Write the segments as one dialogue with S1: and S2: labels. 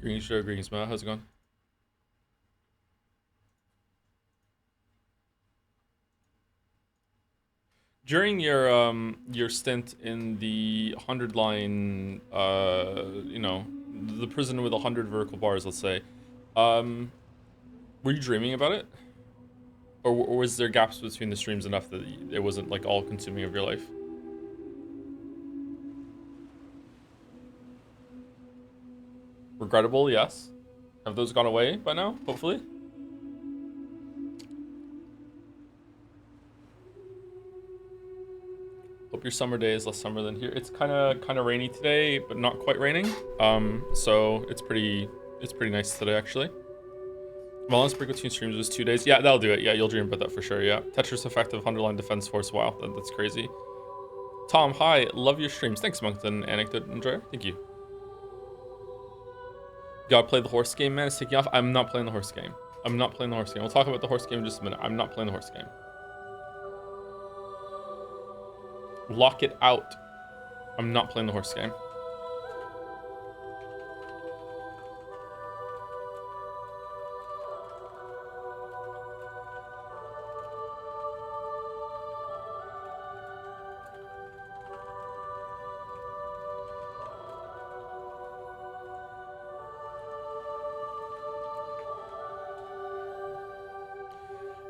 S1: Green Show, Greens, Matt. How's it going? During your stint in the 100 line, the prison with 100 vertical bars, let's say, um, were you dreaming about it, or was there gaps between the streams enough that it wasn't like all consuming of your life? Regrettable, yes. Have those gone away by now? Hopefully. Hope your summer day is less summer than here. It's kind of rainy today, but not quite raining. So it's pretty nice today actually. My last break between streams was 2 days. Yeah, that'll do it. Yeah, you'll dream about that for sure. Yeah, Tetris effective 100 line defense force. Wow, that's crazy. Tom, hi, love your streams. Thanks, Moncton Anecdote Enjoyer. Thank you. Gotta play the horse game, man. It's taking off. I'm not playing the horse game. I'm not playing the horse game. We'll talk about the horse game in just a minute. I'm not playing the horse game. Lock it out. I'm not playing the horse game.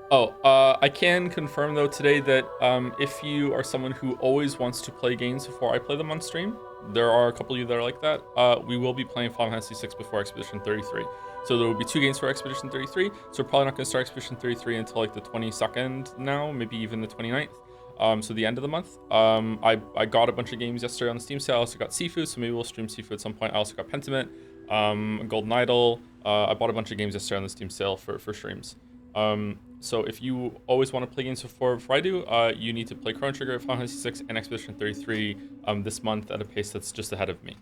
S1: Oh, I can confirm though today that if you are someone who always wants to play games before I play them on stream, there are a couple of you that are like that. We will be playing Final Fantasy VI before Expedition 33. So there will be 2 games for Expedition 33. So we're probably not going to start Expedition 33 until like the 22nd now, maybe even the 29th. So the end of the month. I got a bunch of games yesterday on the Steam sale. I also got Sifu, so maybe we'll stream Sifu at some point. I also got Pentiment, Golden Idol. I bought a bunch of games yesterday on the Steam sale for streams. So if you always want to play games before I do, you need to play Chrono Trigger, Final Fantasy VI, and Expedition 33 this month at a pace that's just ahead of me.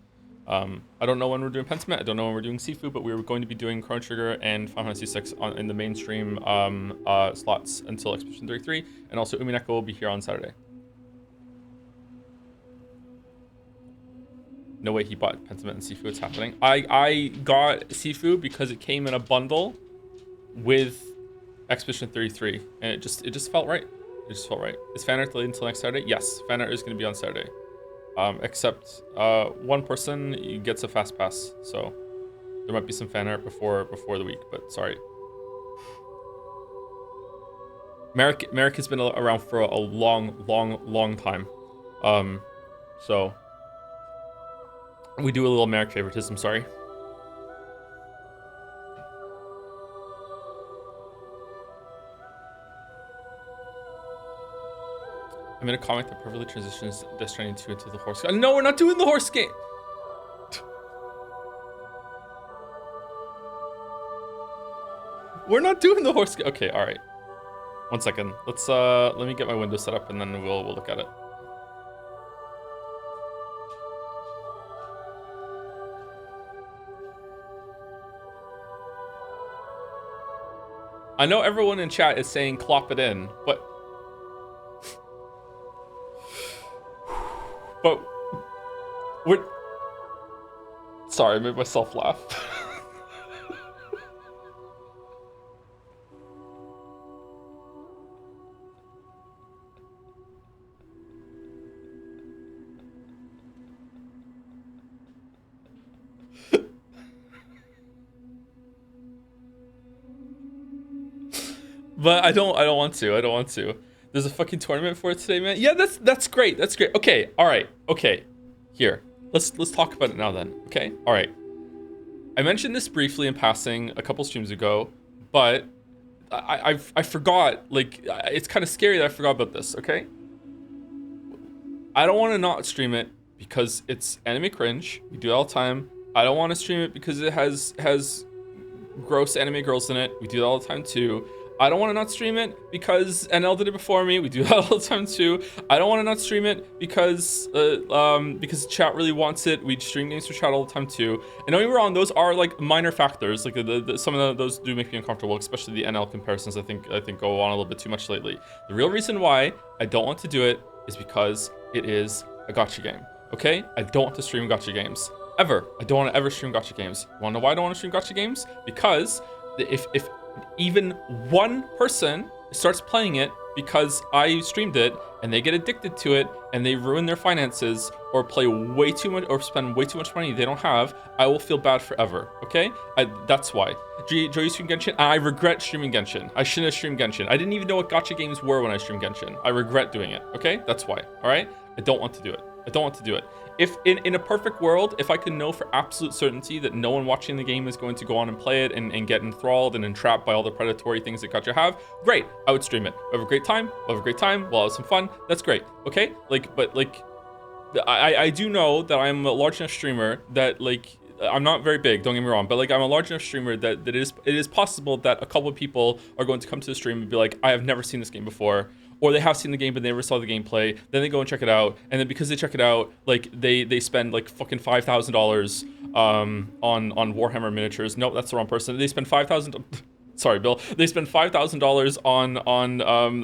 S1: I don't know when we're doing Pentiment, I don't know when we're doing Sifu, but we're going to be doing Chrono Trigger and Final Fantasy VI in the mainstream slots until Expedition 33, and also Umineko will be here on Saturday. No way he bought Pentiment and Sifu, it's happening. I got Sifu because it came in a bundle with Expedition 33, and it just felt right. It just felt right. Is fan art delayed until next Saturday? Yes, fan art is going to be on Saturday. Except one person gets a fast pass, so there might be some fan art before the week. But sorry, Merrick has been around for a long time. So we do a little Merrick favoritism. Sorry. I'm in a comic that perfectly transitions Death Stranding 2 into the horse game. No, we're not doing the horse game! We're not doing the horse game. Okay, alright. 1 second. Let me get my window set up and then we'll look at it. I know everyone in chat is saying clop it in, but we're... Sorry, I made myself laugh. But I don't want to. There's a fucking tournament for it today, man. Yeah, that's great. That's great. Okay, all right. Okay. Here. Let's talk about it now then. Okay? All right. I mentioned this briefly in passing a couple streams ago, but I forgot. Like, it's kind of scary that I forgot about this, okay? I don't want to not stream it because it's anime cringe. We do it all the time. I don't want to stream it because it has gross anime girls in it. We do that all the time too. I don't want to not stream it because NL did it before me. We do that all the time too. I don't want to not stream it because chat really wants it. We stream games for chat all the time too. And don't get me wrong, those are like minor factors. Like some of those do make me uncomfortable, especially the NL comparisons. I think go on a little bit too much lately. The real reason why I don't want to do it is because it is a gacha game. Okay? I don't want to stream gacha games. Ever. I don't want to ever stream gacha games. You want to know why I don't want to stream gacha games? Because if even one person starts playing it because I streamed it and they get addicted to it and they ruin their finances or play way too much or spend way too much money they don't have, I will feel bad forever, okay? That's why. Joe, you stream Genshin? I regret streaming Genshin. I shouldn't have streamed Genshin. I didn't even know what gacha games were when I streamed Genshin. I regret doing it, okay? That's why, all right? I don't want to do it. I don't want to do it. If in a perfect world, if I could know for absolute certainty that no one watching the game is going to go on and play it and get enthralled and entrapped by all the predatory things that gacha have, great, I would stream it. We'll have a great time. We'll have a great time. We'll have some fun. That's great. Okay? I do know that I'm a large enough streamer that I'm not very big, don't get me wrong, but I'm a large enough streamer that it is possible that a couple of people are going to come to the stream and be like, I have never seen this game before. Or they have seen the game but they never saw the gameplay. Then they go and check it out, and then because they check it out, they spend fucking $5,000 on Warhammer miniatures. Nope, that's the wrong person. They spend $5,000. Sorry, Bill. They spend $5,000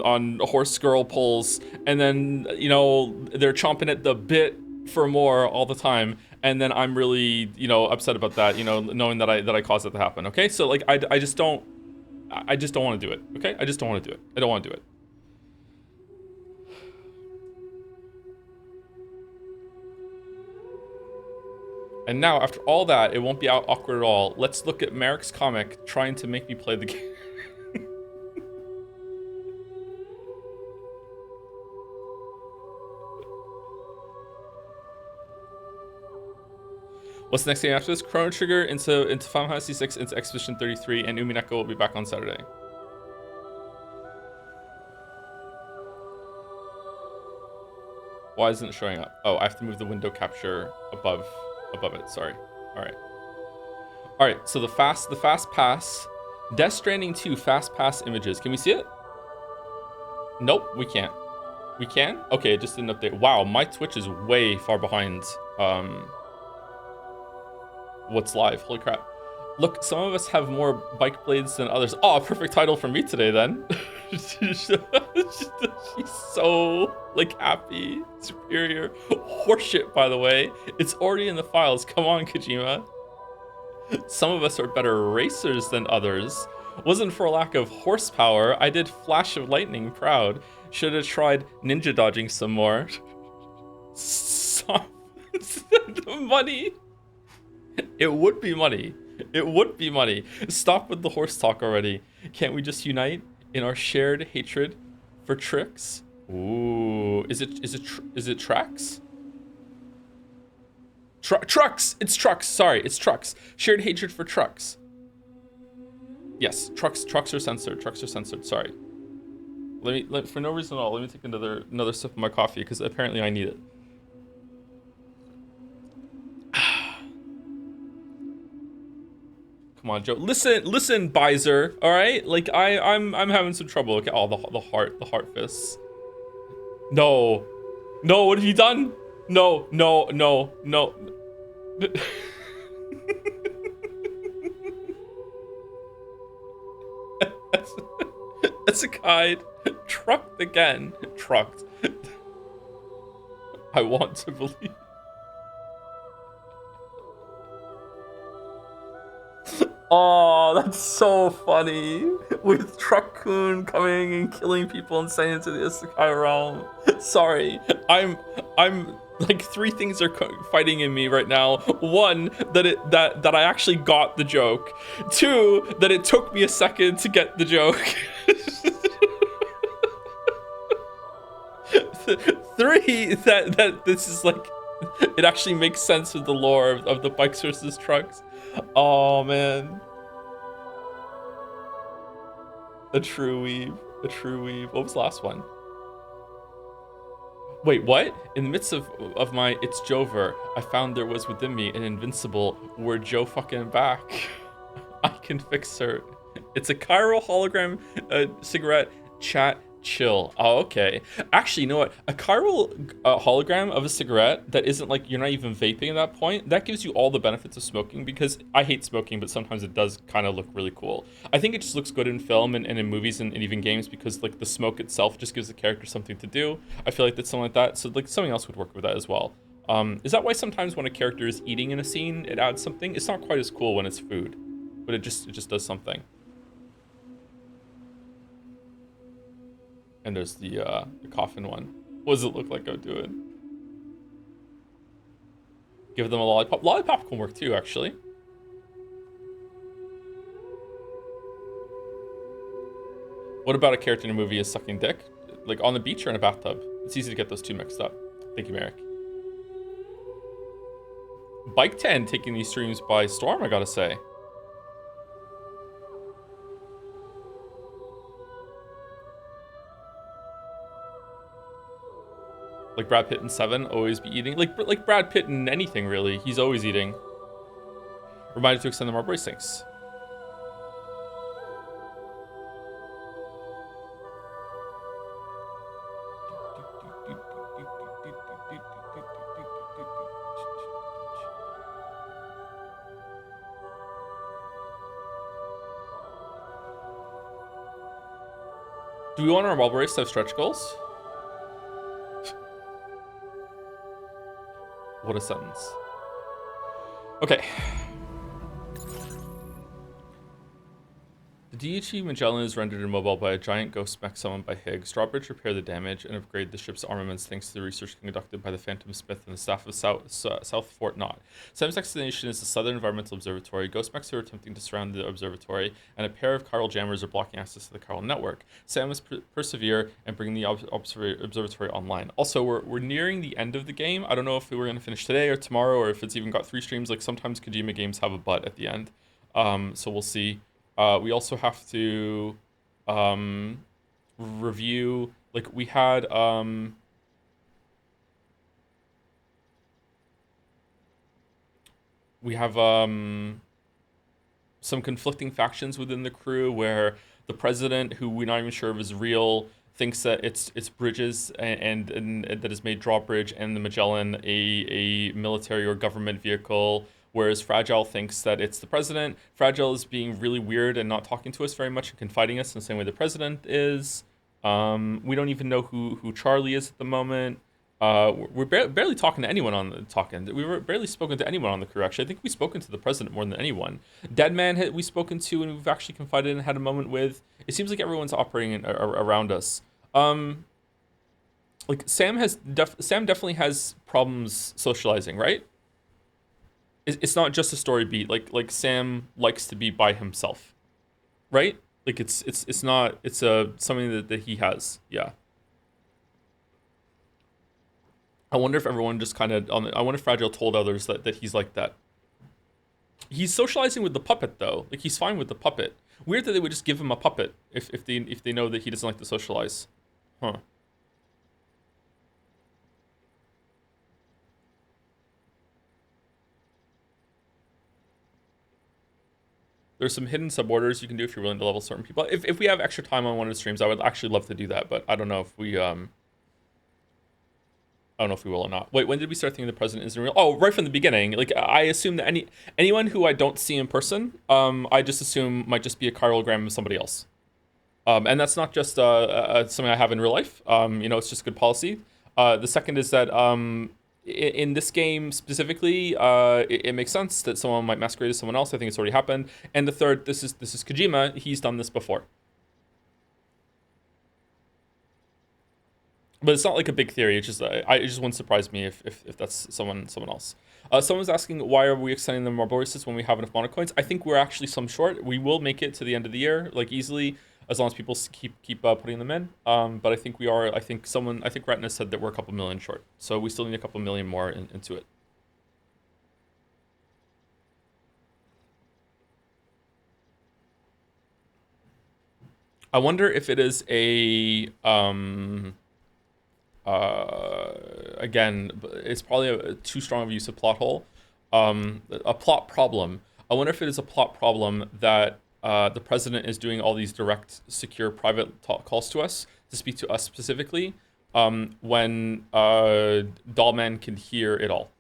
S1: on horse girl pulls, and then they're chomping at the bit for more all the time. And then I'm really upset about that. Knowing that I caused it to happen. Okay, so I just don't want to do it. Okay, I just don't want to do it. I don't want to do it. And now, after all that, it won't be awkward at all. Let's look at Merrick's comic trying to make me play the game. What's the next game after this? Chrono Trigger into Final Fantasy 6 into Expedition 33, and Umineko will be back on Saturday. Why isn't it showing up? Oh, I have to move the window capture above it. Sorry. All right. So the fast pass, Death Stranding 2 fast pass images. Can we see it? Nope, we can't. We can? Okay, it just didn't update. Wow, my Twitch is way far behind what's live. Holy crap. Look, some of us have more bike blades than others. Oh, a perfect title for me today then. She's so happy, superior. Horseshit, by the way. It's already in the files. Come on, Kojima. Some of us are better racers than others. Wasn't for a lack of horsepower. I did Flash of Lightning proud. Should have tried ninja dodging some more. The money. It would be money. It would be money. Stop with the horse talk already. Can't we just unite in our shared hatred for tricks? Ooh, is it tracks? Trucks. It's trucks. Sorry, it's trucks. Shared hatred for trucks. Yes, trucks are censored. Trucks are censored. Sorry. Let me for no reason at all. Let me take another sip of my coffee because apparently I need it. Come on, Joe. Listen, Bizer. All right, I'm having some trouble. Okay, oh, the heart fists. No, what have you done? No. That's a guide. Trucked again. Trucked. I want to believe. Oh, that's so funny. With Truck-kun coming and killing people and sending to the Isekai realm. Sorry, I'm like three things are fighting in me right now. One, that I actually got the joke. Two, that it took me a second to get the joke. Three, that this is it actually makes sense with the lore of the bikes versus trucks. Oh man. A true weeb. What was the last one? Wait, what? In the midst of my It's Jover, I found there was within me an invincible, we're Joe fucking back. I can fix her. It's a chiral hologram cigarette chat chill. Oh, okay. Actually, you know what? A chiral hologram of a cigarette that isn't you're not even vaping at that point, that gives you all the benefits of smoking, because I hate smoking, but sometimes it does kind of look really cool. I think it just looks good in film and in movies and even games, because the smoke itself just gives the character something to do. I feel like that's something like that. So something else would work with that as well. Is that why sometimes when a character is eating in a scene, it adds something? It's not quite as cool when it's food, but it just does something. And there's the coffin one. What does it look like I'm doing? Give them a lollipop. Lollipop can work too, actually. What about a character in a movie is sucking dick? Like on the beach or in a bathtub? It's easy to get those two mixed up. Thank you, Merrick. Bike 10 taking these streams by storm, I gotta say. Like Brad Pitt in Seven, always be eating. Like Brad Pitt in anything, really. He's always eating. Reminded to extend the Marbury sinks. Do we want our Marbury to have stretch goals? What a sentence. Okay. The DHE Magellan is rendered immobile by a giant ghost mech summoned by Higgs. Drawbridge repair the damage and upgrade the ship's armaments thanks to the research conducted by the Phantom Smith and the staff of South Fort Knott. Sam's destination is the Southern Environmental Observatory. Ghost mechs are attempting to surround the observatory, and a pair of chiral jammers are blocking access to the chiral network. Sam must persevere and bring the observatory online. Also, we're nearing the end of the game. I don't know if we're going to finish today or tomorrow, or if it's even got 3 streams. Like, sometimes Kojima games have a butt at the end. So we'll see. We also have to review, like we had we have some conflicting factions within the crew where the president, who we're not even sure if is real, thinks that it's Bridges and that has made Drawbridge and the Magellan a military or government vehicle. Whereas Fragile thinks that it's the president. Fragile is being really weird and not talking to us very much and confiding us in the same way the president is. We don't even know who Charlie is at the moment. We're barely talking to anyone on the talking. We were barely spoken to anyone on the crew. Actually, I think we've spoken to the president more than anyone. Deadman we've spoken to and we've actually confided and had a moment with. It seems like everyone's operating around us. Like Sam definitely has problems socializing, right? It's not just a story beat. Like Sam likes to be by himself, right? Like it's not something that he has. Yeah. I wonder if everyone just kind of I wonder if Fragile told others that he's like that. He's socializing with the puppet though. Like he's fine with the puppet. Weird that they would just give him a puppet if they know that he doesn't like to socialize. Huh. There's some hidden suborders you can do if you're willing to level certain people. If we have extra time on one of the streams, I would actually love to do that, but I don't know if we I don't know if we will or not. Wait, when did we start thinking the president isn't real? Oh, right from the beginning. Like I assume that anyone who I don't see in person, I just assume might just be a chiralogram of somebody else. And that's not just something I have in real life. It's just good policy. The second is that in this game specifically, it makes sense that someone might masquerade as someone else. I think it's already happened. And the third, this is Kojima. He's done this before. But it's not like a big theory. It just wouldn't surprise me if that's someone else. Someone's asking, why are we extending the Marboris when we have enough monocoins? I think we're actually some short. We will make it to the end of the year, like easily, as long as people keep putting them in. But I think we are. I think Retina said that we're a couple million short, so we still need a couple million more into it. I wonder if it is a again, it's probably too strong of a use of plot hole. A plot problem. I wonder if it is a plot problem that the president is doing all these direct, secure, private calls to us to speak to us specifically when Dollman can hear it all.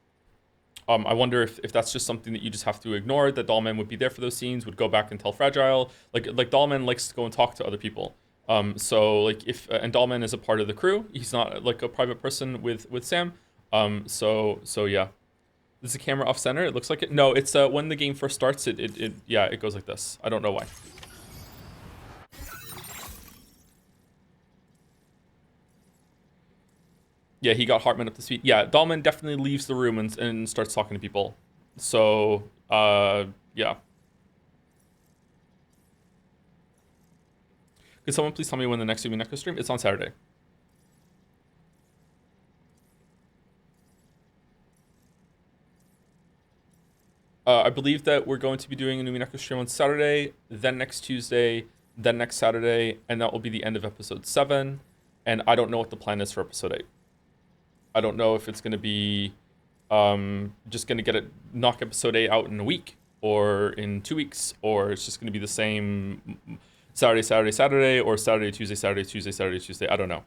S1: I wonder if that's just something that you just have to ignore, that Dollman would be there for those scenes, would go back and tell Fragile. Like Dollman likes to go and talk to other people. So like and Dollman is a part of the crew. He's not like a private person with Sam. So yeah. Is the camera off center? It looks like it. No, it's when the game first starts, it yeah, it goes like this. I don't know why. Yeah, he got Hartman up to speed. Yeah, Dahlman definitely leaves the room and starts talking to people. So, yeah. Could someone please tell me when the next Umineko stream? It's on Saturday. I believe that we're going to be doing a Umineko stream on Saturday, then next Tuesday, then next Saturday, and that will be the end of episode 7. And I don't know what the plan is for episode 8. I don't know if it's going to be just going to get it, knock episode 8 out in a week or in 2 weeks, or it's just going to be the same Saturday, Saturday, Saturday, or Saturday, Tuesday, Saturday, Tuesday, Saturday, Tuesday. I don't know.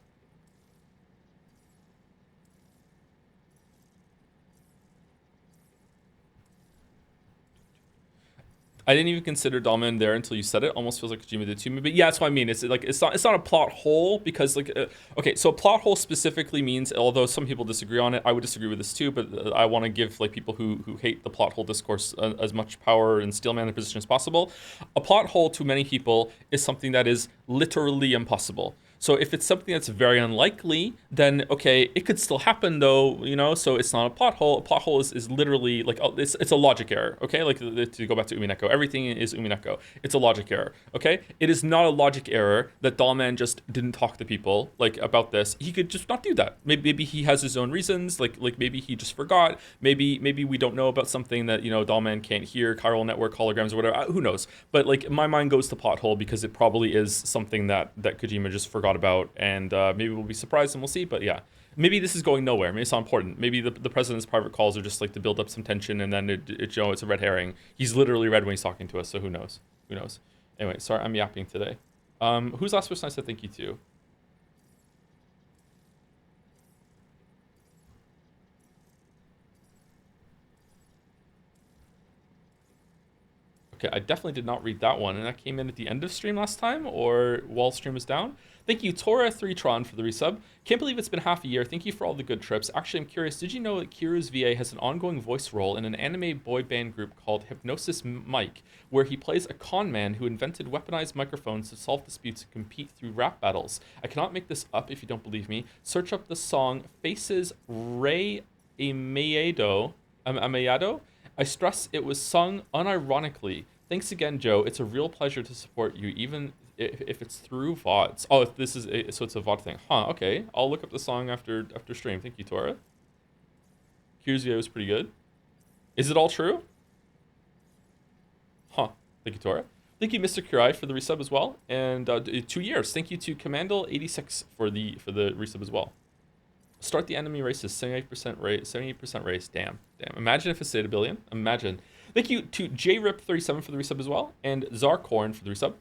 S1: I didn't even consider Dahlman there until you said it. Almost feels like Kojima did too. But yeah, that's what I mean. It's like it's not a plot hole because like okay, so a plot hole specifically means, although some people disagree on it, I would disagree with this too. But I want to give like people who hate the plot hole discourse as much power and steelman their position as possible. A plot hole to many people is something that is literally impossible. So if it's something that's very unlikely, then okay, it could still happen though, you know. So it's not a plot hole. A plot hole is literally like it's a logic error. Okay, like to go back to Umineko, everything is Umineko. It's a logic error. Okay, it is not a logic error that Dahlman just didn't talk to people like about this. He could just not do that. Maybe he has his own reasons. Like maybe he just forgot. Maybe we don't know about something that Dahlman can't hear. Chiral network holograms or whatever. Who knows? But like my mind goes to plot hole because it probably is something that Kojima just forgot about, and maybe we'll be surprised and we'll see. But yeah, maybe this is going nowhere. Maybe it's not important. Maybe the president's private calls are just like to build up some tension, and then it's a red herring. He's literally red when he's talking to us, so who knows? Who knows? Anyway, sorry, I'm yapping today. Who's the last person I said thank you to? Okay, I definitely did not read that one, and that came in at the end of stream last time, or while stream was down. Thank you, Tora3tron, for the resub. Can't believe it's been half a year. Thank you for all the good trips. Actually, I'm curious, did you know that Kiru's VA has an ongoing voice role in an anime boy band group called Hypnosis Mike, where he plays a con man who invented weaponized microphones to solve disputes and compete through rap battles? I cannot make this up if you don't believe me. Search up the song Faces Rey Amayado. I stress it was sung unironically. Thanks again, Joe. It's a real pleasure to support you, even if it's through VODs. Oh, if this is so it's a VOD thing. Huh, okay. I'll look up the song after stream. Thank you, Tora. Kirzio was pretty good. Is it all true? Huh. Thank you, Tora. Thank you, Mr. Kurai, for the resub as well. And 2 years. Thank you to Commandal86 for the resub as well. Start the enemy races, 78% race, 78% race. Damn. Imagine if it stayed a billion. Imagine. Thank you to JRip37 for the resub as well, and Zarkorn for the resub.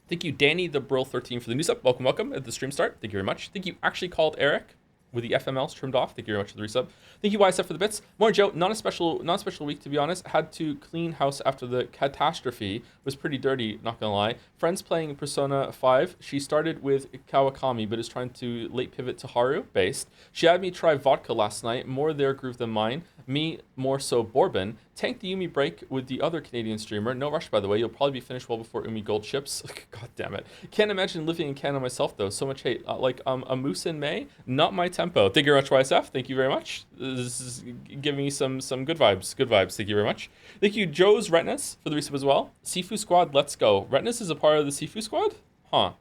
S1: Thank you, Danny the Brill13 for the new sub. Welcome at the stream start. Thank you very much. Thank you, actually called Eric with the FMLs trimmed off. Thank you very much for the resub. Thank you, YSF, for the bits. More Joe, not a special week, to be honest. Had to clean house after the catastrophe. Was pretty dirty, not gonna lie. Friends playing Persona 5. She started with Kawakami, but is trying to late pivot to Haru based. She had me try vodka last night, more their groove than mine. Me, more so bourbon. Tanked the Umi break with the other Canadian streamer. No rush, by the way. You'll probably be finished well before Umi Gold ships. God damn it. Can't imagine living in Canada myself, though. So much hate. A moose in May, not my tempo. Thank you very much, YSF. Thank you very much. This is giving me some good vibes. Good vibes. Thank you very much. Thank you, Joe's Retinas, for the resub as well. Sifu Squad, let's go. Retinas is a part of the Sifu Squad? Huh.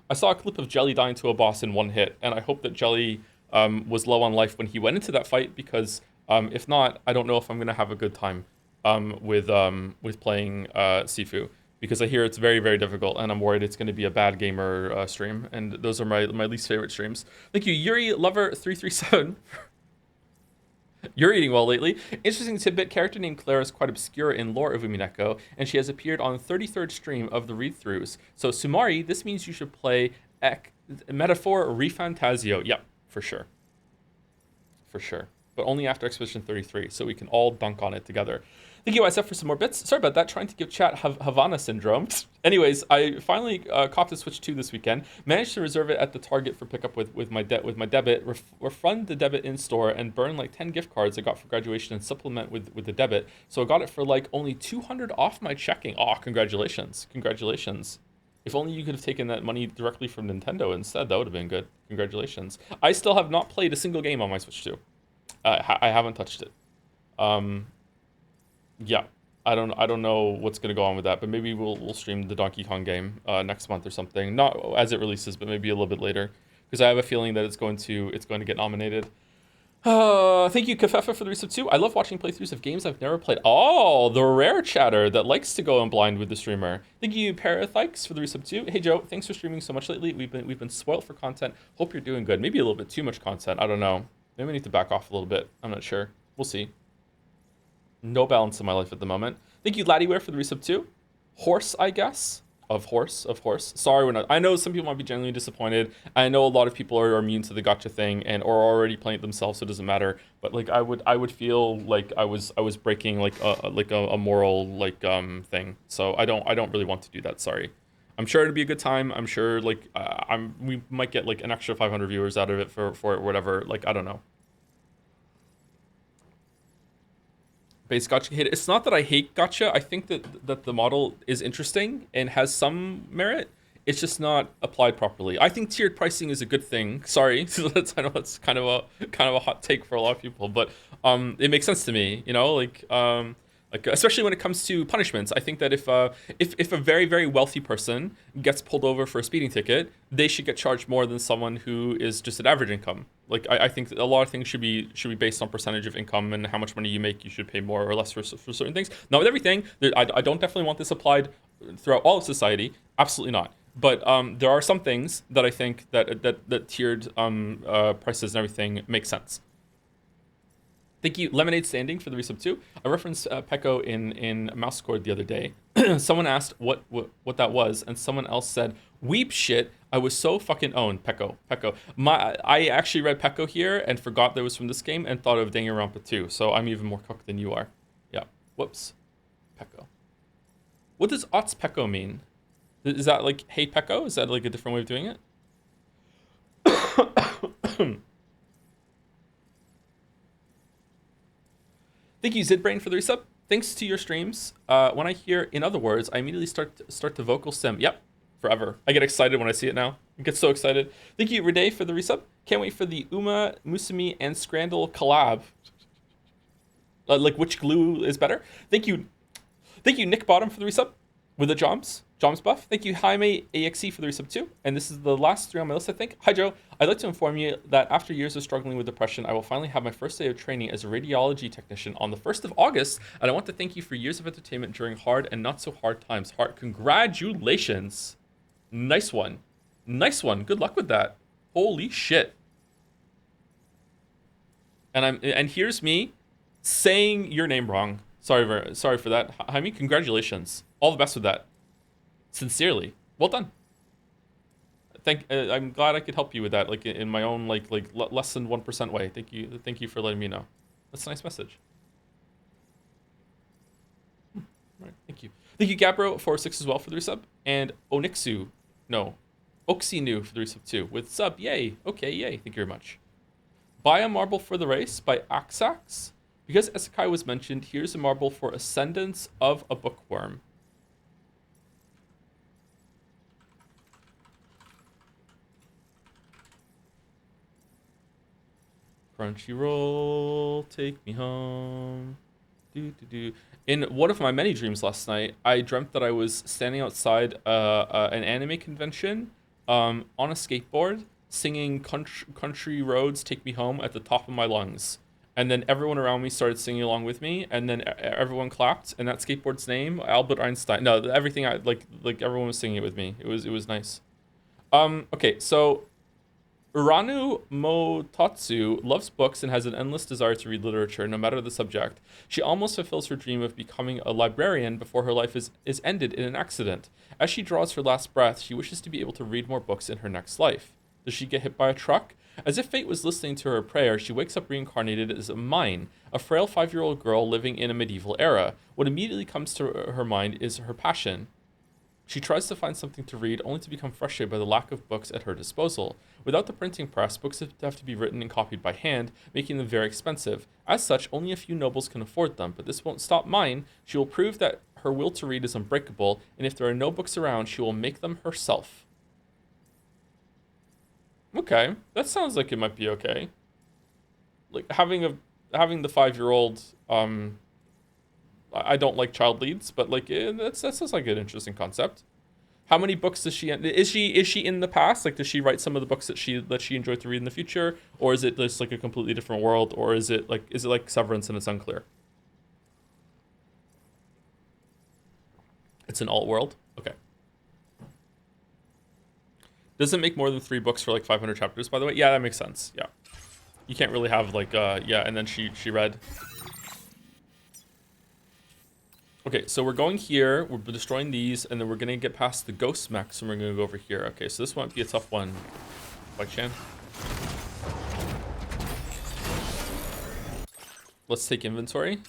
S1: I saw a clip of Jelly dying to a boss in one hit, and I hope that Jelly was low on life when he went into that fight, because if not, I don't know if I'm gonna have a good time with playing Sifu, because I hear it's very, very difficult, and I'm worried it's going to be a bad gamer stream, and those are my least favorite streams. Thank you, Yuri Lover 337. You're eating well lately. Interesting tidbit, character named Claire is quite obscure in lore of Umineko, and she has appeared on 33rd stream of the read-throughs. So Sumari, this means you should play Metaphor Refantasio. Yep, for sure. For sure. But only after Expedition 33, so we can all dunk on it together. Thank you, SF, for some more bits. Sorry about that. Trying to give chat Havana syndrome. Anyways, I finally copped a Switch 2 this weekend. Managed to reserve it at the Target for pickup with my debit. Refund the debit in store and burn like 10 gift cards I got for graduation and supplement with the debit. So I got it for like only 200 off my checking. Oh, congratulations! Congratulations! If only you could have taken that money directly from Nintendo instead. That would have been good. Congratulations. I still have not played a single game on my Switch 2. I haven't touched it. Um, yeah, I don't know what's gonna go on with that, but maybe we'll stream the Donkey Kong game next month or something. Not as it releases, but maybe a little bit later, because I have a feeling that it's going to get nominated. Thank you, Kafefa, for the resub too. I love watching playthroughs of games I've never played. Oh, the rare chatter that likes to go in blind with the streamer. Thank you, Parathikes, for the resub too. Hey Joe, thanks for streaming so much lately. We've been spoiled for content. Hope you're doing good. Maybe a little bit too much content. I don't know. Maybe we need to back off a little bit. I'm not sure. We'll see. No balance in my life at the moment. Thank you, Laddieware, for the resub too. Horse, I guess. Of horse. Sorry, we're not. I know some people might be genuinely disappointed. I know a lot of people are immune to the gotcha thing and or already playing it themselves, so it doesn't matter. But like, I would feel like I was breaking like a moral thing. So I don't really want to do that. Sorry. I'm sure it'd be a good time. I'm sure like we might get like an extra 500 viewers out of it for it or whatever. Like I don't know. Base gotcha hate. It's not that I hate gotcha. I think that the model is interesting and has some merit. It's just not applied properly. I think tiered pricing is a good thing. Sorry, I know that's kind of a hot take for a lot of people, but it makes sense to me. You know, like especially when it comes to punishments. I think that if a very very wealthy person gets pulled over for a speeding ticket, they should get charged more than someone who is just at average income. Like I think a lot of things should be based on percentage of income and how much money you make. You should pay more or less for certain things. Not with everything. I don't definitely want this applied throughout all of society. Absolutely not. But there are some things that I think that tiered prices and everything make sense. Thank you, Lemonade Standing, for the resub too. I referenced Pecco in Mouse Squad the other day. Someone asked what that was, and someone else said, "Weep shit. I was so fucking owned." Pecco. I actually read Pecco here and forgot that it was from this game and thought of Danganronpa too. So I'm even more cooked than you are. Yeah. Whoops. Pecco. What does Ots Pecco mean? Is that like hey Pecco? Is that like a different way of doing it? Thank you, Zidbrain, for the resub. Thanks to your streams, when I hear "in other words," I immediately start to vocal sim. Yep, forever. I get excited when I see it now. I get so excited. Thank you, Rene, for the resub. Can't wait for the Uma, Musumi, and Scrandal collab. Like which glue is better? Thank you, Nick Bottom, for the resub with the Joms buff. Thank you, Jaime AXE, for the resub too. And this is the last three on my list, I think. Hi, Joe. I'd like to inform you that after years of struggling with depression, I will finally have my first day of training as a radiology technician on the 1st of August. And I want to thank you for years of entertainment during hard and not so hard times. Congratulations. Nice one. Good luck with that. Holy shit. And here's me saying your name wrong. Sorry for that. Jaime, congratulations. All the best with that. Sincerely, well done. I'm glad I could help you with that, like in my own like less than 1% way. Thank you for letting me know. That's a nice message. All right, thank you, Gabro46 as well for the resub, and Oxinu for the resub too with sub. Yay, okay, yay. Thank you very much. Buy a marble for the race by Axax. Because Isekai was mentioned, here's a marble for Ascendance of a Bookworm. Crunchyroll, take me home. In one of my many dreams last night, I dreamt that I was standing outside an anime convention on a skateboard, singing Country Roads, Take Me Home at the top of my lungs. And then everyone around me started singing along with me, and then everyone clapped. And that skateboard's name, Albert Einstein. No, everything like everyone was singing it with me. It was nice. Okay, so Uranu Motatsu loves books and has an endless desire to read literature, no matter the subject. She almost fulfills her dream of becoming a librarian before her life is ended in an accident. As she draws her last breath, she wishes to be able to read more books in her next life. Does she get hit by a truck? As if fate was listening to her prayer, she wakes up reincarnated as a mine, a frail 5-year-old girl living in a medieval era. What immediately comes to her mind is her passion. She tries to find something to read, only to become frustrated by the lack of books at her disposal. Without the printing press, books have to be written and copied by hand, making them very expensive. As such, only a few nobles can afford them, but this won't stop mine. She will prove that her will to read is unbreakable, and if there are no books around, she will make them herself. Okay, that sounds like it might be okay. Like having the 5-year-old. I don't like child leads, but like that sounds like an interesting concept. How many books does she? Is she in the past? Like, does she write some of the books that she enjoyed to read in the future, or is it just like a completely different world, or is it like Severance and it's unclear? It's an alt world. Okay. Doesn't make more than 3 books for like 500 chapters, by the way. Yeah, that makes sense. Yeah. You can't really have like yeah, and then she read. Okay, so we're going here, we're destroying these, and then we're gonna get past the ghost mechs, and we're gonna go over here. Okay, so this might be a tough one. Like Chan. Let's take inventory.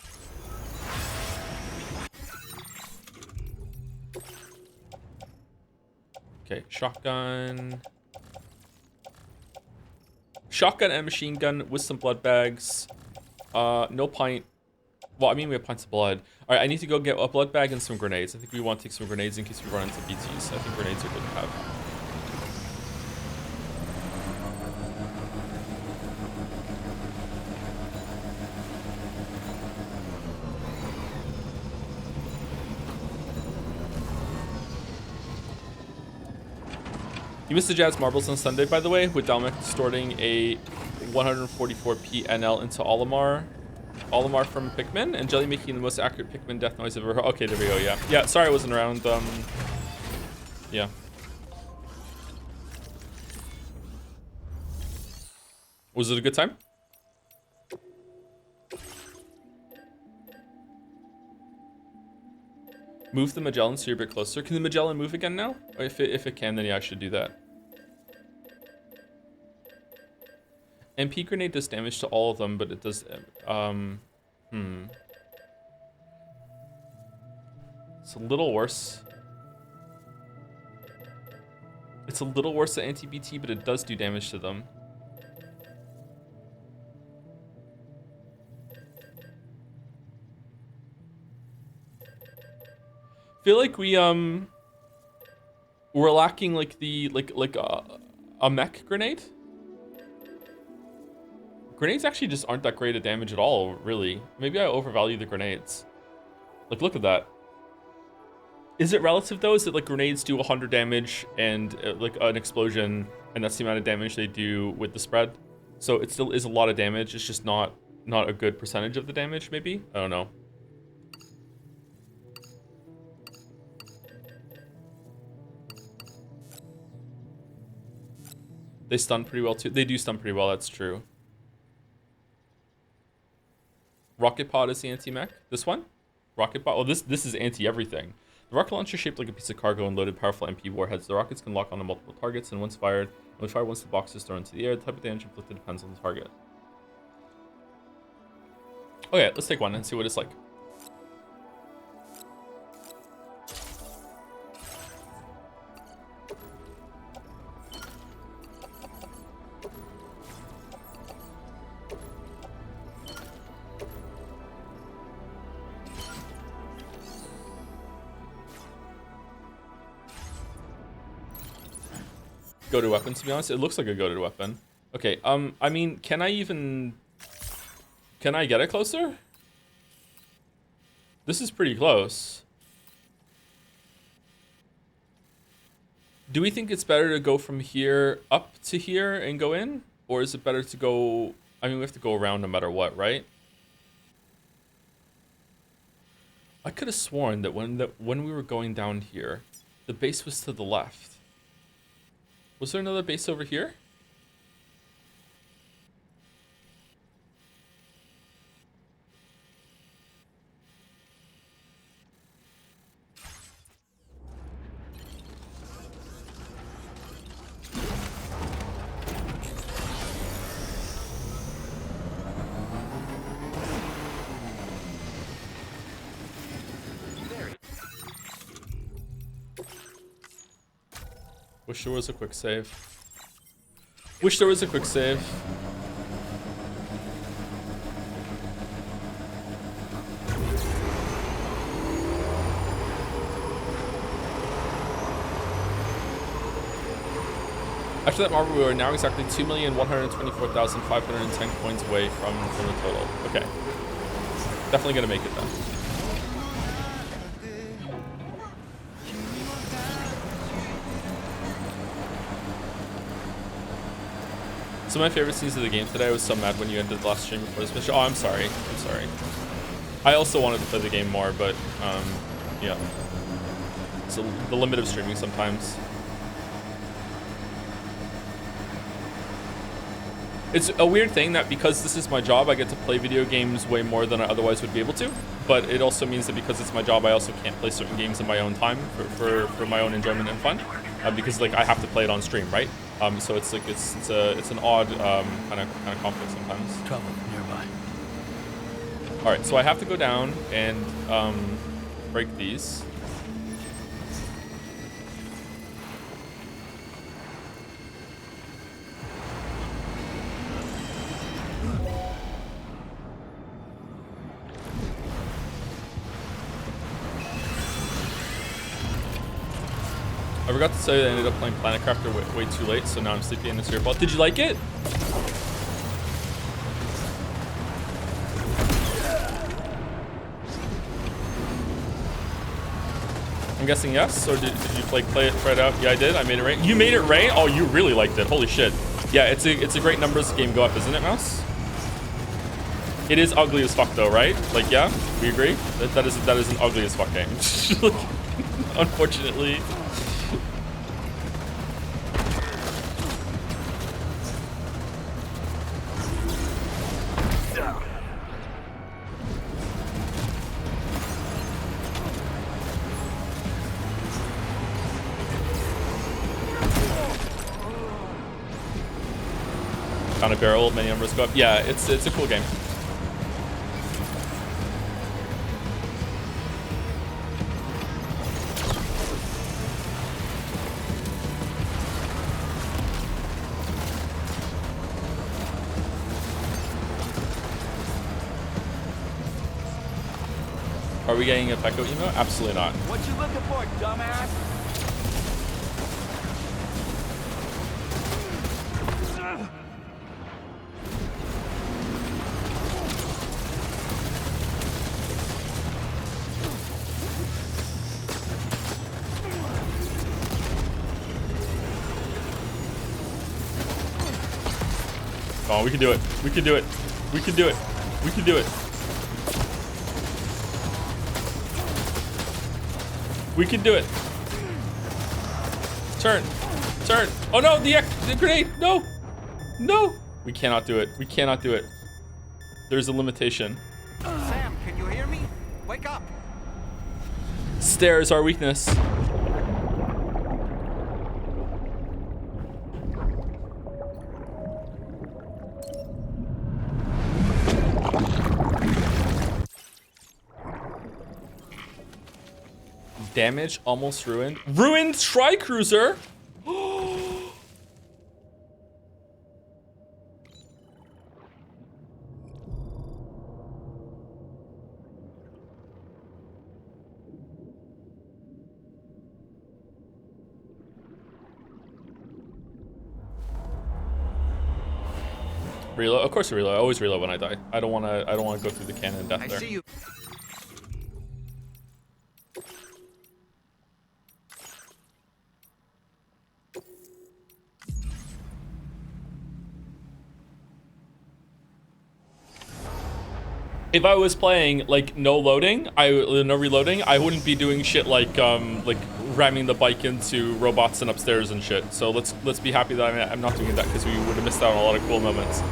S1: Okay, shotgun. Shotgun and machine gun with some blood bags. No pint. Well, I mean, we have pints of blood. All right, I need to go get a blood bag and some grenades. I think we want to take some grenades in case we run into BTs. I think grenades are good to have. You missed the Jazz Marbles on Sunday, by the way, with Dalmek distorting a 144p NL into Olimar from Pikmin, and Jelly making the most accurate Pikmin death noise I've ever heard. Okay, there we go, yeah. Yeah, sorry I wasn't around, yeah. Was it a good time? Move the Magellan so you're a bit closer. Can the Magellan move again now? Or if it can, then yeah, I should do that. MP grenade does damage to all of them, but it does, It's a little worse. It's a little worse than anti-BT, but it does do damage to them. Feel like we're lacking like a mech grenade. Grenades actually just aren't that great at damage at all, really. Maybe I overvalue the grenades. Like, look at that. Is it relative though? Is it like grenades do 100 damage and like an explosion, and that's the amount of damage they do with the spread? So it still is a lot of damage. It's just not a good percentage of the damage, maybe? I don't know. They stun pretty well too. They do stun pretty well, that's true. Rocket pod is the anti-mech. This one? Rocket pod. Oh, this is anti-everything. The rocket launcher is shaped like a piece of cargo and loaded powerful MP warheads. The rockets can lock onto multiple targets, and once fired the box is thrown into the air. The type of damage inflicted depends on the target. Okay, let's take one and see what it's like. Go-to weapon, to be honest. It looks like a go-to weapon. Okay, I mean, can I get it closer? This is pretty close. Do we think it's better to go from here up to here and go in? Or is it better to go... I mean, we have to go around no matter what, right? I could have sworn that when we were going down here, the base was to the left. Was there another base over here? Wish there was a quick save. Wish there was a quick save. After that marble, we are now exactly 2,124,510 coins away from the total. Okay. Definitely gonna make it then. Some of my favorite scenes of the game today. I was so mad when you ended the last stream before this mission. Oh, I'm sorry. I'm sorry. I also wanted to play the game more, but yeah. So the limit of streaming sometimes. It's a weird thing that because this is my job, I get to play video games way more than I otherwise would be able to. But it also means that because it's my job, I also can't play certain games in my own time for my own enjoyment and fun, because like I have to play it on stream, right? So it's like it's an odd kind of conflict sometimes.
S2: Trouble nearby.
S1: All right, so I have to go down and break these. I forgot to say that I ended up playing Planet Crafter way too late, so now I'm sleepy in this your fault. Did you like it? I'm guessing yes, or did you like play it out? Yeah, I did. I made it rain. You made it rain? Oh, you really liked it. Holy shit. Yeah, it's a great numbers game go up, isn't it, Mouse? It is ugly as fuck though, right? Like, yeah, we agree? That is an ugly as fuck game. Unfortunately. Found a barrel, many numbers go up. Yeah, it's a cool game. Are we getting a Pecco emo? Absolutely not.
S2: What you looking for, dumbass?
S1: Oh, we can do it. We can do it. We can do it. We can do it. We can do it. Turn. Turn. Oh no, the grenade. No. No. We cannot do it. We cannot do it. There's a limitation.
S2: Sam, can you hear me? Wake up.
S1: Stare is our weakness. Damage almost ruined. Ruined Tri-Cruiser? Reload? Of course I reload. I always reload when I die. I don't wanna go through the cannon death there.
S2: I see you.
S1: If I was playing like no loading, no reloading, I wouldn't be doing shit like ramming the bike into robots and upstairs and shit. So let's be happy that I'm not doing that, because we would have missed out on a lot of cool moments.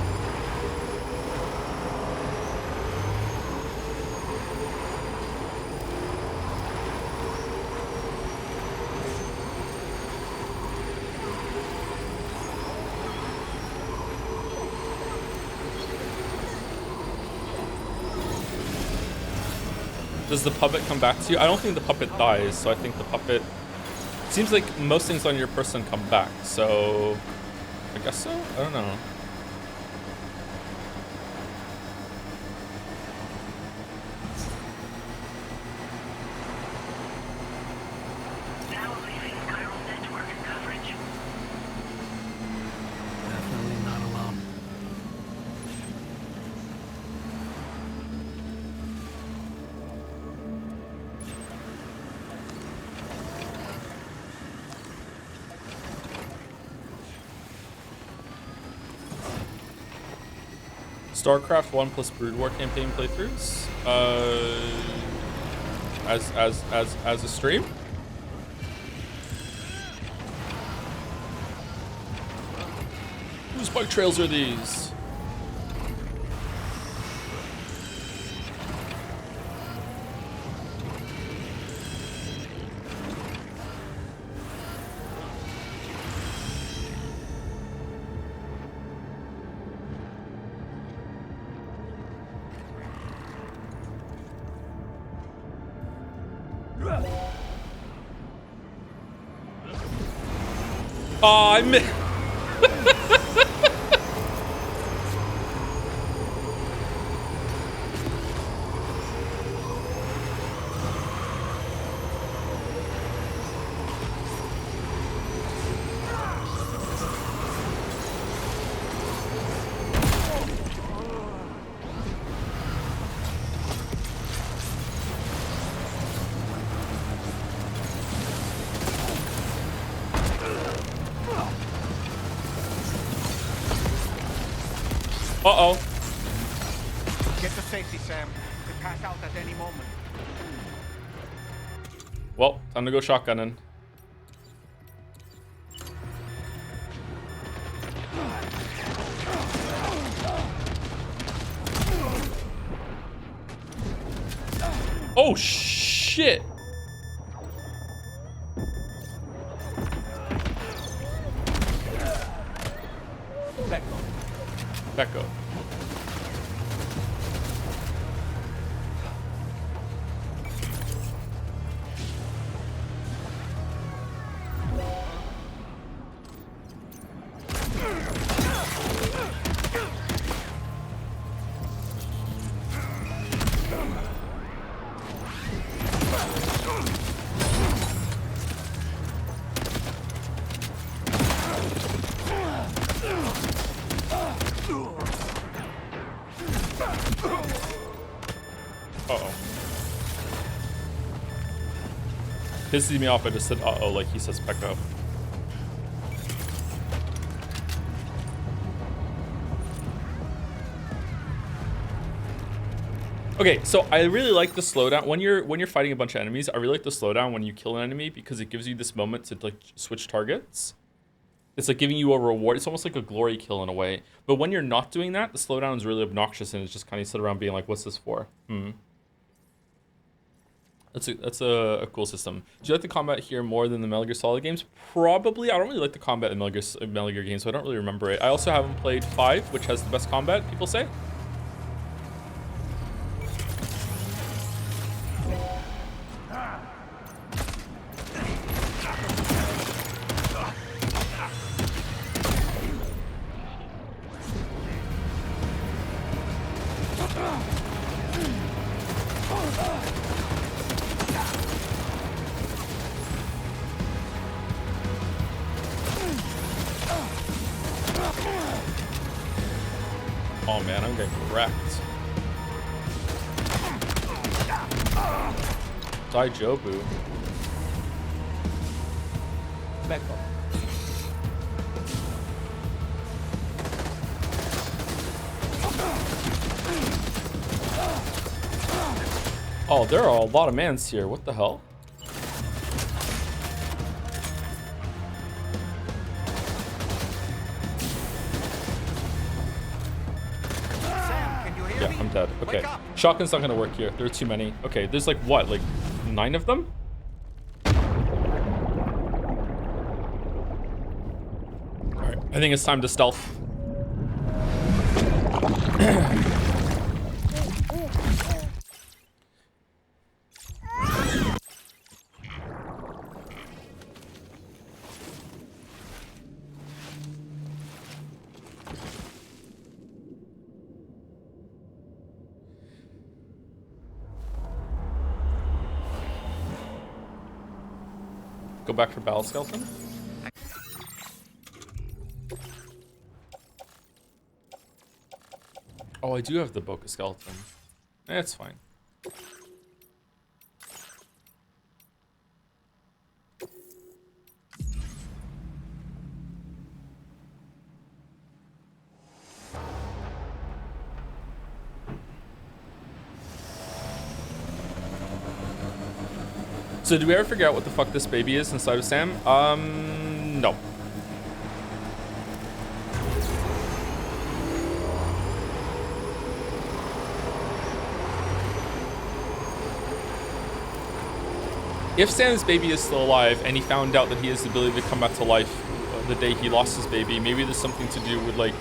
S1: Does the puppet come back to you? I don't think the puppet dies, so I think the puppet Seems like most things on your person come back, so I guess so? I don't know.
S3: Now leaving chiral network coverage.
S2: Definitely not alone.
S1: StarCraft 1 plus Brood War campaign playthroughs. As a stream. Whose bike trails are these? Oh, I missed. Uh-oh.
S2: Get to safety, Sam. Could pass out at any moment.
S1: Well, time to go shotgunning. Oh, shit. Back up. Uh-oh. Pisses me off, I just said uh-oh like he says back up. Okay, so I really like the slowdown when you're fighting a bunch of enemies. I really like the slowdown when you kill an enemy because it gives you this moment to like switch targets. It's like giving you a reward. It's almost like a glory kill in a way. But when you're not doing that, the slowdown is really obnoxious and it's just kind of sit around being like, "What's this for?" That's a cool system. Do you like the combat here more than the Metal Gear Solid games? Probably. I don't really like the combat in Metal Gear games, so I don't really remember it. I also haven't played 5, which has the best combat, people say. Oh man, I'm getting wrecked. Die Jobu.
S2: Back up.
S1: Oh, there are a lot of mans here. What the hell?
S2: Sam, can you hear
S1: Yeah,
S2: me?
S1: I'm dead. Okay.
S2: Wake up.
S1: Shotgun's not gonna work here. There are too many. Okay, there's like what? Like 9 of them? Alright, I think it's time to stealth. Go back for Battle Skeleton. Oh, I do have the Boca Skeleton. It's fine. So do we ever figure out what the fuck this baby is inside of Sam? No. If Sam's baby is still alive and he found out that he has the ability to come back to life the day he lost his baby, maybe there's something to do with like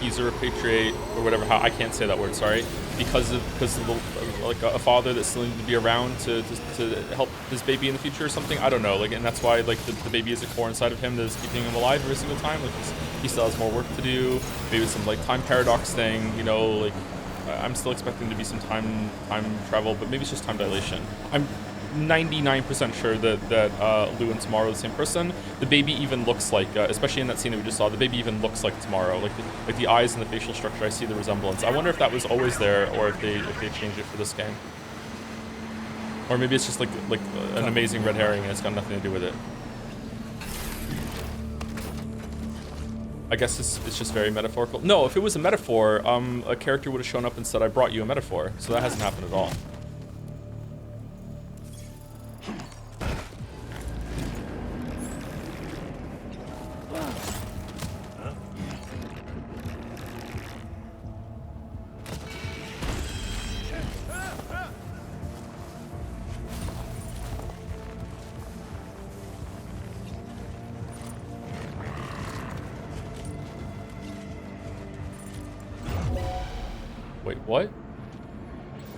S1: he's a repatriate or whatever. How I can't say that word, sorry, because of the, like a father that still needs to be around to help his baby in the future or something. I don't know. Like, and that's why like the baby is a core inside of him that is keeping him alive every single time. Like he still has more work to do. Maybe some like time paradox thing. You know, like I'm still expecting to be some time travel, but maybe it's just time dilation. I'm 99% sure that Lou and Tomorrow are the same person. The baby even looks like, especially in that scene that we just saw, the baby even looks like Tomorrow. Like the eyes and the facial structure, I see the resemblance. I wonder if that was always there, or if they changed it for this game, or maybe it's just like an amazing red herring and it's got nothing to do with it. I guess it's just very metaphorical. No, if it was a metaphor, a character would have shown up and said, "I brought you a metaphor." So that hasn't happened at all. Wait, what?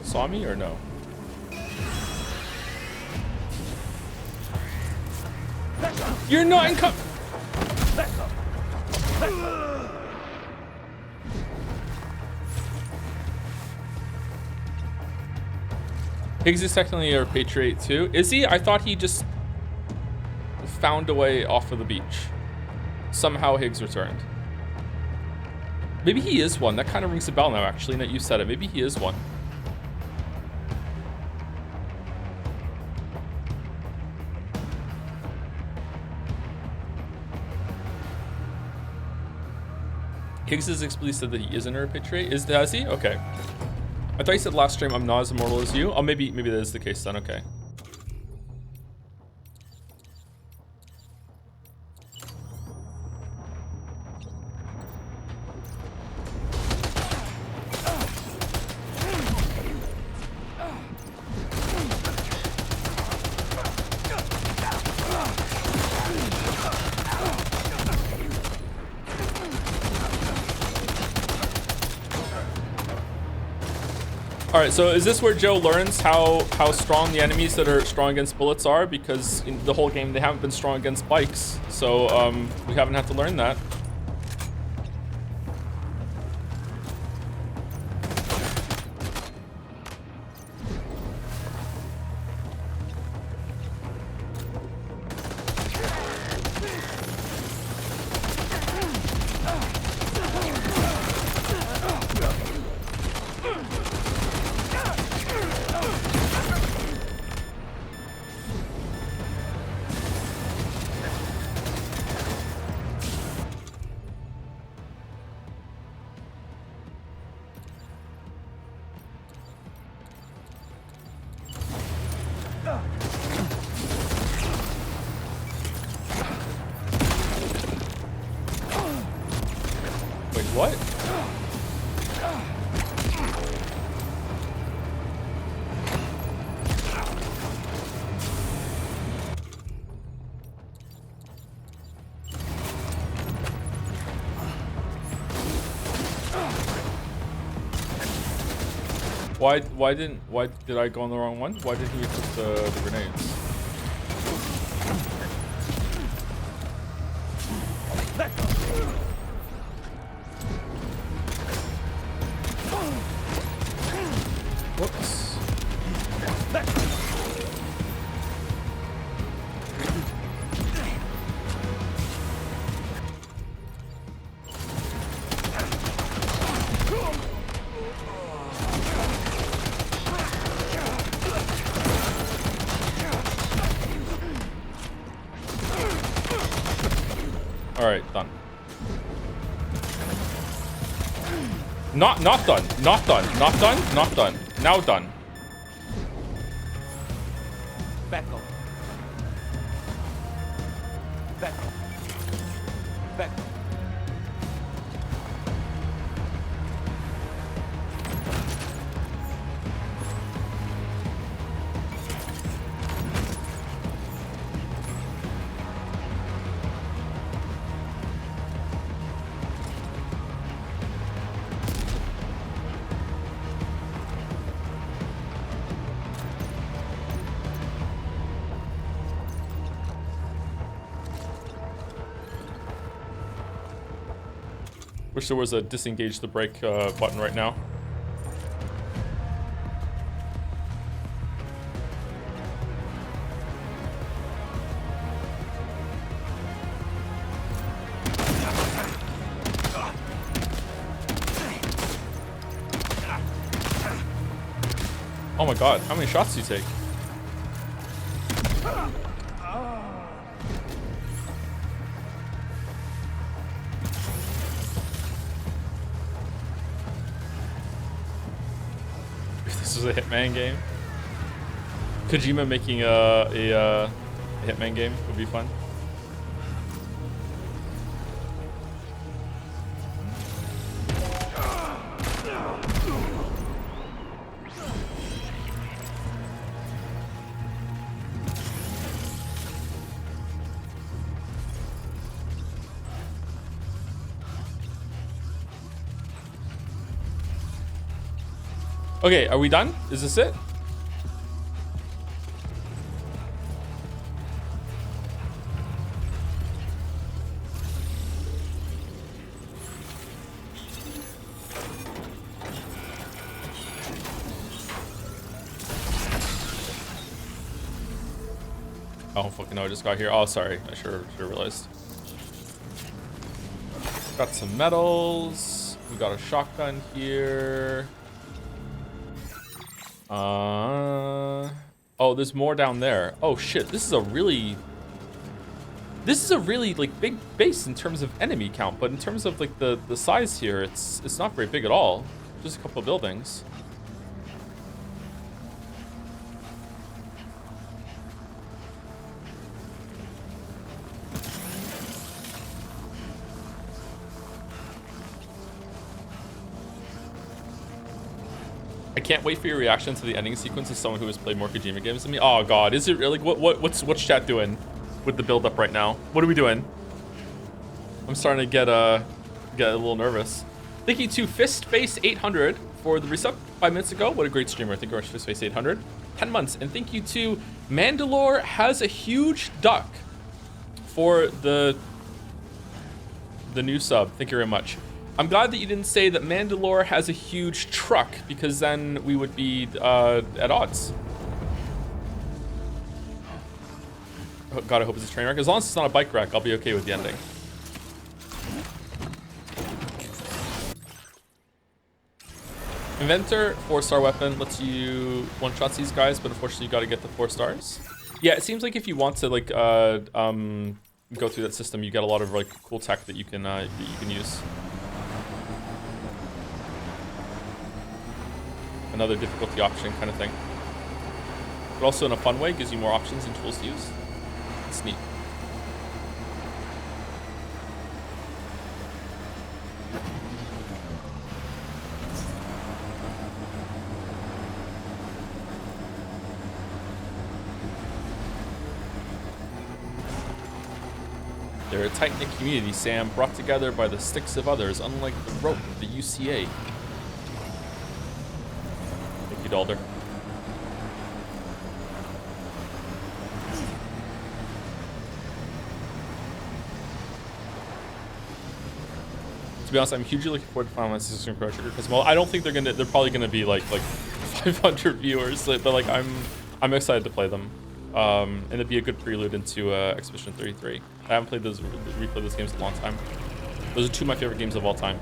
S1: Saw me or no? You're not in co- Higgs is technically a repatriate too. Is he? I thought he just found a way off of the beach. Somehow Higgs returned. Maybe he is one. That kind of rings a bell now, actually, that you said it. Maybe he is one. Higgs has explicitly said that he isn't a repatriate. Has he? Okay. I thought he said last stream, I'm not as immortal as you. Oh, maybe that is the case then. Okay. All right, so is this where Joe learns how strong the enemies that are strong against bullets are? Because in the whole game, they haven't been strong against bikes. So we haven't had to learn that. Wait, what? Why did I go on the wrong one? Why did he put the grenades? Whoops. All right, done. Not done. Not done. Not done. Not done. Now done.
S2: Beckle. Beckle. Beckle.
S1: Wish there was a disengage the brake button right now. Oh my god, how many shots do you take? This was a Hitman game. Kojima making a Hitman game would be fun. Okay, are we done? Is this it? I don't fucking know, I just got here. Oh, sorry, I should have realized. Got some medals. We got a shotgun here. Oh, there's more down there. Oh shit, this is a really like big base in terms of enemy count, but in terms of like the size here, it's not very big at all. Just a couple of buildings. I can't wait for your reaction to the ending sequence as someone who has played more Kojima games than me. Oh god, is it really? What's chat doing with the build up right now? What are we doing? I'm starting to get a little nervous. Thank you to Fistface 800 for the resub 5 minutes ago. What a great streamer. Thank you very much, Fistface 800. 10 months. And thank you to Mandalore has a huge duck for the new sub. Thank you very much. I'm glad that you didn't say that Mandalore has a huge truck, because then we would be at odds. Oh, God, I hope it's a train wreck. As long as it's not a bike wreck, I'll be okay with the ending. Inventor, 4-star weapon, lets you one-shot these guys, but unfortunately you gotta get the 4 stars. Yeah, it seems like if you want to like go through that system, you get a lot of like cool tech that you can use. Another difficulty option kind of thing. But also in a fun way, gives you more options and tools to use. It's neat. They're a tight-knit community, Sam, brought together by the sticks of others, unlike the rope of the UCA. Thank you, Dalder. To be honest, I'm hugely looking forward to Final Fantasy 16 Chrono Trigger because, well, I don't think they're probably gonna be like 500 viewers, but like I'm excited to play them. And it'd be a good prelude into Expedition 33. I haven't played replayed those games in a long time. Those are 2 of my favorite games of all time.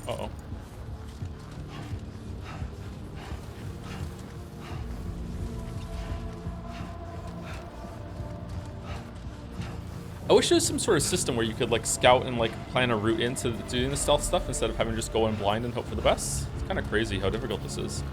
S1: Uh-oh. I wish there was some sort of system where you could like scout and like plan a route into doing the stealth stuff instead of having to just go in blind and hope for the best. It's kind of crazy how difficult this is.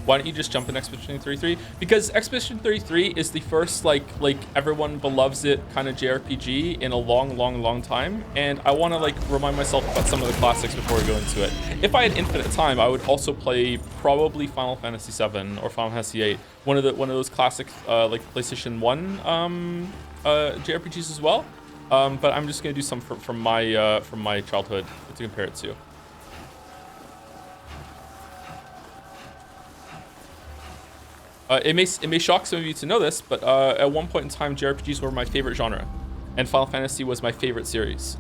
S1: Why don't you just jump in Expedition 33? Because Expedition 33 is the first like everyone loves it kind of JRPG in a long time, and I want to like remind myself about some of the classics before we go into it. If I had infinite time, I would also play probably Final Fantasy 7 or Final Fantasy 8, one of those classic like PlayStation 1 JRPGs as well. But I'm just gonna do some from my childhood to compare it to. It may shock some of you to know this, but at one point in time, JRPGs were my favorite genre, and Final Fantasy was my favorite series.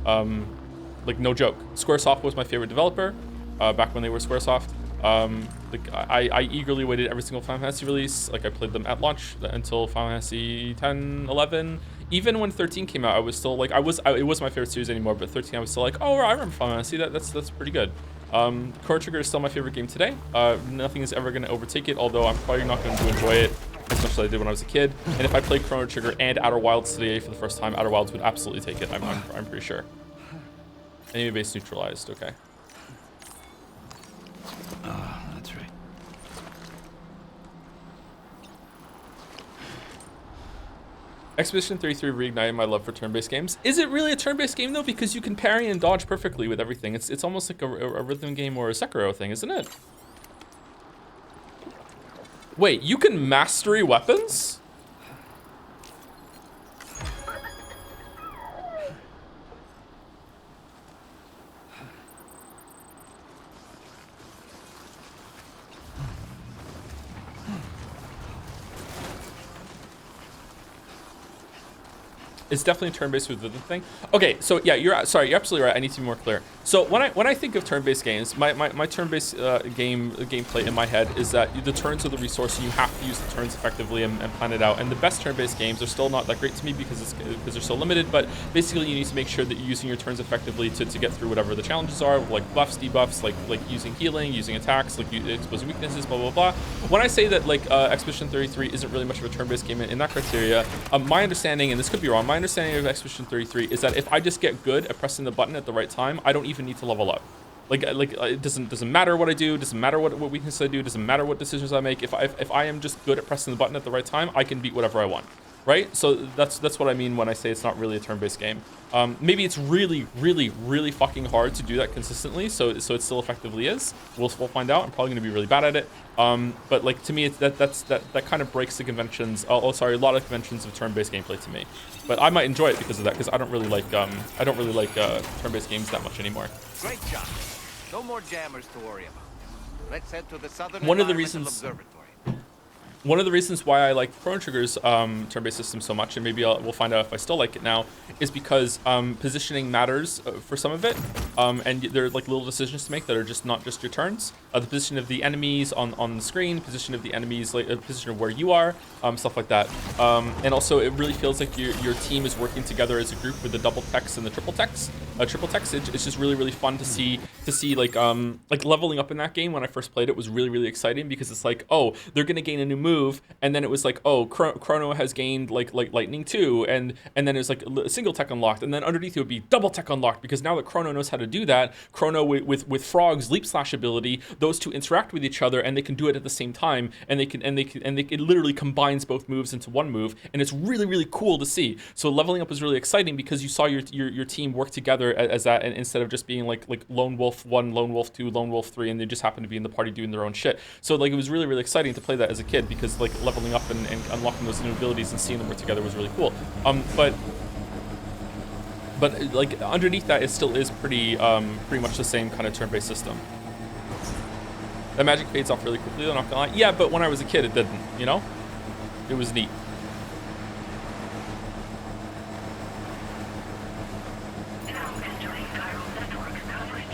S1: Like no joke. Squaresoft was my favorite developer back when they were Squaresoft. Like I eagerly waited every single Final Fantasy release. Like I played them at launch until Final Fantasy 10, 11. Even when 13 came out, I was still like it wasn't my favorite series anymore. But 13, I was still like, oh, I remember Final Fantasy. That's pretty good. Chrono Trigger is still my favorite game today. Nothing is ever going to overtake it, although I'm probably not going to enjoy it as much as I did when I was a kid. And if I played Chrono Trigger and Outer Wilds today for the first time, Outer Wilds would absolutely take it. I'm pretty sure. Enemy base neutralized. Okay.
S4: That's right.
S1: Expedition 33 reignited my love for turn-based games. Is it really a turn-based game though? Because you can parry and dodge perfectly with everything. It's almost like a rhythm game or a Sekiro thing, isn't it? Wait, you can mastery weapons? It's definitely turn-based with the thing. Okay, so yeah, you're absolutely right. I need to be more clear. So when I think of turn-based games, my turn-based gameplay in my head is that the turns are the resource, and you have to use the turns effectively and plan it out. And the best turn-based games are still not that great to me because they're so limited. But basically, you need to make sure that you're using your turns effectively to get through whatever the challenges are, like buffs, debuffs, like using healing, using attacks, like exposing weaknesses, blah blah blah. When I say that like Expedition 33 isn't really much of a turn-based game in that criteria, my understanding, and this could be wrong, my understanding of Expedition 33 is that if I just get good at pressing the button at the right time, I don't even need to level up. Like it doesn't matter what I do, doesn't matter what weaknesses I do, doesn't matter what decisions I make. If I am just good at pressing the button at the right time, I can beat whatever I want, right? So that's what I mean when I say it's not really a turn-based game. Maybe it's really fucking hard to do that consistently, so it still effectively is. We'll find out. I'm probably gonna be really bad at it. But like to me, it's that kind of breaks the conventions. A lot of conventions of turn-based gameplay to me. But I might enjoy it because of that, because I don't really like turn-based games that much anymore.
S2: Great job. No more jammers to worry about. Let's head to the Southern
S1: One of the
S2: Environmental
S1: reasons-
S2: Observatory.
S1: One of the reasons why I like Chrono Trigger's turn-based system so much, and maybe we'll find out if I still like it now, is because positioning matters for some of it, and there are like little decisions to make that are just not just your turns. The position of the enemies on the screen, position of the enemies, like position of where you are, stuff like that. And also, it really feels like your team is working together as a group with the double text and the triple text. It's just really fun to see like leveling up in that game. When I first played it, was really exciting because it's like, oh, they're gonna gain a new move, and then it was like, oh, Chrono has gained like lightning too, and then it was like single tech unlocked, and then underneath it would be double tech unlocked, because now that Chrono knows how to do that, Chrono with Frog's leap slash ability, those two interact with each other and they can do it at the same time, and it literally combines both moves into one move, and it's really cool to see. So leveling up is really exciting because you saw your team work together as that, and instead of just being like Lone Wolf 1, Lone Wolf 2, Lone Wolf 3, and they just happen to be in the party doing their own shit. So like it was really exciting to play that as a kid, because like leveling up and unlocking those new abilities and seeing them work together was really cool. But like underneath that, it still is pretty much the same kind of turn-based system. That magic fades off really quickly, I'm not gonna lie. Yeah, but when I was a kid, it didn't, you know? It was neat.
S3: Now entering chiral network coverage.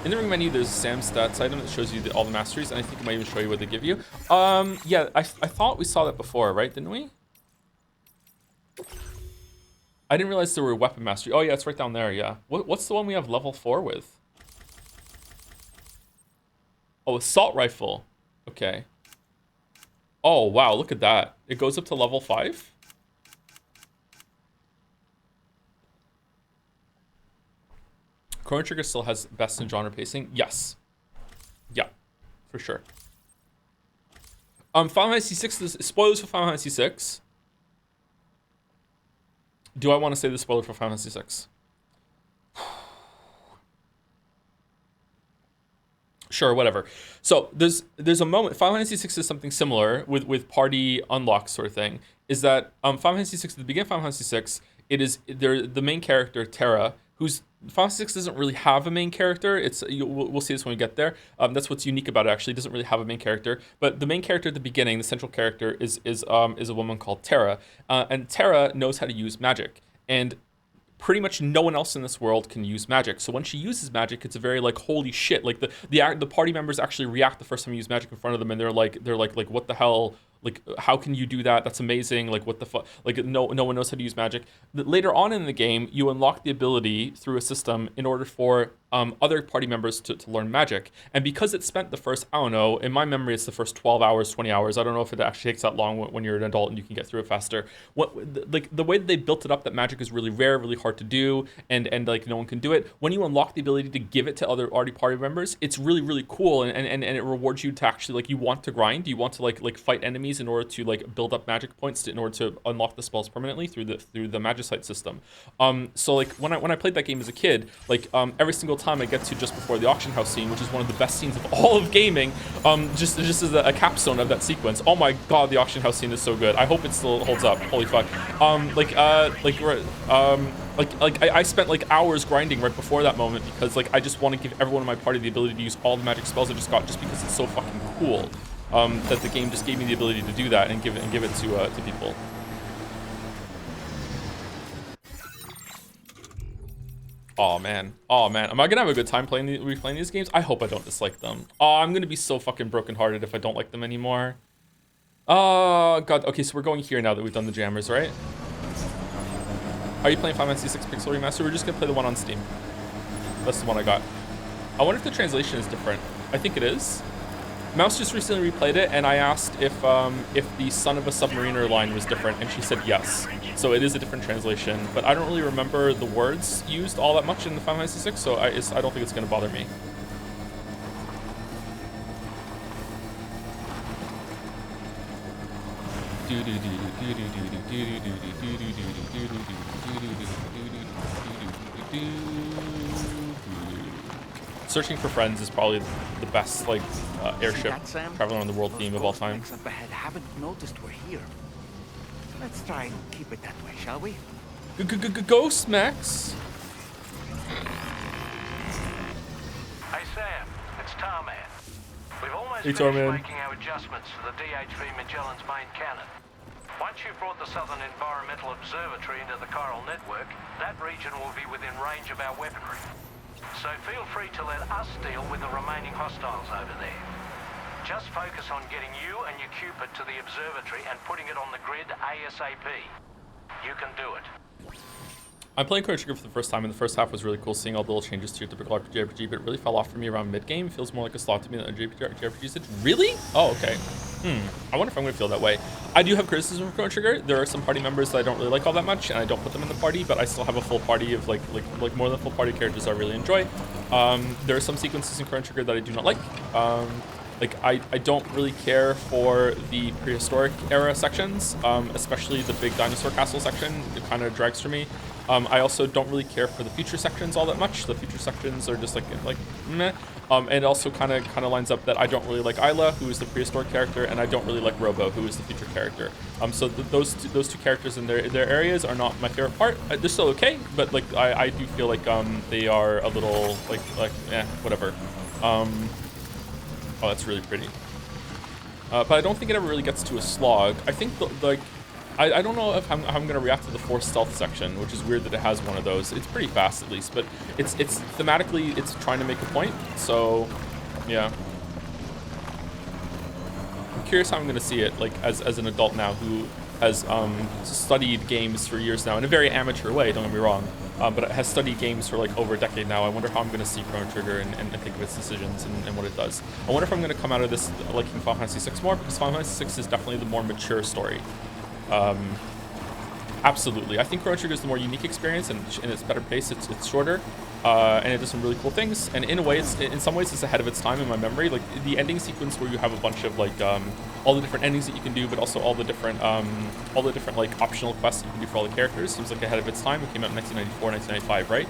S1: In the ring menu, there's a Sam stats item that shows you all the masteries, and I think it might even show you what they give you. Yeah, I thought we saw that before, right? Didn't we? I didn't realize there were weapon mastery. Oh yeah, it's right down there. Yeah. What's the one we have level 4 with? Oh, assault rifle. Okay. Oh wow, look at that. It goes up to level 5. Chrono Trigger still has best in genre pacing. Yes. Yeah, for sure. Final Fantasy 6. Spoilers for Final Fantasy 6. Do I want to say the spoiler for Final Fantasy 6? Sure, whatever. So there's a moment. Final Fantasy 6 is something similar with party unlock sort of thing. Is that Final Fantasy 6 at the beginning of Final Fantasy 6, it is the main character Terra, who's Final Fantasy 6 doesn't really have a main character. We'll see this when we get there. That's what's unique about it. Actually, it doesn't really have a main character. But the main character at the beginning, the central character, is a woman called Terra, and Terra knows how to use magic. And pretty much no one else in this world can use magic. So when she uses magic, it's a very like holy shit. Like the party members actually react the first time you use magic in front of them, and they're like what the hell? Like how can you do that? That's amazing. Like what the fuck? Like no one knows how to use magic. Later on in the game, you unlock the ability through a system in order for other party members to learn magic. And because it spent the first, I don't know, in my memory, it's the first 12 hours, 20 hours. I don't know if it actually takes that long when you're an adult and you can get through it faster. Like the way that they built it up, that magic is really rare, really hard to do, and like no one can do it. When you unlock the ability to give it to other party members, it's really, really cool, and it rewards you to actually, like, you want to grind, you want to like fight enemies in order to like build up magic points in order to unlock the spells permanently through the magicite system. So like when I played that game as a kid, like every single time I get to just before the auction house scene, which is one of the best scenes of all of gaming, just as a capstone of that sequence. Oh my god, the auction house scene is so good. I hope it still holds up. Holy fuck. I spent like hours grinding right before that moment because like I just want to give everyone in my party the ability to use all the magic spells I just got, just because it's so fucking cool. That the game just gave me the ability to do that and give it to people. Oh man, am I gonna have a good time replaying these games? I hope I don't dislike them. Oh, I'm gonna be so fucking brokenhearted if I don't like them anymore. Oh god. Okay, so we're going here now that we've done the jammers, right? Are you playing Final Fantasy 6 Pixel Remaster? We're just gonna play the one on Steam. That's the one I got. I wonder if the translation is different. I think it is. Mouse just recently replayed it, and I asked if the son of a submariner line was different, and she said yes. So it is a different translation, but I don't really remember the words used all that much in the Final Fantasy 6, so I don't think it's gonna bother me. Searching for Friends is probably the best like airship traveling around the world theme of all time.
S2: Up ahead haven't noticed we're here. Let's try and keep it that way, shall we?
S1: Ghost Max.
S4: Hey Sam, it's Tarman. We've almost
S1: Hey,
S4: finished
S1: Tarman.
S4: making our adjustments to the DHV Magellan's main cannon. Once you've brought the Southern Environmental Observatory into the chiral network, that region will be within range of our weaponry. So feel free to let us deal with the remaining hostiles over there. Just focus on getting you and your Cupid to the observatory and putting it on the grid ASAP. You can do it.
S1: I'm playing Chrono Trigger for the first time, and the first half was really cool, seeing all the little changes to your typical RPG, but it really fell off for me around mid-game. It feels more like a slot to me than a JRPG did. Really? Oh, okay. I wonder if I'm going to feel that way. I do have criticism of Chrono Trigger. There are some party members that I don't really like all that much, and I don't put them in the party, but I still have a full party of like more than full party characters I really enjoy. There are some sequences in Chrono Trigger that I do not like. I don't really care for the prehistoric era sections, especially the big dinosaur castle section. It kind of drags for me. I also don't really care for the future sections all that much. The future sections are just like meh. And it also kind of lines up that I don't really like Isla, who is the prehistoric character, and I don't really like Robo, who is the future character. So those two characters in their areas are not my favorite part. They're still okay, but like I do feel like they are a little whatever. Oh, that's really pretty. But I don't think it ever really gets to a slog. I think I don't know if how I'm gonna react to the forced stealth section, which is weird that it has one of those. It's pretty fast at least, but it's thematically it's trying to make a point. So yeah, I'm curious how I'm gonna see it like as an adult now who has studied games for years now in a very amateur way. Don't get me wrong, but it has studied games for like over a decade now. I wonder how I'm going to see Chrono Trigger and think of its decisions and what it does. I wonder if I'm going to come out of this liking Final Fantasy VI more, because Final Fantasy VI is definitely the more mature story. Absolutely. I think Chrono Trigger is the more unique experience, and it's better paced. It's shorter, and it does some really cool things. And in a way, in some ways, it's ahead of its time in my memory. Like the ending sequence where you have a bunch of like all the different endings that you can do, but also all the different like optional quests that you can do for all the characters seems like ahead of its time. It came out in 1994, 1995, right?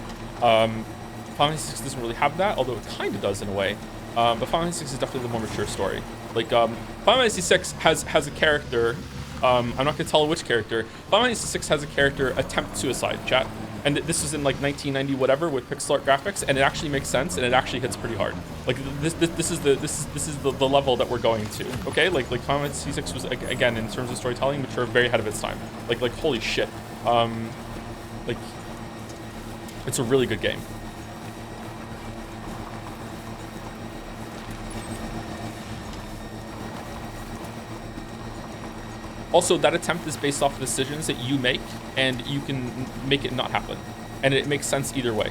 S1: Final Fantasy VI doesn't really have that, although it kind of does in a way. But Final Fantasy VI is definitely the more mature story. Like Final Fantasy VI has a character. I'm not gonna tell which character. Final Fantasy VI has a character attempt suicide, chat, and this is in like 1990 whatever with pixel art graphics, and it actually makes sense and it actually hits pretty hard. Like this is the level that we're going to. Okay, like Final Fantasy VI was, again, in terms of storytelling, mature, very ahead of its time. Like holy shit. Like it's a really good game. Also, that attempt is based off of decisions that you make, and you can make it not happen. And it makes sense either way.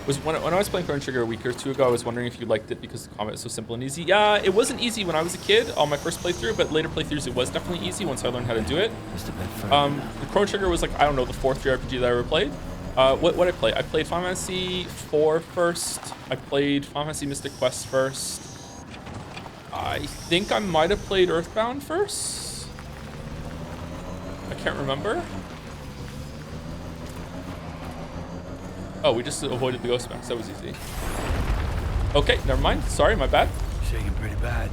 S1: When I was playing Chrono Trigger a week or two ago, I was wondering if you liked it because the combat is so simple and easy. Yeah, it wasn't easy when I was a kid on my first playthrough, but later playthroughs it was definitely easy once I learned how to do it.
S5: Just a bit further.
S1: The Chrono Trigger was like, I don't know, the fourth JRPG that I ever played. What I play? I played Final Fantasy IV first. I played Final Fantasy Mystic Quest first. I think I might have played Earthbound first. I can't remember. Oh, we just avoided the ghost max. That was easy. Okay, never mind. Sorry, my bad.
S5: Shaking pretty bad.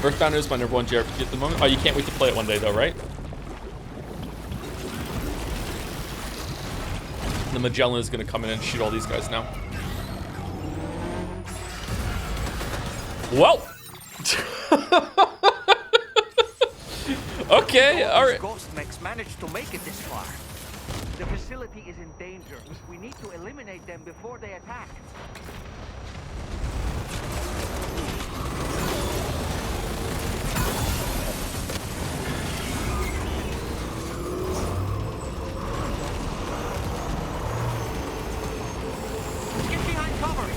S1: Earthbound is my #1 JRPG at the moment. Oh, you can't wait to play it one day though, right? The Magellan is gonna come in and shoot all these guys now. Well. Okay, all right.
S2: Ghost mechs managed to make it this far. The facility is in danger. We need to eliminate them before they attack. Get behind cover.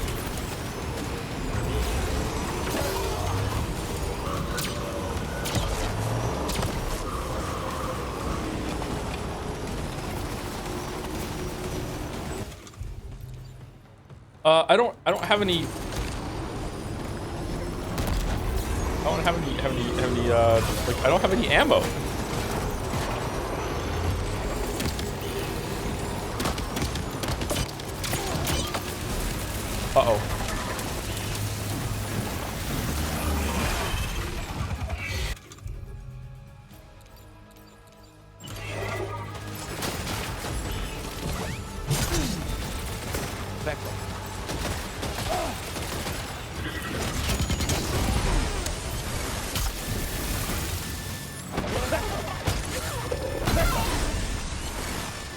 S1: I don't have any. I don't have any like I don't have any ammo. Uh-oh.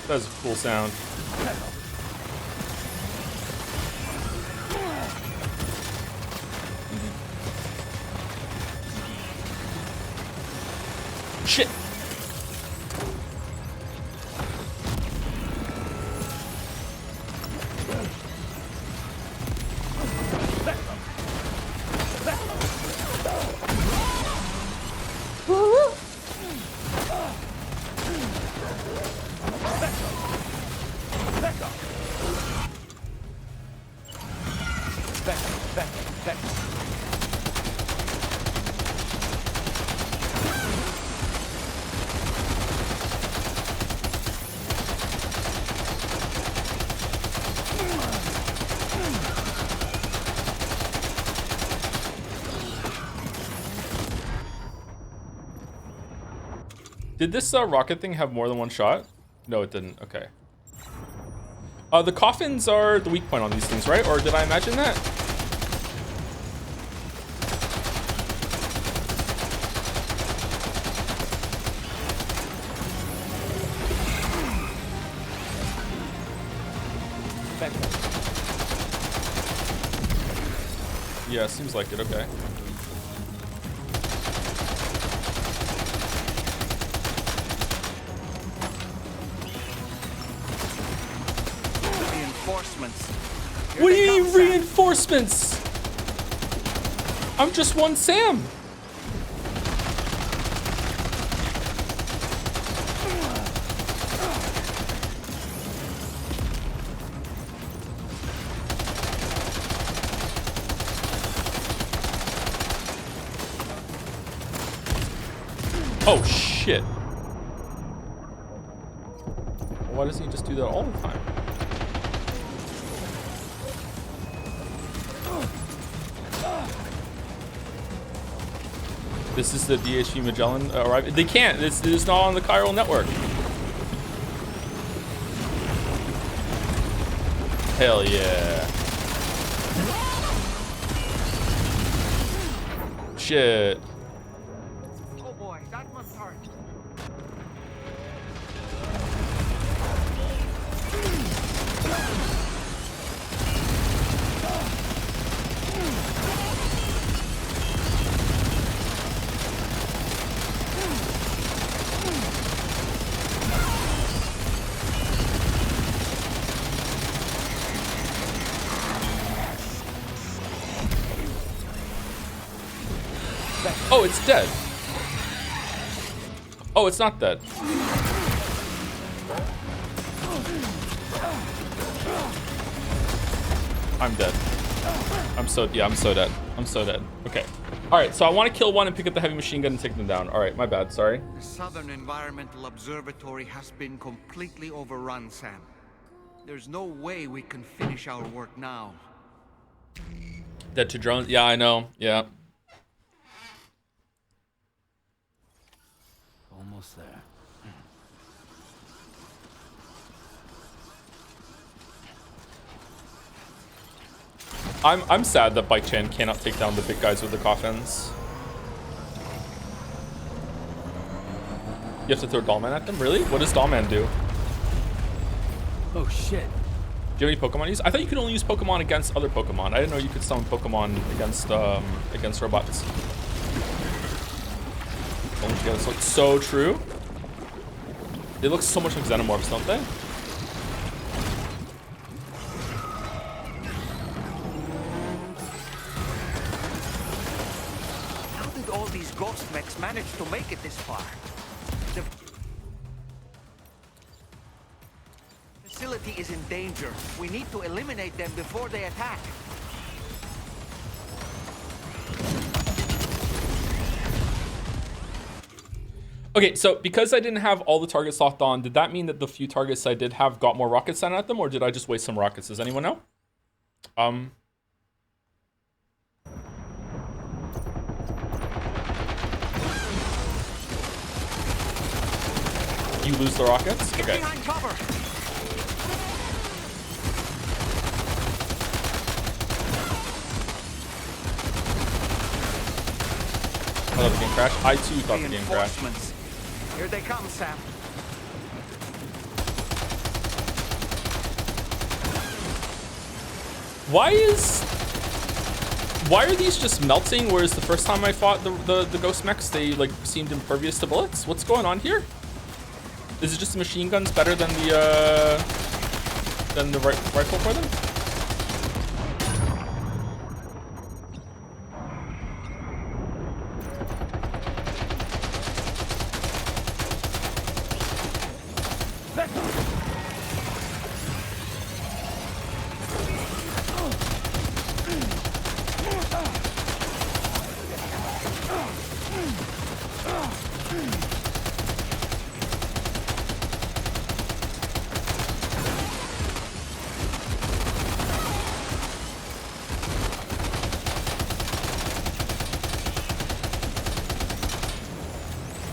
S1: That's a cool sound. Shit. Did this rocket thing have more than one shot? No, it didn't. Okay. The coffins are the weak point on these things, right? Or did I imagine that? Yeah, seems like it. Okay.
S2: Reinforcements. Here
S1: What do
S2: they
S1: you
S2: come,
S1: mean
S2: Sam.
S1: reinforcements? I'm just one Sam. Oh shit. Why doesn't he just do that all the time? This is the DHV Magellan arriving. They can't. This is not on the chiral network. Hell yeah. Shit.
S2: Oh boy, that one's hard.
S1: Oh, it's dead. Oh, it's not dead. I'm dead. I'm so dead. I'm so dead. Okay. All right, so I want to kill one and pick up the heavy machine gun and take them down. All right, my bad. Sorry.
S2: The Southern Environmental Observatory has been completely overrun, Sam. There's no way we can finish our work now.
S1: Dead to drones. Yeah, I know. Yeah.
S5: Almost there.
S1: I'm sad that Bike Chan cannot take down the big guys with the coffins. You have to throw Dollman at them? Really? What does Dollman do?
S5: Oh shit.
S1: Do you have any Pokemon use? I thought you could only use Pokemon against other Pokemon. I didn't know you could summon Pokemon against robots. Oh my god, this looks so true. They look so much like Xenomorphs, don't they?
S2: How did all these ghost mechs manage to make it this far? The facility is in danger. We need to eliminate them before they attack.
S1: Okay, so because I didn't have all the targets locked on, did that mean that the few targets I did have got more rockets sent at them, or did I just waste some rockets? Does anyone know? You lose the rockets?
S2: Get
S1: Okay.
S2: behind cover.
S1: I thought the game crashed. I too thought the game crashed.
S2: Reinforcements. Here they come, Sam.
S1: Why are these just melting, whereas the first time I fought the ghost mechs, they like seemed impervious to bullets? What's going on here? Is it just the machine guns better than the rifle for them?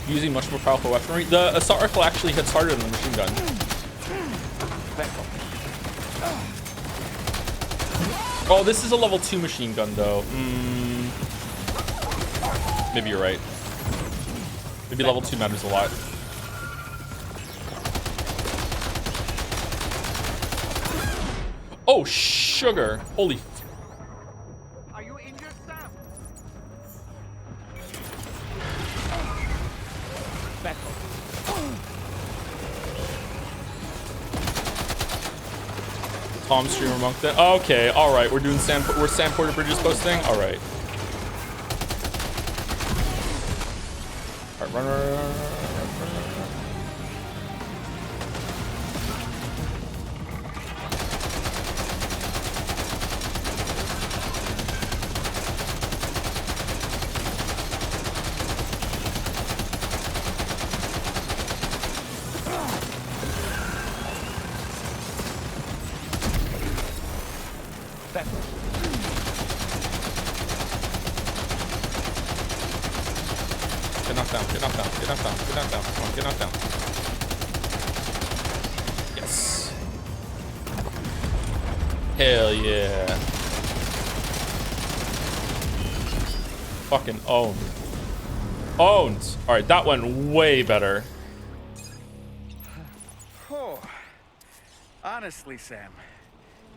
S1: Using much more powerful weaponry. The assault rifle actually hits harder than the machine gun. Oh, this is a level 2 machine gun though. Maybe you're right. Maybe level 2 matters a lot. Oh, sugar. Holy.
S2: Are you injured, Sam?
S5: Back
S1: Tom streamer monk then. Okay, all right. We're doing we're sand porter bridges posting. All right. All right, run. Get knocked down. Get knocked down. Get knocked down. Get knocked down. Come on, get knocked down. Yes. Hell yeah. Fucking owned. Owned. All right, that went way better.
S2: Oh, honestly, Sam,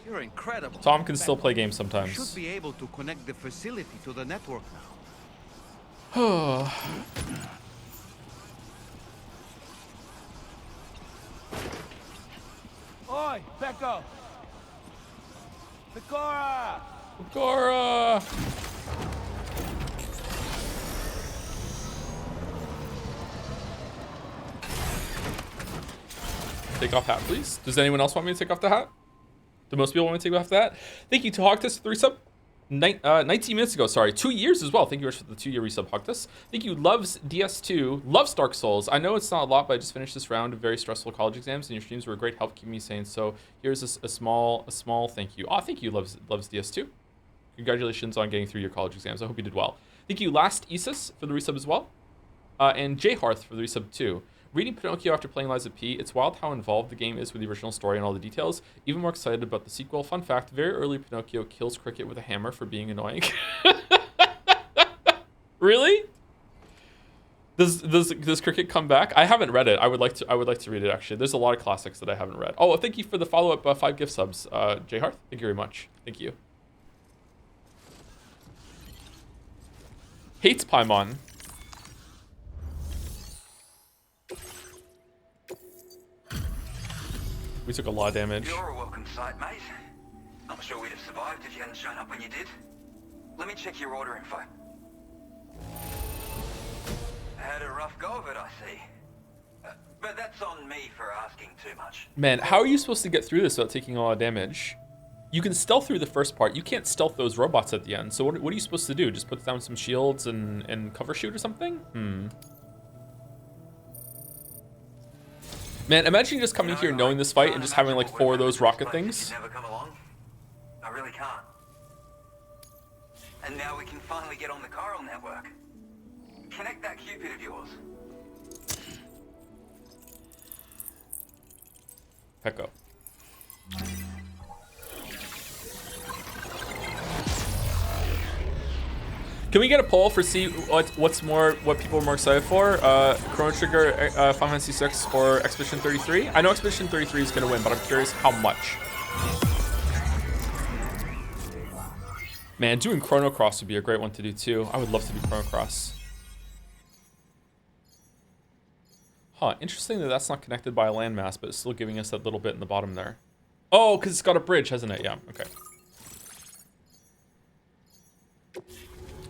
S2: you're incredible.
S1: Tom can still play games
S2: You
S1: sometimes.
S2: should be able to connect the facility to the network now.
S5: Oi, Becco! Pecora!
S1: Gora. Take off hat, please. Does anyone else want me to take off the hat? Do most people want me to take off the hat? Thank you to Hogtus 3 sub. 19 minutes ago, sorry, 2 years as well. Thank you very much for the 2-year resub, Hogtus. Thank you, Loves DS2, Loves Dark Souls. I know it's not a lot, but I just finished this round of very stressful college exams, and your streams were a great help keeping me sane. So here's a small thank you. Oh, thank you, Loves DS2. Congratulations on getting through your college exams. I hope you did well. Thank you, Last Isis, for the resub as well, and J Hearth for the resub too. Reading Pinocchio after playing Lies of P, it's wild how involved the game is with the original story and all the details. Even more excited about the sequel. Fun fact, very early Pinocchio kills Cricket with a hammer for being annoying. Really? Does Cricket come back? I haven't read it. I would like to read it actually. There's a lot of classics that I haven't read. Oh, thank you for the follow-up 5 gift subs, J Hearth. Thank you very much. Thank you. Hates Paimon. We took a lot of damage.
S6: You're a welcome sight, mate. Not sure we'd have survived if you hadn't shown up when you did. Let me check your order info. Had a rough go of it, I see. But that's on me for asking too much.
S1: Man, how are you supposed to get through this without taking a lot of damage? You can stealth through the first part. You can't stealth those robots at the end. So what are you supposed to do? Just put down some shields and cover shoot or something? Man, imagine just coming here knowing this fight and just having like 4 of those rocket things.
S6: Never come along. I really can't. And now we can finally get on the chiral network. Connect that Cupid of yours.
S1: Pecco. Can we get a poll for see what people are more excited for? Chrono Trigger, Final Fantasy 6 or Expedition 33? I know Expedition 33 is gonna win, but I'm curious how much. Man, doing Chrono Cross would be a great one to do too. I would love to do Chrono Cross. Huh, interesting that that's not connected by a landmass, but it's still giving us that little bit in the bottom there. Oh, because it's got a bridge, hasn't it? Yeah, okay.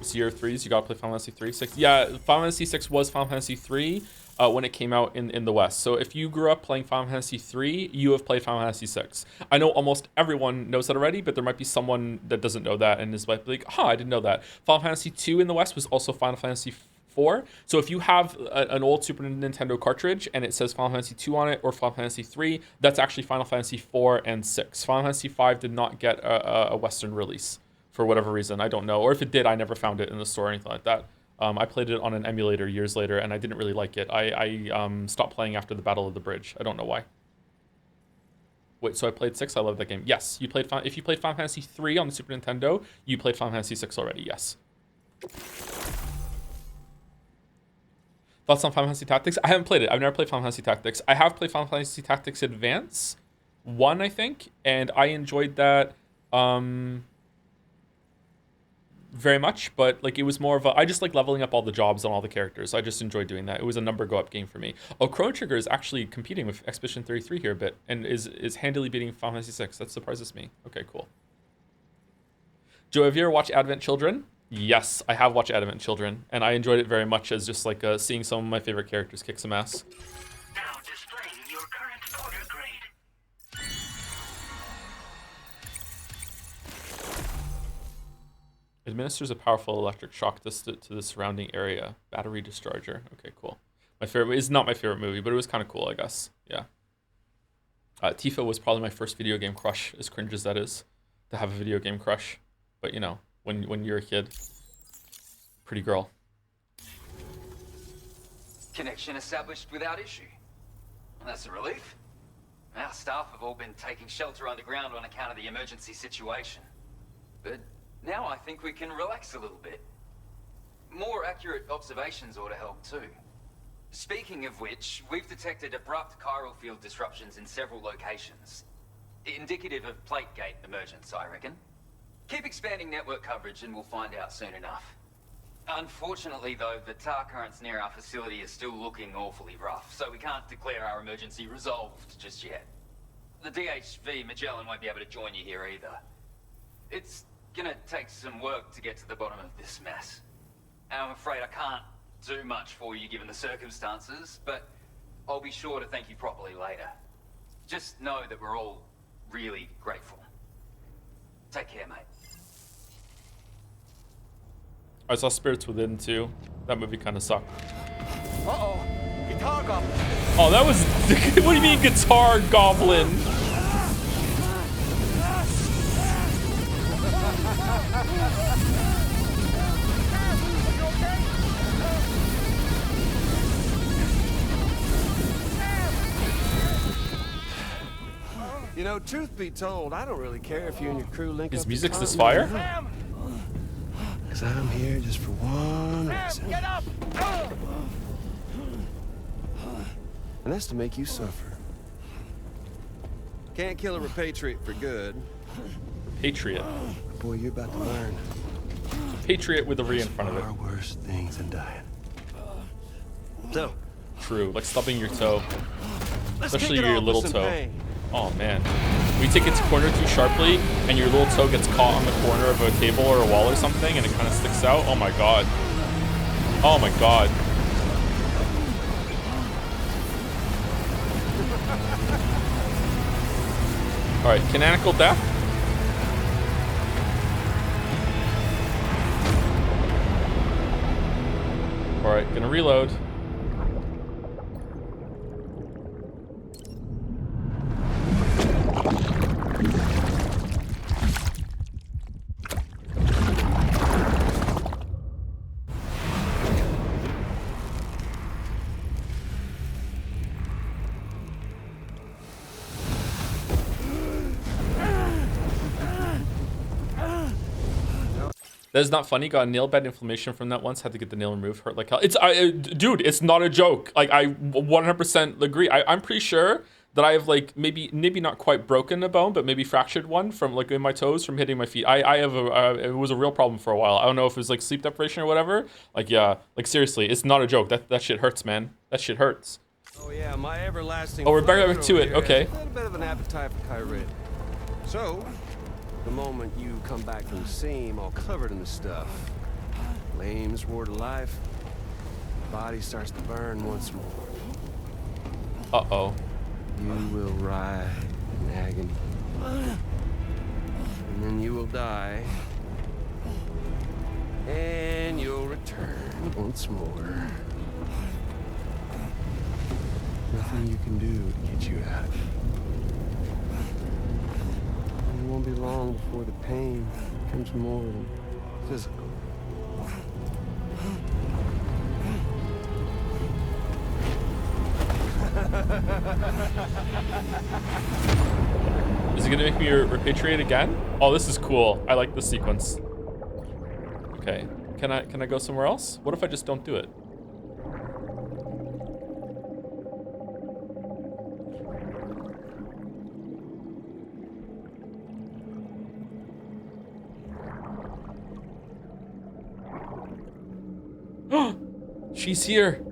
S1: So year 3s, you gotta play Final Fantasy 3, 6. Yeah, Final Fantasy 6 was Final Fantasy 3 when it came out in the West. So if you grew up playing Final Fantasy 3, you have played Final Fantasy 6. I know almost everyone knows that already, but there might be someone that doesn't know that and is like, huh, I didn't know that. Final Fantasy 2 in the West was also Final Fantasy 4. So if you have an old Super Nintendo cartridge and it says Final Fantasy 2 on it or Final Fantasy 3, that's actually Final Fantasy 4 and 6. Final Fantasy 5 did not get a Western release. For whatever reason, I don't know. Or if it did, I never found it in the store or anything like that. I played it on an emulator years later, and I didn't really like it. I stopped playing after the Battle of the Bridge. I don't know why. Wait, so I played 6? I love that game. Yes, you played. If you played Final Fantasy 3 on the Super Nintendo, you played Final Fantasy 6 already. Yes. Thoughts on Final Fantasy Tactics? I haven't played it. I've never played Final Fantasy Tactics. I have played Final Fantasy Tactics Advance 1, I think, and I enjoyed that. very much, but like it was more of a, I just like leveling up all the jobs on all the characters. I just enjoyed doing that. It was a number go up game for me. Oh, Chrono Trigger is actually competing with Expedition 33 here a bit and is handily beating Final Fantasy 6. That surprises me. Okay, cool. Joe, have you ever watched Advent Children? Yes, I have watched Advent Children, and I enjoyed it very much as just like seeing some of my favorite characters kick some ass.
S3: Now displaying your current order grade.
S1: Administers a powerful electric shock to the surrounding area. Battery discharger. Okay, cool. My favorite is not my favorite movie, but it was kind of cool, I guess. Yeah. Tifa was probably my first video game crush, as cringe as that is, to have a video game crush. But you know, when you're a kid, pretty girl.
S6: Connection established without issue. Well, that's a relief. Our staff have all been taking shelter underground on account of the emergency situation. But now I think we can relax a little bit. More accurate observations ought to help too. Speaking of which, we've detected abrupt chiral field disruptions in several locations. Indicative of plate gate emergence, I reckon. Keep expanding network coverage and we'll find out soon enough. Unfortunately though, the tar currents near our facility is still looking awfully rough, so we can't declare our emergency resolved just yet. The DHV Magellan won't be able to join you here either. It's gonna take some work to get to the bottom of this mess. I'm afraid I can't do much for you given the circumstances, but I'll be sure to thank you properly later. Just know that we're all really grateful. Take care, mate.
S1: I saw Spirits Within too. That movie kind of sucked.
S2: Uh-oh. Guitar goblin.
S1: Oh, that was... What do you mean Guitar Goblin?
S7: You know, truth be told, I don't really care if you and your crew link
S1: His
S7: up.
S1: music's this fire?
S7: Because I'm here just for one reason.
S5: Get up!
S7: And that's to make you suffer. Can't kill a repatriate for good.
S1: Patriot.
S7: Boy, you're about to learn.
S1: Patriot with a re in front of it.
S7: Far worse things than dying. So,
S1: True, like stubbing your toe.
S7: let's
S1: Especially
S7: kick it
S1: your
S7: off with
S1: little
S7: some
S1: toe.
S7: pain.
S1: Oh man. When you take its corner too sharply and your little toe gets caught on the corner of a table or a wall or something and it kind of sticks out. Oh my god. Oh my god. Alright, canonical death. Alright, gonna reload. That is not funny. Got a nail bed inflammation from that once. Had to get the nail removed. Hurt like hell. Dude, it's not a joke. Like I 100% agree. I'm pretty sure that I have like maybe not quite broken a bone, but maybe fractured one from like in my toes from hitting my feet. I have it was a real problem for a while. I don't know if it was like sleep deprivation or whatever. Like yeah, like seriously, it's not a joke. That shit hurts, man. That shit hurts.
S7: Oh yeah, my everlasting.
S1: Oh, we're back
S7: friend
S1: to
S7: over
S1: it.
S7: here
S1: Okay.
S7: has a little bit of an appetite for Kyrie. So, the moment you come back from the seam, all covered in the stuff, flames roar to life. The body starts to burn once more.
S1: Uh-oh.
S7: You will writhe in agony, and then you will die, and you'll return once more. Nothing you can do to get you out of it. And it won't be long before the pain becomes more than physical.
S1: Is it gonna make me repatriate again? Oh, this is cool. I like this sequence. Okay, can I go somewhere else? What if I just don't do it? She's here.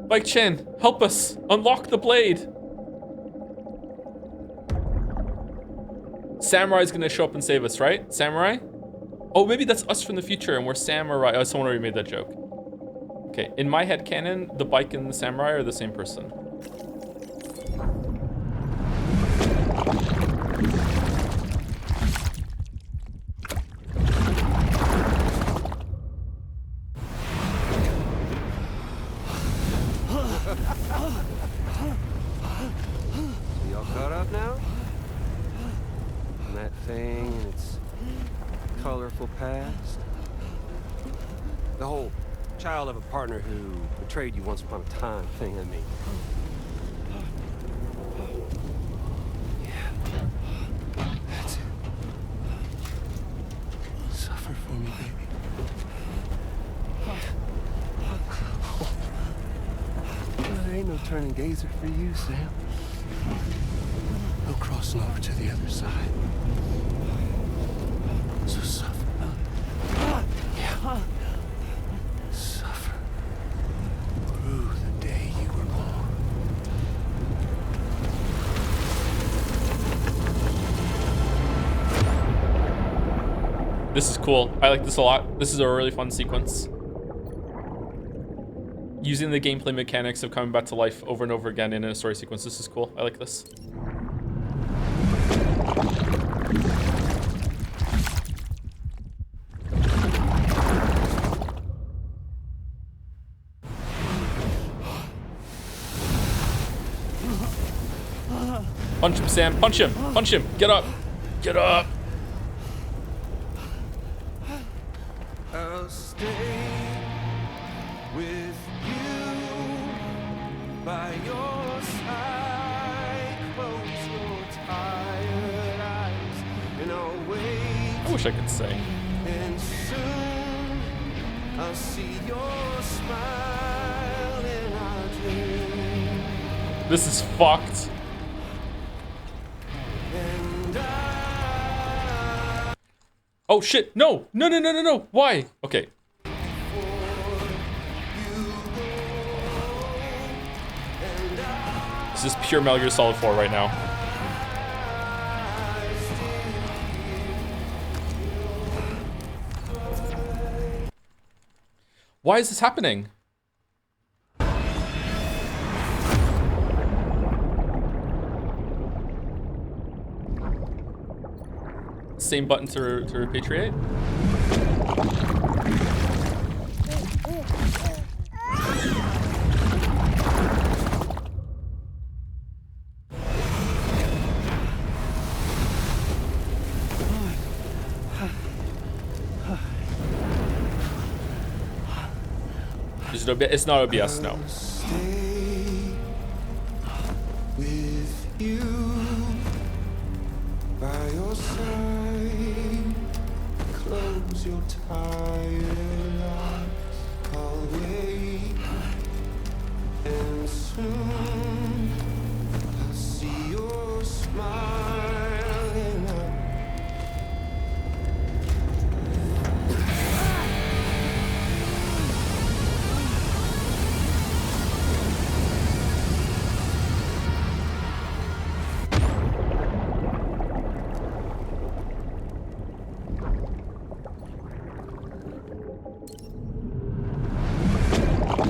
S1: Bike-chan, help us. Unlock the blade. Samurai's gonna show up and save us, right? Samurai? Oh, maybe that's us from the future and we're samurai. Oh, someone already made that joke. Okay, in my head canon, the bike and the samurai are the same person.
S7: Y'all caught up now? On that thing and its colorful past? The whole child of a partner who betrayed you once upon a time thing, I mean. Yeah. That's it. Suffer for me, baby. There ain't no turning gazer for you, Sam. No crossing over to the other side. So suffer. Yeah. Suffer. Through the day you were born.
S1: This is cool. I like this a lot. This is a really fun sequence. Using the gameplay mechanics of coming back to life over and over again in a story sequence. This is cool. I like this. Punch him, Sam. Punch him. Punch him. Get up. Get up.
S7: I'll stay with you by your side. Close your tired eyes and I'll wait.
S1: I wish I could sing.
S7: And soon I'll see your smile in our dream.
S1: This is fucked.
S7: And I
S1: Oh shit. No. No, no, no, no, no. Why? Okay. This is pure Metal Gear Solid 4 right now. Why is this happening? Same button to repatriate? Is it it's not OBS, no.
S7: stay with you by your side. Close your tired eyes. I'll wait, and soon I'll see your smile and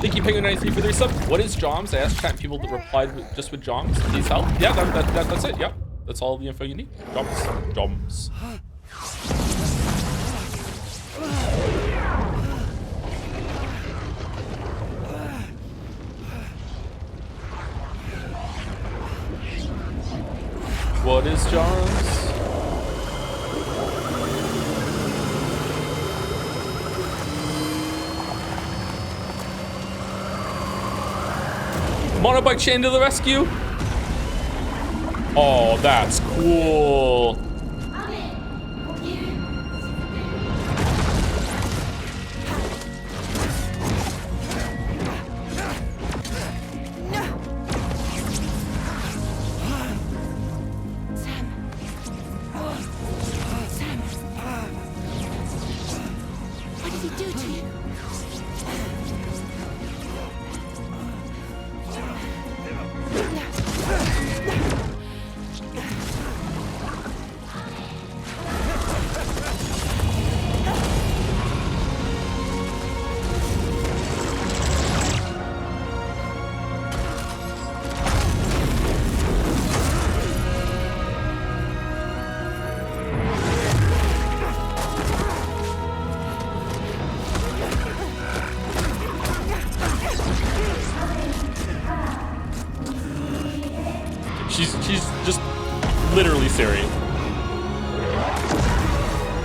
S1: Thank you, Penguin93 for the sub. What is Joms? I asked chat people that replied just with Joms. Please help. Yeah, that's it. Yeah, that's all the info you need. Joms. Joms. What is Joms? Monobike chain to the rescue. Oh, that's cool.
S8: What did he do to you?
S1: She's just literally Siri.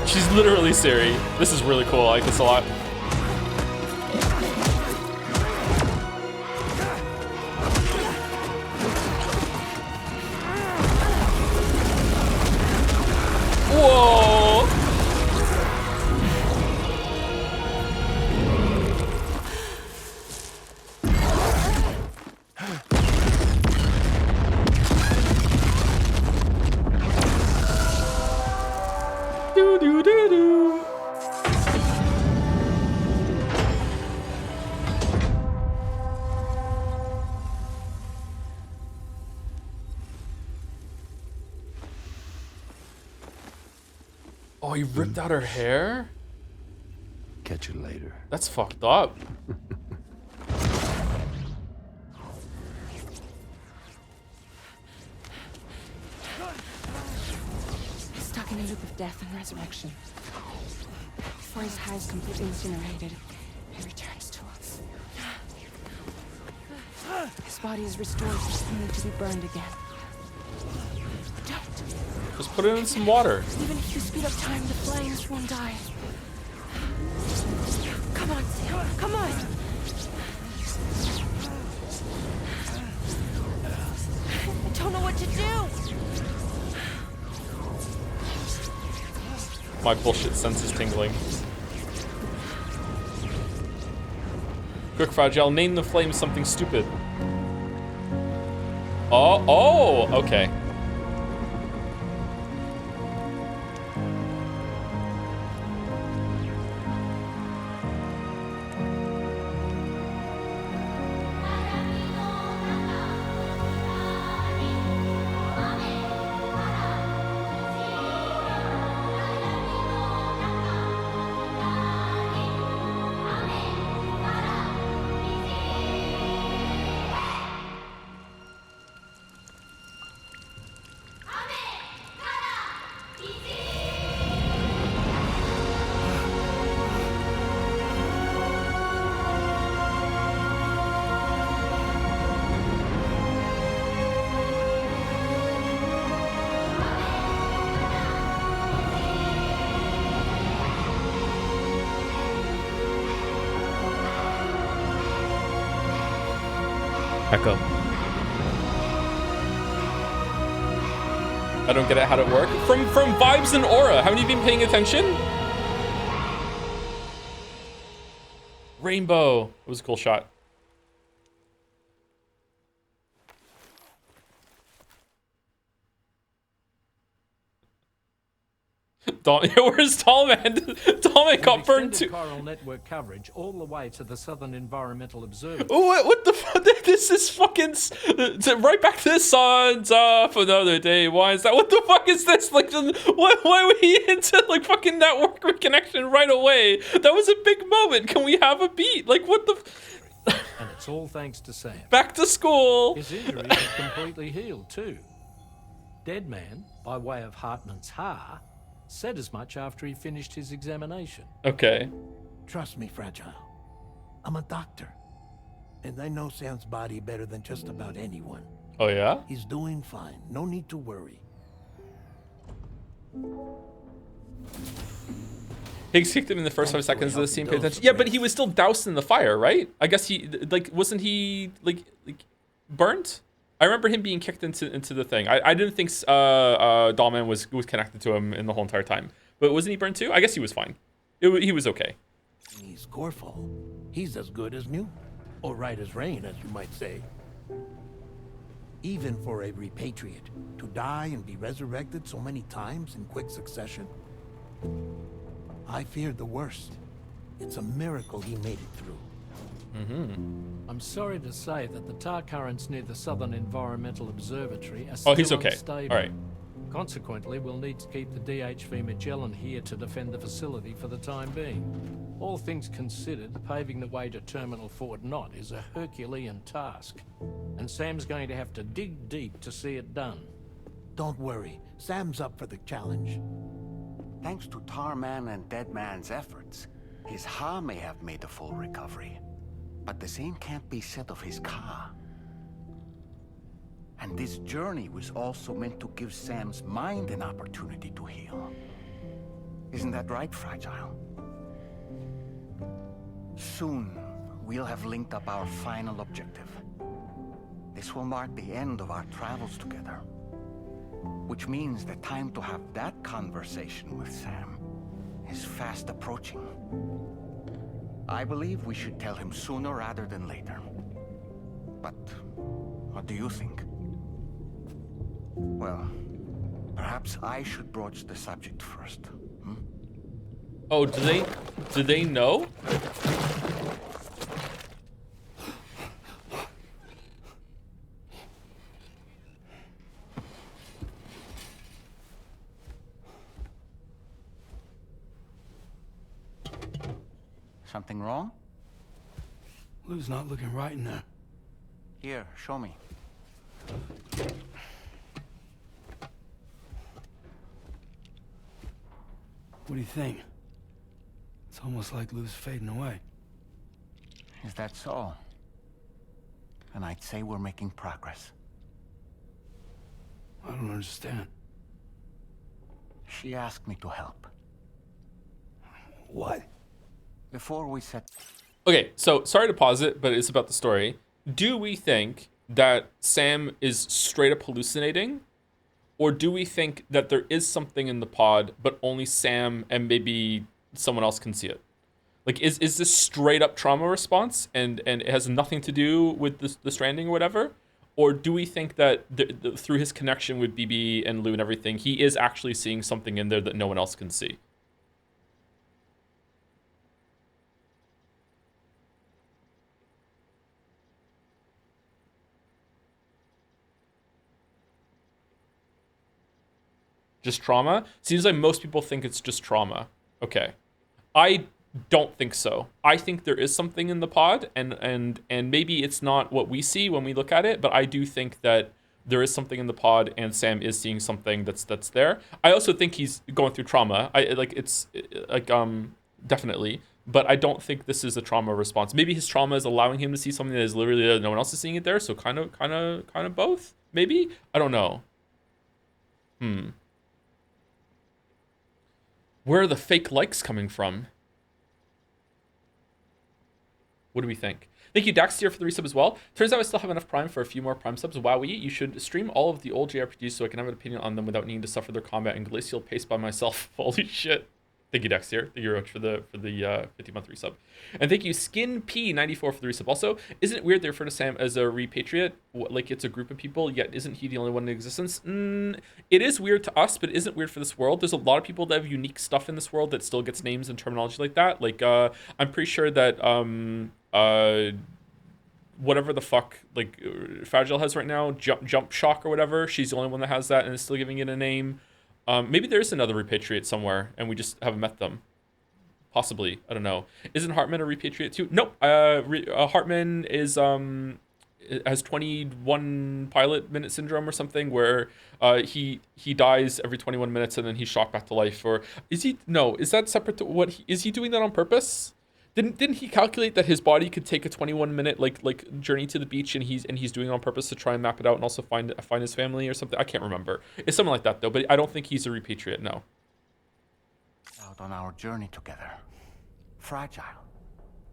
S1: She's literally Siri. This is really cool. I like this a lot. Whoa! Do do do do. Oh, he ripped out her hair?
S7: Catch you later.
S1: That's fucked up.
S8: Stuck in a loop of death and resurrection. Before his high is completely incinerated, he returns to us. His body is restored, only to be burned again. Don't.
S1: Just put it in some water.
S8: Even if you speed up time, the flames won't die. Come on, Sam. Come on. I don't know what to do.
S1: My bullshit sense is tingling. Quick, Fragile, name the flame something stupid. Oh, okay. Echo. I don't get it. How'd it work? From vibes and aura. Haven't you been paying attention? Rainbow. It was a cool shot. Where's Tallman? Tallman got burned too.
S9: Coral network coverage all the way to the Southern Environmental Observatory.
S1: What the fuck? This is fucking right back to the sun's up another day. Why is that? What the fuck is this? Like, why were he into like fucking network reconnection right away? That was a big moment. Can we have a beat? Like, what the?
S9: And it's all thanks to Sam.
S1: Back to school.
S9: His injury is completely healed too. Dead Man, by way of Hartman's Ha, said as much after he finished his examination.
S1: Okay.
S5: Trust me, Fragile. I'm a doctor. And I know Sam's body better than just about anyone.
S1: Oh yeah?
S5: He's doing fine. No need to worry.
S1: Higgs kicked him in the first 5 seconds of the scene. Pay attention. Yeah, but he was still doused in the fire, right? I guess he like wasn't he like burnt? I remember him being kicked into the thing. I didn't think Dahlman was connected to him in the whole entire time. But wasn't he burnt too? I guess he was fine. He was okay.
S5: He's Gorfall. He's as good as new. Or right as rain, as you might say. Even for a repatriate, to die and be resurrected so many times in quick succession. I feared the worst. It's a miracle he made it through.
S9: I'm sorry to say that the tar currents near the Southern Environmental Observatory are
S1: Oh, he's
S9: still
S1: okay.
S9: unstable.
S1: All right.
S9: Consequently, we'll need to keep the DHV Magellan here to defend the facility for the time being. All things considered, paving the way to Terminal Fort Knott is a Herculean task, and Sam's going to have to dig deep to see it done.
S5: Don't worry. Sam's up for the challenge.
S10: Thanks to Tarman and Deadman's efforts, his Ha may have made a full recovery. But the same can't be said of his Ka. And this journey was also meant to give Sam's mind an opportunity to heal. Isn't that right, Fragile? Soon, we'll have linked up our final objective. This will mark the end of our travels together. Which means the time to have that conversation with Sam is fast approaching. I believe we should tell him sooner rather than later. But what do you think? Well, perhaps I should broach the subject first.
S1: Oh, do they know?
S10: Something wrong?
S5: Lou's not looking right in there.
S10: Here, show me.
S5: What do you think? It's almost like Lou's fading away.
S10: Is that so? And I'd say we're making progress.
S5: I don't understand.
S10: She asked me to help.
S5: What?
S10: Before we set...
S1: Okay, so sorry to pause it, but it's about the story. Do we think that Sam is straight up hallucinating? Or do we think that there is something in the pod, but only Sam and maybe someone else can see it? Like, is this straight up trauma response and it has nothing to do with the Stranding or whatever? Or do we think that through his connection with BB and Lou and everything, he is actually seeing something in there that no one else can see? Just trauma? Seems like most people think it's just trauma. Okay. I don't think so. I think there is something in the pod, and maybe it's not what we see when we look at it, but I do think that there is something in the pod and Sam is seeing something that's there. I also think he's going through trauma. Definitely, but I don't think this is a trauma response. Maybe his trauma is allowing him to see something that is literally no one else is seeing it there, so kind of both, maybe? I don't know. Where are the fake likes coming from? What do we think? Thank you, Daxtier, for the resub as well. Turns out I still have enough Prime for a few more Prime subs. Wowie, you should stream all of the old JRPGs so I can have an opinion on them without needing to suffer their combat and glacial pace by myself. Holy shit. Thank you, Daxtier. Thank you very much for the 50-month resub. And thank you, Skin P94 for the resub. Also, isn't it weird they refer to Sam as a repatriate? Like it's a group of people, yet isn't he the only one in existence? It is weird to us, but it isn't weird for this world. There's a lot of people that have unique stuff in this world that still gets names and terminology like that. Like, I'm pretty sure that whatever the fuck, like, Fragile has right now, Jump Shock or whatever, she's the only one that has that and is still giving it a name. Maybe there's another repatriate somewhere and we just haven't met them. Possibly. I don't know. Isn't Hartman a repatriate too? Nope. Hartman is has 21 pilot minute syndrome or something where he dies every 21 minutes and then he's shocked back to life. Or is he? No. Is that separate to what? Is he doing that on purpose? Didn't he calculate that his body could take a 21-minute like journey to the beach and he's doing it on purpose to try and map it out and also find his family or something? I can't remember. It's something like that though, but I don't think he's a repatriate, no.
S10: Out on our journey together. Fragile.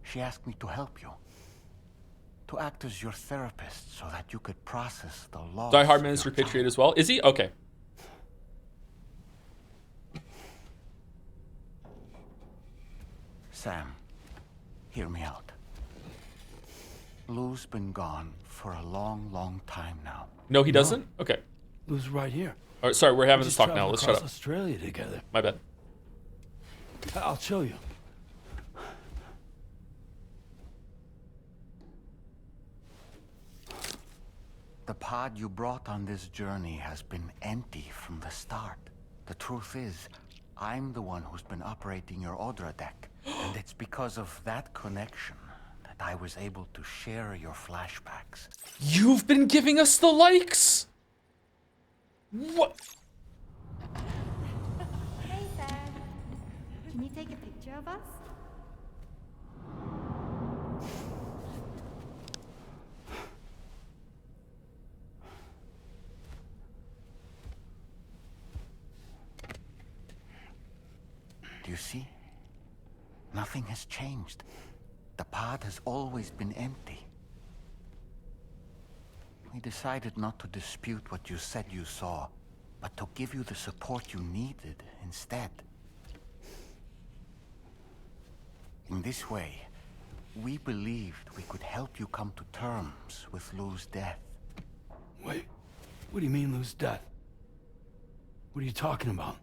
S10: She asked me to help you. To act as your therapist so that you could process the loss.
S1: Die Hardman is repatriate as well. Is he? Okay.
S10: Sam. Hear me out. Lou's been gone for a long, long time now.
S1: No, he doesn't? Okay.
S5: Lou's right here.
S1: All right, sorry, we're having this talk now. Let's shut up.
S5: Australia together.
S1: My bad.
S5: I'll show you.
S10: The pod you brought on this journey has been empty from the start. The truth is, I'm the one who's been operating your Odra deck. And it's because of that connection that I was able to share your flashbacks.
S1: You've been giving us the likes! What?
S11: Hey, Sam. Can you take a picture of us?
S10: you see? Nothing has changed. The pod has always been empty. We decided not to dispute what you said you saw, but to give you the support you needed instead. In this way, we believed we could help you come to terms with Lou's death.
S12: Wait, what do you mean Lou's death? What are you talking about?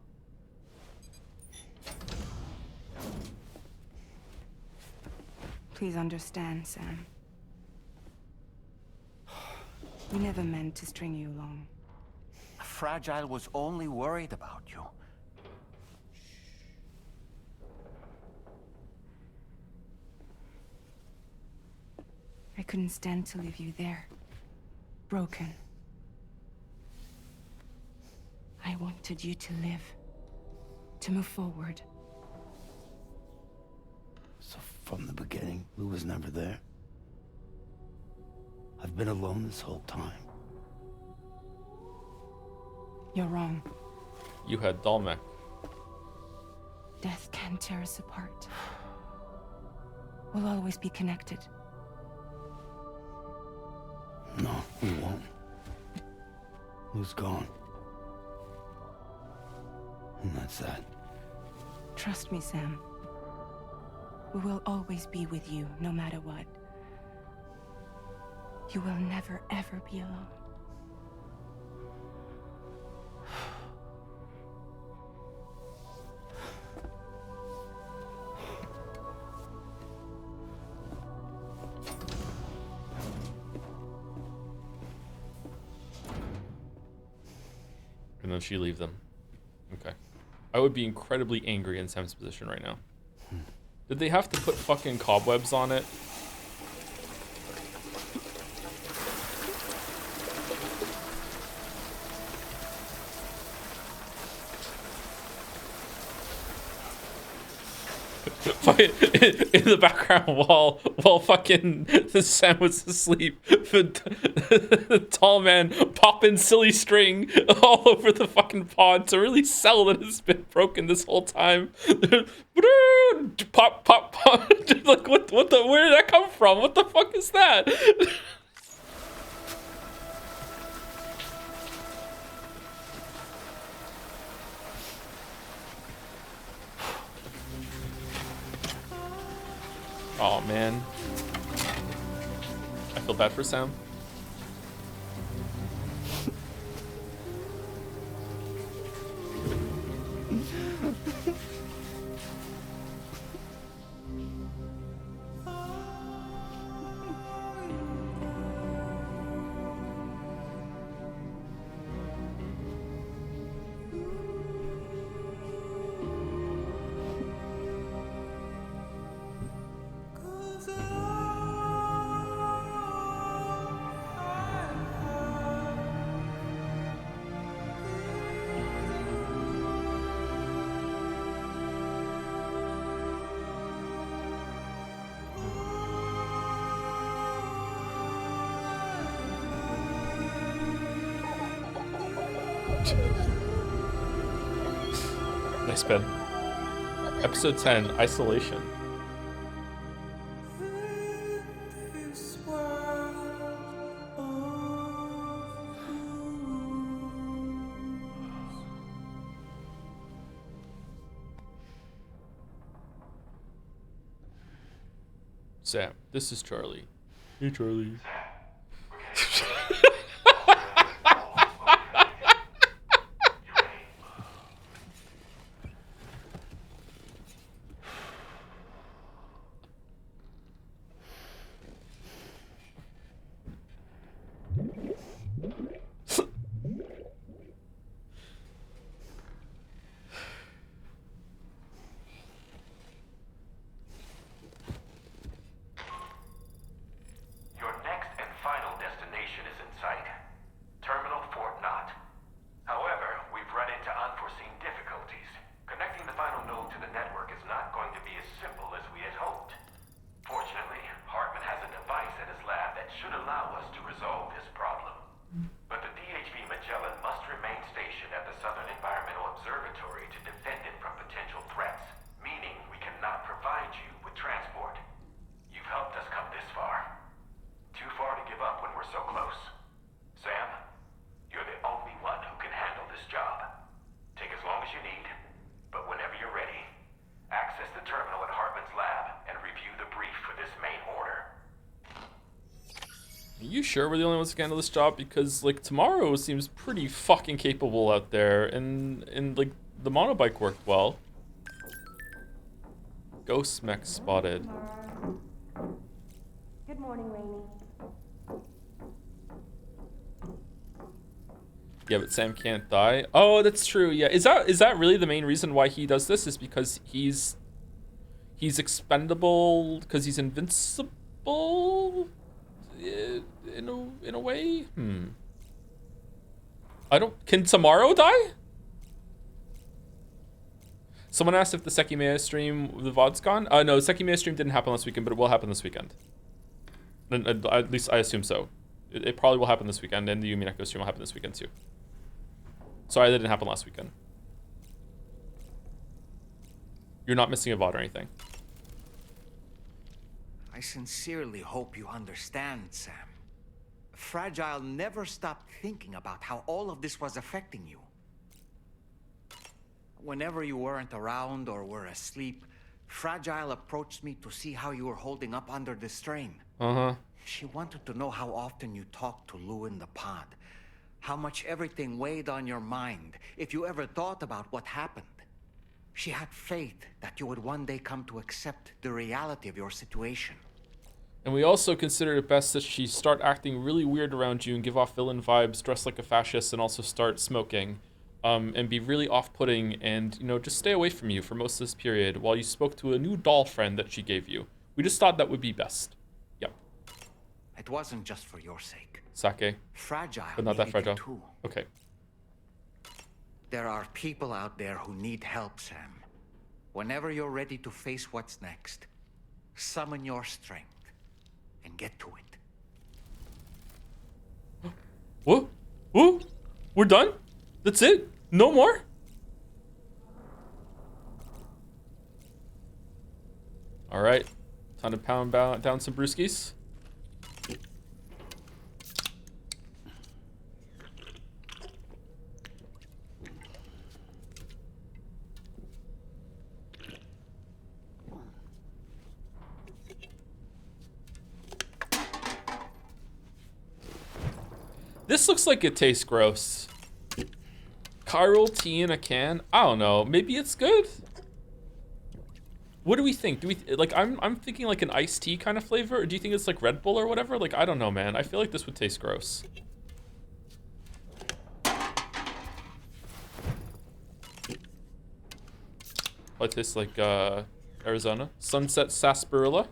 S8: Please understand, Sam. We never meant to string you along.
S10: Fragile was only worried about you.
S8: I couldn't stand to leave you there. Broken. I wanted you to live. To move forward.
S12: So from the beginning, Lou was never there? I've been alone this whole time.
S8: You're wrong.
S1: You had Dalmek.
S8: Death can tear us apart. We'll always be connected.
S12: No, we won't. Lou's gone. And that's that.
S8: Trust me, Sam. We will always be with you, no matter what. You will never, ever be alone.
S1: And then she leave them. Okay. I would be incredibly angry in Sam's position right now. Did they have to put fucking cobwebs on it? In the background while fucking Sam was asleep, the tall man popping silly string all over the fucking pod to really sell that it's been broken this whole time. Pop, pop, pop. Like where did that come from? What the fuck is that? Oh man, I feel bad for Sam. Nice pen. Episode 10, Isolation. Sam, this is Charlie. Hey, Charlie.
S4: Your next
S1: You sure we're the only ones who can handle this job? Because like Tomorrow seems pretty fucking capable out there, and like the monobike worked well. Ghost mech spotted.
S11: Good morning, Rainy.
S1: Yeah, but Sam can't die. Oh, that's true. Yeah, is that really the main reason why he does this? Is because he's expendable because he's invincible in a way? Can Tomorrow die? Someone asked if the Sekimea stream, the VOD's gone. No, the Sekimea stream didn't happen last weekend, but it will happen this weekend. And, at least I assume so. It probably will happen this weekend, and the Yumineko stream will happen this weekend too. Sorry that didn't happen last weekend. You're not missing a VOD or anything.
S2: I sincerely hope you understand, Sam. Fragile never stopped thinking about how all of this was affecting you. Whenever you weren't around or were asleep, Fragile approached me to see how you were holding up under the strain. She wanted to know how often you talked to Lou in the pod, how much everything weighed on your mind, if you ever thought about what happened. She had faith that you would one day come to accept the reality of your situation.
S1: And we also considered it best that she start acting really weird around you and give off villain vibes, dress like a fascist, and also start smoking. And be really off-putting and, you know, just stay away from you for most of this period while you spoke to a new doll friend that she gave you. We just thought that would be best. Yep.
S2: It wasn't just for your sake.
S1: Sake.
S2: Fragile,
S1: but not that
S2: needed
S1: fragile.
S2: it too.
S1: Okay.
S2: There are people out there who need help, Sam. Whenever you're ready to face what's next, summon your strength and get to it.
S1: What? What? We're done? That's it? No more? All right. Time to pound down some brewskis. This looks like it tastes gross. Chiral tea in a can? I don't know. Maybe it's good? What do we think? Do we like I'm thinking like an iced tea kind of flavor, or do you think it's like Red Bull or whatever? Like I don't know, man. I feel like this would taste gross. It tastes like Arizona. Sunset sarsaparilla.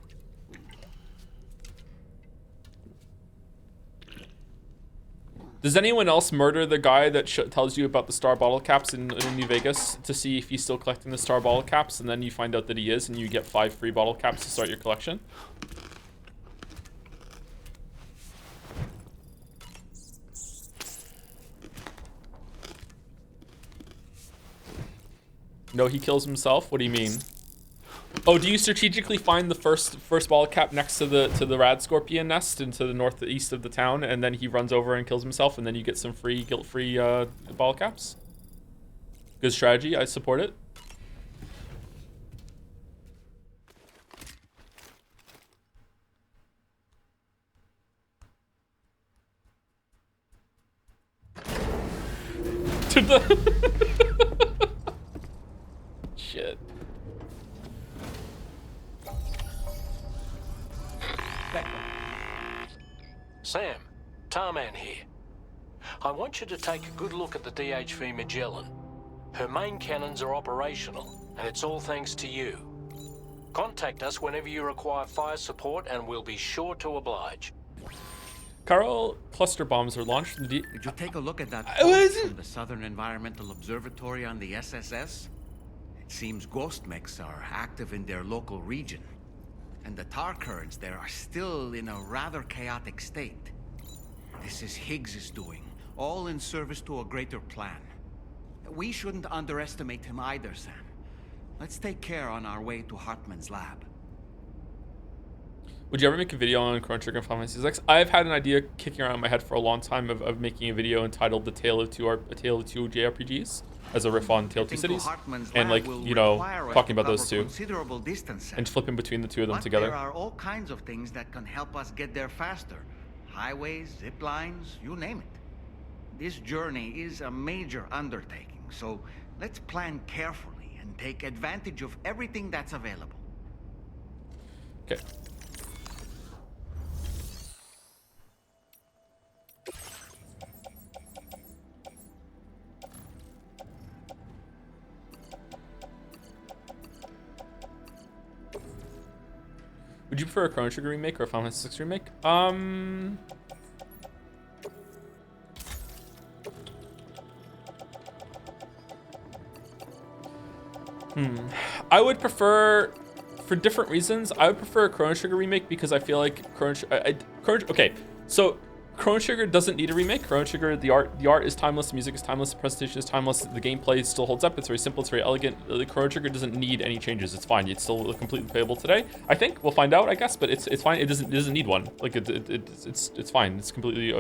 S1: Does anyone else murder the guy that tells you about the star bottle caps in New Vegas to see if he's still collecting the star bottle caps, and then you find out that he is, and you get 5 free bottle caps to start your collection? No, he kills himself? What do you mean? Oh, do you strategically find the first bottle cap next to the rad scorpion nest and to the northeast of the town, and then he runs over and kills himself, and then you get some free guilt-free bottle caps? Good strategy. I support it. Shit.
S9: Sam, Tarman here. I want you to take a good look at the DHV Magellan. Her main cannons are operational, and it's all thanks to you. Contact us whenever you require fire support, and we'll be sure to oblige.
S1: Chiral cluster bombs are launched from the
S2: Did you take a look at that post from the Southern Environmental Observatory on the SSS? It seems ghost mechs are active in their local region, and the tar currents there are still in a rather chaotic state. This is Higgs's doing, all in service to a greater plan. We shouldn't underestimate him either, Sam. Let's take care on our way to Hartman's lab.
S1: Would you ever make a video on Chrono Trigger and Final Fantasy VI? I've had an idea kicking around in my head for a long time of making a video entitled "A Tale of Two JRPGs" as a riff on Tale of Two Cities, and like you know talking about those two, and flipping between the two of them together.
S2: There are all kinds of things that can help us get there faster. highways, zip lines, you name it. This journey is a major undertaking, so let's plan carefully and take advantage of everything that's available.
S1: Okay. Would you prefer a Chrono Trigger remake or a Final Fantasy VI remake? I would prefer, for different reasons, I would prefer a Chrono Trigger remake because I feel like okay, so Chrono Trigger doesn't need a remake. Chrono Trigger, the art is timeless, the music is timeless, the presentation is timeless, the gameplay still holds up. It's very simple, it's very elegant. The Chrono Trigger doesn't need any changes. It's fine. It's still completely playable today. I think we'll find out, I guess, but it's fine. It doesn't need one. Like it's fine. It's completely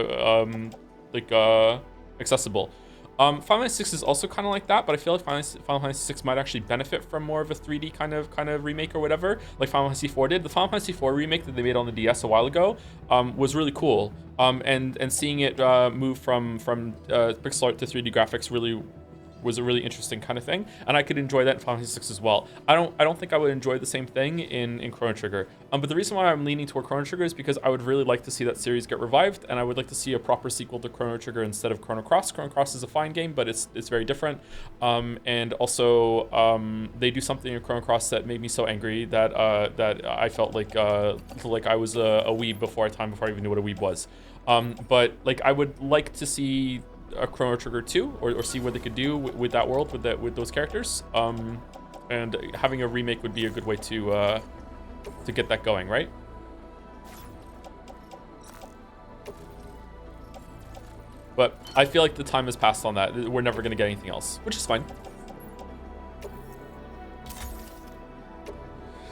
S1: accessible. Final Fantasy VI is also kind of like that, but I feel like Final Fantasy VI might actually benefit from more of a 3D kind of remake or whatever, like Final Fantasy IV did. The Final Fantasy IV remake that they made on the DS a while ago was really cool. And seeing it move from pixel art to 3D graphics really was a really interesting kind of thing, and I could enjoy that in Final Fantasy VI as well. I don't think I would enjoy the same thing in Chrono Trigger. But the reason why I'm leaning toward Chrono Trigger is because I would really like to see that series get revived, and I would like to see a proper sequel to Chrono Trigger instead of Chrono Cross. Chrono Cross is a fine game, but it's very different. And also they do something in Chrono Cross that made me so angry that I felt like I was a weeb before I even knew what a weeb was. But like I would like to see a Chrono Trigger 2 or see what they could do with that world with those characters. And having a remake would be a good way to get that going, right? But I feel like the time has passed on that. We're never going to get anything else, which is fine.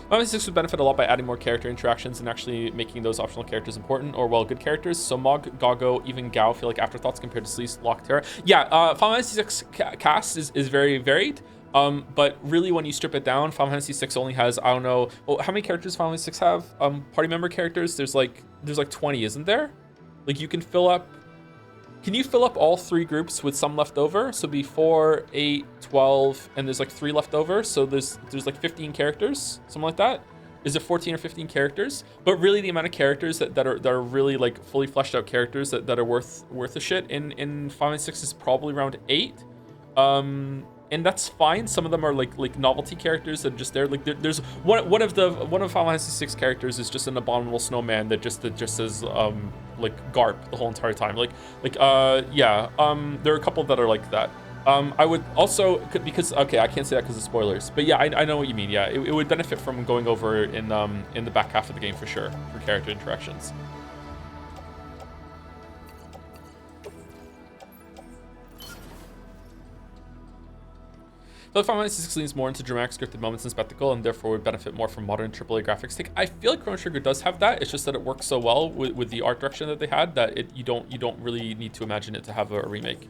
S1: Final Fantasy VI would benefit a lot by adding more character interactions and actually making those optional characters important, or, well, good characters. So Mog, Gago, even Gao feel like afterthoughts compared to Sleece, Locke, Terra. Yeah, Final Fantasy VI cast is very varied, but really when you strip it down, Final Fantasy VI only has, I don't know, well, how many characters Final Fantasy VI have? Party member characters? There's like 20, isn't there? Like you can fill up... Can you fill up all 3 groups with some left over? So be 4, 8, 12, and there's like 3 left over. So there's like 15 characters, something like that. Is it 14 or 15 characters? But really the amount of characters that are really like fully fleshed out characters that are worth a shit in Final Fantasy VI is probably around 8. And that's fine. Some of them are like novelty characters that are just there. Like there's one of Final Fantasy VI characters is just an abominable snowman that just says like Garp the whole entire time. Yeah. There are a couple that are like that. I would also, because okay, I can't say that because of spoilers, but yeah, I know what you mean. Yeah, it would benefit from going over in the back half of the game for sure for character interactions. Final Fantasy VI leans more into dramatic scripted moments and spectacle, and therefore would benefit more from modern AAA graphics. I feel like Chrono Trigger does have that. It's just that it works so well with the art direction that they had that you don't really need to imagine it to have a remake.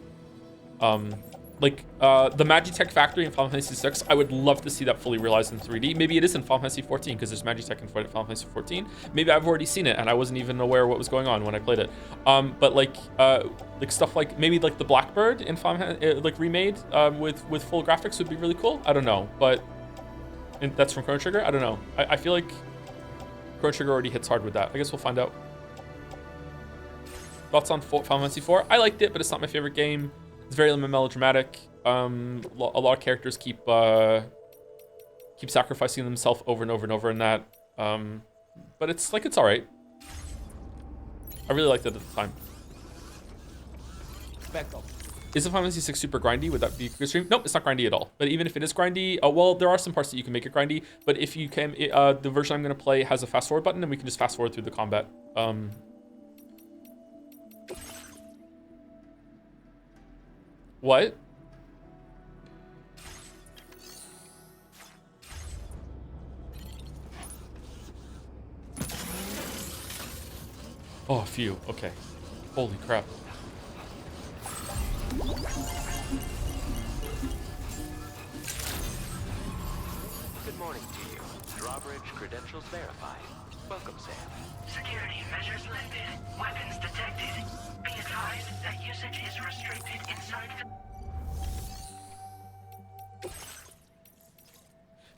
S1: The Magitech factory in Final Fantasy VI, I would love to see that fully realized in 3D. Maybe it is in Final Fantasy XIV because there's Magitech in Final Fantasy XIV. Maybe I've already seen it and I wasn't even aware of what was going on when I played it. Like stuff like maybe like the Blackbird in Final like remade with full graphics would be really cool. I don't know, but that's from Chrono Trigger. I don't know. I feel like Chrono Trigger already hits hard with that. I guess we'll find out. Thoughts on Final Fantasy IV? I liked it, but it's not my favorite game. It's very melodramatic. A lot of characters keep sacrificing themselves over and over and over in that. But it's all right. I really liked it at the time.
S12: Back up.
S1: Is the Final Fantasy VI super grindy? Would that be extreme? Nope, it's not grindy at all. But even if it is grindy, well, there are some parts that you can make it grindy. But if you can, the version I'm going to play has a fast forward button, and we can just fast forward through the combat. What? Oh, phew. Okay. Holy crap.
S13: Good morning to you. Drawbridge credentials verified. Welcome, Sam.
S3: Security measures measures lifted. Weapons detected. Be advised that usage is restricted inside the...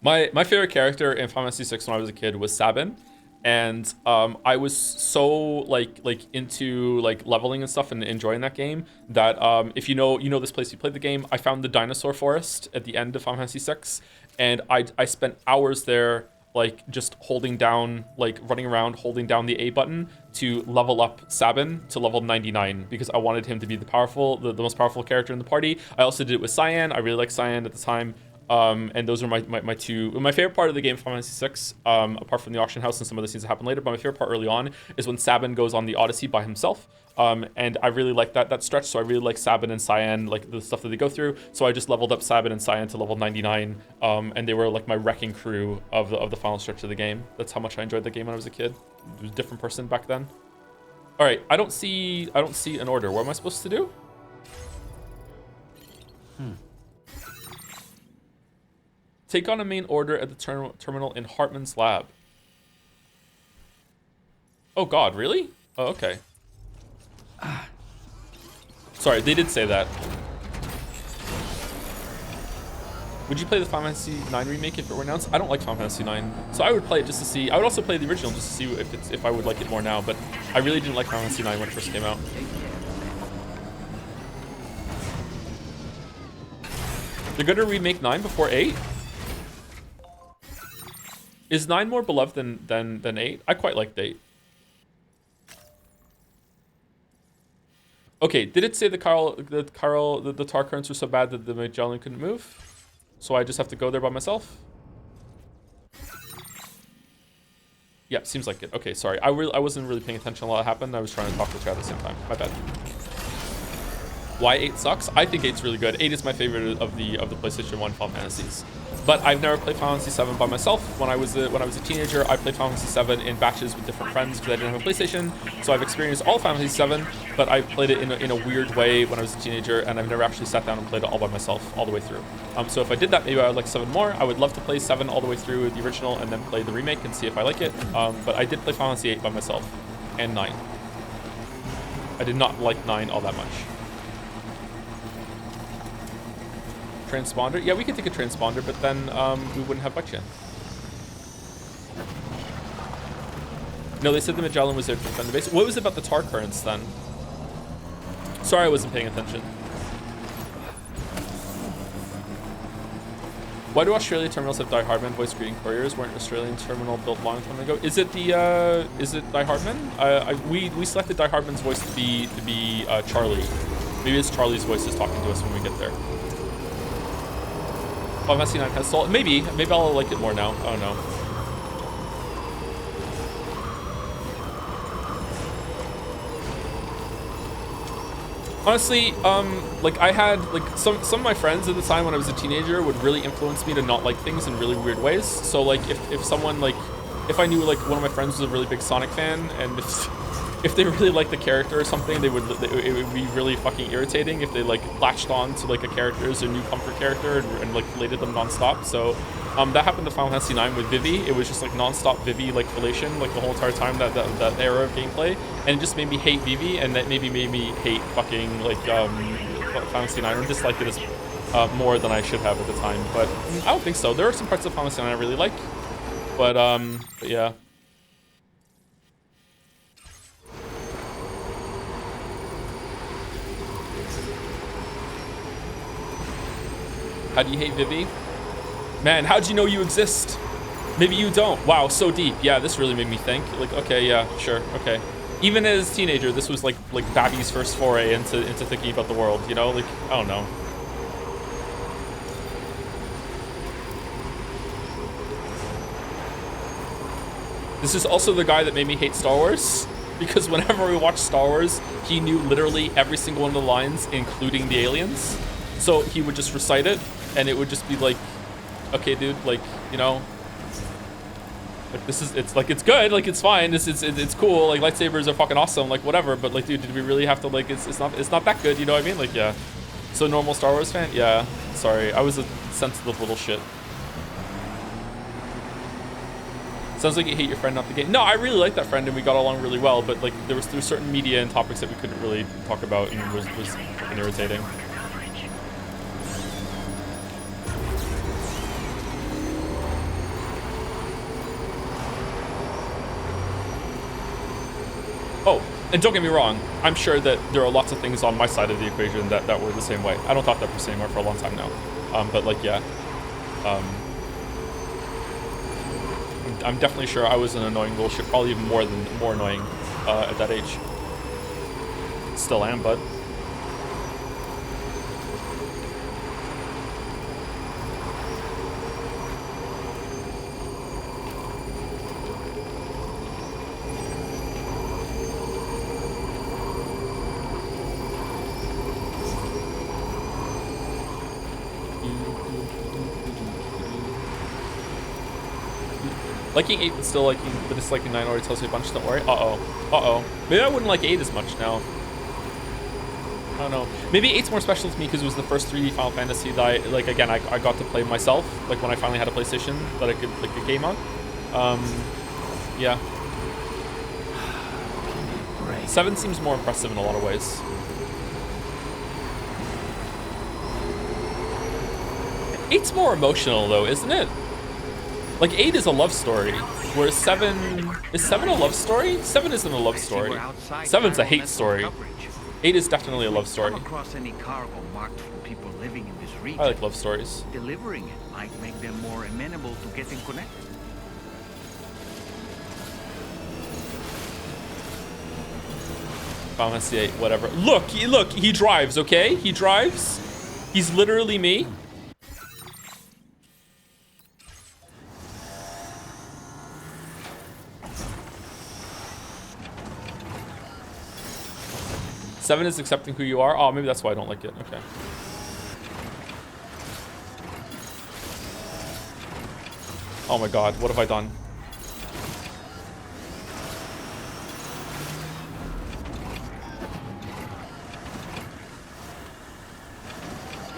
S1: My favorite character in Final Fantasy VI when I was a kid was Sabin, and I was so like into like leveling and stuff and enjoying that game that if you know this place, you played the game. I found the dinosaur forest at the end of Final Fantasy VI, and I spent hours there, like just holding down, like running around holding down the A button to level up Sabin to level 99 because I wanted him to be the most powerful character in the party. I also did it with Cyan. I really liked Cyan at the time. And those are my two. My favorite part of the game, Final Fantasy VI, apart from the auction house and some of the scenes that happen later, but my favorite part early on is when Sabin goes on the Odyssey by himself. And I really like that stretch, so I really like Sabin and Cyan, like the stuff that they go through. So I just leveled up Sabin and Cyan to level 99, and they were like my wrecking crew of the final stretch of the game. That's how much I enjoyed the game when I was a kid. I was a different person back then. All right, I don't see an order. What am I supposed to do? Take on a main order at the terminal in Hartman's lab. Oh God, really? Oh, okay. Sorry, they did say that. Would you play the Final Fantasy IX remake if it were announced? I don't like Final Fantasy IX, so I would play it just to see. I would also play the original just to see if I would like it more now. But I really didn't like Final Fantasy IX when it first came out. They're gonna remake 9 before 8. Is 9 more beloved than 8? I quite liked 8. Okay, did it say the tar currents were so bad that the Magellan couldn't move? So I just have to go there by myself? Yeah, seems like it. Okay, sorry. I wasn't really paying attention a lot happened. I was trying to talk to chat at the same time. My bad. Why 8 sucks? I think 8's really good. 8 is my favorite of the PlayStation 1 Final Fantasies. But I've never played Final Fantasy 7 by myself. When I was a teenager, I played Final Fantasy 7 in batches with different friends because I didn't have a PlayStation. So I've experienced all Final Fantasy 7, but I played it in a weird way when I was a teenager, and I've never actually sat down and played it all by myself all the way through. So if I did that, maybe I would like 7 more. I would love to play 7 all the way through the original and then play the remake and see if I like it. But I did play Final Fantasy 8 by myself, and 9. I did not like 9 all that much. Transponder? Yeah, we could take a transponder, but then we wouldn't have much yet. No, they said the Magellan was there to defend the base. What was it about the tar currents then? Sorry, I wasn't paying attention. Why do Australia terminals have Die Hardman voice greeting couriers? Weren't Australian terminal built long time ago? Is it Die Hardman? We selected Die Hardman's voice to be Charlie. Maybe it's Charlie's voice is talking to us when we get there. Final Fantasy 9 has soul. Maybe I'll like it more now. I don't know. Honestly, like I had like some of my friends at the time when I was a teenager would really influence me to not like things in really weird ways. So like if someone like if I knew like one of my friends was a really big Sonic fan, and if they really liked the character or something, it would be really fucking irritating if they like latched on to like a character as a new comfort character and like related them nonstop. So that happened to Final Fantasy 9 with Vivi. It was just like nonstop Vivi like relation like the whole entire time that era of gameplay, and it just made me hate Vivi, and that maybe made me hate fucking like Final Fantasy 9 or dislike it as more than I should have at the time. But I don't think so. There are some parts of Final Fantasy 9 I really like, but yeah. How do you hate Vivi? Man, how'd you know you exist? Maybe you don't. Wow, so deep. Yeah, this really made me think. Like, okay, yeah, sure, okay. Even as a teenager, this was like Babby's first foray into thinking about the world, you know? Like, I don't know. This is also the guy that made me hate Star Wars, because whenever we watched Star Wars, he knew literally every single one of the lines, including the aliens. So he would just recite it, and it would just be like, okay, dude, like, you know, like it's like, it's good, like, it's fine, it's cool, like, lightsabers are fucking awesome, like, whatever, but, like, dude, did we really have to, like, it's not that good, you know what I mean? Like, yeah. So normal Star Wars fan? Yeah, sorry, I was a sensitive little shit. Sounds like you hate your friend, not the game. No, I really like that friend, and we got along really well. But like, there was certain media and topics that we couldn't really talk about, and was freaking irritating. Oh, and don't get me wrong, I'm sure that there are lots of things on my side of the equation that were the same way. I don't talk that person anymore for a long time now. But like, yeah. I'm definitely sure I was an annoying little shit, probably even more annoying at that age. Still am, bud. Liking 8 but still liking, but disliking 9 already tells you a bunch, don't worry. Uh-oh. Maybe I wouldn't like 8 as much now. I don't know. Maybe 8's more special to me because it was the first 3D Final Fantasy that I, like, again, I got to play myself, like when I finally had a PlayStation that I could, like, a game on. Yeah. 7 seems more impressive in a lot of ways. Eight's more emotional though, isn't it? Like 8 is a love story, whereas 7 is 7 a love story? 7 isn't a love story. 7's a hate story. 8 is definitely a love story.
S2: Across any cargo marked for people living in this region.
S1: I like love stories.
S2: Delivering it might make them more amenable to getting connected.
S1: Final Fantasy 8, whatever. Look, he drives, okay? He drives. He's literally me. Seven is accepting who you are. Oh, maybe that's why I don't like it. Okay. Oh my god, what have I done?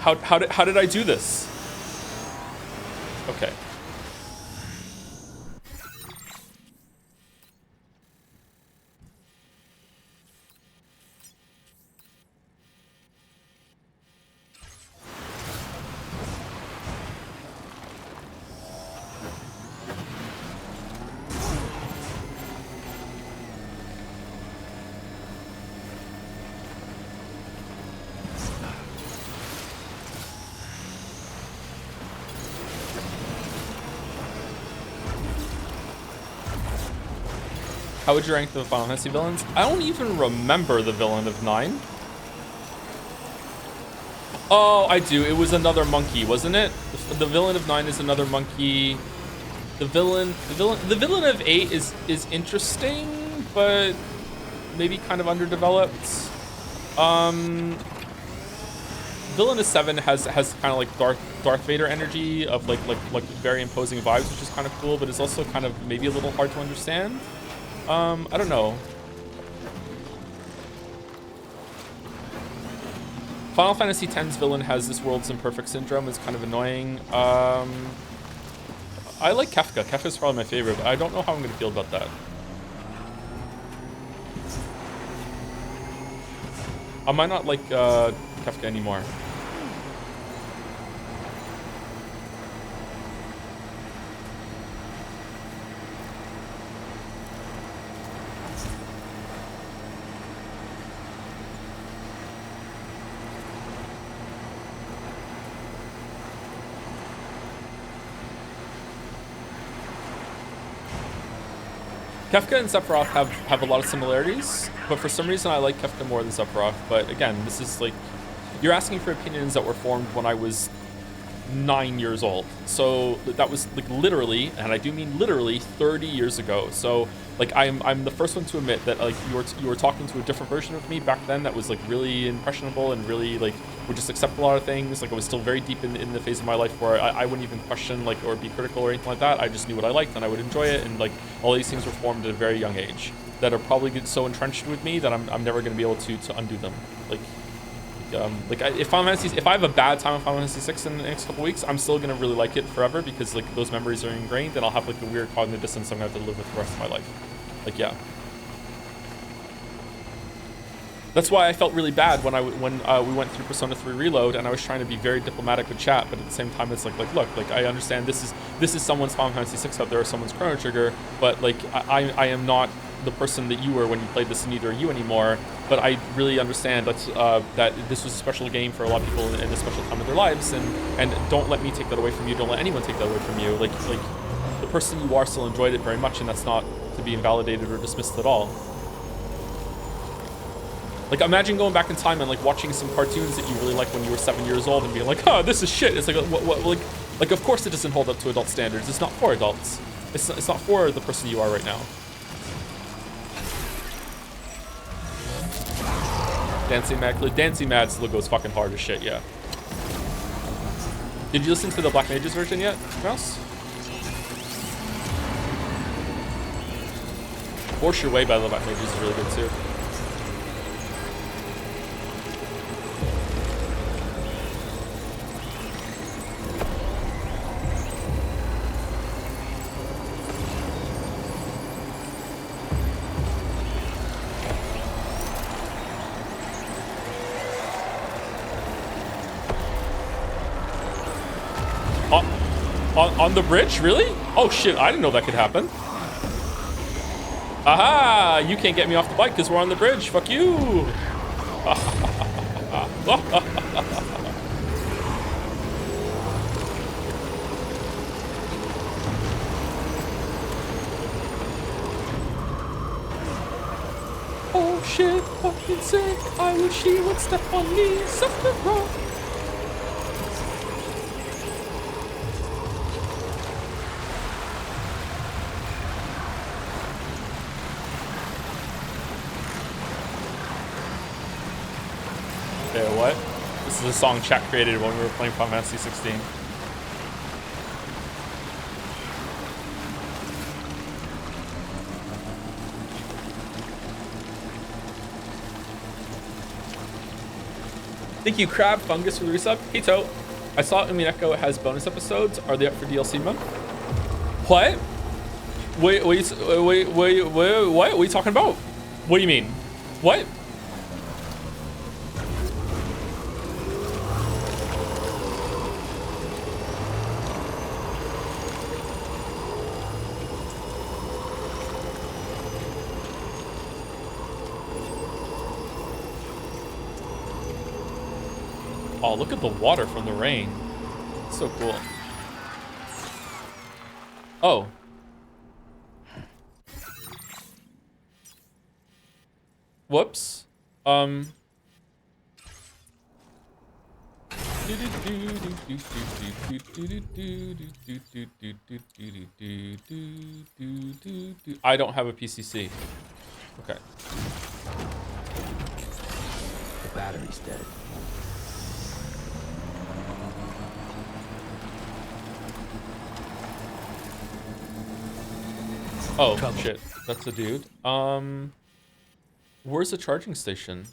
S1: How did I do this? Okay. How would you rank the Final Fantasy villains? I don't even remember the villain of 9. Oh, I do. It was another monkey, wasn't it? The villain of 9 is another monkey. The villain of 8 is interesting, but maybe kind of underdeveloped. Villain of 7 has kind of like Darth Vader energy of like very imposing vibes, which is kind of cool, but it's also kind of maybe a little hard to understand. I don't know. Final Fantasy X's villain has this world's imperfect syndrome. It's kind of annoying. I like Kefka. Kefka's probably my favorite, but I don't know how I'm going to feel about that. I might not like Kefka anymore. Kefka and Sephiroth have a lot of similarities, but for some reason I like Kefka more than Sephiroth. But again, this is like, you're asking for opinions that were formed when I was 9 years old. So that was like literally, and I do mean literally, 30 years ago. So like I'm the first one to admit that like you were talking to a different version of me back then that was like really impressionable and really like would just accept a lot of things. Like I was still very deep in the phase of my life where I wouldn't even question like or be critical or anything like that. I just knew what I liked and I would enjoy it, and like all these things were formed at a very young age that are probably so entrenched with me that I'm never going to be able to undo them. Like if I have a bad time with Final Fantasy 6 in the next couple weeks, I'm still gonna really like it forever because like those memories are ingrained, and I'll have like a weird cognitive dissonance I'm gonna have to live with the rest of my life. Like, yeah. That's why I felt really bad when we went through Persona 3 Reload, and I was trying to be very diplomatic with chat, but at the same time, it's like look, like I understand this is someone's Final Fantasy 6 out there, or someone's Chrono Trigger, but like I am not the person that you were when you played this, and neither are you anymore. But I really understand that that this was a special game for a lot of people in a special time of their lives, and don't let me take that away from you. Don't let anyone take that away from you. Like the person you are still enjoyed it very much, and that's not to be invalidated or dismissed at all. Like, imagine going back in time and like watching some cartoons that you really liked when you were 7 years old and being like, oh, this is shit. It's like, like of course it doesn't hold up to adult standards. It's not for adults. It's not for the person you are right now. Dancing Mad still goes fucking hard as shit, yeah. Did you listen to the Black Mages version yet, Mouse? Force Your Way by the Black Mages is really good too. On the bridge? Really? Oh shit, I didn't know that could happen. Aha! You can't get me off the bike because we're on the bridge. Fuck you! Oh shit, fucking sick. I wish he would step on me. Something wrong. What? This is a song chat created when we were playing Final Fantasy 16. Thank you, Crab Fungus, for the resub. Hey, To. I saw Umineko has bonus episodes. Are they up for DLC mode? What? Wait, what? What are you talking about? What do you mean? What? Oh, look at the water from the rain. It's so cool. Oh. Whoops. I don't have a PCC. Okay.
S12: The battery's dead.
S1: Oh, shit. That's a dude. Where's the charging station?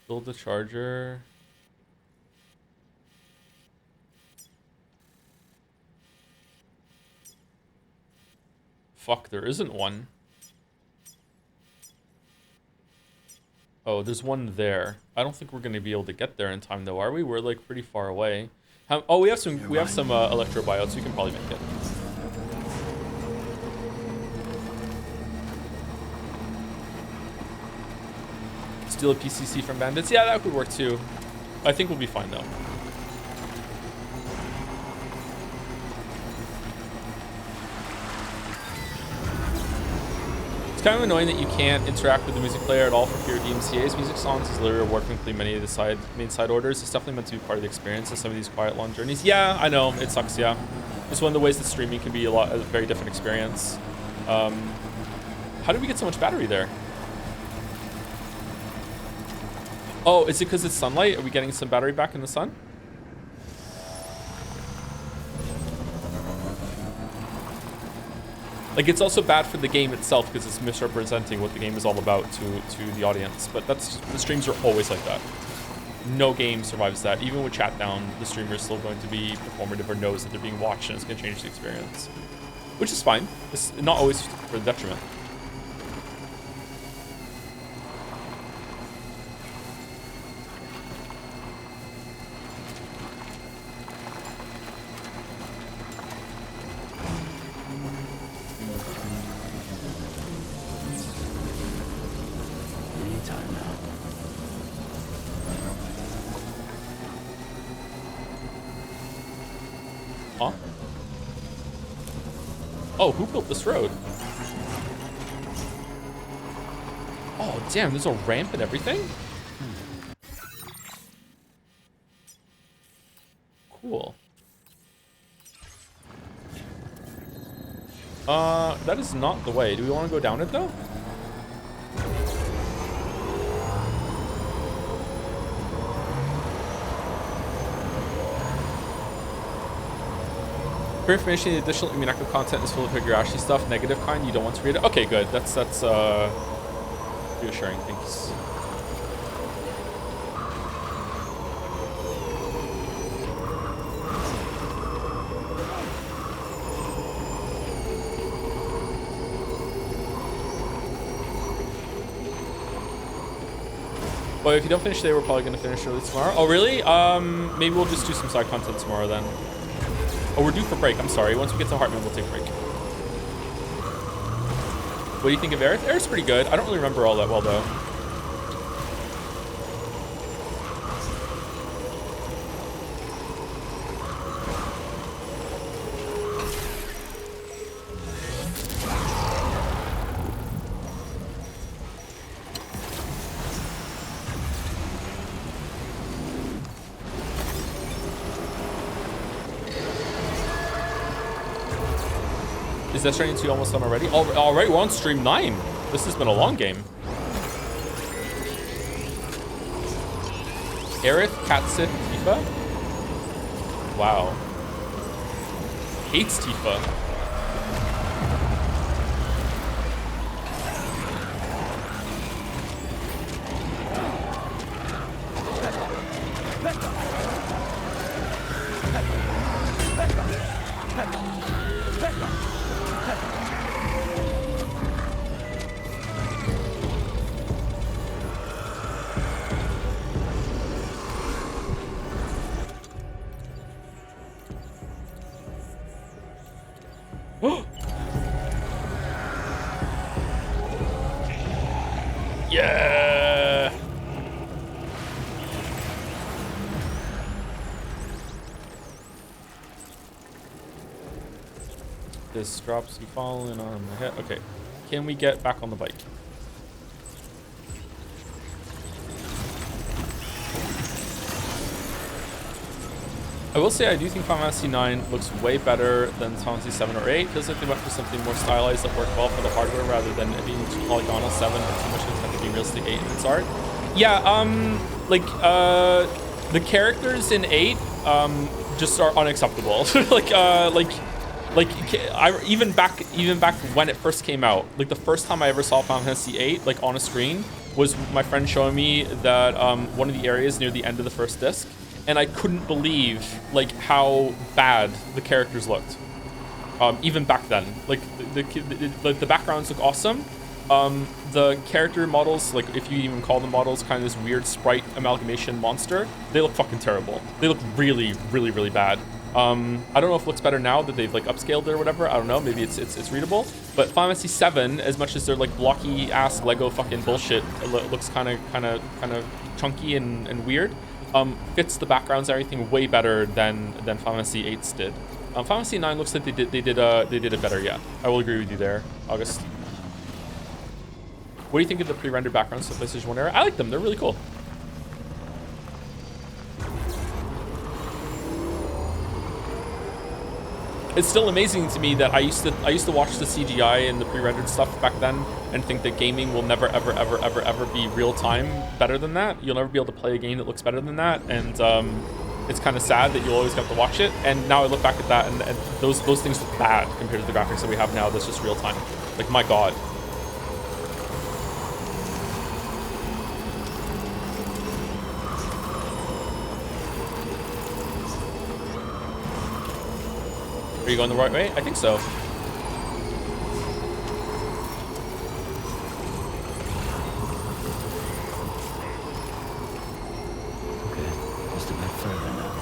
S1: Build the charger. Fuck, there isn't one. Oh, there's one there. I don't think we're gonna be able to get there in time, though, are we? We're like pretty far away. Oh, we have some electro biotes. We can probably make it. Steal a PCC from bandits. Yeah, that could work too. I think we'll be fine though. It's kind of annoying that you can't interact with the music player at all for fear DMCA's music songs is literally reward from completing many of the main side orders. It's definitely meant to be part of the experience of some of these quiet long journeys. Yeah, I know, it sucks, yeah. It's one of the ways that streaming can be a very different experience. How did we get so much battery there? Oh, is it because it's sunlight? Are we getting some battery back in the sun? Like, it's also bad for the game itself because it's misrepresenting what the game is all about to the audience. But that's the streams are always like that. No game survives that. Even with chat down, the streamer is still going to be performative or knows that they're being watched, and it's going to change the experience, which is fine. It's not always for the detriment. Huh? Oh, who built this road? Oh, damn, there's a ramp and everything? Cool. That is not the way. Do we want to go down it, though? For information, the additional Umineko content is full of Higurashi stuff, negative kind. You don't want to read it. Okay, good. That's reassuring. Thanks. Well, if you don't finish today, we're probably gonna finish early tomorrow. Oh, really? Maybe we'll just do some side content tomorrow then. Oh, we're due for break. I'm sorry. Once we get to Hartman, we'll take a break. What do you think of Aerith? Aerith's pretty good. I don't really remember all that well, though. Is that Stranding 2 almost done already? All right, we're on stream 9. This has been a long game. Aerith, Katsit, Tifa? Wow. Hates Tifa. Yeah. This drops you falling on my head. Okay. Can we get back on the bike? I will say I do think Final Fantasy 9 looks way better than Final Fantasy 7 or 8. Feels like they went for something more stylized that worked well for the hardware rather than it being too polygonal 7 or too much of being realistic 8 in its art. Yeah, the characters in 8 just are unacceptable. Even back when it first came out, like the first time I ever saw Final Fantasy 8 like on a screen was my friend showing me that one of the areas near the end of the first disc. And I couldn't believe like how bad the characters looked, even back then. Like the backgrounds look awesome. The character models, like if you even call them models, kind of this weird sprite amalgamation monster, they look fucking terrible. They look really, really, really bad. I don't know if it looks better now that they've like upscaled it or whatever. I don't know. Maybe it's readable. But Final Fantasy 7, as much as they're like blocky ass Lego fucking bullshit, it looks kind of chunky and weird. Fits the backgrounds and everything way better than Final Fantasy 8's did. Final Fantasy 9 looks like they did it better. Yeah, I will agree with you there, August. What do you think of the pre-rendered backgrounds of PlayStation 1 era? I like them. They're really cool. It's still amazing to me that I used to watch the CGI and the pre-rendered stuff back then and think that gaming will never ever be real time better than that. You'll never be able to play a game that looks better than that. And it's kind of sad that you always have to watch it. And now I look back at that, and those things look bad compared to the graphics that we have now. That's just real time. Like, my God. Are you going the right way? I think so.
S12: Just a bit further now.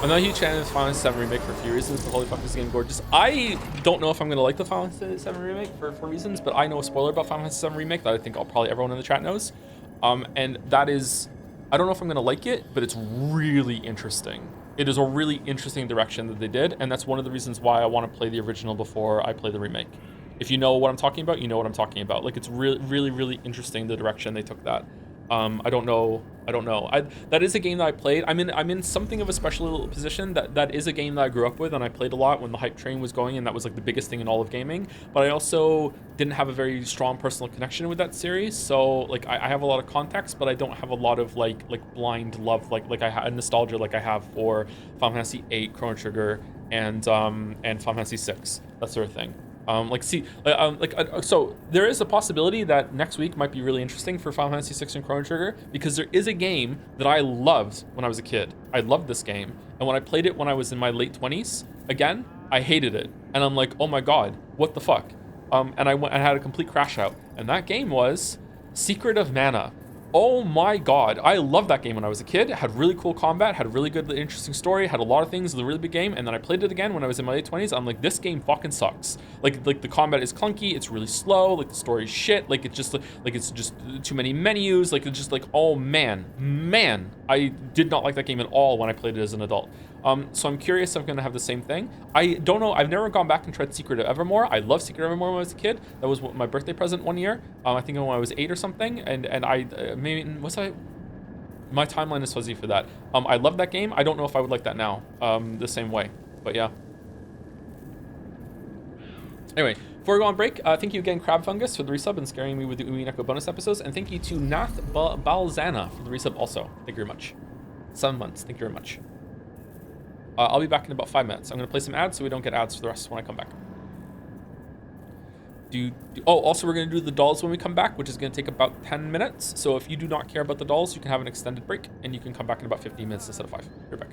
S1: I'm not a huge fan of the Final Fantasy VII Remake for a few reasons, but holy fuck, this game gorgeous. I don't know if I'm going to like the Final Fantasy VII Remake for reasons, but I know a spoiler about Final Fantasy VII Remake that I think probably everyone in the chat knows. And that is, I don't know if I'm going to like it, but it's really interesting. It is a really interesting direction that they did, and that's one of the reasons why I want to play the original before I play the remake. If you know what I'm talking about, you know what I'm talking about. Like, it's really, really, really interesting the direction they took that. I don't know. That is a game that I played. I'm in something of a special position. That is a game that I grew up with and I played a lot when the hype train was going, and that was like the biggest thing in all of gaming. But I also didn't have a very strong personal connection with that series. So like I have a lot of context, but I don't have a lot of like blind love like I had nostalgia like I have for Final Fantasy VIII, Chrono Trigger, and Final Fantasy VI, that sort of thing. So there is a possibility that next week might be really interesting for Final Fantasy VI and Chrono Trigger, because there is a game that I loved when I was a kid. I loved this game, and when I played it when I was in my late 20s, again, I hated it, and I'm like, oh my God, what the fuck? And I had a complete crash out, and that game was Secret of Mana. Oh my God, I loved that game when I was a kid. It had really cool combat, had a really good, interesting story, had a lot of things, it was a really big game, and then I played it again when I was in my late 20s. I'm like, this game fucking sucks. Like the combat is clunky, it's really slow, like the story is shit, like it's just too many menus, like it's just like, oh man, I did not like that game at all when I played it as an adult. So I'm curious if I'm gonna have the same thing. I don't know, I've never gone back and tried Secret of Evermore. I loved Secret of Evermore when I was a kid. That was my birthday present one year. I think when I was 8 or something, and I maybe my timeline is fuzzy for that. I love that game. I don't know if I would like that now, the same way, but yeah. Anyway, before we go on break, thank you again, Crab Fungus, for the resub and scaring me with the Umineko bonus episodes, and thank you to Nath Balzana for the resub also. Thank you very much. 7 months, thank you very much. I'll be back in about 5 minutes. I'm gonna play some ads so we don't get ads for the rest when I come back. Oh, also we're gonna do the dolls when we come back, which is gonna take about 10 minutes. So if you do not care about the dolls, you can have an extended break and you can come back in about 15 minutes instead of 5. Be right back.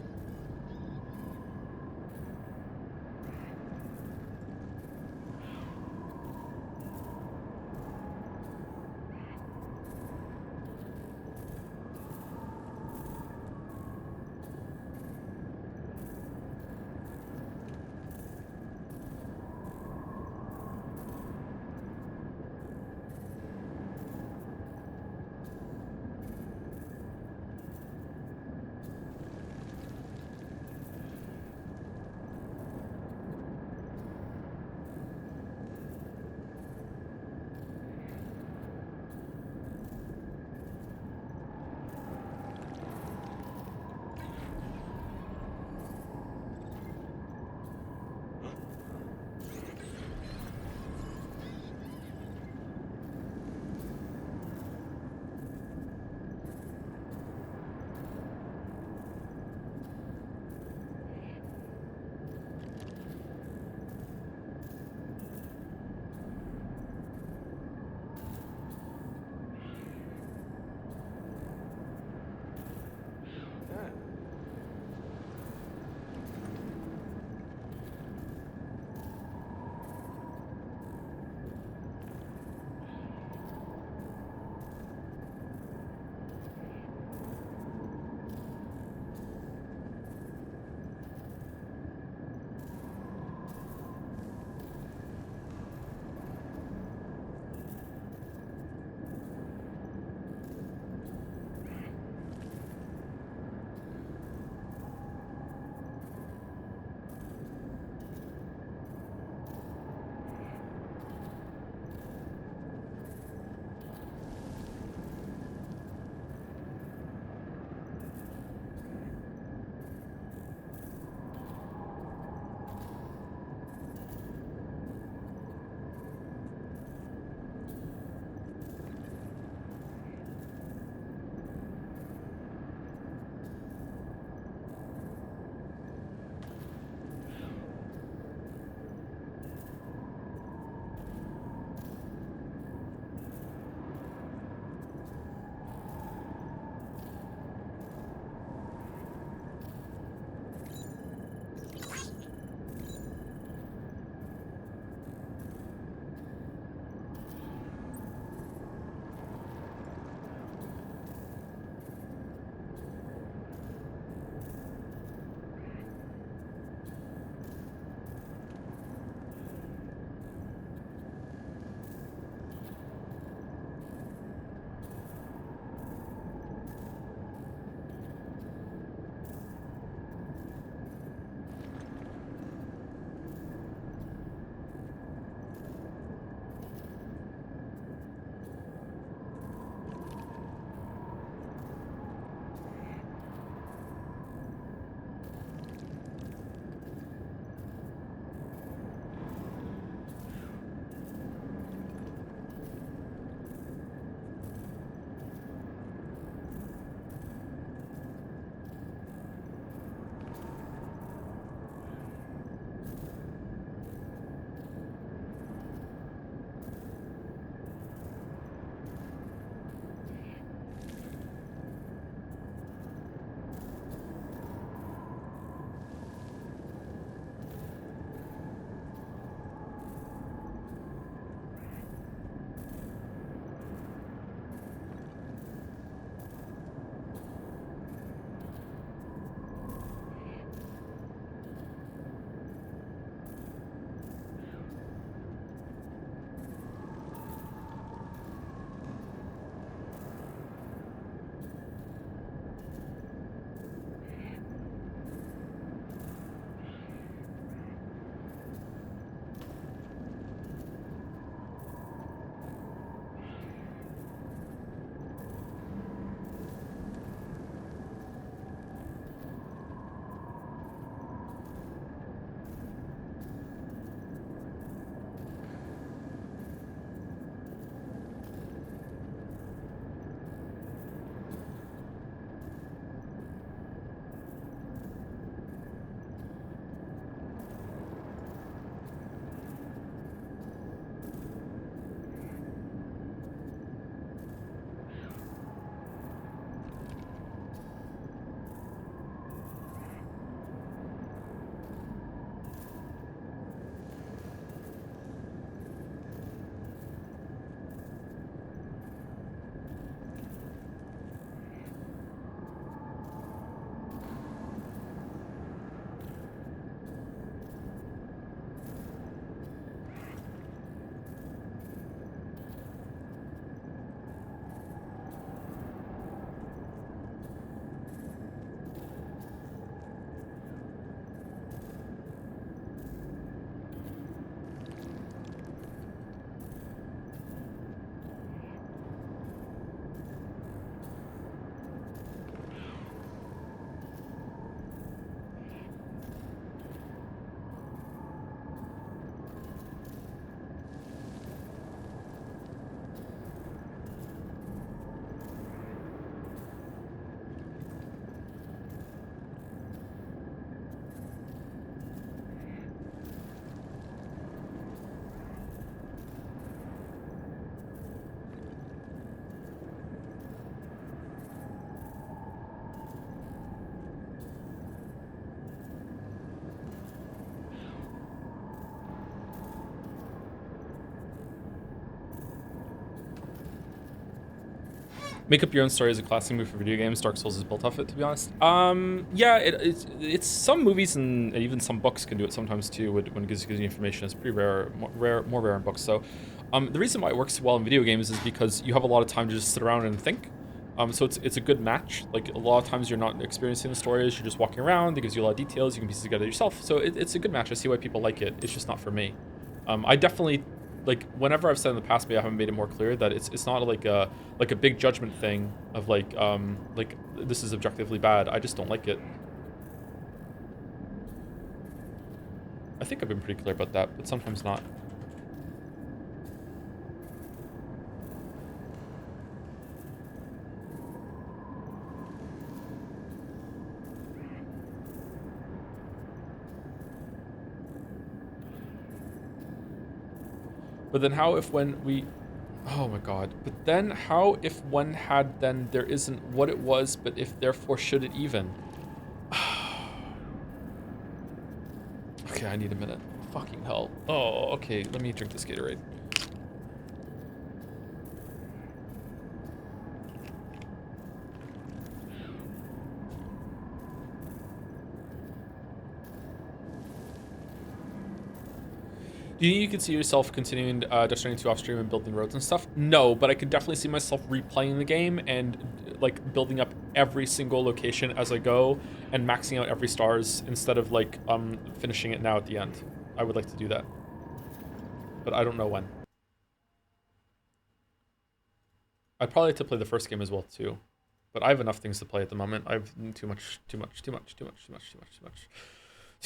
S1: Make up your own story is a classic move for video games. Dark Souls is built off it, to be honest. Yeah, it's some movies and even some books can do it sometimes too. When it gives you information, it's pretty rare, more rare in books. So, the reason why it works well in video games is because you have a lot of time to just sit around and think. So it's a good match. Like a lot of times you're not experiencing the stories, you're just walking around. It gives you a lot of details. You can piece it together yourself. So it's a good match. I see why people like it. It's just not for me. I definitely. Like whenever I've said in the past, maybe I haven't made it more clear that it's not like a big judgment thing of like this is objectively bad. I just don't like it. I think I've been pretty clear about that, but sometimes not. But then how if when we... Oh my god. But then how if when had then there isn't what it was, but if therefore should it even? Okay, I need a minute. Fucking hell. Oh, okay. Let me drink this Gatorade. Do you think you could see yourself continuing Death Stranding 2 off stream and building roads and stuff? No, but I could definitely see myself replaying the game and like building up every single location as I go and maxing out every stars instead of like finishing it now at the end. I would like to do that, but I don't know when. I'd probably like to play the first game as well too, but I have enough things to play at the moment. I have too much. Too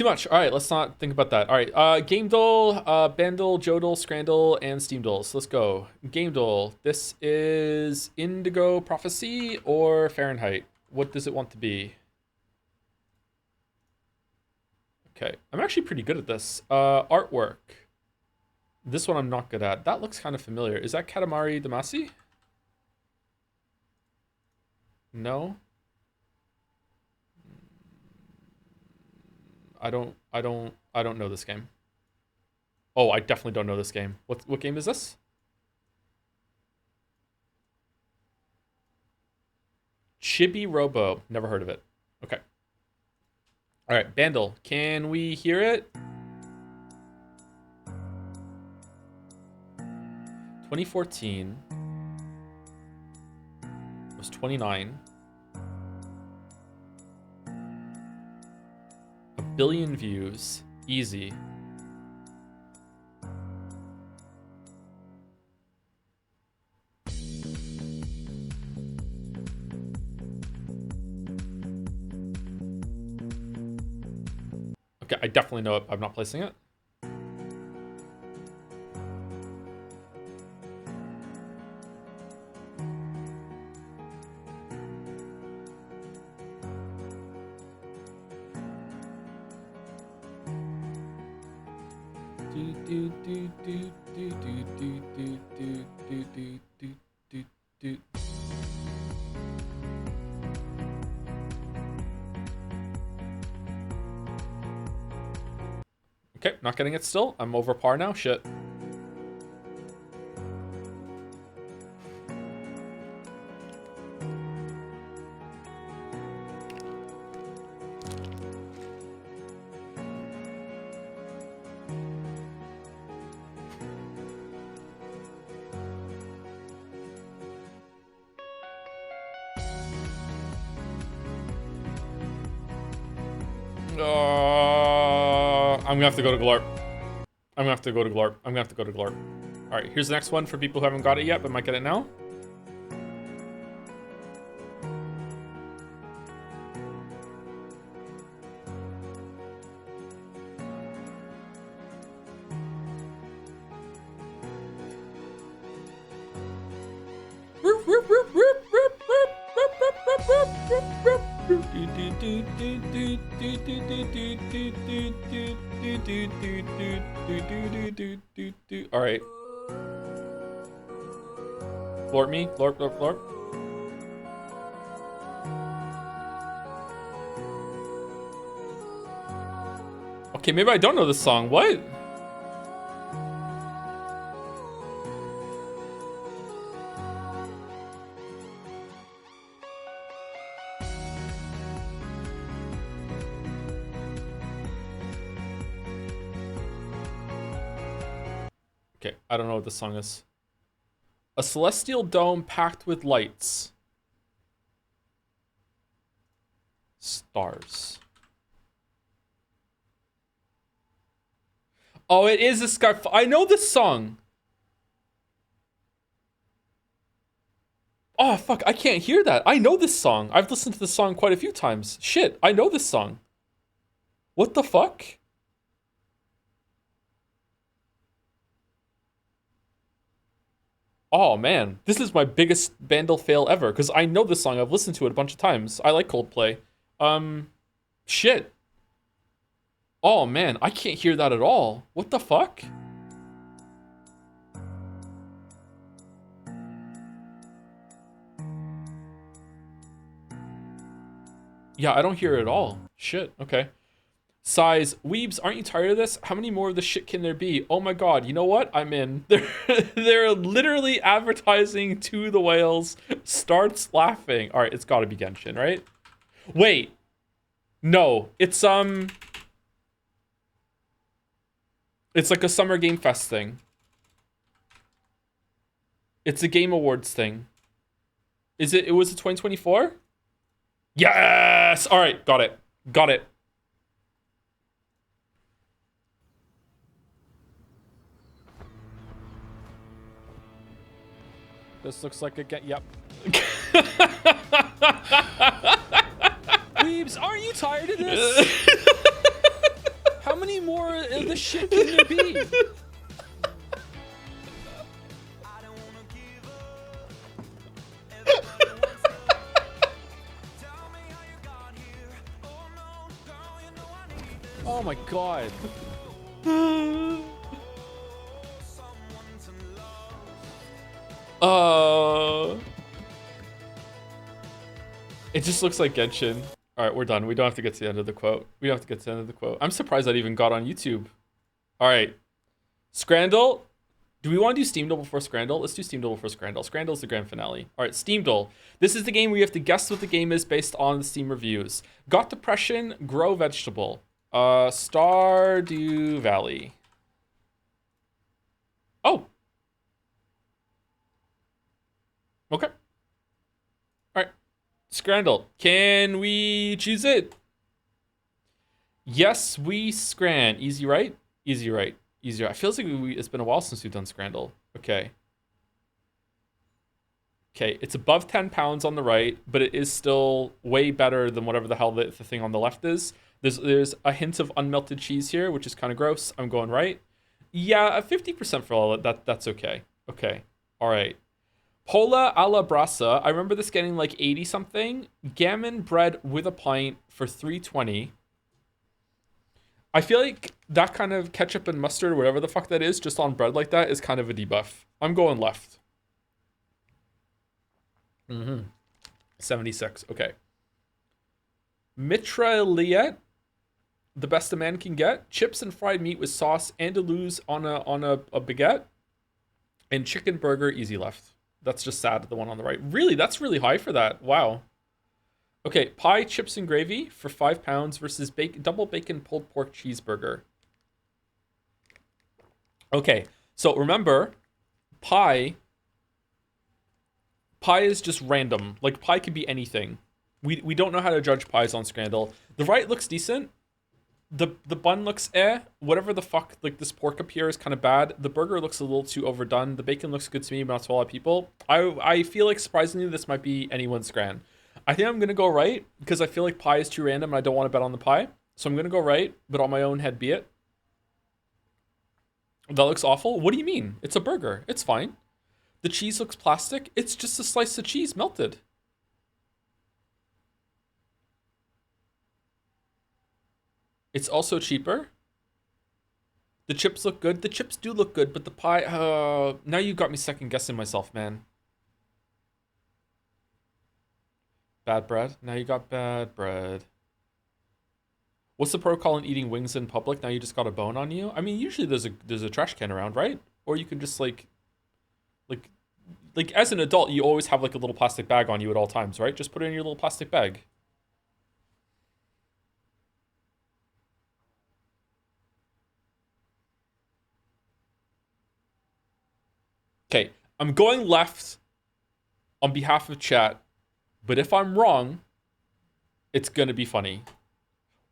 S1: much. All right, let's not think about that. All right, Game Duel, Bandle, Jodel, Scrandle, and Steam Duel. So let's go. Game Duel. This is Indigo Prophecy or Fahrenheit. What does it want to be? Okay, I'm actually pretty good at this. Artwork. This one I'm not good at. That looks kind of familiar. Is that Katamari Damacy? No. I don't know this game. Oh, I definitely don't know this game. What game is this? Chibi Robo. Never heard of it. Okay. All right, Bandle. Can we hear it? 2014. It was 29. A billion views. Easy. Okay, I definitely know it. I'm not placing it. Okay, not getting it still. I'm over par now. Shit. I'm gonna have to go to Glarp. I'm gonna have to go to Glarp. I'm gonna have to go to Glarp. All right, here's the next one for people who haven't got it yet, but might get it now. All right. Glorp me. Glorp, glorp, glorp. Okay, maybe I don't know this song. What? Okay, I don't know what this song is. A celestial dome packed with lights. Stars. Oh, it is a sky. I know this song. Oh, fuck. I can't hear that. I know this song. I've listened to this song quite a few times. Shit, I know this song. What the fuck? Oh, man. This is my biggest Vandal fail ever, because I know this song. I've listened to it a bunch of times. I like Coldplay. Shit. Oh, man. I can't hear that at all. What the fuck? Yeah, I don't hear it at all. Shit, okay. Size, weebs, aren't you tired of this? How many more of this shit can there be? Oh my god, you know what? I'm in. They're literally advertising to the whales. Starts laughing. Alright, it's gotta be Genshin, right? Wait. No, it's it's like a Summer Game Fest thing. It's a Game Awards thing. Was it 2024? Yes! Alright, got it. Got it. This looks like a yep.
S13: Weebs, aren't you tired of this? How many more of this shit can there be? Oh my god.
S1: It just looks like Genshin. All right, we're done. We don't have to get to the end of the quote. We don't have to get to the end of the quote. I'm surprised that even got on YouTube. All right. Scrandle. Do we want to do Steam Duel before Scrandle? Let's do Steam Duel before Scrandle. Scrandle's the grand finale. All right, Steam Duel. This is the game where you have to guess what the game is based on the Steam reviews. Got Depression, Grow Vegetable. Stardew Valley. Oh. Okay. All right. Scrandle. Can we choose it? Yes, we scran. Easy right? Easy right. Easy right. It feels like it's been a while since we've done Scrandle. Okay. Okay, it's above 10 pounds on the right, but it is still way better than whatever the hell the thing on the left is. There's a hint of unmelted cheese here, which is kind of gross. I'm going right. Yeah, 50% for all that. That's okay. Okay. All right. Pola alla brasa. I remember this getting like 80 something. Gammon bread with a pint for 320. I feel like that kind of ketchup and mustard, whatever the fuck that is, just on bread like that is kind of a debuff. I'm going left. 76. Okay. Mitraillette. The best a man can get. Chips and fried meat with sauce. Andalouse on a baguette. And chicken burger, easy left. That's just sad, the one on the right. Really? That's really high for that. Wow. Okay, pie, chips, and gravy for 5 pounds versus double bacon pulled pork cheeseburger. Okay, so remember, pie is just random. Like, pie could be anything. We don't know how to judge pies on Scrandle. The right looks decent. The bun looks whatever the fuck, like this pork up here is kind of bad. The burger looks a little too overdone. The bacon looks good to me, but not to a lot of people. I feel like surprisingly this might be anyone's Scran. I think I'm gonna go right because I feel like pie is too random and I don't want to bet on the pie. So I'm gonna go right, but on my own head be it. That looks awful. What do you mean? It's a burger. It's fine. The cheese looks plastic. It's just a slice of cheese melted. It's also cheaper. The chips look good. The chips do look good, but the pie... now you got me second guessing myself, man. Bad bread. Now you got bad bread. What's the protocol in eating wings in public? Now you just got a bone on you? I mean, usually there's a trash can around, right? Or you can just like as an adult, you always have like a little plastic bag on you at all times, right? Just put it in your little plastic bag. Okay, I'm going left on behalf of chat, but if I'm wrong, it's gonna be funny.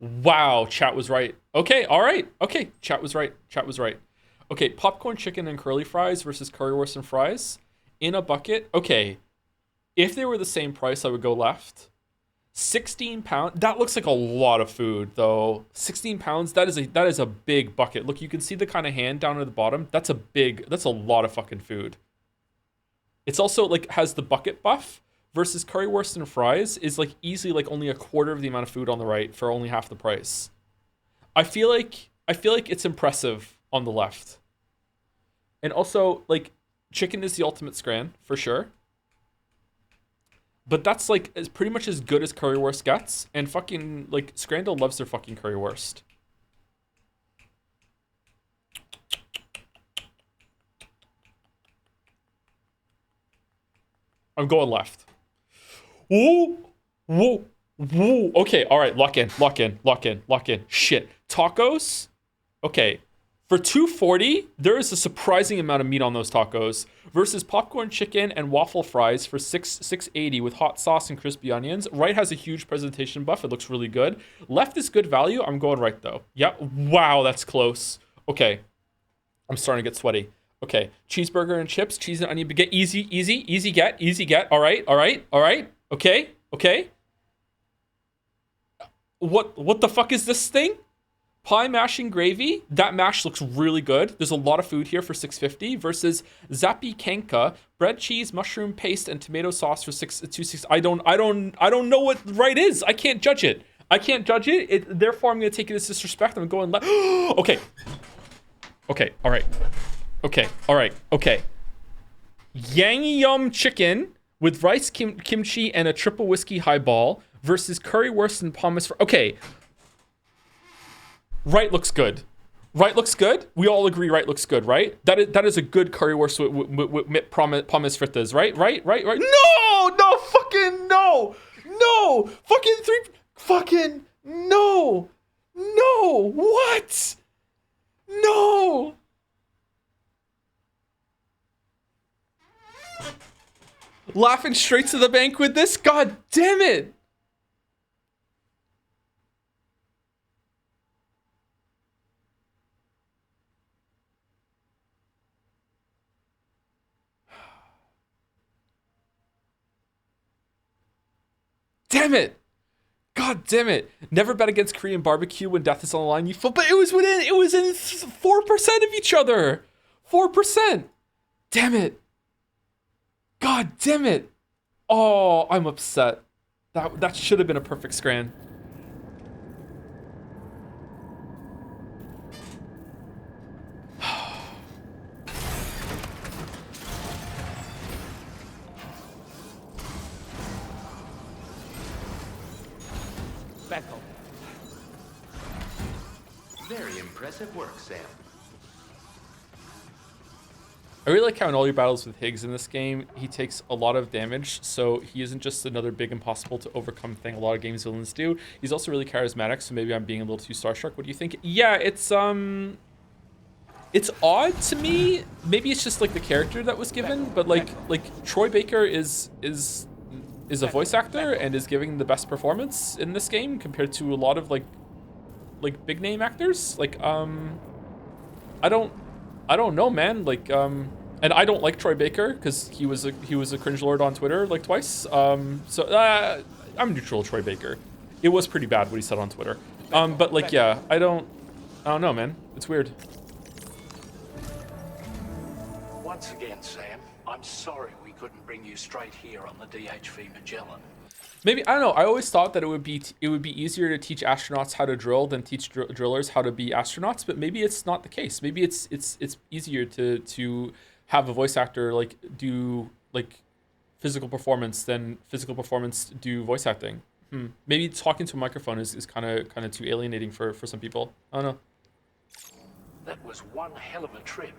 S1: Wow, chat was right. Okay, all right. Okay, chat was right. Chat was right. Okay, popcorn chicken and curly fries versus currywurst and fries in a bucket. Okay, if they were the same price, I would go left. 16 pounds. That looks like a lot of food, though. 16 pounds. That is a big bucket. Look, you can see the kind of hand down at the bottom. That's a lot of fucking food. It's also like has the bucket buff versus currywurst and fries is like easily like only a quarter of the amount of food on the right for only half the price. I feel like it's impressive on the left. And also like chicken is the ultimate scran for sure. But that's like as pretty much as good as currywurst gets, and fucking like Scrandle loves their fucking currywurst. I'm going left. Whoa, whoa, whoa. Okay, all right, lock in. Shit, tacos. Okay, for $2.40, there is a surprising amount of meat on those tacos. Versus popcorn chicken and waffle fries for $6.80 with hot sauce and crispy onions. Right has a huge presentation buff. It looks really good. Left is good value. I'm going right though. Yep. Wow, that's close. Okay, I'm starting to get sweaty. Okay, cheeseburger and chips, cheese and onion baguette. Easy get. All right. Okay. What the fuck is this thing? Pie mash and gravy. That mash looks really good. There's a lot of food here for $6.50 versus Zapikanka, bread, cheese, mushroom paste, and tomato sauce for $2.60. I don't know what right is. I can't judge it. Therefore, I'm gonna take it as disrespect. I'm going left. Okay. All right. Yang Yum chicken with rice, kimchi, and a triple whiskey highball versus currywurst and pommes. Okay. Right looks good. We all agree right looks good, right? That is a good currywurst with pommes frites, right? No, fucking no. Fucking no. What? No. Laughing straight to the bank with this? God damn it. Damn it! God damn it! Never bet against Korean barbecue when death is on the line. But it was in 4% of each other. 4%. Damn it! God damn it! Oh, I'm upset. That should have been a perfect scran.
S10: Back home.
S4: Very impressive work, Sam.
S1: I really like how in all your battles with Higgs in this game, he takes a lot of damage, so he isn't just another big impossible to overcome thing a lot of games villains do. He's also really charismatic, so maybe I'm being a little too starstruck. What do you think? Yeah, it's odd to me. Maybe it's just like the character that was given, but like Troy Baker is a voice actor and is giving the best performance in this game compared to a lot of like big name actors. Like I don't know, man. Like and I don't like Troy Baker because he was a cringe lord on Twitter like twice. I'm neutral Troy Baker. It was pretty bad what he said on Twitter. But like yeah, I don't know, man. It's weird.
S4: Once again, Sam, I'm sorry we couldn't bring you straight here on the DHV Magellan.
S1: Maybe, I don't know. I always thought that it would be easier to teach astronauts how to drill than teach drillers how to be astronauts, but maybe it's not the case. Maybe it's easier to have a voice actor like do like physical performance than physical performance do voice acting. Maybe talking to a microphone is kind of too alienating for some people. I don't know.
S4: That was one hell of a trip,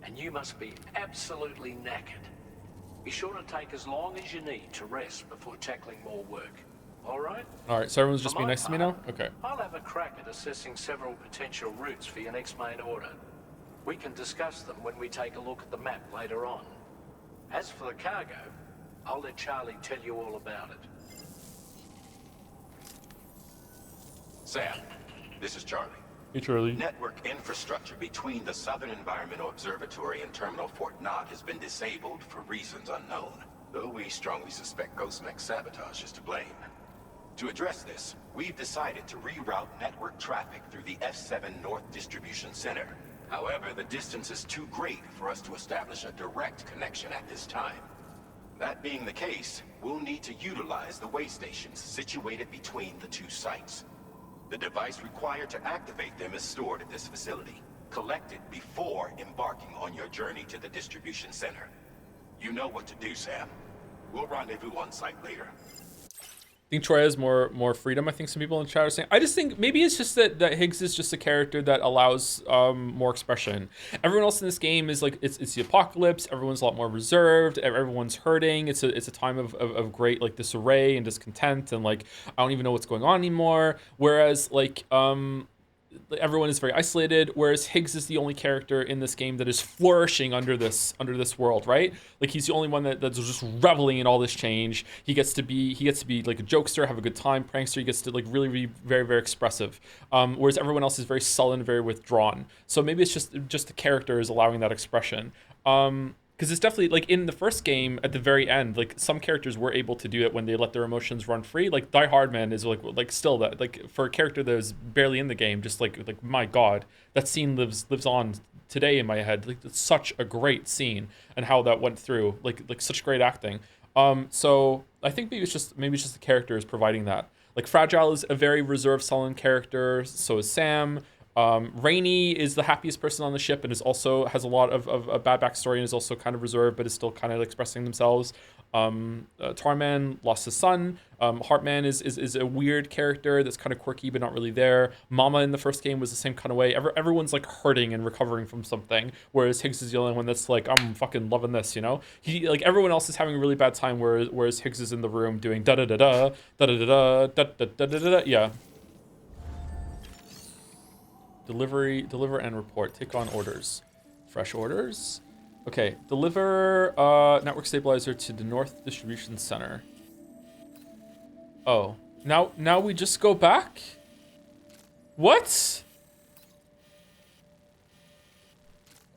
S4: and you must be absolutely knackered. Be sure to take as long as you need to rest before tackling more work. All right?
S1: All right, so everyone's just being nice to me now? Okay.
S4: I'll have a crack at assessing several potential routes for your next main order.
S9: We can discuss them when we take a look at the map later on. As for the cargo, I'll let Charlie tell you all about it.
S14: Sam, this is Charlie.
S1: Hey, Charlie.
S14: Network infrastructure between the Southern Environmental Observatory and Terminal Fort Knott has been disabled for reasons unknown, though we strongly suspect Ghostmech's sabotage is to blame. To address this, we've decided to reroute network traffic through the F7 North Distribution Center. However, the distance is too great for us to establish a direct connection at this time. That being the case, we'll need to utilize the way stations situated between the two sites. The device required to activate them is stored at this facility. Collect it before embarking on your journey to the distribution center. You know what to do, Sam. We'll rendezvous on site later.
S1: I think Troy has more freedom. I think some people in chat are saying. I just think maybe it's just that Higgs is just a character that allows more expression. Everyone else in this game is like it's the apocalypse. Everyone's a lot more reserved. Everyone's hurting. It's a time of great like disarray and discontent and like I don't even know what's going on anymore. Whereas like everyone is very isolated, whereas Higgs is the only character in this game that is flourishing under this world, right? Like he's the only one that's just reveling in all this change. He gets to be like a jokester, have a good time, prankster. He gets to like really be very, very expressive. Whereas everyone else is very sullen, very withdrawn. So maybe it's just the character is allowing that expression. Because it's definitely like in the first game at the very end, like some characters were able to do it when they let their emotions run free. Like Die Hard Man is like still that like for a character that was barely in the game, just like my God, that scene lives on today in my head. Like it's such a great scene and how that went through. Like such great acting. So I think maybe it's just the character is providing that. Like Fragile is a very reserved, sullen character. So is Sam. Rainey is the happiest person on the ship and is also has a lot of a bad backstory and is also kind of reserved but is still kind of expressing themselves. Tarman lost his son. Heartman is a weird character that's kind of quirky but not really there. Mama in the first game was the same kind of way. Everyone's like hurting and recovering from something, whereas Higgs is the only one that's like, I'm fucking loving this, you know? He like everyone else is having a really bad time, whereas Higgs is in the room doing da da da da da da da da da da da da. Yeah. Deliver and report. Take on orders. Fresh orders. Okay, deliver network stabilizer to the North Distribution Center. Oh, now we just go back? What?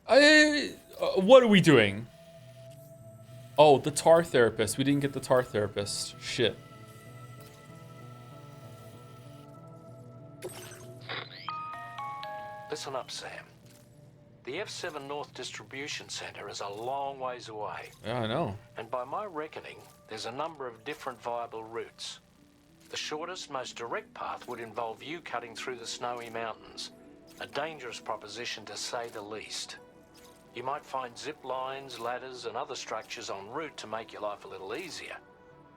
S1: What are we doing? Oh, the tar therapist. We didn't get the tar therapist. Shit.
S9: Listen up, Sam. The F7 North Distribution Center is a long ways away.
S1: Yeah, I know.
S9: And by my reckoning, there's a number of different viable routes. The shortest, most direct path would involve you cutting through the snowy mountains. A dangerous proposition to say the least. You might find zip lines, ladders, and other structures en route to make your life a little easier.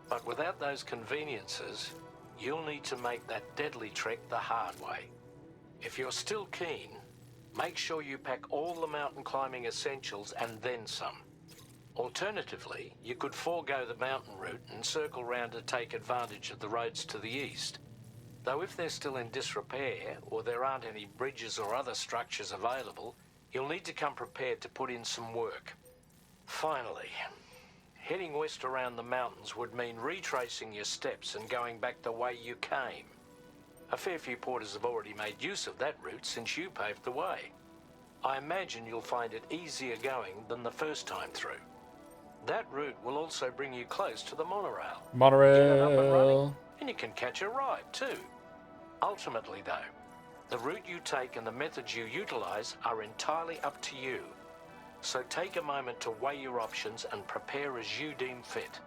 S9: But without those conveniences, you'll need to make that deadly trek the hard way. If you're still keen, make sure you pack all the mountain climbing essentials and then some. Alternatively, you could forego the mountain route and circle round to take advantage of the roads to the east. Though if they're still in disrepair, or there aren't any bridges or other structures available, you'll need to come prepared to put in some work. Finally, heading west around the mountains would mean retracing your steps and going back the way you came. A fair few porters have already made use of that route since you paved the way. I imagine you'll find it easier going than the first time through. That route will also bring you close to the monorail. Get it up and running, and you can catch a ride too. Ultimately though, the route you take and the methods you utilize are entirely up to you. So take a moment to weigh your options and prepare as you deem fit.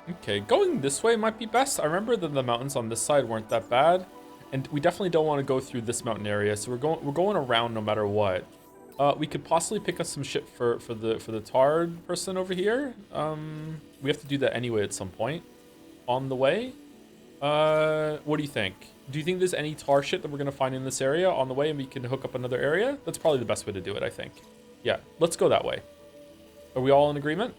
S1: Okay, going this way might be best. I remember that the mountains on this side weren't that bad, and we definitely don't want to go through this mountain area, so we're going around no matter what. We could possibly pick up some shit for the tarred person over here. We have to do that anyway at some point on the way. What do you think? Do you think there's any tar shit that we're gonna find in this area on the way, and we can hook up another area? That's probably the best way to do it, I think. Yeah, let's go that way. Are we all in agreement?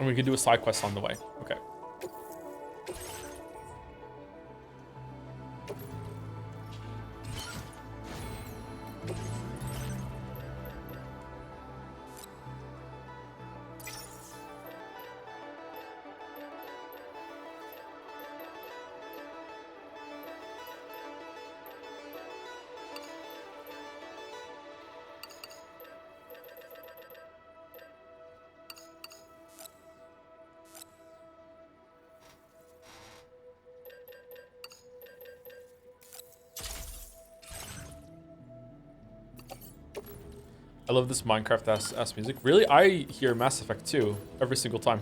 S1: And we can do a side quest on the way. Okay. I love this Minecraft ass music. Really? I hear Mass Effect 2 every single time.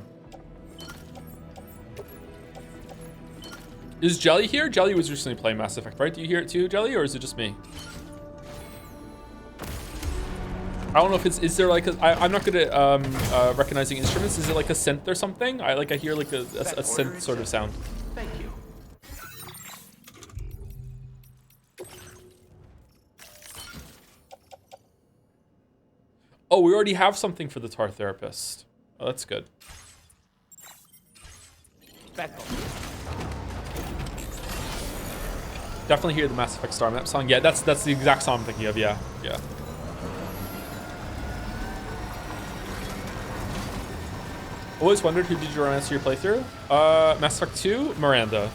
S1: Is Jelly here? Jelly was recently playing Mass Effect, right? Do you hear it too, Jelly, or is it just me? I don't know if it's, is there like a, I'm not good at recognizing instruments. Is it like a synth or something? I hear like a synth sort of sound.
S14: Thank you.
S1: Oh, we already have something for the Tar Therapist. Oh, that's good. Definitely hear the Mass Effect Star Map song. Yeah, that's the exact song I'm thinking of. Yeah, yeah. Always wondered who did you romance your playthrough? Mass Effect 2, Miranda.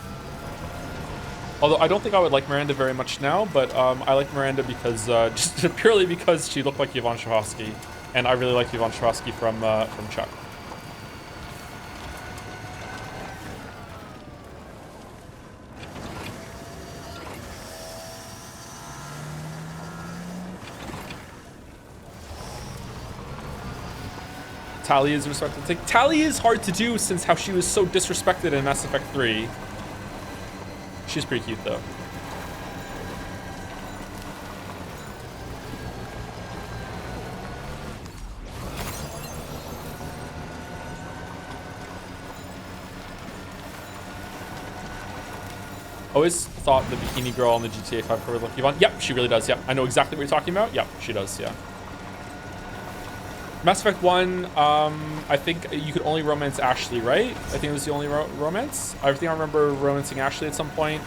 S1: Although I don't think I would like Miranda very much now, but I like Miranda because just purely because she looked like Yvonne Strahovski, and I really like Yvonne Strahovski from Chuck. Tali is respected. Tali is hard to do since how she was so disrespected in Mass Effect 3. She's pretty cute though. Always thought the bikini girl on the GTA 5 cover looked Yvonne. Yep, she really does. Yep, I know exactly what you're talking about. Yep, she does. Yeah. Mass Effect 1, I think you could only romance Ashley, right? I think it was the only romance. I think I remember romancing Ashley at some point.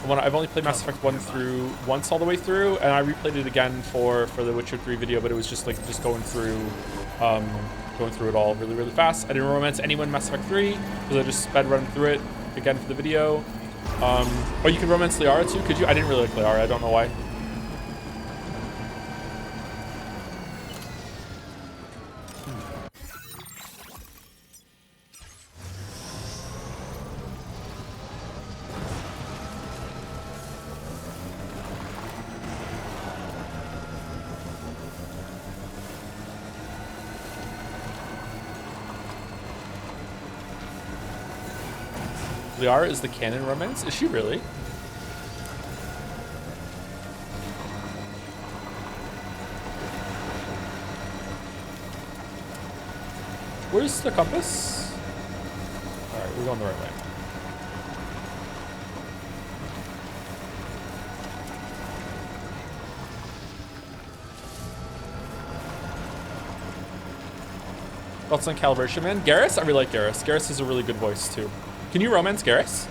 S1: When I've only played Mass Effect 1 through once all the way through, and I replayed it again for the Witcher 3 video, but it was just like going through it all really, really fast. I didn't romance anyone in Mass Effect 3 because I just sped running through it again for the video. Oh, you could romance Liara too, could you? I didn't really like Liara, I don't know why. Liara is the canon romance? Is she really? Where's the compass? Alright, we're going the right way. Thoughts on Calibration Man? Garrus? I really like Garrus. Garrus has a really good voice too. Can you romance Garrus?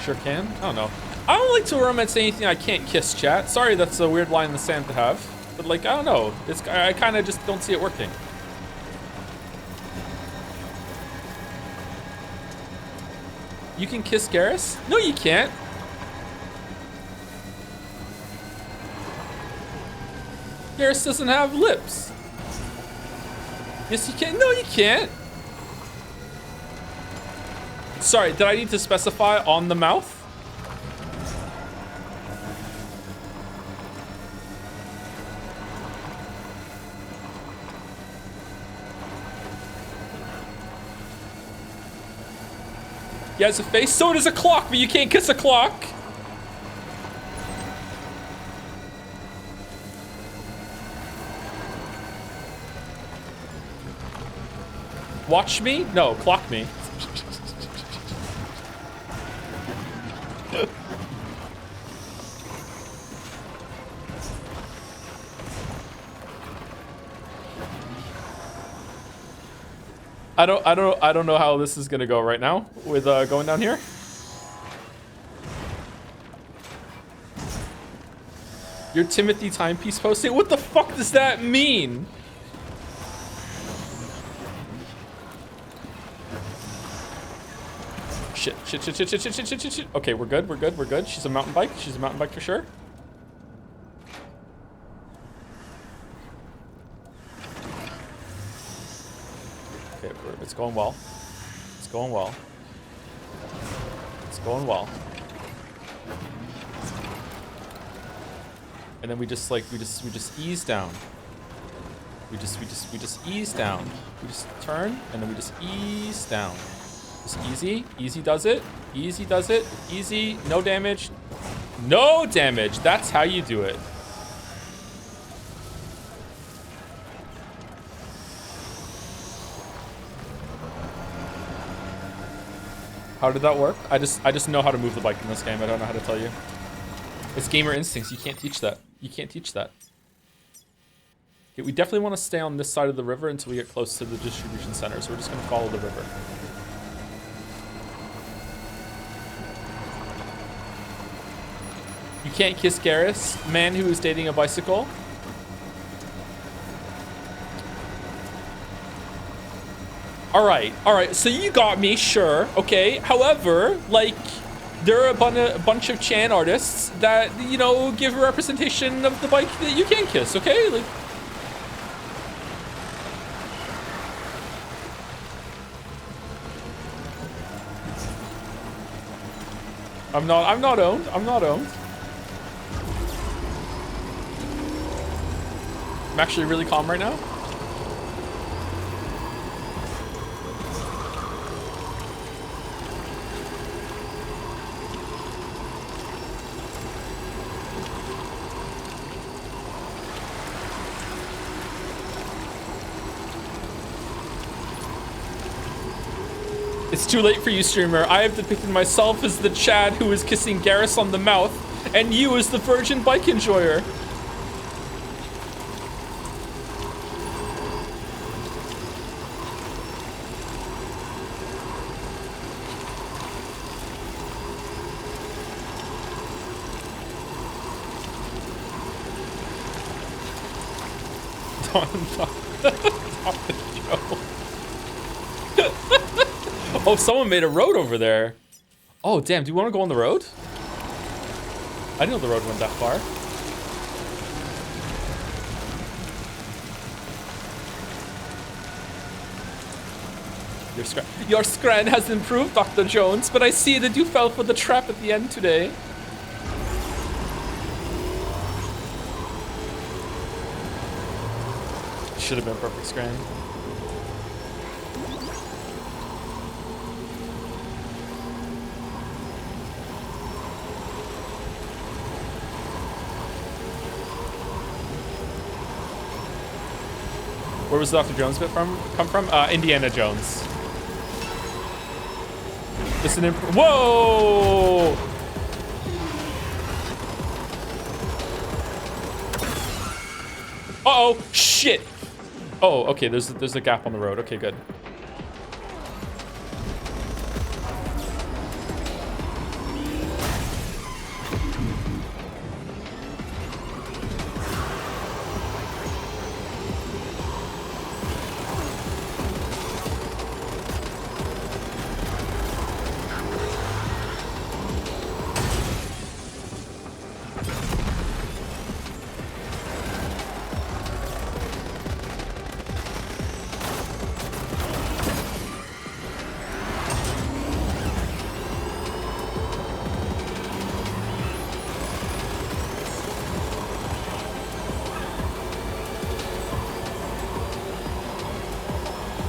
S1: Sure can. I don't know. I don't like to romance anything I can't kiss, chat. Sorry, that's a weird line in the sand to have. But like, I don't know. I kind of just don't see it working. You can kiss Garrus? No, you can't. Garrus doesn't have lips. Yes, you can. No, you can't. Sorry, did I need to specify on the mouth? Yeah, it's a face. So does a clock, but you can't kiss a clock. Watch me? No, clock me. I don't know how this is gonna go right now with going down here. Your Timothy timepiece posting? What the fuck does that mean? Shit. Okay, we're good. She's a mountain bike for sure. Okay, it's going well. And then we just ease down. We just ease down. We just turn and then we just ease down. Just easy. Easy does it. Easy. No damage. No damage. That's how you do it. How did that work? I just know how to move the bike in this game. I don't know how to tell you. It's gamer instincts. You can't teach that. Okay, we definitely want to stay on this side of the river until we get close to the distribution center. So we're just going to follow the river. You can't kiss Garrus, man who is dating a bicycle. All right. So you got me, sure. Okay. However, like, there are a bunch of Chan artists that, you know, give a representation of the bike that you can kiss. Okay. Like. I'm not owned. I'm actually really calm right now. It's too late for you, streamer. I have depicted myself as the Chad who is kissing Garrus on the mouth, and you as the virgin bike enjoyer. Oh, someone made a road over there. Oh, damn. Do you want to go on the road? I didn't know the road went that far. Your scran has improved, Dr. Jones, but I see that you fell for the trap at the end today. Should have been perfect scran. Where was Dr. Jones bit come from? Indiana Jones. This is an whoa! Uh-oh, shit! Oh, okay, there's a gap on the road. Okay, good.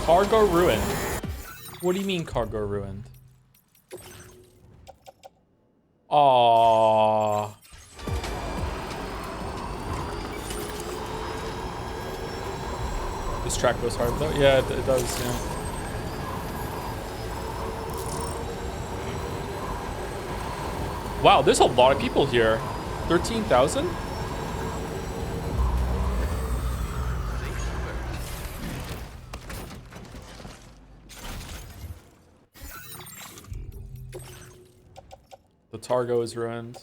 S1: Cargo ruined. What do you mean cargo ruined? Aww. This track goes hard though. Yeah, it does, yeah. Wow, there's a lot of people here. 13,000? The Targo is ruined.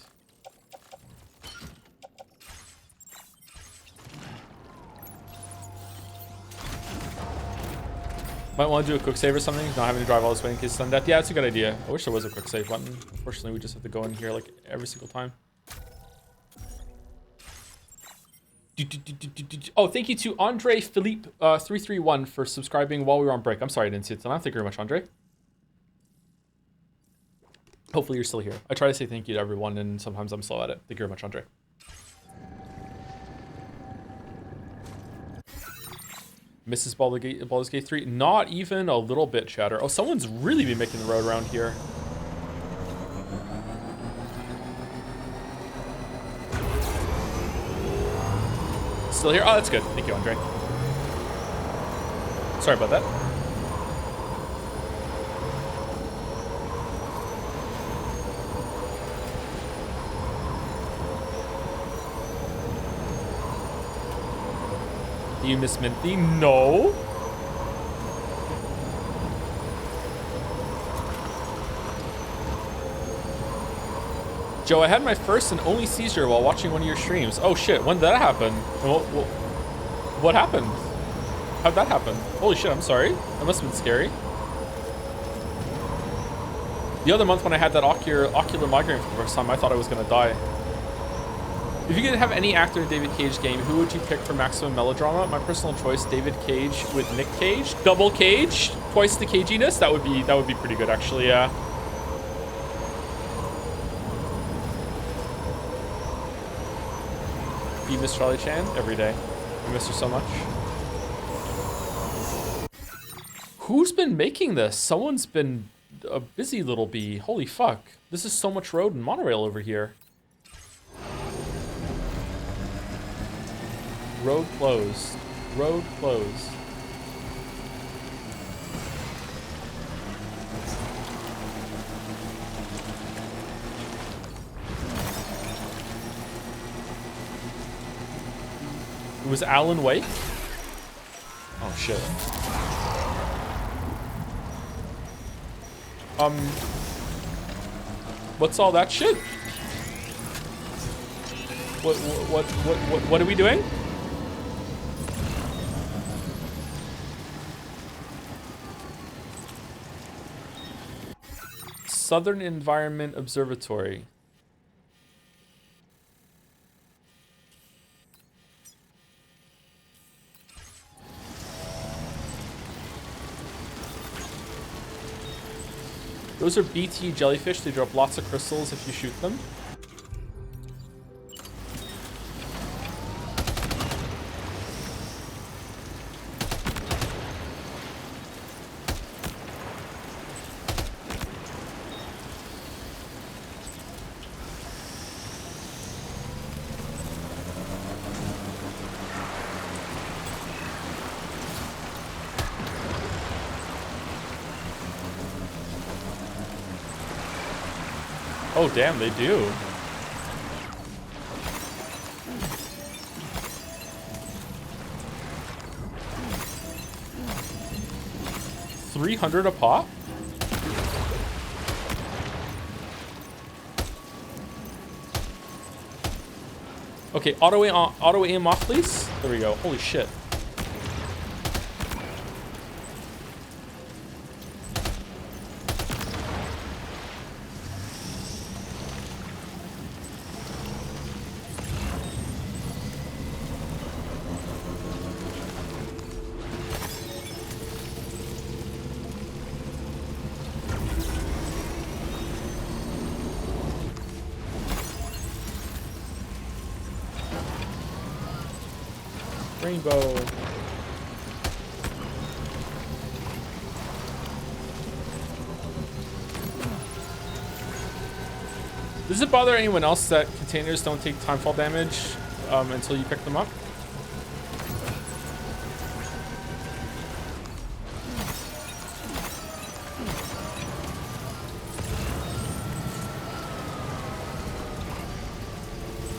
S1: Might want to do a quick save or something, not having to drive all this way in case of sudden death. Yeah, that's a good idea. I wish there was a quick save button. Unfortunately, we just have to go in here like every single time. Oh, thank you to Andre Philippe 331 for subscribing while we were on break. I'm sorry I didn't see it tonight. Thank you very much, Andre. Hopefully you're still here. I try to say thank you to everyone, and sometimes I'm slow at it. Thank you very much, Andre. Mrs. Baldur's Gate 3. Not even a little bit, chatter. Oh, someone's really been making the road around here. Still here? Oh, that's good. Thank you, Andre. Sorry about that. Do you miss Minty? No. Joe, I had my first and only seizure while watching one of your streams. Oh shit, when did that happen? What happened? How'd that happen? Holy shit, I'm sorry. That must have been scary. The other month when I had that ocular migraine for the first time, I thought I was gonna die. If you could have any actor in a David Cage game, who would you pick for maximum melodrama? My personal choice, David Cage with Nick Cage. Double Cage, twice the caginess. That would be pretty good, actually. Yeah. You miss Charlie Chan every day. I miss her so much. Who's been making this? Someone's been a busy little bee. Holy fuck! This is so much road and monorail over here. Road closed. Road closed. It was Alan Wake? Oh shit. What's all that shit? What are we doing? Southern Environment Observatory. Those are BT jellyfish. They drop lots of crystals if you shoot them. Oh, damn, they do. $300 a pop? Okay, auto aim off, please. There we go. Holy shit. Rainbow. Does it bother anyone else that containers don't take timefall damage until you pick them up?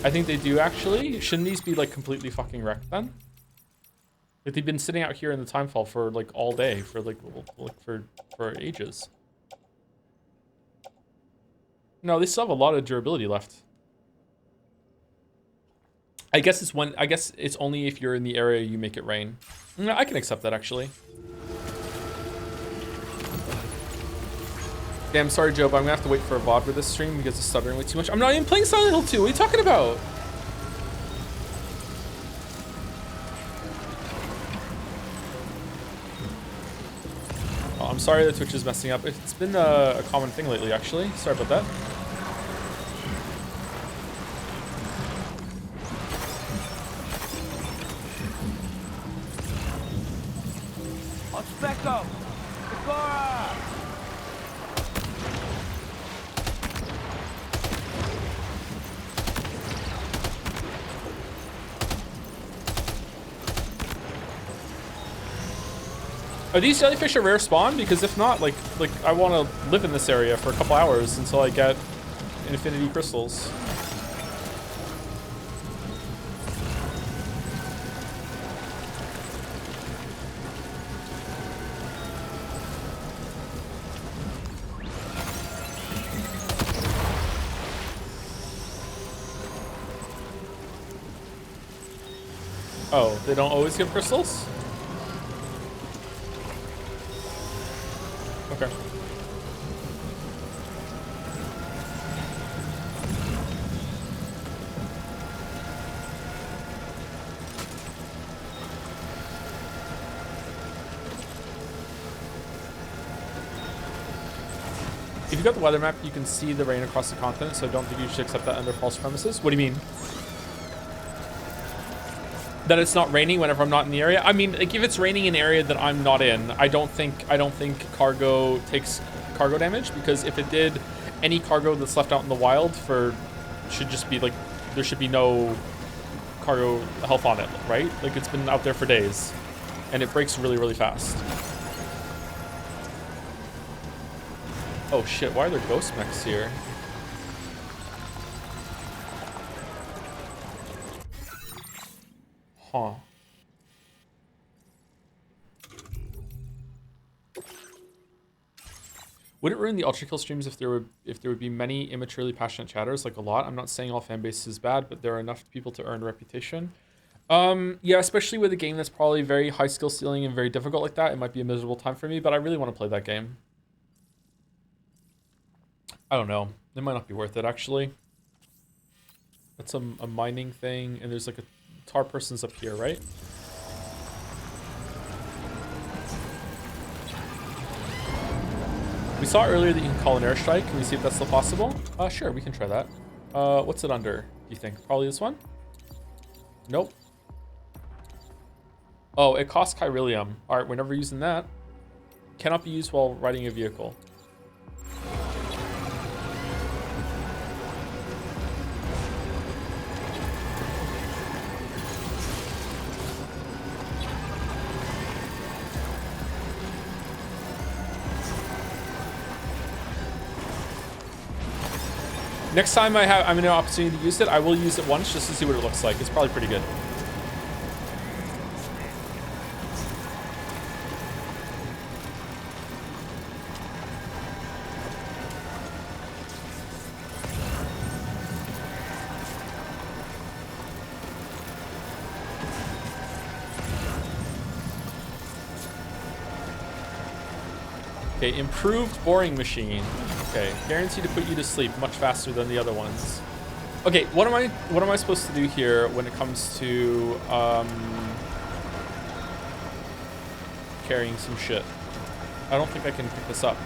S1: I think they do, actually. Shouldn't these be like completely fucking wrecked then? Like, they've been sitting out here in the timefall for like all day, for like for ages. No, they still have a lot of durability left. I guess it's only if you're in the area you make it rain. No, I can accept that actually. Damn, sorry, Joe, but I'm gonna have to wait for a VOD for this stream because it's stuttering way too much. I'm not even playing Silent Hill 2. What are you talking about? Oh, I'm sorry that Twitch is messing up. It's been a common thing lately, actually. Sorry about that.
S15: Specco! Sakura!
S1: Are these jellyfish a rare spawn? Because if not, like I want to live in this area for a couple hours until I get infinity crystals. Oh, they don't always give crystals? Okay. If you got the weather map, you can see the rain across the continent, so I don't think you should accept that under false premises. What do you mean? That it's not raining whenever I'm not in the area? I mean, like if it's raining in an area that I'm not in, I don't think cargo takes cargo damage, because if it did, any cargo that's left out in the wild should just be like, there should be no cargo health on it, right? Like it's been out there for days and it breaks really, really fast. Oh shit, why are there ghost mechs here? Huh. Would it ruin the ultra kill streams if there would be many immaturely passionate chatters? Like a lot. I'm not saying all fan base is bad, but there are enough people to earn a reputation. Yeah, especially with a game that's probably very high skill ceiling and very difficult like that. It might be a miserable time for me, but I really want to play that game. I don't know. It might not be worth it actually. That's a mining thing, and there's like a tar person's up here, right? We saw earlier that you can call an airstrike. Can we see if that's still possible? Sure, we can try that. What's it under, do you think? Probably this one? Nope. Oh, it costs chiralium. All right, we're never using that. Cannot be used while riding a vehicle. Next time I'm in an opportunity to use it, I will use it once just to see what it looks like. It's probably pretty good. Okay, improved boring machine. Okay, guaranteed to put you to sleep much faster than the other ones. Okay, what am I supposed to do here when it comes to carrying some shit? I don't think I can pick this up.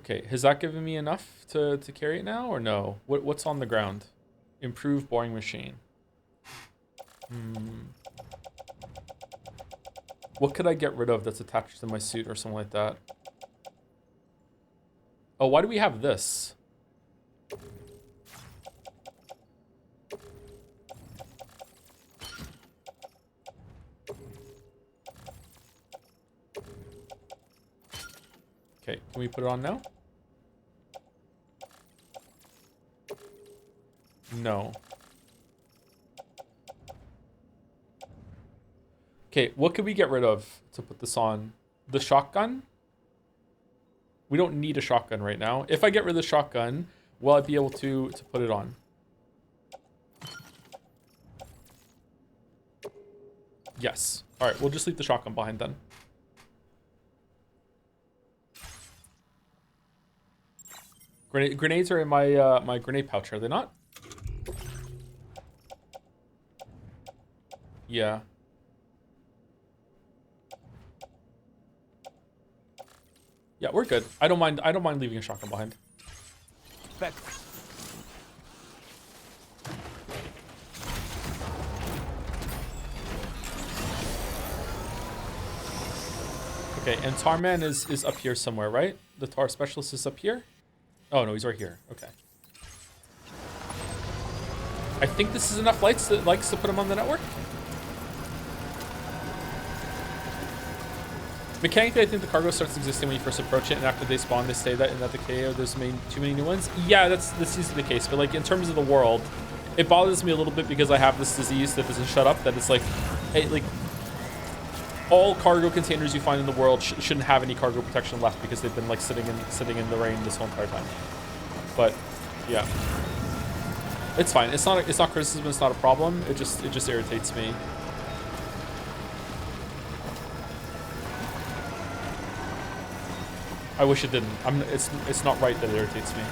S1: Okay, has that given me enough to carry it now or no? What's on the ground? Improved boring machine. What could I get rid of that's attached to my suit or something like that? Oh, why do we have this? Okay, can we put it on now? No. Okay, what could we get rid of to put this on? The shotgun? We don't need a shotgun right now. If I get rid of the shotgun, will I be able to put it on? Yes. All right, we'll just leave the shotgun behind then. Grenades are in my my grenade pouch, are they not? Yeah. Yeah, we're good. I don't mind leaving a shotgun behind.
S12: Back.
S1: Okay, and Tarman is up here somewhere, right? The Tar specialist is up here? Oh no, he's right here. Okay. I think this is enough lights to put him on the network. Mechanically, I think the cargo starts existing when you first approach it, and after they spawn, they say that in that decay there's too many new ones. Yeah, this seems to be the case. But like in terms of the world, it bothers me a little bit because I have this disease that doesn't shut up. That it's like, hey, like all cargo containers you find in the world shouldn't have any cargo protection left because they've been like sitting in the rain this whole entire time. But yeah, it's fine. It's not criticism. It's not a problem. It just irritates me. I wish it didn't. It's not right that it irritates me.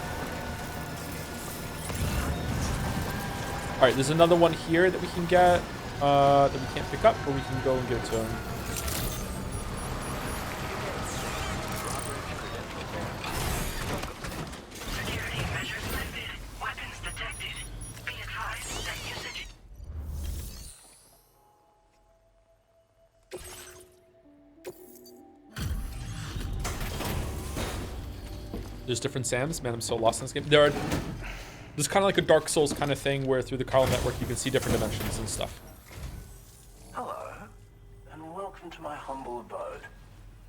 S1: All right, there's another one here that we can get that we can't pick up, but we can go and give it to him.
S3: Security measures lifted. Weapons detected. Be advised that usage.
S1: There's different Sams. Man, I'm so lost in this game. There's kind of like a Dark Souls kind of thing where through the Carl network you can see different dimensions and stuff.
S16: Hello, and welcome to my humble abode.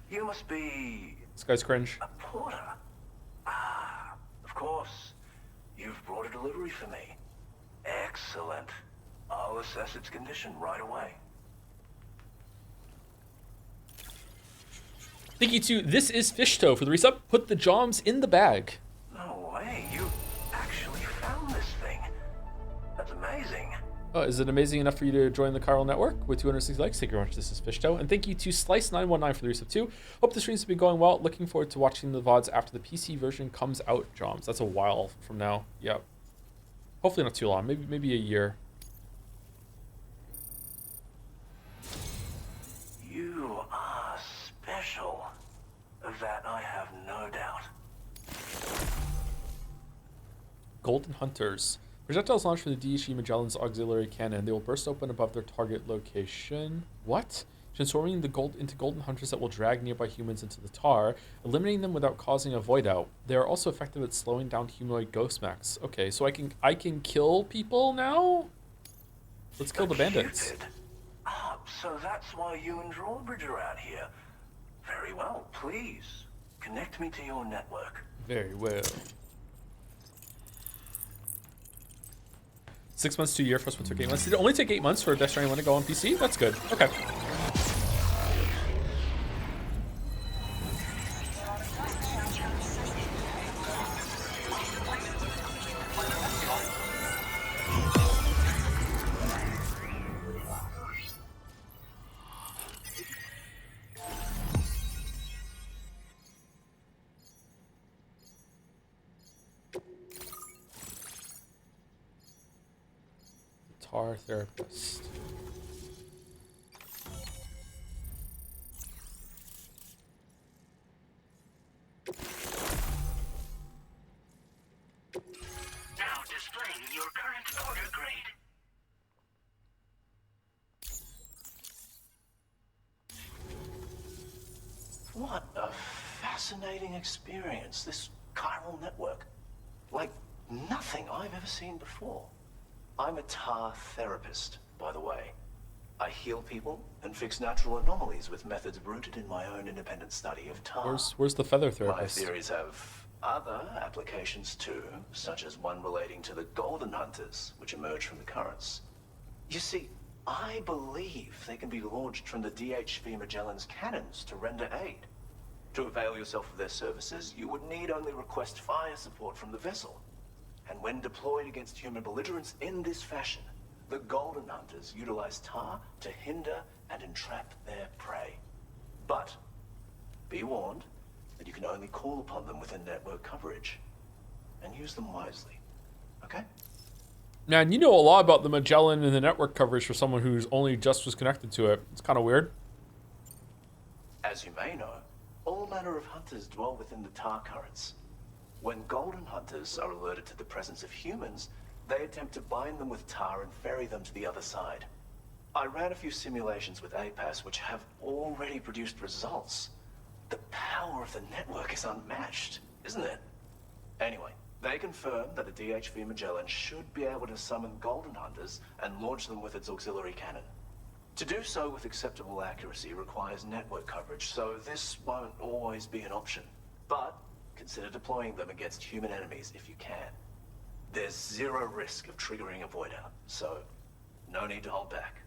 S16: You must be...
S1: This guy's cringe.
S16: a porter. Ah, of course. You've brought a delivery for me. Excellent. I'll assess its condition right away.
S1: Thank you to This Is Fishtoe for the resub. Put the joms in the bag.
S16: No way, you actually found this thing. That's amazing.
S1: Is it amazing enough for you to join the Carl network with 260 likes? Thank you very much. This is Fishtoe. And thank you to Slice919 for the resub too. Hope the streams have been going well. Looking forward to watching the VODs after the PC version comes out, joms. That's a while from now. Yep. Hopefully not too long. Maybe a year.
S16: You are special. Of that I have no doubt.
S1: Golden Hunters. Projectiles launched from the DHE Magellan's auxiliary cannon. They will burst open above their target location. What? Transforming into golden hunters that will drag nearby humans into the tar, eliminating them without causing a void out. They are also effective at slowing down humanoid ghost mechs. Okay, so I can kill people now? Let's kill the bandits.
S16: Ah, so that's why you and Drawbridge are out here. Very well, please. Connect me to your network.
S1: Very well. 6 months to a year. First one took 8 months. Did it only take 8 months for Death Stranding 1 to go on PC? That's good. Okay. Tar therapist.
S3: Now displaying your current order grade.
S16: What a fascinating experience, this chiral network. Like nothing I've ever seen before. I'm a tar therapist, by the way. I heal people and fix natural anomalies with methods rooted in my own independent study of tar.
S1: Where's the feather therapist?
S16: My theories have other applications too, such as one relating to the Golden Hunters, which emerge from the currents. You see, I believe they can be launched from the DHV Magellan's cannons to render aid. To avail yourself of their services, you would need only request fire support from the vessel. And when deployed against human belligerents in this fashion, the Golden Hunters utilize tar to hinder and entrap their prey. But be warned that you can only call upon them within network coverage. And use them wisely. Okay?
S1: Man, you know a lot about the Magellan and the network coverage for someone who's only just was connected to it. It's kind of weird.
S16: As you may know, all manner of hunters dwell within the tar currents. When Golden Hunters are alerted to the presence of humans, they attempt to bind them with tar and ferry them to the other side. I ran a few simulations with APAS which have already produced results. The power of the network is unmatched, isn't it? Anyway, they confirm that the DHV Magellan should be able to summon Golden Hunters and launch them with its auxiliary cannon. To do so with acceptable accuracy requires network coverage, so this won't always be an option. But consider deploying them against human enemies if you can. There's zero risk of triggering a void out, so no need to hold back.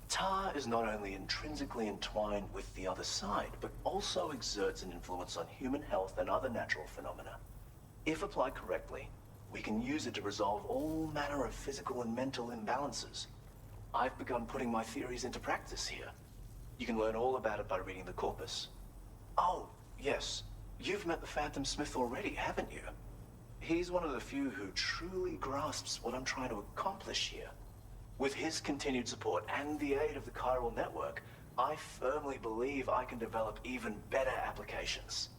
S16: Tar is not only intrinsically entwined with the other side, but also exerts an influence on human health and other natural phenomena. If applied correctly, we can use it to resolve all manner of physical and mental imbalances. I've begun putting my theories into practice here. You can learn all about it by reading the corpus. Oh, yes. You've met the Phantom Smith already, haven't you? He's one of the few who truly grasps what I'm trying to accomplish here. With his continued support and the aid of the chiral network, I firmly believe I can develop even better applications.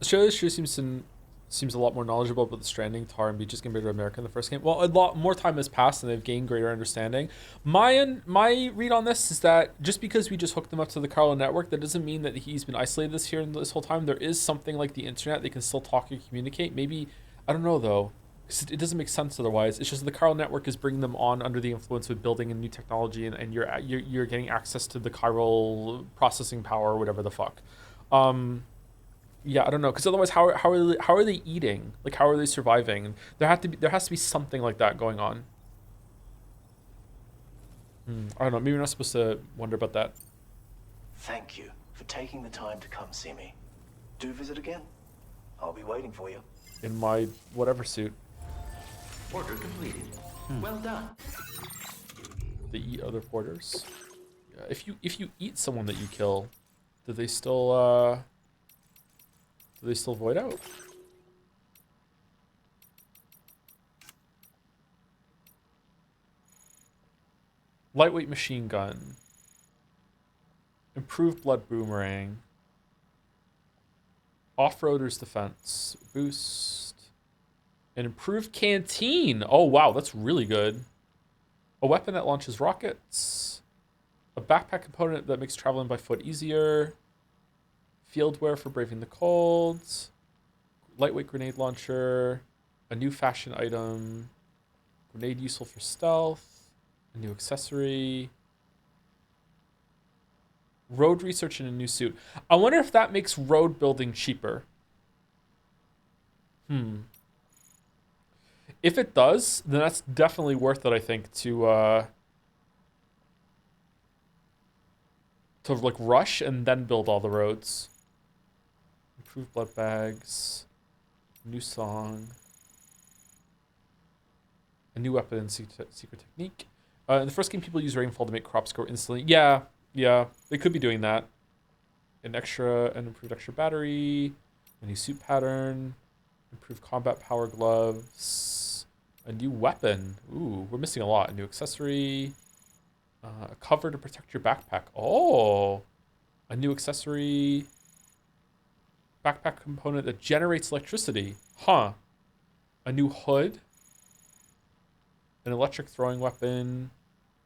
S1: Australia sure seems a lot more knowledgeable about the Stranding, Tar, and Beaches compared to America in the first game. Well, a lot more time has passed and they've gained greater understanding. My read on this is that just because we just hooked them up to the chiral network, that doesn't mean that he's been isolated this whole time. There is something like the internet. They can still talk and communicate. Maybe, I don't know though. It doesn't make sense otherwise. It's just the chiral network is bringing them on under the influence of building a new technology, and you're getting access to the chiral processing power or whatever the fuck. Yeah, I don't know, because otherwise, how are they eating? Like, how are they surviving? There has to be something like that going on. I don't know. Maybe we're not supposed to wonder about that.
S16: Thank you for taking the time to come see me. Do visit again. I'll be waiting for you.
S1: In my whatever suit.
S17: Order completed. Well done.
S1: They eat other porters. Yeah, if you eat someone that you kill, do they still void out? Lightweight machine gun. Improved blood boomerang. Off-roader's defense. Boost. An improved canteen. Oh, wow. That's really good. A weapon that launches rockets. A backpack component that makes traveling by foot easier. Field wear for braving the cold. Lightweight grenade launcher. A new fashion item. Grenade useful for stealth. A new accessory. Road research and a new suit. I wonder if that makes road building cheaper. If it does, then that's definitely worth it, I think, to like rush and then build all the roads. Improved blood bags. New song. A new weapon and secret technique. In the first game, people use rainfall to make crops grow instantly. Yeah, they could be doing that. An improved extra battery. A new suit pattern. Improved combat power gloves. A new weapon. Ooh, we're missing a lot. A new accessory. A cover to protect your backpack. Oh, a new accessory. Backpack component that generates electricity. Huh. A new hood. An electric throwing weapon.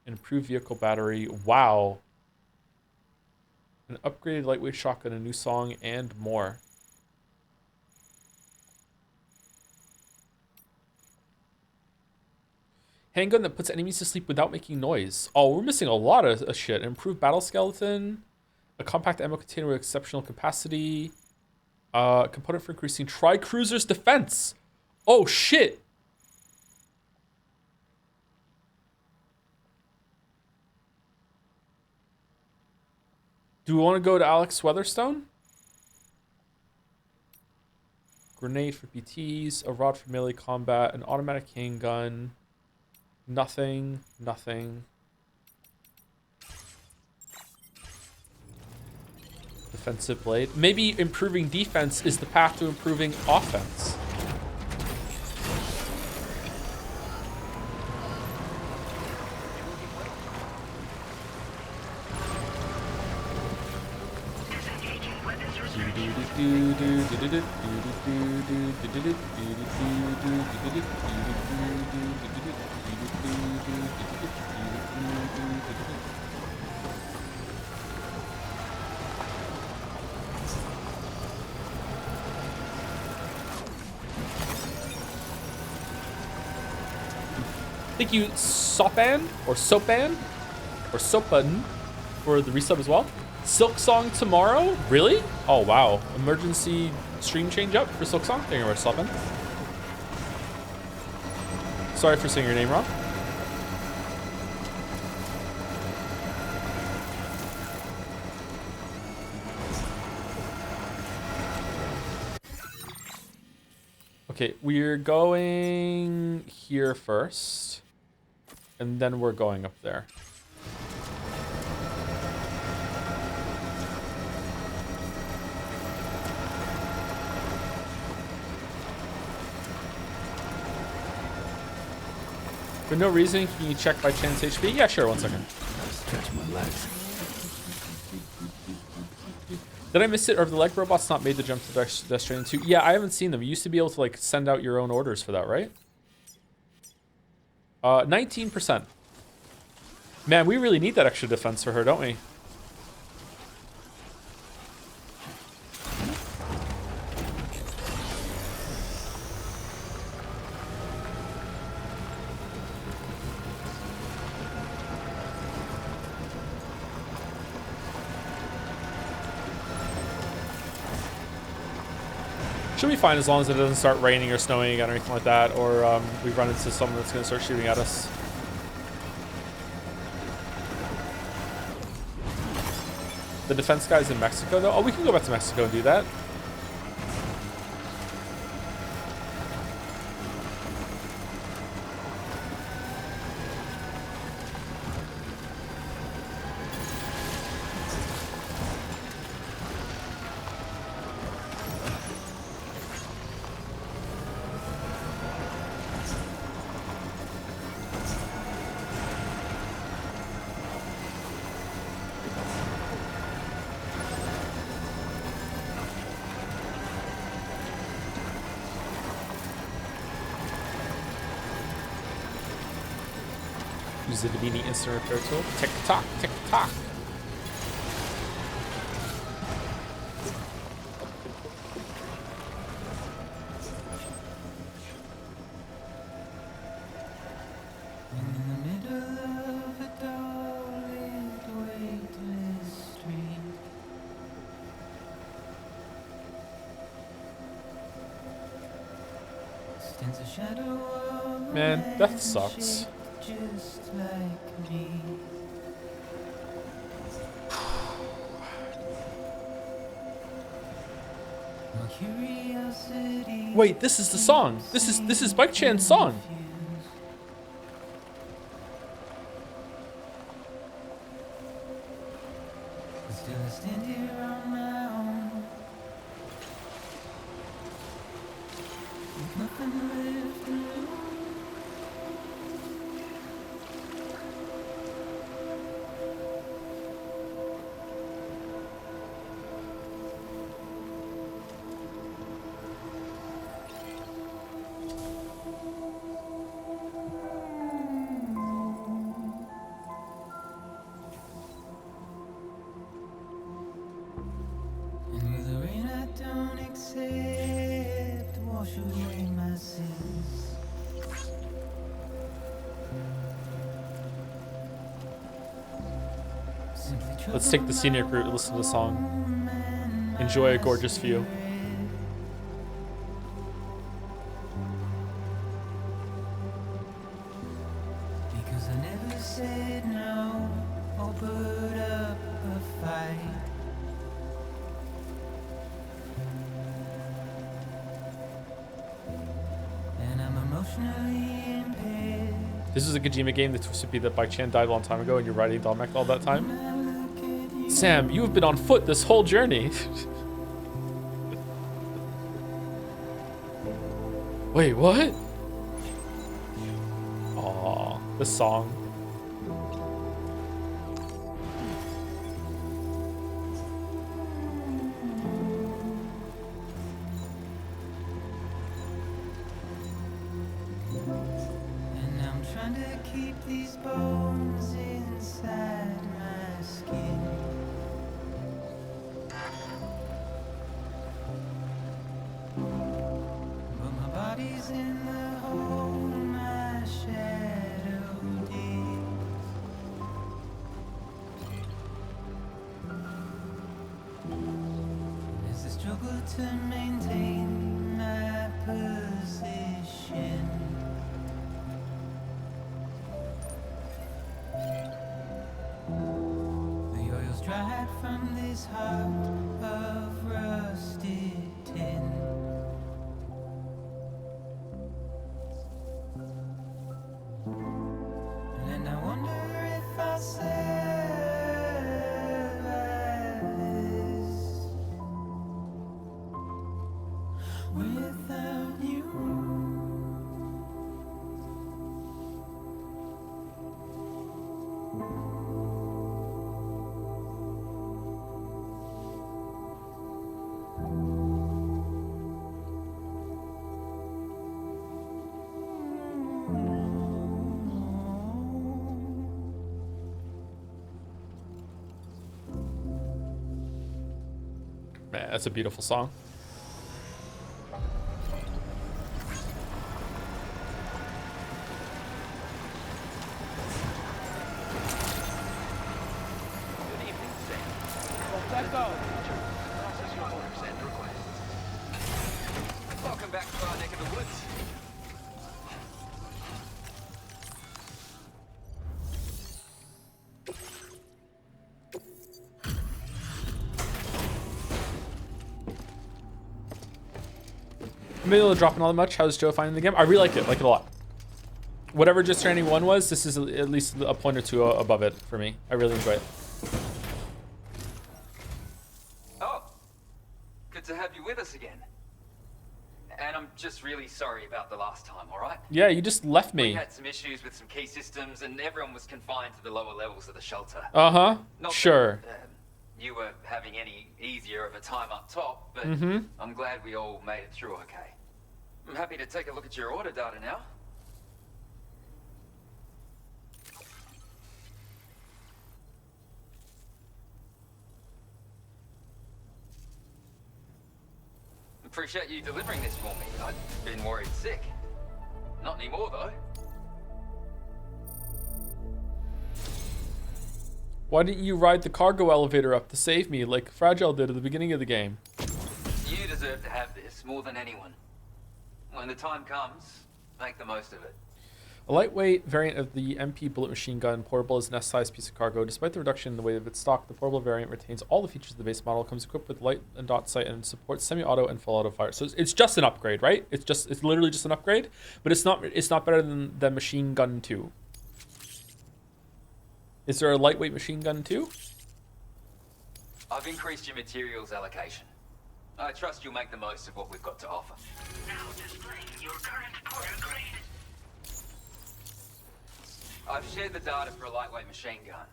S1: An improved vehicle battery. Wow. An upgraded lightweight shotgun, a new song, and more. Handgun that puts enemies to sleep without making noise. Oh, we're missing a lot of shit. Improved battle skeleton. A compact ammo container with exceptional capacity. Component for increasing tri-cruiser's defense. Oh, shit. Do we want to go to Alex Weatherstone? Grenade for PTs, a rod for melee combat, an automatic handgun. Nothing, nothing. Defensive blade. Maybe improving defense is the path to improving offense. Thank you, Sopan or Sopan or Sopan for the resub as well. Silk Song tomorrow? Really? Oh wow. Emergency stream change up for Silk Song? Thank you very much, Sopan. Sorry for saying your name wrong. Okay, we're going here first, and then we're going up there. For no reason, can you check by chance HP? Yeah, sure, 1 second.
S12: Catch my legs.
S1: Did I miss it, or have the leg robots not made the jump to Death Stranding 2? Yeah, I haven't seen them. You used to be able to like send out your own orders for that, right? 19%. Man, we really need that extra defense for her, don't we? Should be fine as long as it doesn't start raining or snowing again or anything like that, or we run into someone that's going to start shooting at us. The defense guy's in Mexico, though? Oh, we can go back to Mexico and do that. Use the Davini instant repair tool. Tick tock, tick tock. Man, that sucks.
S18: Just like me.
S1: Wait, this is the song. This is Bike Chan's song.
S18: Still I stand here on my own. With nothing left to lose.
S1: Let's take the scenic route and listen to the song. Enjoy a gorgeous view.
S18: Because I never said no or put up a fight. And I'm emotionally impaired.
S1: This is a Kojima game that's supposed to be that Bike Chan died a long time ago and you're riding Dalmec all that time. Sam, you have been on foot this whole journey. Wait, what? Aw, the song.
S18: And I'm trying to keep these bones inside my skin. But my body's in the hole my shadow digs. As I struggle to maintain my position. The oil's dried from this heart of rusted tin. And I wonder if I survive this without you.
S1: Man, that's a beautiful song.
S4: Good evening, Sam.
S13: Let go.
S4: Process your orders and requests.
S6: Welcome back to our neck of the woods.
S1: Maybe it'll drop in all that much. How's Joe finding the game? I really like it a lot. Whatever just Stranding 1 was, this is at least a point or two above it for me. I really enjoy it.
S6: Oh, good to have you with us again. And I'm just really sorry about the last time, all right?
S1: Yeah, you just left
S6: We
S1: me.
S6: had some issues with some key systems, and everyone was confined to the lower levels of the shelter.
S1: Uh-huh.
S6: Not
S1: Sure.
S6: that, you were having any easier of a time up top, but
S1: Mhm.
S6: I'm glad we all made it through okay. I'm happy to take a look at your order data now. Appreciate you delivering this for me. I'd been worried sick. Not anymore, though.
S1: Why didn't you ride the cargo elevator up to save me like Fragile did at the beginning of the game?
S6: You deserve to have this more than anyone. When the time comes, make the most of it.
S1: A lightweight variant of the MP bullet machine gun, portable as an S-sized piece of cargo. Despite the reduction in the weight of its stock, the portable variant retains all the features of the base model, comes equipped with light and dot sight, and supports semi-auto and full auto fire. So it's just an upgrade, right? It's literally just an upgrade, but it's not better than the machine gun 2. Is there a lightweight machine gun 2?
S6: I've increased your materials allocation. I trust you'll make the most of what we've got to offer.
S3: Now displaying your current order grade.
S6: I've shared the data for a lightweight machine gun.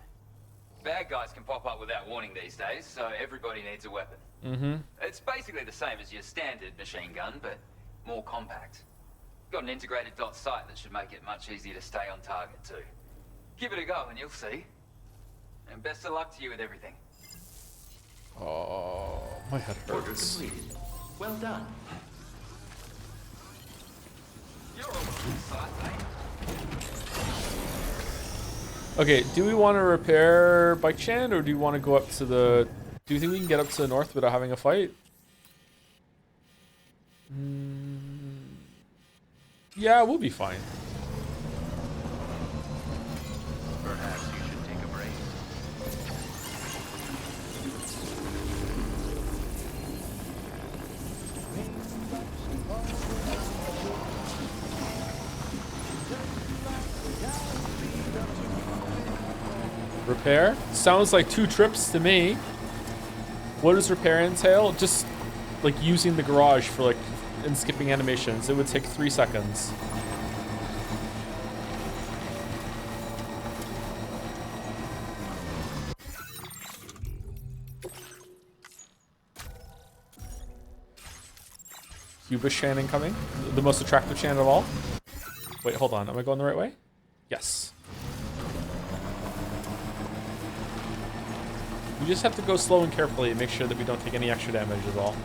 S6: Bad guys can pop up without warning these days, so everybody needs a weapon.
S1: Mm-hmm.
S6: It's basically the same as your standard machine gun, but more compact. Got an integrated dot sight that should make it much easier to stay on target too. Give it a go and you'll see. And best of luck to you with everything.
S1: Oh, my head
S17: Order
S1: hurts.
S17: completed. Well done.
S6: You're almost on site, mate.
S1: Okay, do we want to repair Bike Chan, or do you want to go up to the... Do you think we can get up to the north without having a fight? Yeah, we'll be fine.
S4: Perhaps you should take a break.
S1: Repair? Sounds like 2 trips to me. What does repair entail? Just like using the garage for like and skipping animations. It would take 3 seconds. Cuba Shan incoming. The most attractive Shan of all. Wait, hold on. Am I going the right way? Yes. We just have to go slow and carefully and make sure that we don't take any extra damage at all.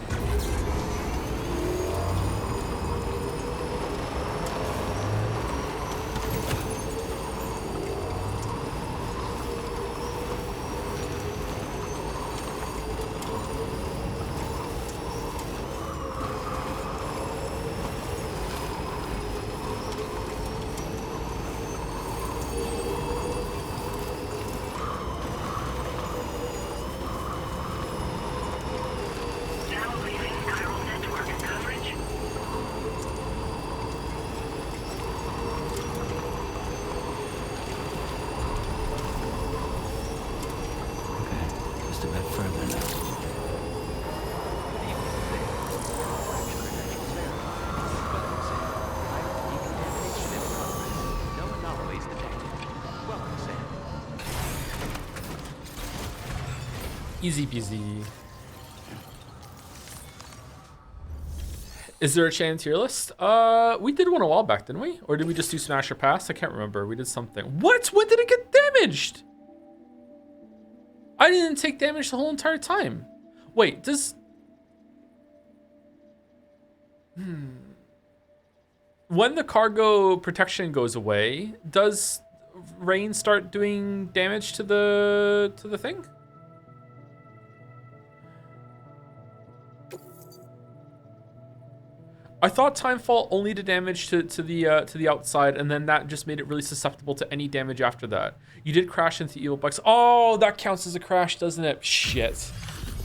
S18: Just a bit further now.
S4: No anomalies detected. Welcome, Sam.
S1: Easy peasy. Is there a Chan tier list? We did one a while back, didn't we? Or did we just do Smash or Pass? I can't remember. We did something. What? When did it get damaged? I didn't take damage the whole entire time. Wait, does... When the cargo protection goes away, does rain start doing damage to the thing? I thought Timefall only did damage to the outside, and then that just made it really susceptible to any damage after that. You did crash into evil bikes. Oh, that counts as a crash, doesn't it? Shit.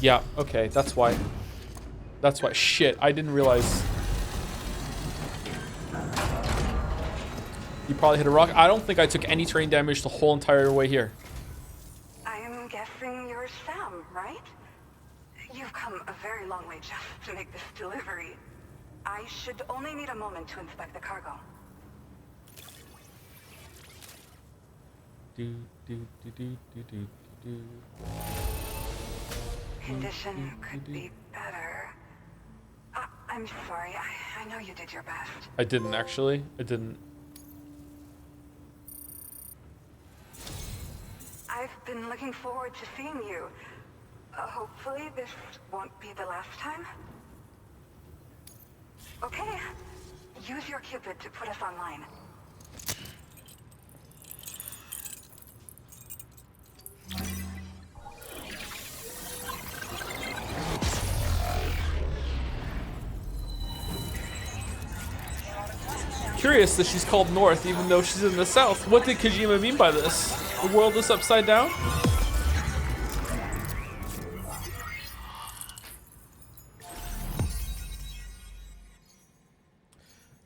S1: Yeah, okay, that's why. That's why. Shit, I didn't realize. You probably hit a rock. I don't think I took any terrain damage the whole entire way here.
S3: I'm guessing you're Sam, right? You've come a very long way just to make this delivery. I should only need a moment to inspect the cargo. Condition could be better. I'm sorry. I know you did your best.
S1: I didn't actually. I didn't.
S3: I've been looking forward to seeing you. Hopefully this won't be the last time. Okay. Use your Cupid to put us online.
S1: Curious that she's called North even though she's in the South. What did Kojima mean by this? The world is upside down?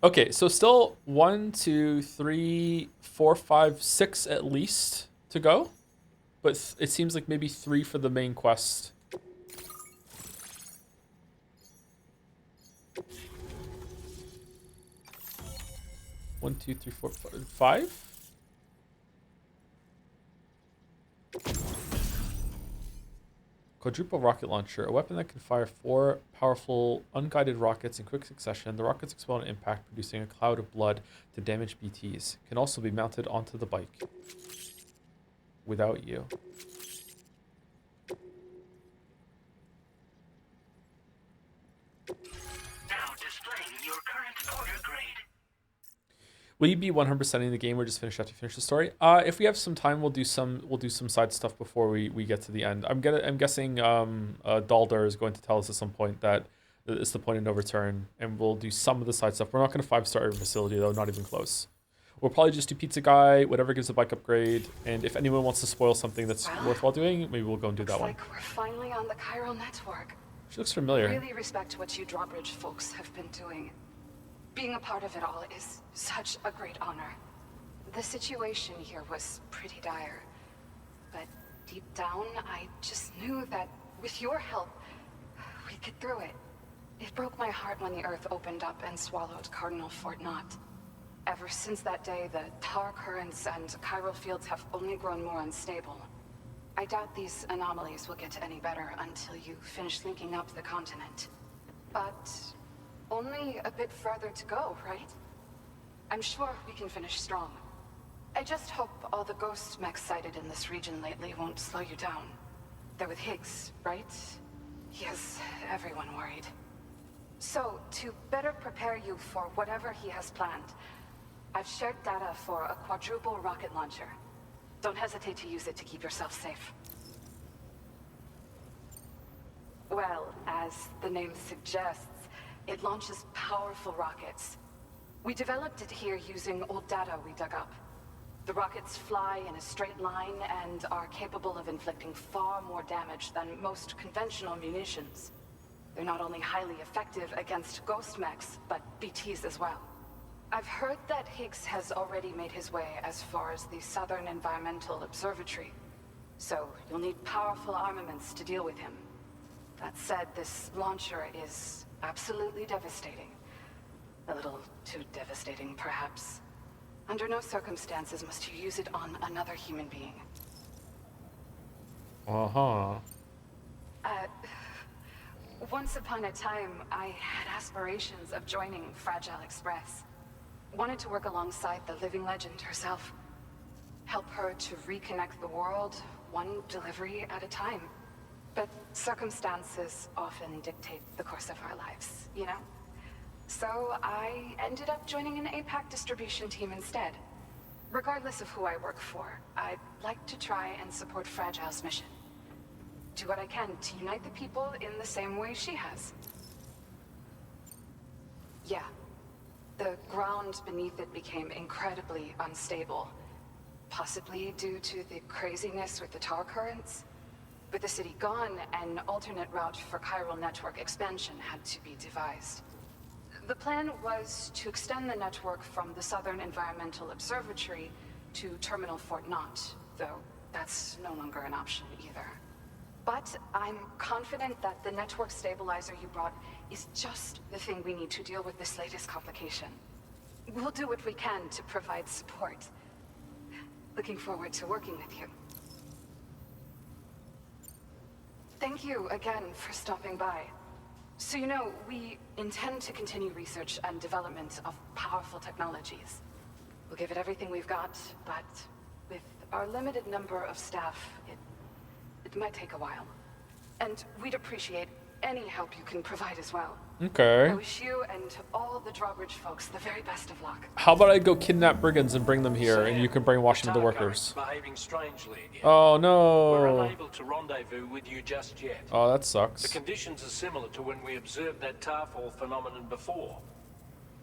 S1: Okay, so still 1, 2, 3, 4, 5, 6 at least to go. But it seems like maybe 3 for the main quest. One, two, three, four, five? Quadruple rocket launcher, a weapon that can fire 4 powerful unguided rockets in quick succession. The rockets explode on impact, producing a cloud of blood to damage BTs. Can also be mounted onto the bike. Without you. Will you be 100%ing the game or just finish after you finish the story? If we have some time, we'll do some side stuff before we get to the end. I'm guessing Daldar is going to tell us at some point that it's the point of no return, and we'll do some of the side stuff. We're not going to 5-star every facility though, not even close. We'll probably just do Pizza Guy, whatever gives a bike upgrade, and if anyone wants to spoil something that's worthwhile doing, maybe we'll go and do that one.
S3: Like we're finally on the chiral network.
S1: She looks familiar.
S3: I really respect what you drawbridge folks have been doing. Being a part of it all is such a great honor. The situation here was pretty dire, but deep down, I just knew that with your help, we'd get through it. It broke my heart when the Earth opened up and swallowed Cardinal Fort Knott. Ever since that day, the tar currents and chiral fields have only grown more unstable. I doubt these anomalies will get any better until you finish linking up the continent. But only a bit further to go, right? I'm sure we can finish strong. I just hope all the ghost mechs sighted in this region lately won't slow you down. They're with Higgs, right? He has everyone worried. So, to better prepare you for whatever he has planned, I've shared data for a quadruple rocket launcher. Don't hesitate to use it to keep yourself safe. Well, as the name suggests, it launches powerful rockets. We developed it here using old data we dug up. The rockets fly in a straight line and are capable of inflicting far more damage than most conventional munitions. They're not only highly effective against ghost mechs, but BTs as well. I've heard that Higgs has already made his way as far as the Southern Environmental Observatory, so you'll need powerful armaments to deal with him. That said, this launcher is absolutely devastating. A little too devastating, perhaps. Under no circumstances must you use it on another human being.
S1: Uh-huh.
S3: Once upon a time, I had aspirations of joining Fragile Express. Wanted to work alongside the living legend herself. Help her to reconnect the world, one delivery at a time. But circumstances often dictate the course of our lives, you know? So I ended up joining an APAC distribution team instead. Regardless of who I work for, I'd like to try and support Fragile's mission. Do what I can to unite the people in the same way she has. Yeah. The ground beneath it became incredibly unstable. Possibly due to the craziness with the tar currents. With the city gone, an alternate route for chiral network expansion had to be devised. The plan was to extend the network from the Southern Environmental Observatory to Terminal Fort Knott, though that's no longer an option either. But I'm confident that the network stabilizer you brought is just the thing we need to deal with this latest complication. We'll do what we can to provide support. Looking forward to working with you. Thank you again for stopping by. So you know, we intend to continue research and development of powerful technologies. We'll give it everything we've got, but with our limited number of staff, it might take a while. And we'd appreciate any help you can provide as well.
S1: Okay.
S3: I wish you and all the drawbridge folks the very best of luck.
S1: How about I go kidnap brigands and bring them here, and you can brainwash them to the workers?
S9: Behaving strangely again.
S1: Oh
S9: We're
S1: no.
S9: unable to rendezvous with you just yet.
S1: Oh, that
S9: The
S1: sucks.
S9: conditions are similar to when we observed that tarfall phenomenon before.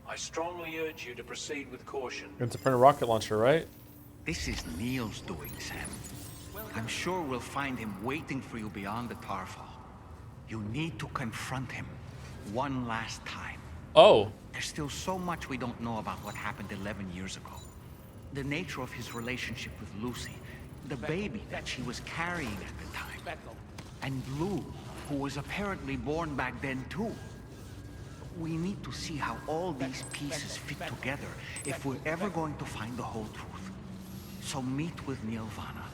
S9: I strongly urge you to proceed with caution.
S1: You have to print a rocket launcher, right?
S2: This is Neil's doing, Sam. I'm sure we'll find him waiting for you beyond the tarfall. You need to confront him one last time.
S1: Oh.
S2: There's still so much we don't know about what happened 11 years ago. The nature of his relationship with Lucy, the baby that she was carrying at the time, and Lou, who was apparently born back then too. We need to see how all these pieces fit together if we're ever going to find the whole truth. So meet with Neil Vana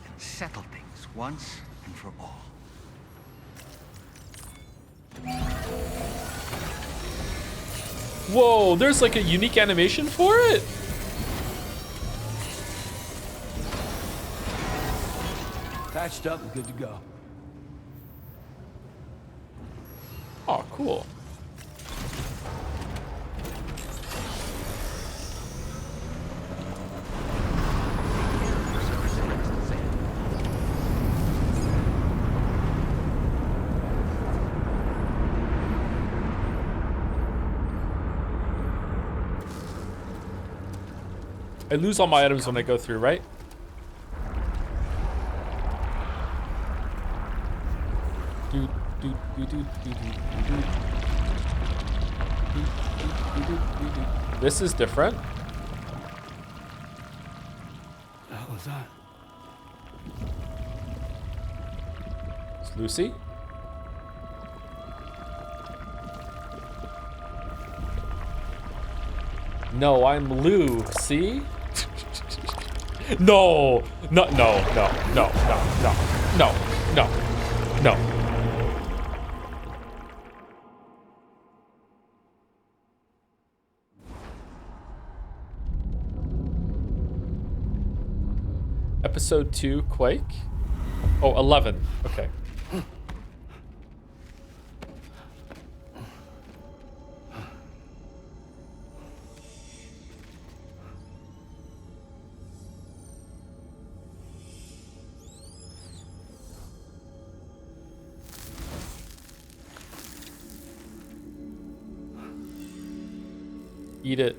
S2: and settle things once and for all.
S1: Whoa, there's like a unique animation for it?
S12: Patched up and good to go.
S1: Oh, cool. I lose all my items when I go through, right? This is different.
S12: What the hell is that?
S1: It's Lucy. No, I'm Lou. See? No. No. No. No. No. No. No. No. No. Episode 2, Quake. Oh, 11. Okay. Eat it.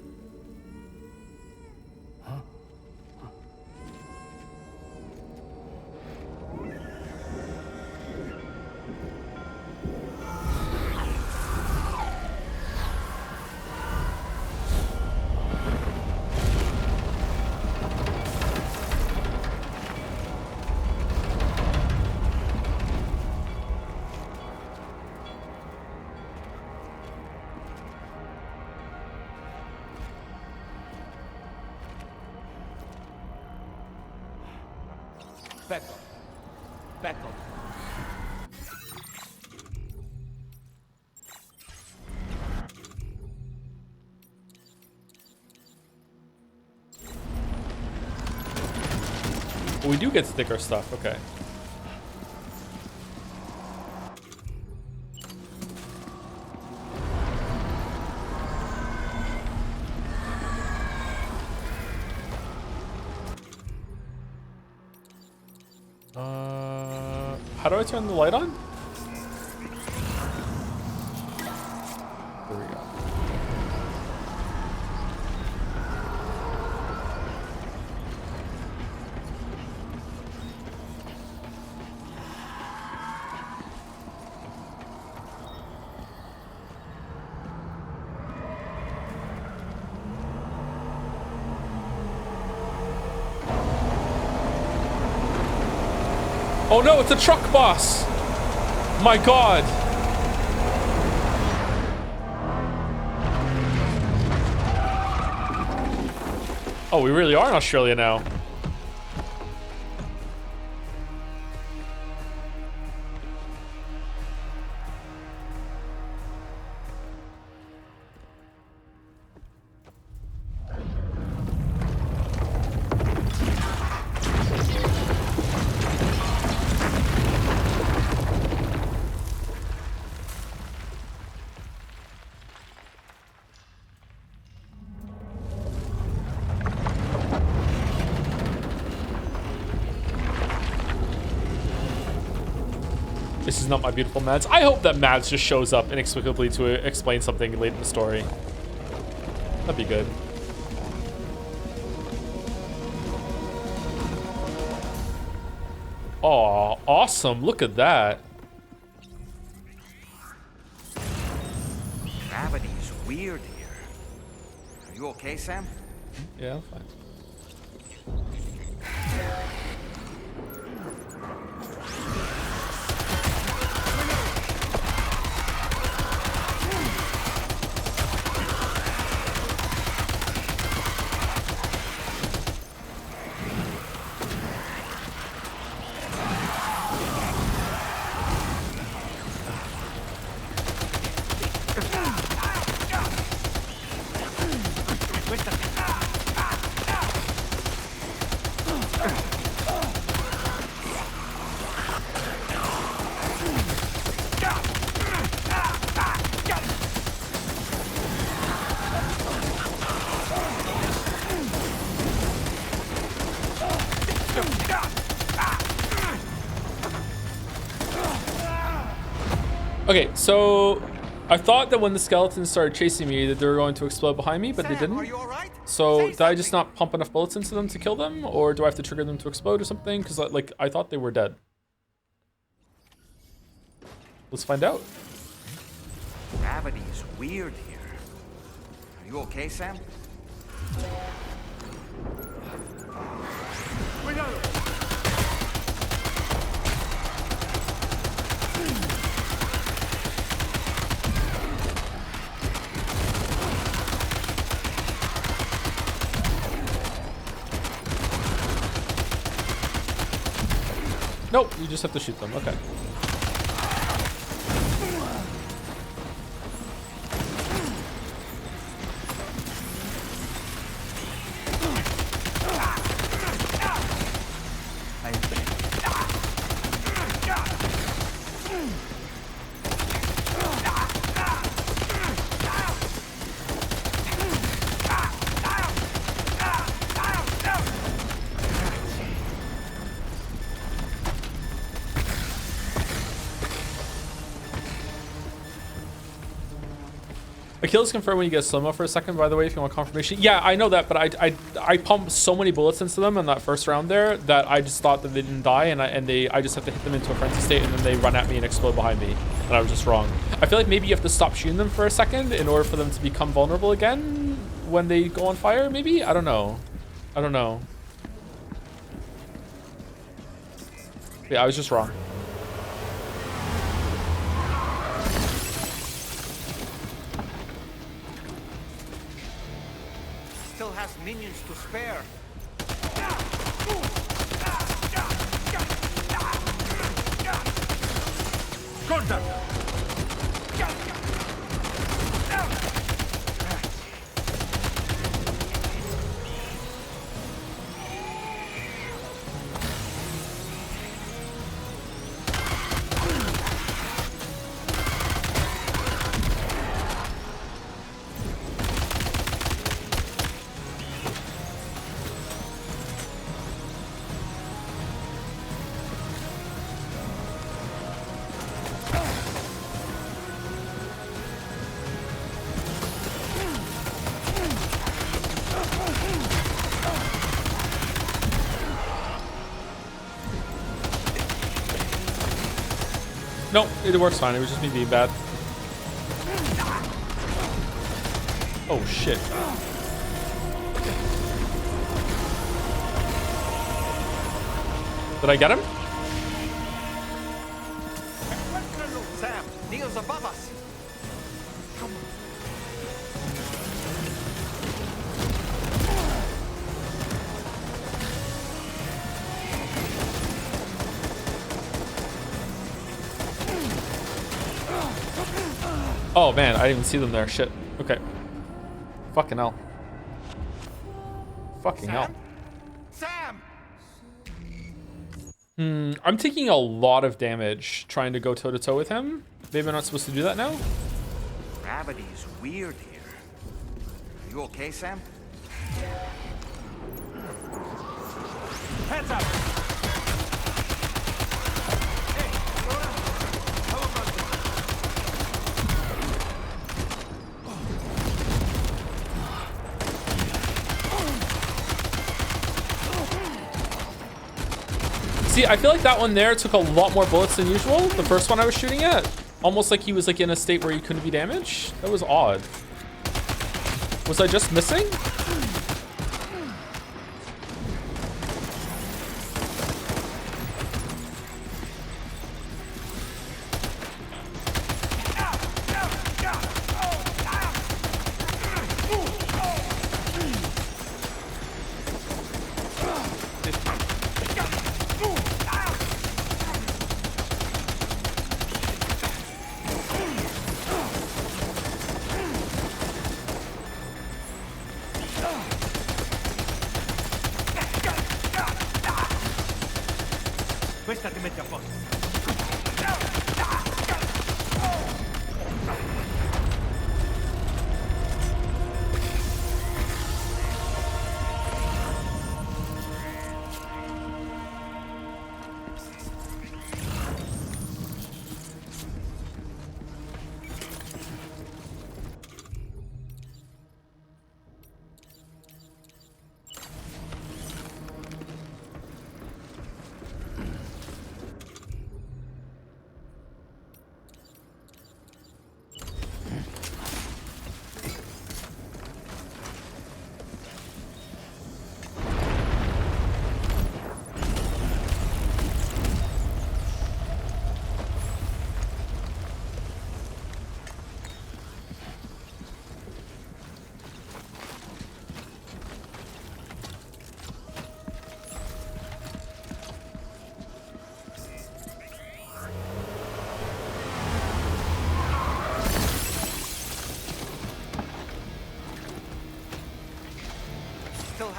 S15: Back up. Back up.
S1: We do get to take our stuff, okay. How do I turn the light on? There we go. Oh no, it's a truck boss! My god! Oh, we really are in Australia now. This is not my beautiful Mads. I hope that Mads just shows up inexplicably to explain something late in the story. That'd be good. Aw, awesome. Look at that.
S10: Gravity's weird here. Are you okay, Sam?
S1: Yeah, I'm fine. Okay, so I thought that when the skeletons started chasing me that they were going to explode behind me, but they didn't.
S10: Are you all right?
S1: So did I just not pump enough bullets into them to kill them, or do I have to trigger them to explode or something? Because like I thought they were dead. Let's find out.
S2: Gravity's weird here. Are you okay, Sam?
S1: Nope, you just have to shoot them. Okay. A kill is confirmed when you get slow-mo for a second, by the way, if you want confirmation. Yeah, I know that, but I pumped so many bullets into them in that first round there that I just thought that they didn't die, and I just have to hit them into a frenzy state, and then they run at me and explode behind me, and I was just wrong. I feel like maybe you have to stop shooting them for a second in order for them to become vulnerable again when they go on fire, maybe? I don't know. I don't know. Yeah, I was just wrong.
S2: Still has minions to spare.
S15: Contact!
S1: Nope, it works fine. It was just me being bad. Oh shit. Did I get him?
S2: Sam, Neil's above us. Come on.
S1: Oh man, I didn't even see them there. Shit. Okay. Fucking hell. Fucking hell.
S2: Sam!
S1: I'm taking a lot of damage trying to go toe-to-toe with him. Maybe I'm not supposed to do that now?
S2: Gravity's weird here. Are you okay, Sam?
S15: Hands up!
S1: See, I feel like that one there took a lot more bullets than usual. The first one I was shooting at. Almost like he was like in a state where he couldn't be damaged. That was odd. Was I just missing?
S15: Questa ti mette a posto.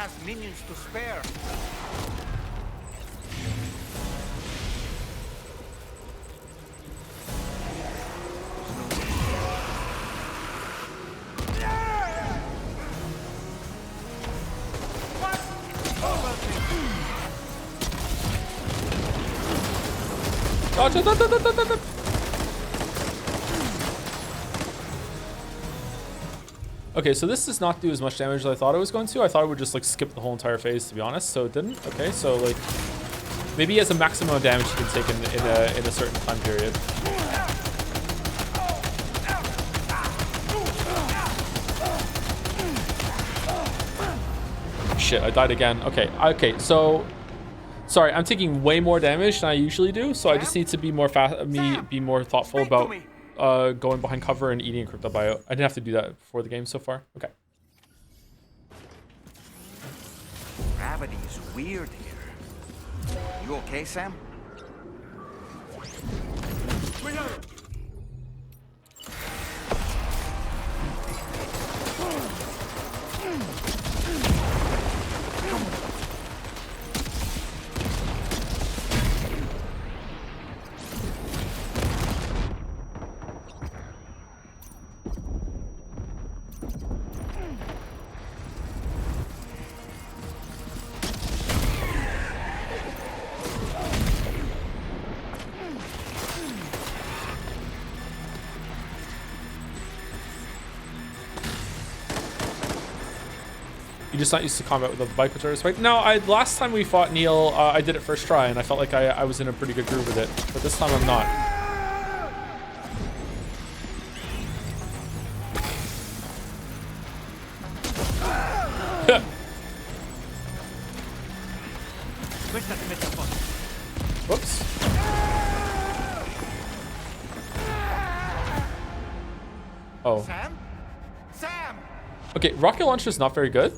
S10: has minions to spare.
S1: Dodge it, dodge. Okay, so this does not do as much damage as I thought it was going to. I thought it would just like skip the whole entire phase, to be honest. So it didn't. Okay, so like maybe he has a maximum of damage he can take in a certain time period. Shit, I died again. Okay, so sorry, I'm taking way more damage than I usually do, so I just need to be more be more thoughtful about going behind cover and eating a crypto bio. I didn't have to do that before the game so far. Okay.
S10: Gravity's weird here. You okay, Sam?
S1: You're just not used to combat with the bike returns, right? No, last time we fought Neil, I did it first try, and I felt like I was in a pretty good groove with it. But this time I'm not. Whoops. Oh.
S10: Sam? Sam!
S1: Okay, rocket launcher is not very good.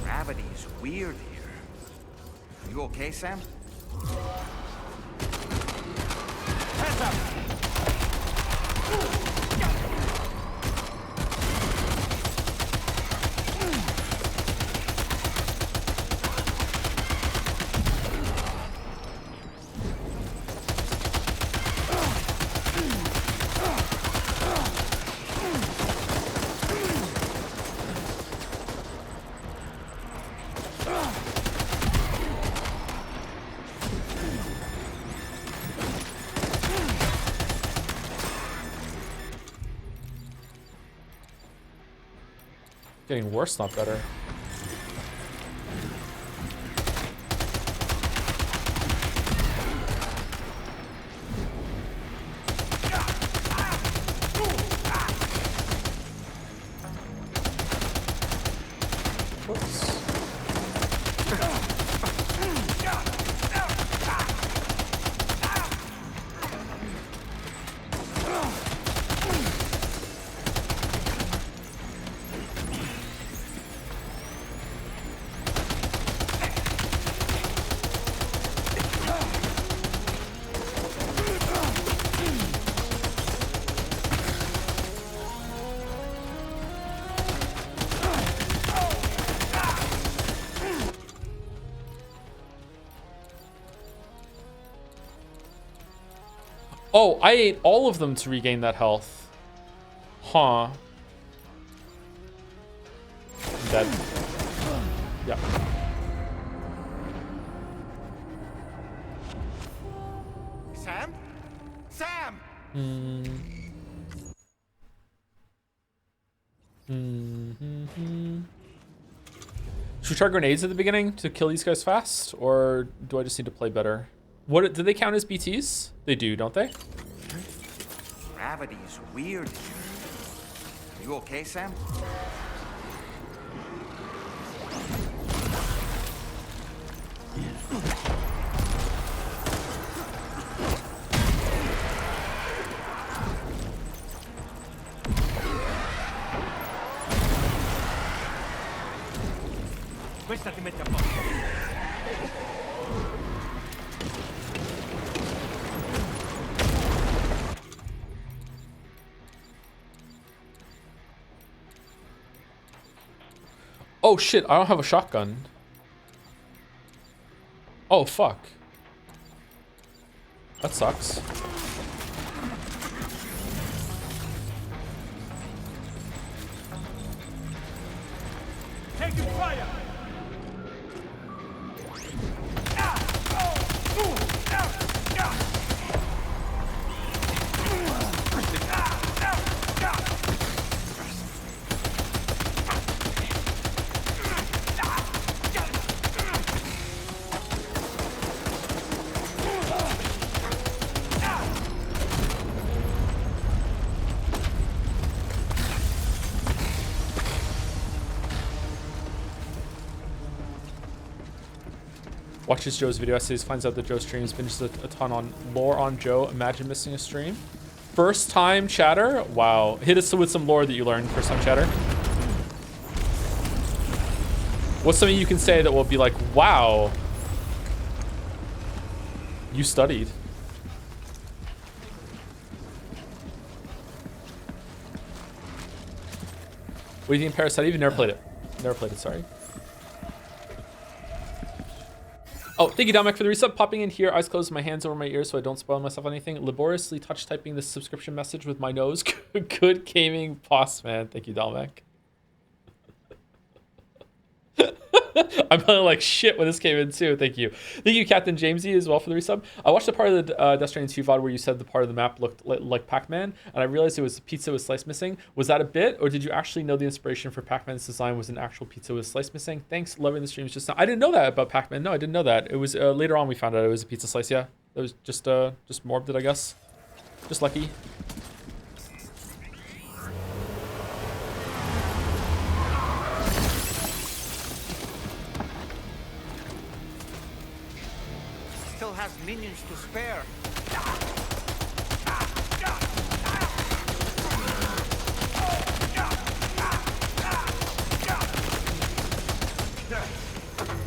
S10: Gravity's weird here. You okay, Sam? Hands up!
S1: Getting worse, not better. Oh, I ate all of them to regain that health. Huh. I'm dead. Yeah.
S10: Sam? Sam!
S1: Should we try grenades at the beginning to kill these guys fast? Or do I just need to play better? What do they count as BTs? They do, don't they?
S10: Gravity's weird here. You okay, Sam?
S15: Questa ti mette a posto.
S1: Oh shit, I don't have a shotgun. Oh fuck. That sucks.
S15: Taking fire!
S1: Watches Joe's video essays, finds out that Joe streams, binges a ton on lore on Joe. Imagine missing a stream. First time chatter? Wow. Hit us with some lore that you learned, first time chatter. What's something you can say that will be like, wow, you studied? What do you think of Parasite? I've never played it. Never played it, sorry. Oh, thank you, Dominic, for the resub. Popping in here, eyes closed, my hands over my ears so I don't spoil myself on anything. Laboriously touch typing this subscription message with my nose. Good gaming boss, man. Thank you, Dominic. I'm feeling like shit when this came in too. Thank you. Thank you, Captain Jamesy, as well for the resub. I watched the part of the Death Stranding 2 VOD where you said the part of the map looked like Pac-Man, and I realized it was pizza with slice missing. Was that a bit, or did you actually know the inspiration for Pac-Man's design was an actual pizza with slice missing? Thanks, loving the streams just now. I didn't know that about Pac-Man. No, I didn't know that. It was later on we found out it was a pizza slice. Yeah, that was just morbid, I guess. Just lucky.
S2: Still has minions to spare.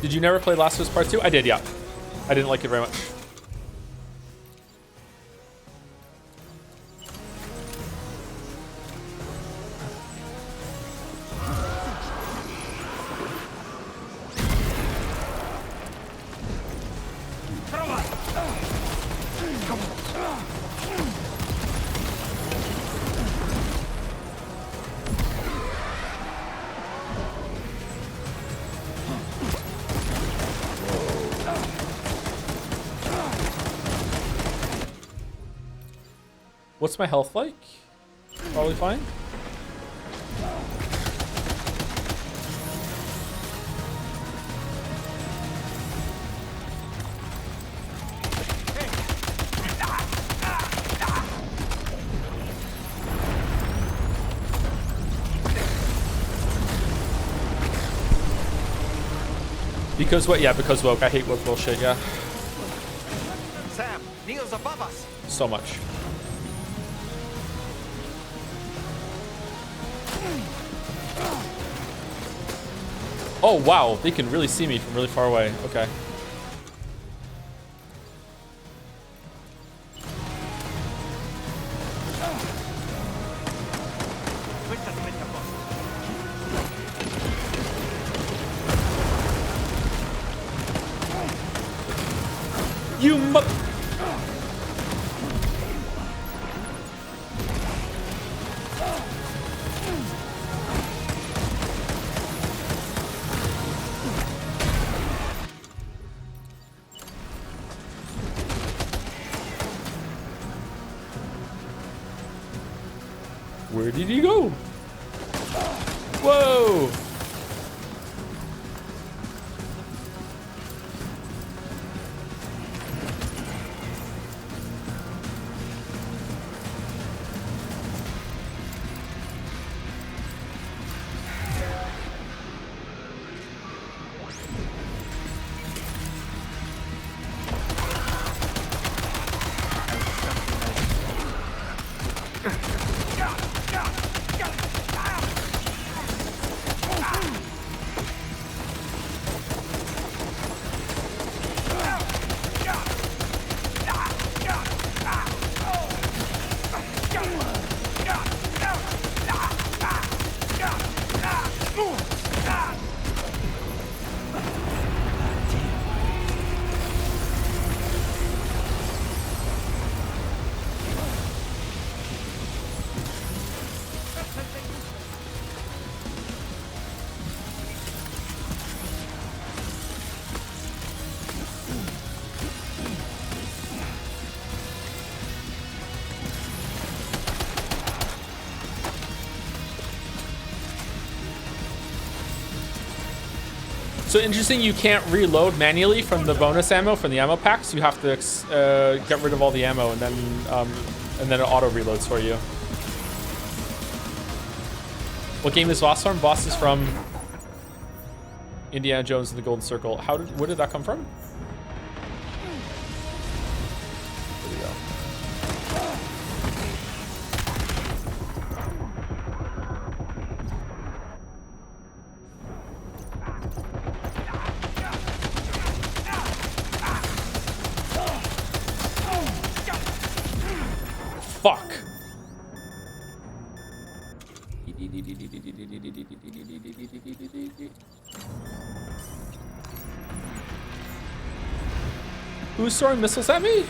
S1: Did you never play Last of Us Part 2? I did, yeah. I didn't like it very much. What's my health like? Probably fine. Because what? Yeah, because woke. I hate woke bullshit, yeah.
S2: Sam, Neil's above us.
S1: So much. Oh, wow. They can really see me from really far away. Okay. You mother... Where did he go? Whoa! So interesting, you can't reload manually from the bonus ammo from the ammo packs. You have to get rid of all the ammo and then it auto reloads for you. What game is Boss from? Boss is from Indiana Jones and the Golden Circle. Where did that come from? There we go. Fuck. Who's throwing missiles at me?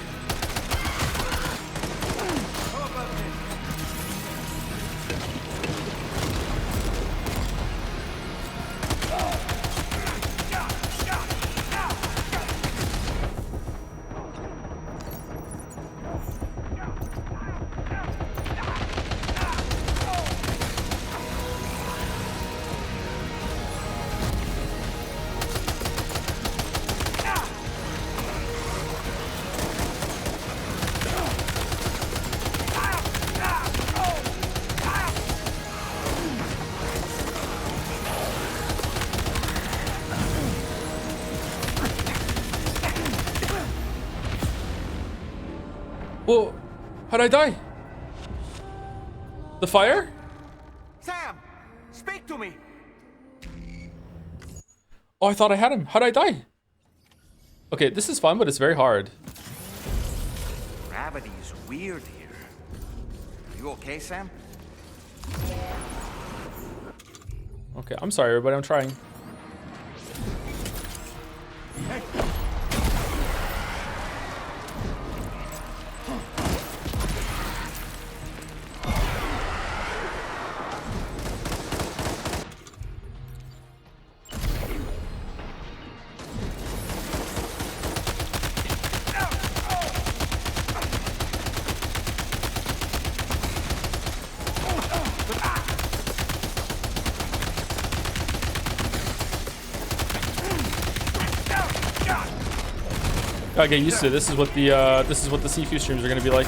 S1: Whoa, how'd I die? The fire?
S10: Sam, speak to me.
S1: Oh, I thought I had him. How'd I die? Okay, this is fun, but it's very hard.
S10: Gravity is weird here. Are you okay, Sam?
S1: Okay, I'm sorry, everybody. I'm trying. Gotta get used to it. This is what the Sifu streams are gonna be like.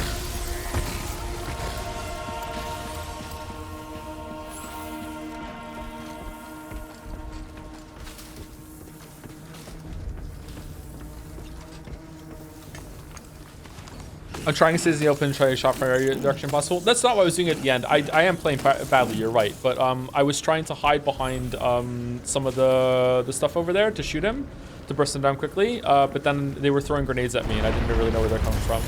S1: I'm trying to stay in the open and try to shot from every direction possible. That's not what I was doing at the end. I am playing badly, you're right. But I was trying to hide behind some of the stuff over there to shoot him, to burst him down quickly. But then they were throwing grenades at me and I didn't really know where they're coming from.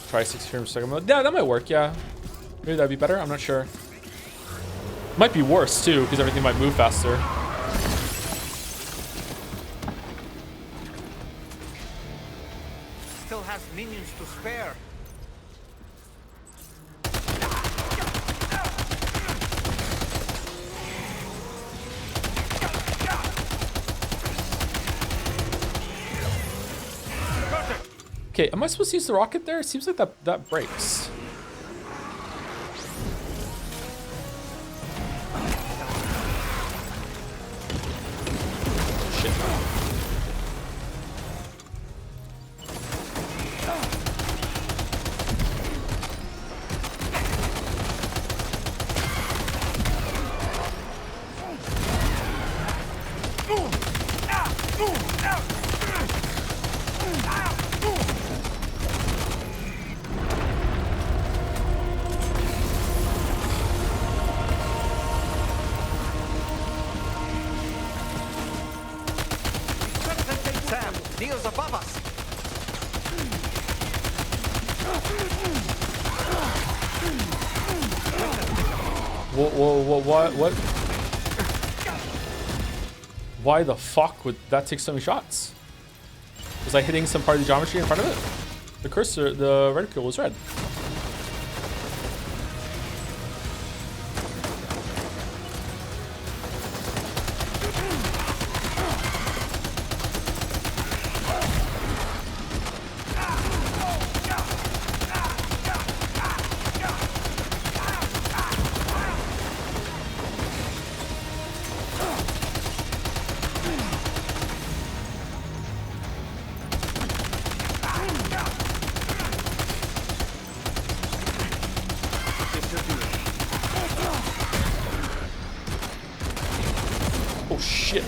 S1: Try 60 frames per second mode. Yeah, that might work, yeah. Maybe that'd be better, I'm not sure. Might be worse too, because everything might move faster.
S10: Still has minions to spare.
S1: Okay, am I supposed to use the rocket there? It seems like that breaks. Shit.
S10: Sam, Neil's above us.
S1: What? Why the fuck would that take so many shots? Was I hitting some part of the geometry in front of it? The cursor, the reticle was red. Oh shit.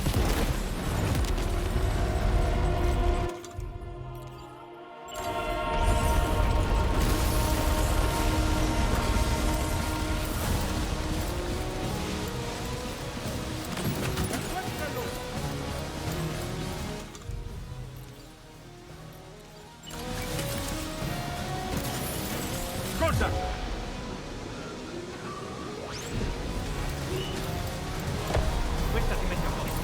S15: Contact! Questa ti mette a posto.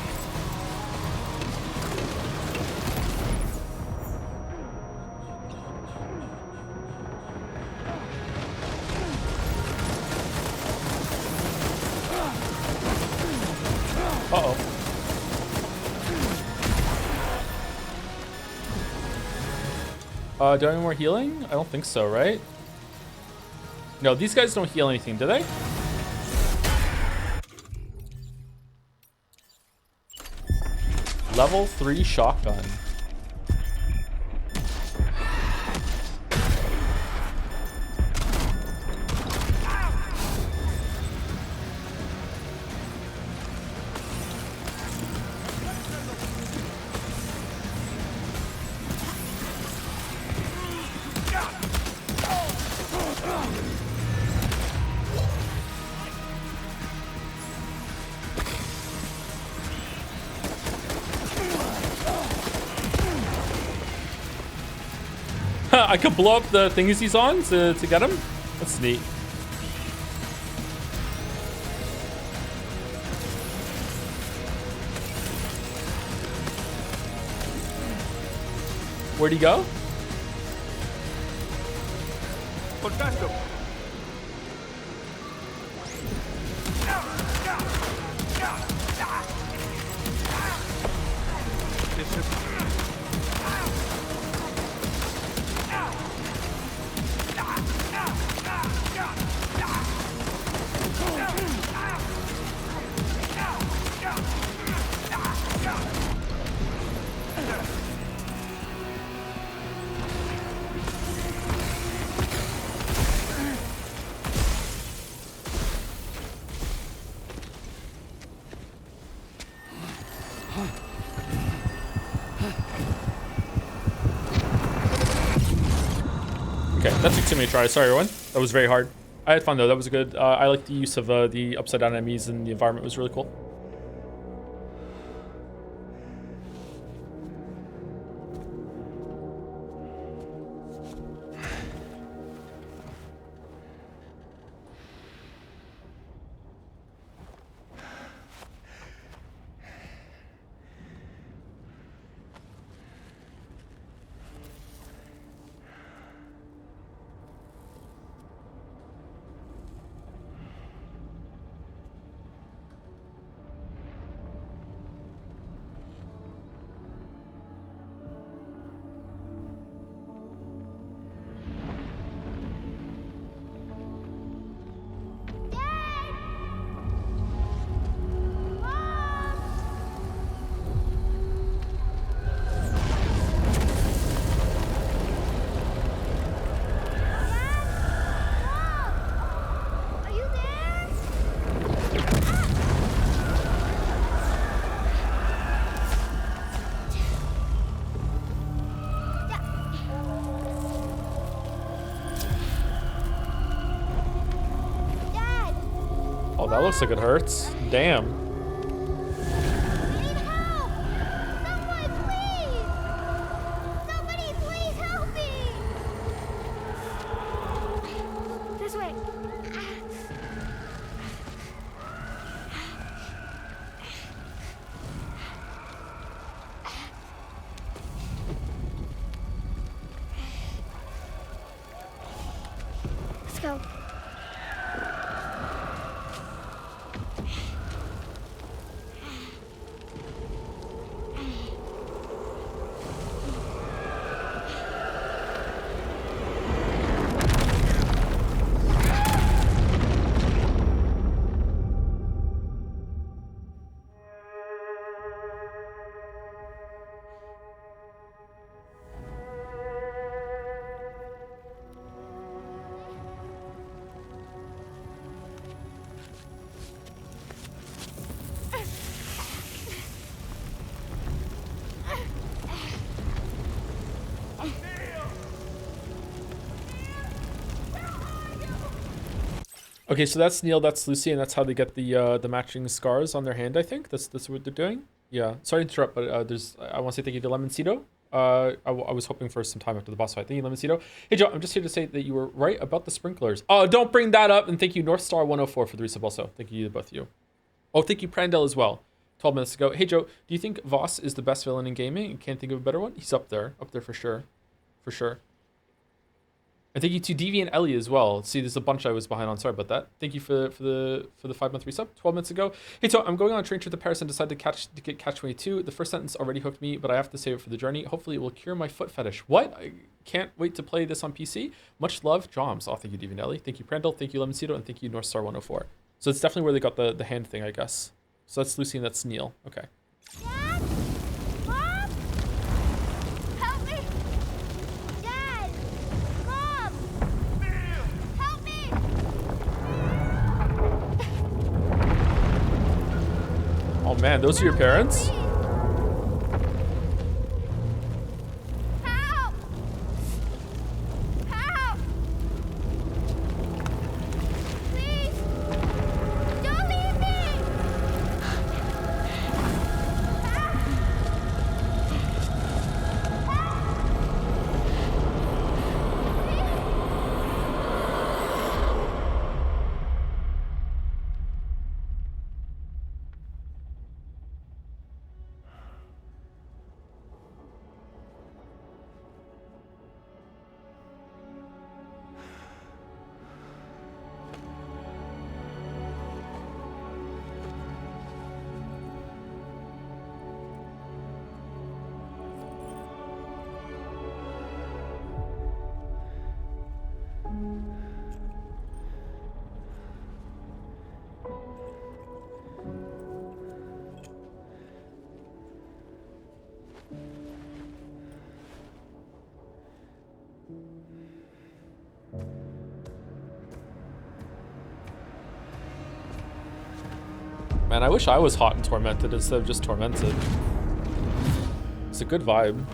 S1: Uh-oh. Do I have any more healing? I don't think so, right? No, these guys don't heal anything, do they? Level 3 shotgun. I could blow up the things he's on to get him. That's neat. Where'd he go?
S15: Contatto!
S1: Okay, that took too many tries. Sorry, everyone. That was very hard. I had fun though. That was good. I like the use of the upside down enemies, and the environment was really cool. Oh, that looks like it hurts. Damn.
S11: This way. Help.
S1: Okay, so that's Neil, that's Lucy, and that's how they get the matching scars on their hand. I think that's what they're doing. Yeah. Sorry to interrupt, but I want to say thank you to Lemoncito. I was hoping for some time after the boss fight. Thank you, Lemoncito. Hey Joe, I'm just here to say that you were right about the sprinklers. Oh, don't bring that up. And thank you, North Star 104 for the resub also. Thank you to both of you. Oh, thank you, Prandel as well. 12 minutes ago. Hey Joe, do you think Voss is the best villain in gaming? You can't think of a better one? He's up there for sure. For sure. And thank you to DV and Ellie as well. See, there's a bunch I was behind on. Sorry about that. Thank you for the 5-month resub. 12 minutes ago. Hey, so I'm going on a train trip to Paris and decided to get Catch 22. The first sentence already hooked me, but I have to save it for the journey. Hopefully, it will cure my foot fetish. What? I can't wait to play this on PC. Much love, Joms. Oh, thank you, DV and Ellie. Thank you, Prandel. Thank you, Lemoncito, and thank you, North Star 104. So it's definitely where they got the hand thing, I guess. So that's Lucy and that's Neil. Okay.
S11: Dad? Mom? Help me! Dad! Mom! Help me!
S1: Oh man, those are your parents?
S11: Help! Help! Please! Don't leave me!
S1: Man, I wish I was hot and tormented instead of just tormented. It's a good vibe.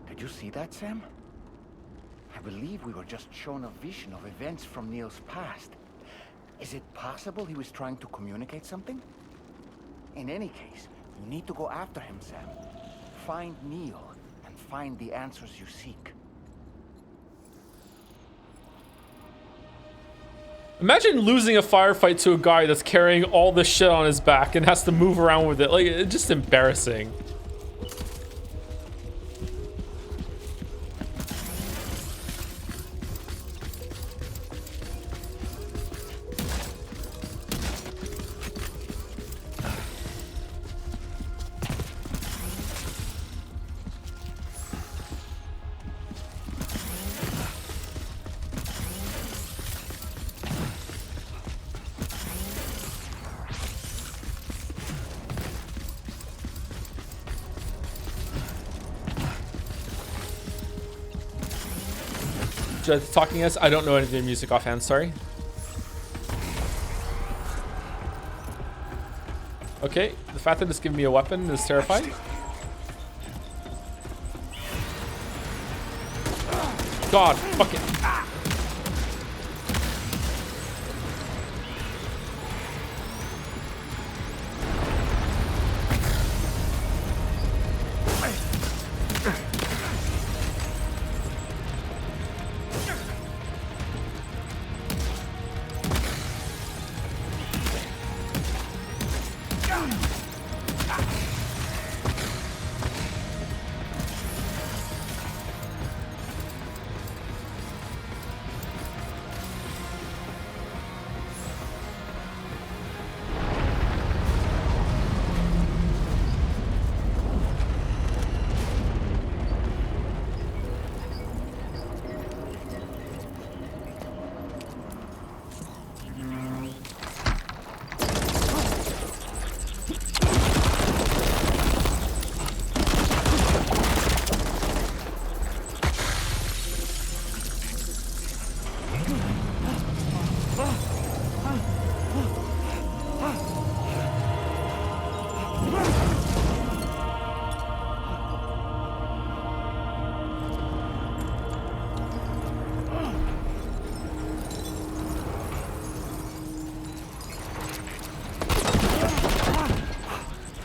S10: Did you see that, Sam? I believe we were just shown a vision of events from Neil's past. Is it possible he was trying to communicate something? In any case, you need to go after him, Sam. Find Neil and find the answers you seek.
S1: Imagine losing a firefight to a guy that's carrying all this shit on his back and has to move around with it. Like, it's just embarrassing. Talking us, I don't know any of the music offhand, sorry. Okay, the fact that it's giving me a weapon is terrifying. God, fuck it.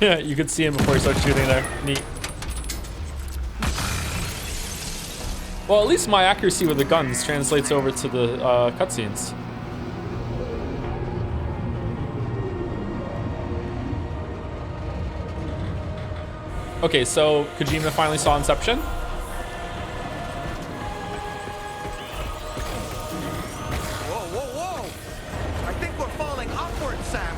S1: Yeah, you could see him before he starts shooting there. Neat. Well, at least my accuracy with the guns translates over to the cutscenes. Okay, so Kojima finally saw Inception.
S10: Whoa, whoa, whoa! I think we're falling upward, Sam.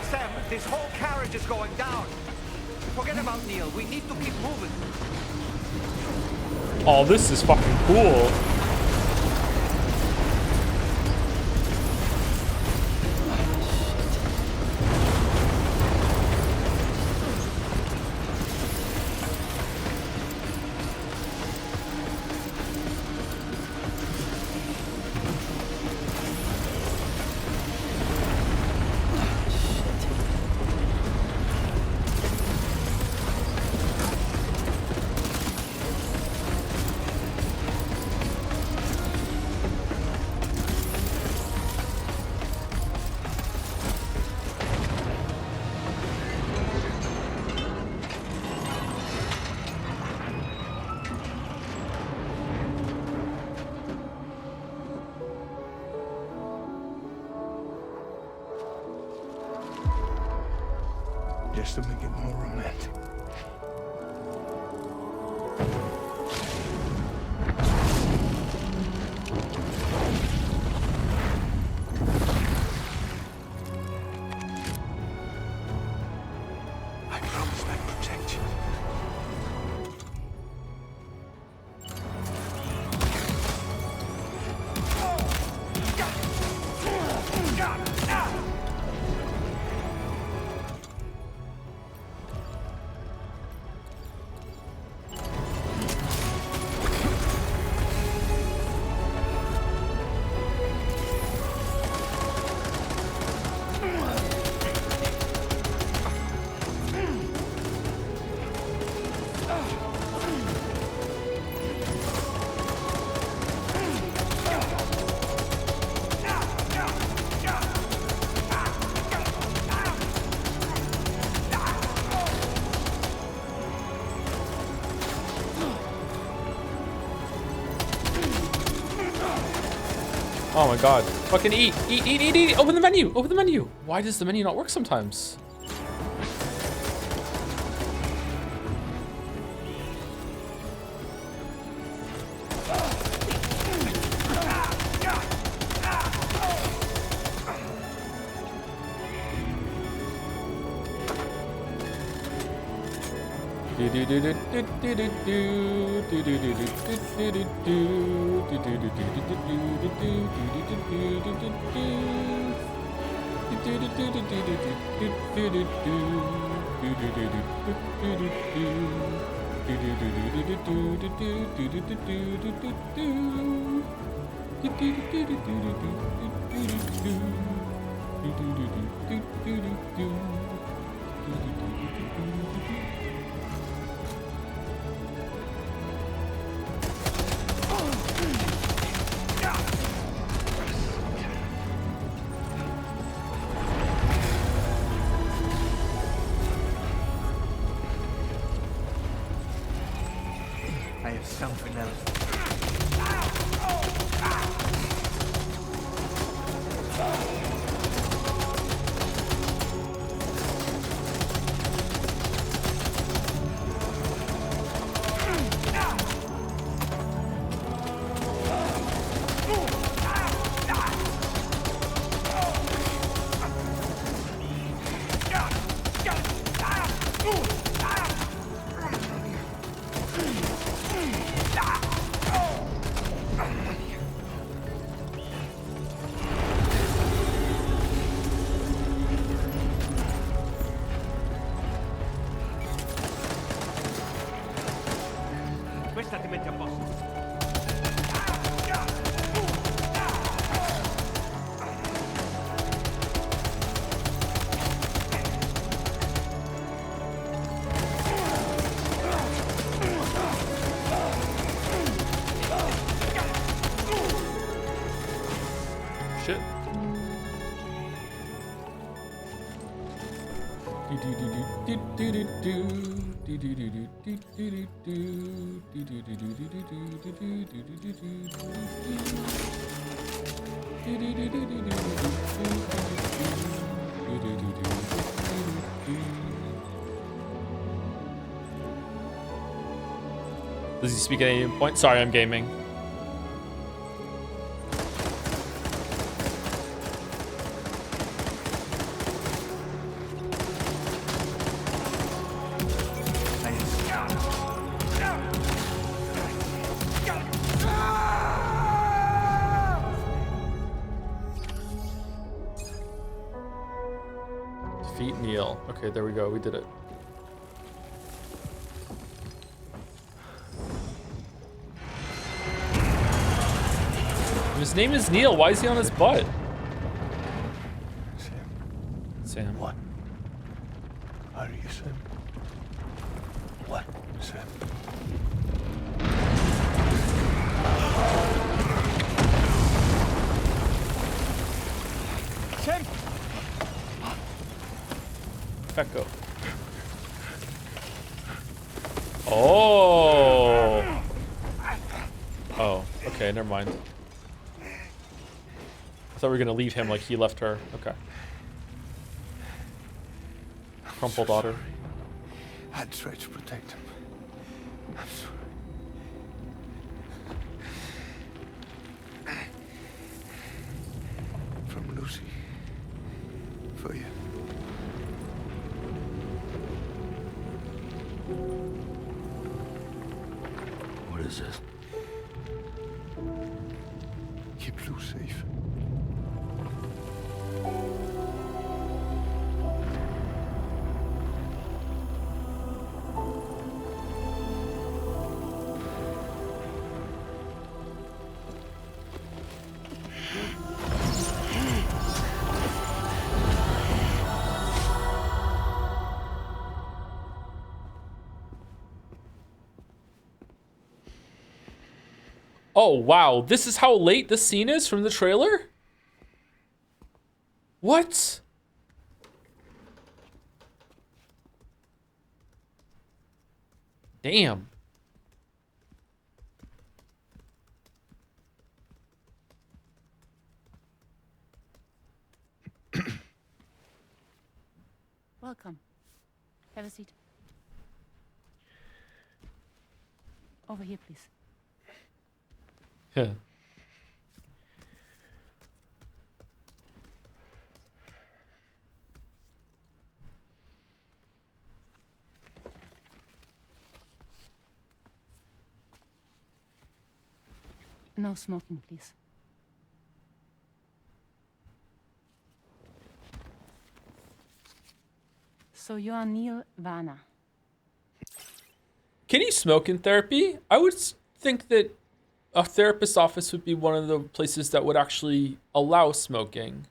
S10: Sam, this whole carriage is going down. Forget about Neil. We need to keep moving.
S1: Oh, this is fucking cool.
S12: Just to make it more romantic. I promised I'd protect you.
S1: Oh my god. Fucking eat. Eat, eat, eat, eat. Open the menu. Open the menu. Why does the menu not work sometimes?
S10: I have something else.
S1: shit. Does he speak at any point? Sorry, I'm gaming. Defeat Neil. Okay, there we go. We did it. His name is Neil. Why is he on his butt? Sam.
S12: What? How do you say? What, Sam?
S13: Sam!
S1: Echo. Oh. Oh, okay, never mind. I thought we were gonna leave him like he left her. Okay. Crumpled otter.
S12: I'd try to protect him. I'm sorry. From Lucy. For you. What is this? Keep Lou safe.
S1: Oh, wow. This is how late this scene is from the trailer? What? Damn.
S8: Welcome. Have a seat. Over here, please.
S1: Yeah.
S8: No smoking, please. So you are Neil Varner.
S1: Can you smoke in therapy? I would think that a therapist's office would be one of the places that would actually allow smoking.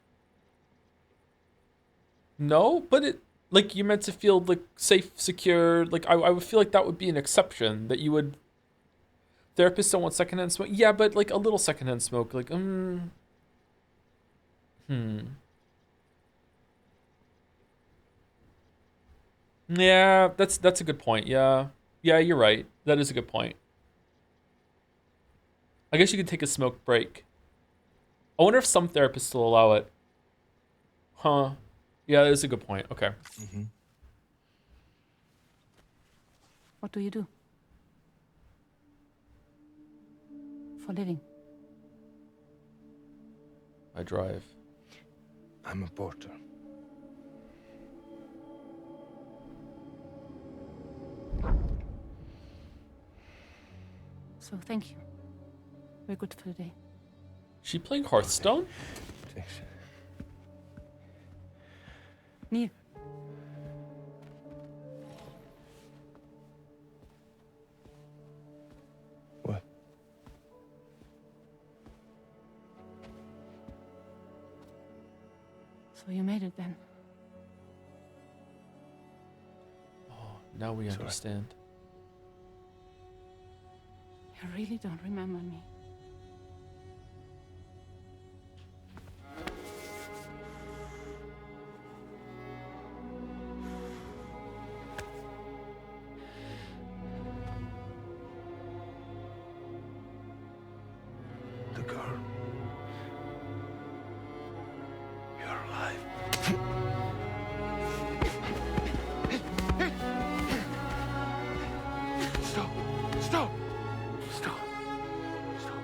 S1: No, but it, like, you're meant to feel like safe, secure. Like, I would feel like that would be an exception, that you would. Therapists don't want secondhand smoke. Yeah, but like a little secondhand smoke, like, Yeah, that's a good point. Yeah, yeah, you're right. That is a good point. I guess you could take a smoke break. I wonder if some therapists still allow it. Huh. Yeah, that is a good point. Okay.
S8: What do you do? For a living?
S1: I drive.
S12: I'm a porter.
S8: So thank you. We're good for the day.
S1: She playing Hearthstone?
S12: Thanks.
S8: Neil.
S12: What?
S8: So you made it then.
S1: Oh, now we understand.
S8: You really don't remember me.
S12: alive.
S15: Stop! Stop!
S12: Stop. Stop.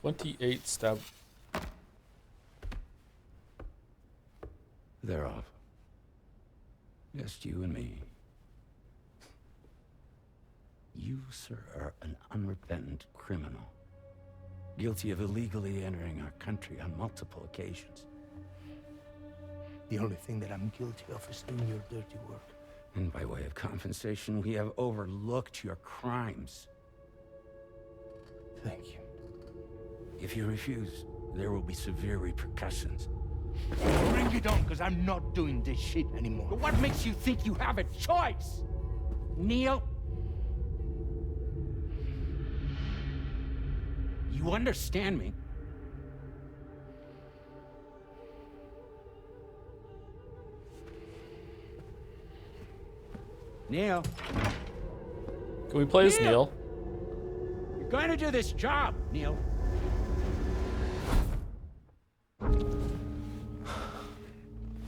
S1: 28 stab.
S12: They're off. Just you and me. You, sir, are an unrepentant criminal. Guilty of illegally entering our country on multiple occasions.
S5: The only thing that I'm guilty of is doing your dirty work.
S12: And by way of compensation, we have overlooked your crimes.
S5: Thank you.
S12: If you refuse, there will be severe repercussions.
S5: Bring it on, because I'm not doing this shit anymore.
S12: But what makes you think you have a choice? Neil? You understand me? Neil?
S1: Can we play as Neil?
S12: You're going to do this job, Neil.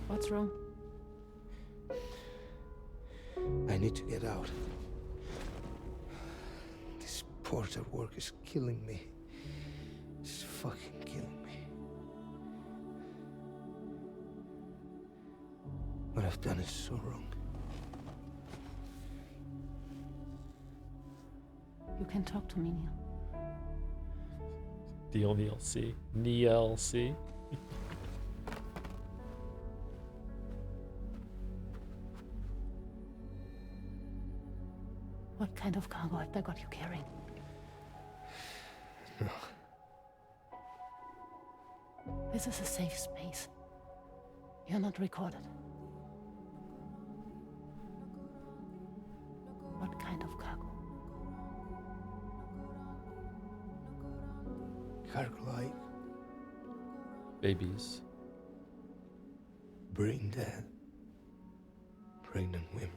S8: What's wrong?
S5: I need to get out. This porter work is killing me. It's fucking killing me. What I've done is so wrong.
S8: You can talk to me, Neil.
S1: Neil C. Neil C.
S8: What kind of cargo have they got you carrying?
S5: No.
S8: This is a safe space. You're not recorded. What kind of cargo?
S5: Cargo like
S1: Babies.
S5: brain dead, pregnant women.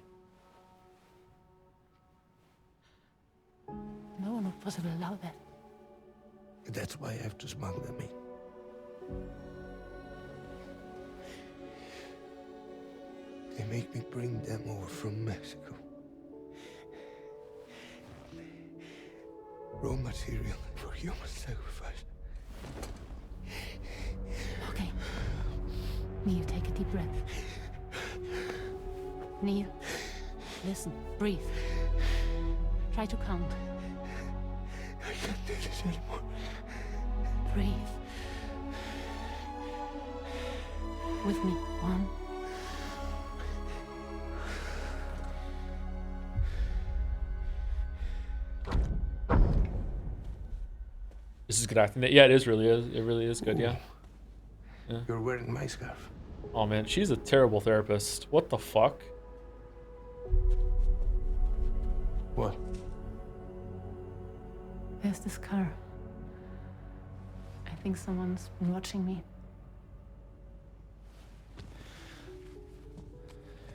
S8: No one would possibly allow that.
S5: That's why I have to smuggle them in. They make me bring them over from Mexico. Raw material for human sacrifice.
S8: Okay. Neil, take a deep breath. Neil, listen, breathe. Try to count.
S5: I can't do this anymore.
S8: Breathe. With me. 1.
S1: This is good acting. Yeah, it is really is. It really is good. Yeah. Yeah.
S5: You're wearing my scarf.
S1: Oh man, she's a terrible therapist. What the fuck?
S5: What?
S8: There's this car. I think someone's been watching me.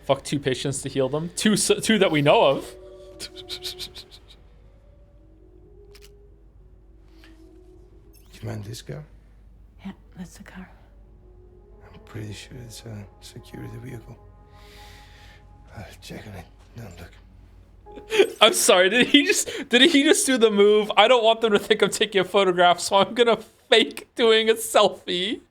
S1: Fuck 2 patients to heal them. Two that we know of.
S5: You mind this car?
S8: Yeah, that's the car.
S5: I'm pretty sure it's a security vehicle. I'll check on it. Don't look.
S1: I'm sorry, did he just do the move? I don't want them to think I'm taking a photograph, so I'm gonna fake doing a selfie.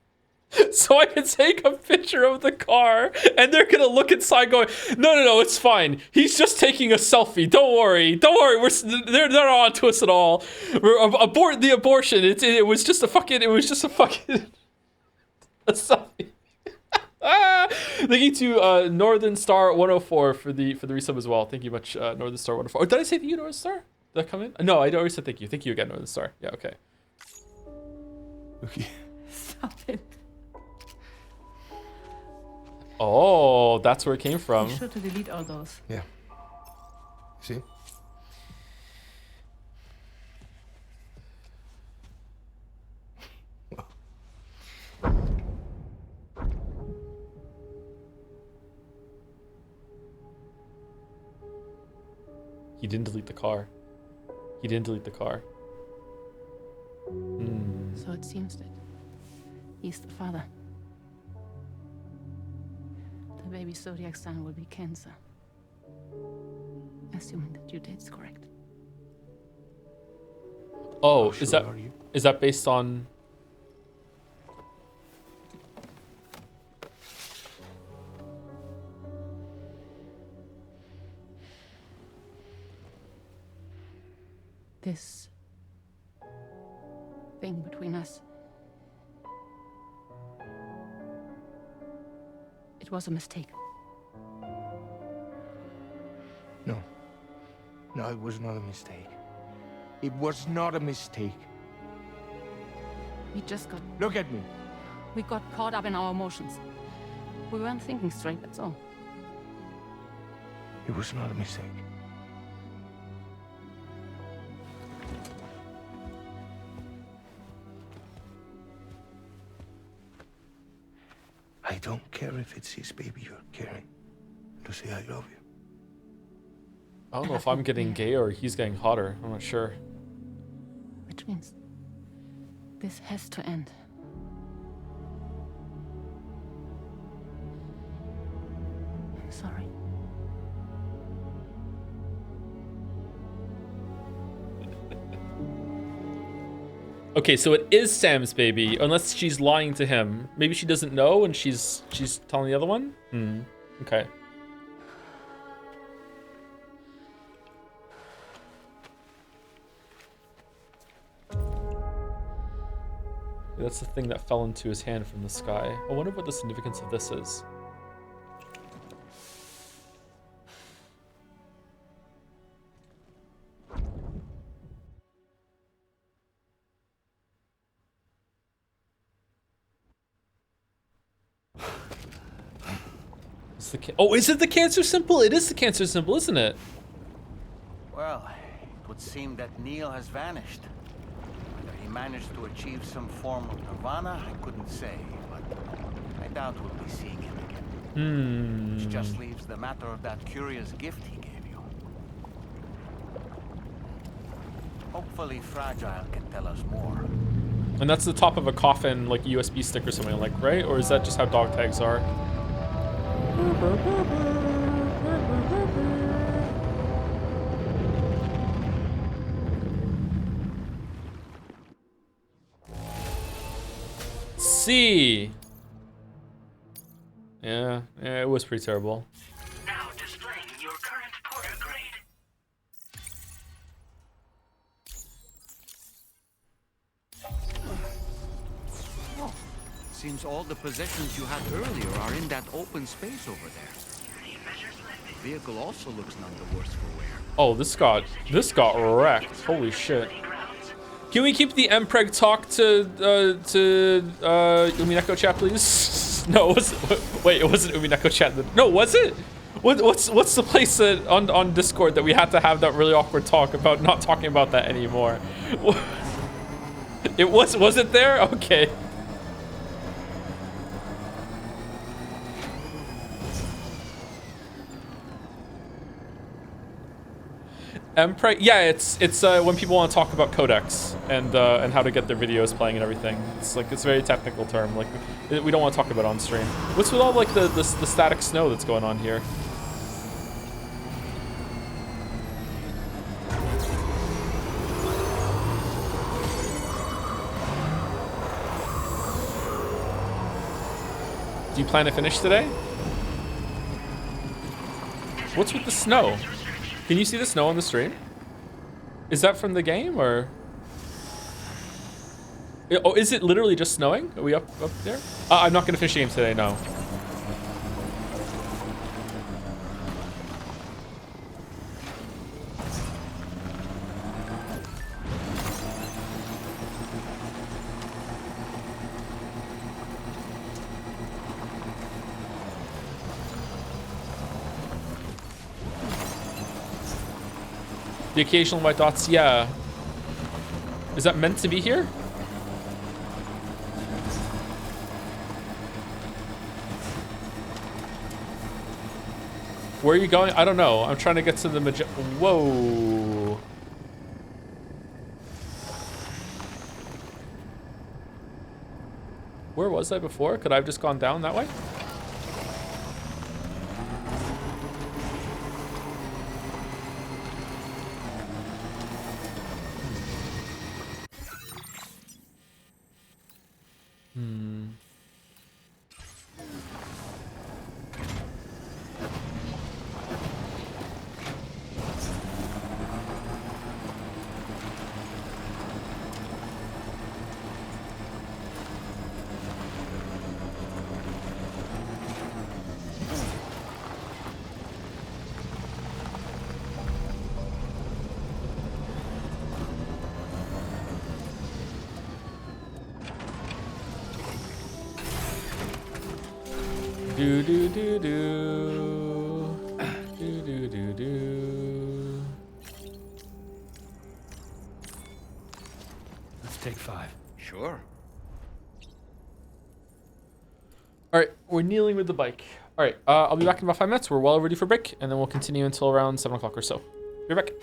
S1: So I can take a picture of the car, and they're gonna look inside going, no, it's fine. He's just taking a selfie. Don't worry. They're not on to us at all. Abort the abortion. It was just a fucking a selfie. Thank you to Northern Star 104 for the resub as well. Thank you much, Northern Star 104. Oh, did I say thank you, Northern Star? Did that come in? No, I already said thank you. Thank you again, Northern Star. Yeah, okay.
S5: Okay.
S8: Stop it.
S1: Oh, that's where it came from.
S8: Be sure to delete all those.
S5: Yeah. See?
S1: He didn't delete the car. He didn't delete the car.
S8: So it seems that he's the father. The baby Zodiac son will be cancer. Assuming that due date's correct.
S1: Oh,
S12: How
S1: is
S12: sure
S1: that
S12: are you?
S1: is that based on?
S8: This thing between us. It was a mistake.
S15: No. No, it was not a mistake. It was not a mistake.
S8: We just got...
S15: Look at me.
S8: We got caught up in our emotions. We weren't thinking straight, that's all.
S15: It was not a mistake. I don't care if it's his baby you're carrying. Lucy, I love you.
S1: I don't know if I'm getting gay or he's getting hotter. I'm not sure.
S8: Which means this has to end. I'm sorry.
S1: Okay, so it is Sam's baby, unless she's lying to him. Maybe she doesn't know and she's telling the other one? Okay. That's the thing that fell into his hand from the sky. I wonder what the significance of this is. Oh, is it the cancer symbol? It is the cancer symbol, isn't it?
S10: Well, it would seem that Neil has vanished. Whether he managed to achieve some form of nirvana, I couldn't say, but I doubt we'll be seeing him again. Which just leaves the matter of that curious gift he gave you. Hopefully Fragile can tell us more.
S1: And that's the top of a coffin, like a USB stick or something, like, right? Or is that just how dog tags are? C. Yeah, it was pretty terrible.
S17: Now displaying your current Porter grade.
S2: Seems all the possessions you had earlier are in that open space over there. The vehicle also looks none the worse for wear.
S1: Oh, this got wrecked. Holy shit. Can we keep the Mpreg talk to Umineko chat, please? No, it wasn't. Wait, it wasn't Umineko chat. No, was it? What's the place that on Discord that we had to have that really awkward talk about not talking about that anymore? It was it there? Okay. Mpreg, yeah, it's when people want to talk about codecs and how to get their videos playing and everything. It's like it's a very technical term. Like we don't want to talk about it on stream. What's with all like the static snow that's going on here? Do you plan to finish today? What's with the snow? Can you see the snow on the stream? Is that from the game or? Oh, is it literally just snowing? Are we up there? I'm not gonna finish the game today, no. The occasional white dots, yeah. Is that meant to be here? Where are you going? I don't know. I'm trying to get to the Whoa. Where was I before? Could I have just gone down that way? Do do do do. Do do do do.
S9: Let's take 5.
S2: Sure.
S1: All right, we're kneeling with the bike. All right, I'll be back in about 5 minutes. We're well ready for break, and then we'll continue until around 7 o'clock or so. Be right back.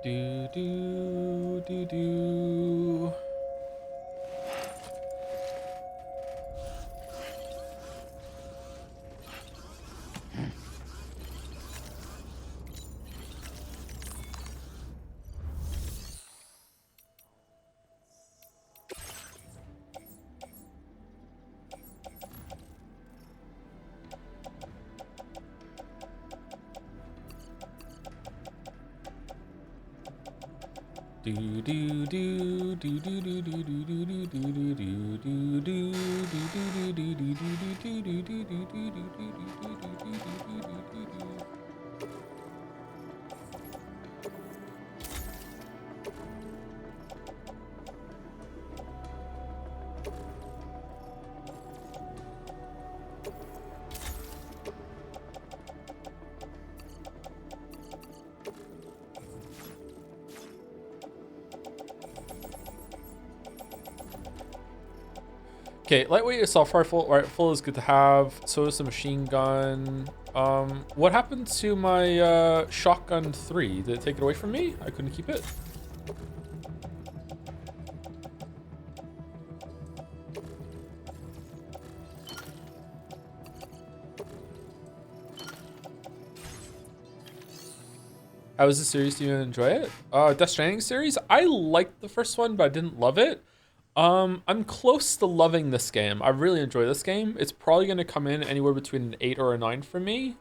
S1: Do do do do. Do do do do do do do do do do do do do do do Okay, lightweight assault rifle is good to have. So is the machine gun. What happened to my shotgun 3? Did it take it away from me? I couldn't keep it. How was the series? Do you enjoy it? Death Stranding series? I liked the first one, but I didn't love it. I'm close to loving this game. I really enjoy this game. It's probably going to come in anywhere between an 8 or a 9 for me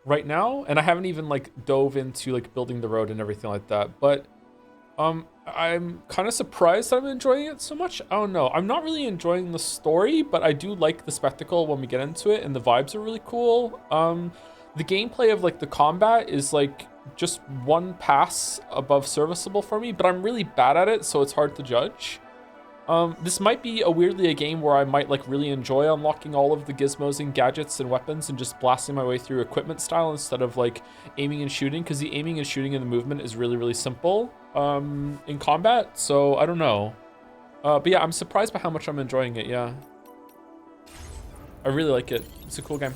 S1: right now. And I haven't even like dove into like building the road and everything like that. But I'm kind of surprised that I'm enjoying it so much. I don't know. I'm not really enjoying the story, but I do like the spectacle when we get into it, and the vibes are really cool. The gameplay of like the combat is like just one pass above serviceable for me, but I'm really bad at it, so it's hard to judge. This might be a game where I might like really enjoy unlocking all of the gizmos and gadgets and weapons and just blasting my way through equipment style instead of like aiming and shooting, because the aiming and shooting and the movement is really, really simple in combat. So I don't know. But yeah, I'm surprised by how much I'm enjoying it. Yeah, I really like it. It's a cool game.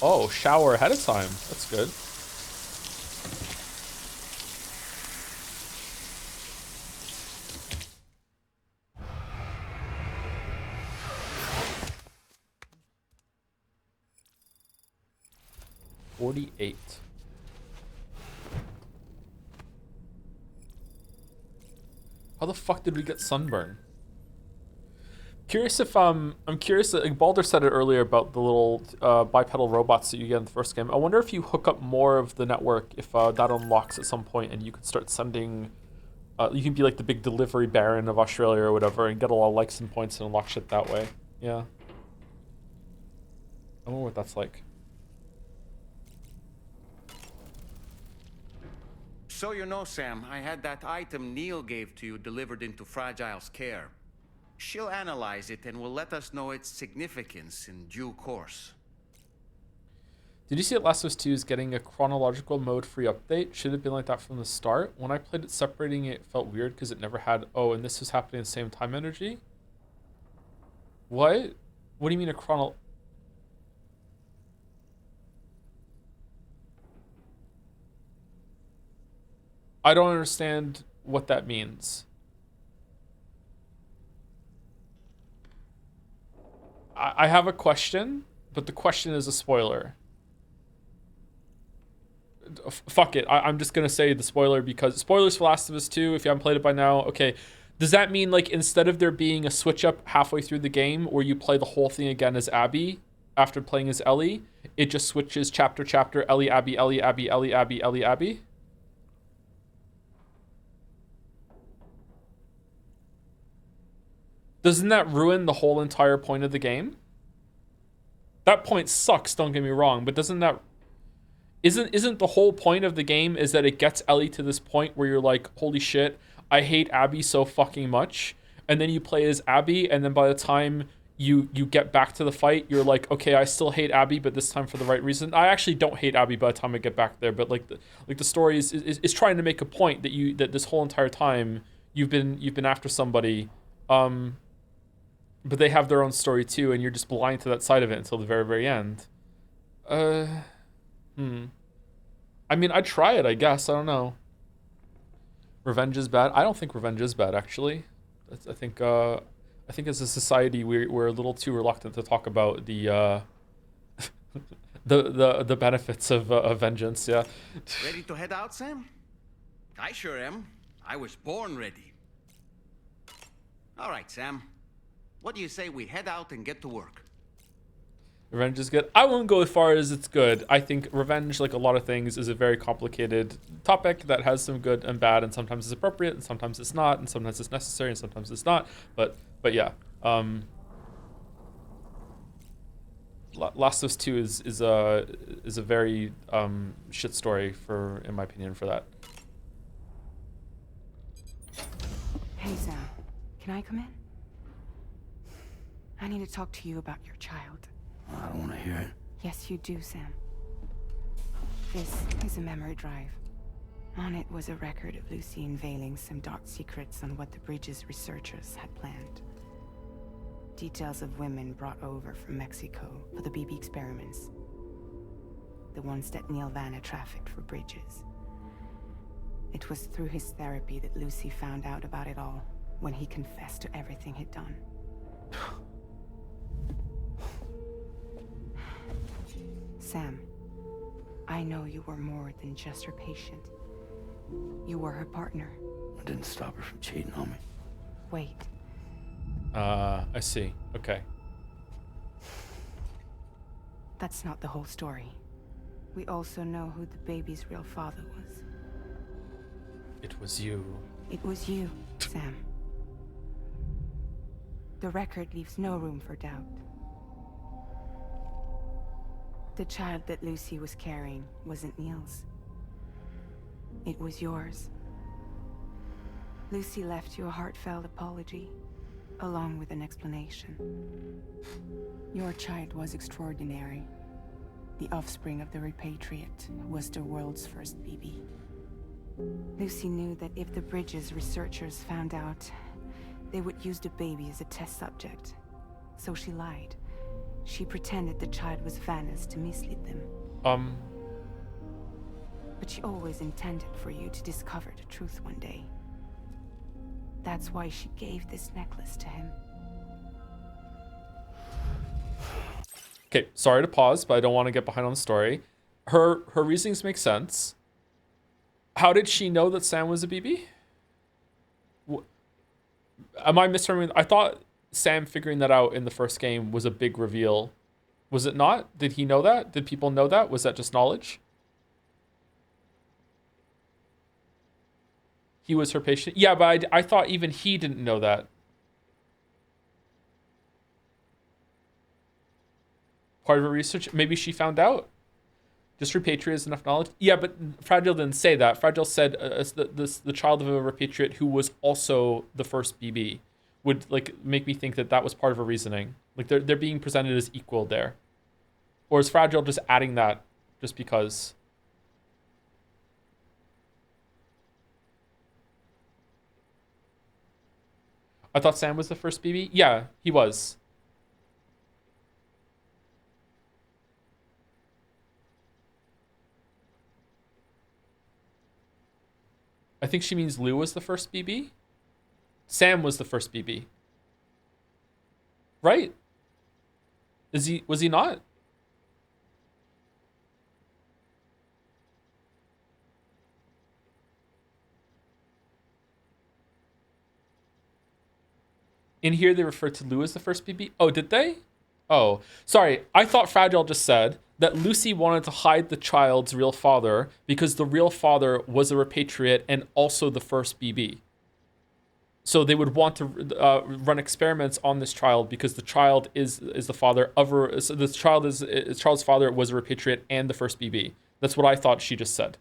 S1: Oh, shower ahead of time. That's good. $48. How the fuck did we get sunburn? Curious if I'm curious. Like Baldur said it earlier about the little bipedal robots that you get in the first game. I wonder if you hook up more of the network, if that unlocks at some point, and you could start sending. You can be like the big delivery baron of Australia or whatever, and get a lot of likes and points and unlock shit that way. Yeah. I wonder what that's like.
S2: So you know, Sam, I had that item Neil gave to you delivered into Fragile's care. She'll analyze it and will let us know its significance in due course.
S1: Did you see that Last of Us 2 is getting a chronological mode free update? Should it have been like that from the start? When I played it separating it felt weird because it never had, oh, and this was happening at the same time energy? What? What do you mean a chrono... I don't understand what that means. I have a question, but the question is a spoiler. Fuck it. I'm just going to say the spoiler because... Spoilers for Last of Us 2, if you haven't played it by now. Okay. Does that mean, like, instead of there being a switch up halfway through the game where you play the whole thing again as Abby after playing as Ellie, it just switches chapter, Ellie, Abby, Ellie, Abby, Ellie, Abby, Ellie, Abby? Doesn't that ruin the whole entire point of the game? That point sucks, don't get me wrong, but doesn't that... Isn't the whole point of the game is that it gets Ellie to this point where you're like, holy shit, I hate Abby so fucking much. And then you play as Abby, and then by the time you get back to the fight, you're like, okay, I still hate Abby, but this time for the right reason. I actually don't hate Abby by the time I get back there, but like the story is trying to make a point that this whole entire time you've been after somebody, but they have their own story too, and you're just blind to that side of it until the very, very end. I mean, I'd try it, I guess. I don't know. Revenge is bad. I don't think revenge is bad, actually. I think as a society we're a little too reluctant to talk about the the benefits of vengeance. Yeah.
S2: Ready to head out, Sam? I sure am. I was born ready. All right, Sam. What do you say we head out and get to work?
S1: Revenge is good. I won't go as far as it's good. I think revenge, like a lot of things, is a very complicated topic that has some good and bad, and sometimes it's appropriate, and sometimes it's not, and sometimes it's necessary, and sometimes it's not. But yeah. Last of Us 2 is a very shit story in my opinion, for that.
S8: Hey, Sam. Can I come in? I need to talk to you about your child.
S12: I don't want to hear it.
S8: Yes, you do, Sam. This is a memory drive. On it was a record of Lucy unveiling some dark secrets on what the Bridges researchers had planned. Details of women brought over from Mexico for the BB experiments. The ones that Neil Vanna trafficked for Bridges. It was through his therapy that Lucy found out about it all, when he confessed to everything he'd done. Sam, I know you were more than just her patient. You were her partner.
S12: I didn't stop her from cheating on me.
S8: Wait.
S1: I see. Okay.
S8: That's not the whole story. We also know who the baby's real father was.
S1: It was you.
S8: It was you, Sam. The record leaves no room for doubt. The child that Lucy was carrying wasn't Neil's. It was yours. Lucy left you a heartfelt apology, along with an explanation. Your child was extraordinary. The offspring of the repatriate who was the world's first BB. Lucy knew that if the Bridges researchers found out, they would use the baby as a test subject. So she lied. She pretended the child was Vanna's to mislead them. But she always intended for you to discover the truth one day. That's why she gave this necklace to him.
S1: Okay, sorry to pause, but I don't want to get behind on the story. Her reasonings make sense. How did she know that Sam was a BB? Am I misremembering? I thought Sam figuring that out in the first game was a big reveal. Was it not? Did he know that? Did people know that? Was that just knowledge? He was her patient? Yeah, but I thought even he didn't know that. Part of her research? Maybe she found out? Just repatriate is enough knowledge? Yeah, but Fragile didn't say that. Fragile said the child of a repatriate who was also the first BB would like make me think that was part of her reasoning. Like they're being presented as equal there. Or is Fragile just adding that just because? I thought Sam was the first BB? Yeah, he was. I think she means Lou was the first BB. Sam was the first BB. Right? Was he not? In here they refer to Lou as the first BB. Oh, did they? Oh, sorry. I thought Fragile just said that Lucy wanted to hide the child's real father because the real father was a repatriate and also the first BB. So they would want to run experiments on this child because the child is the father of her. So this child's father was a repatriate and the first BB. That's what I thought she just said.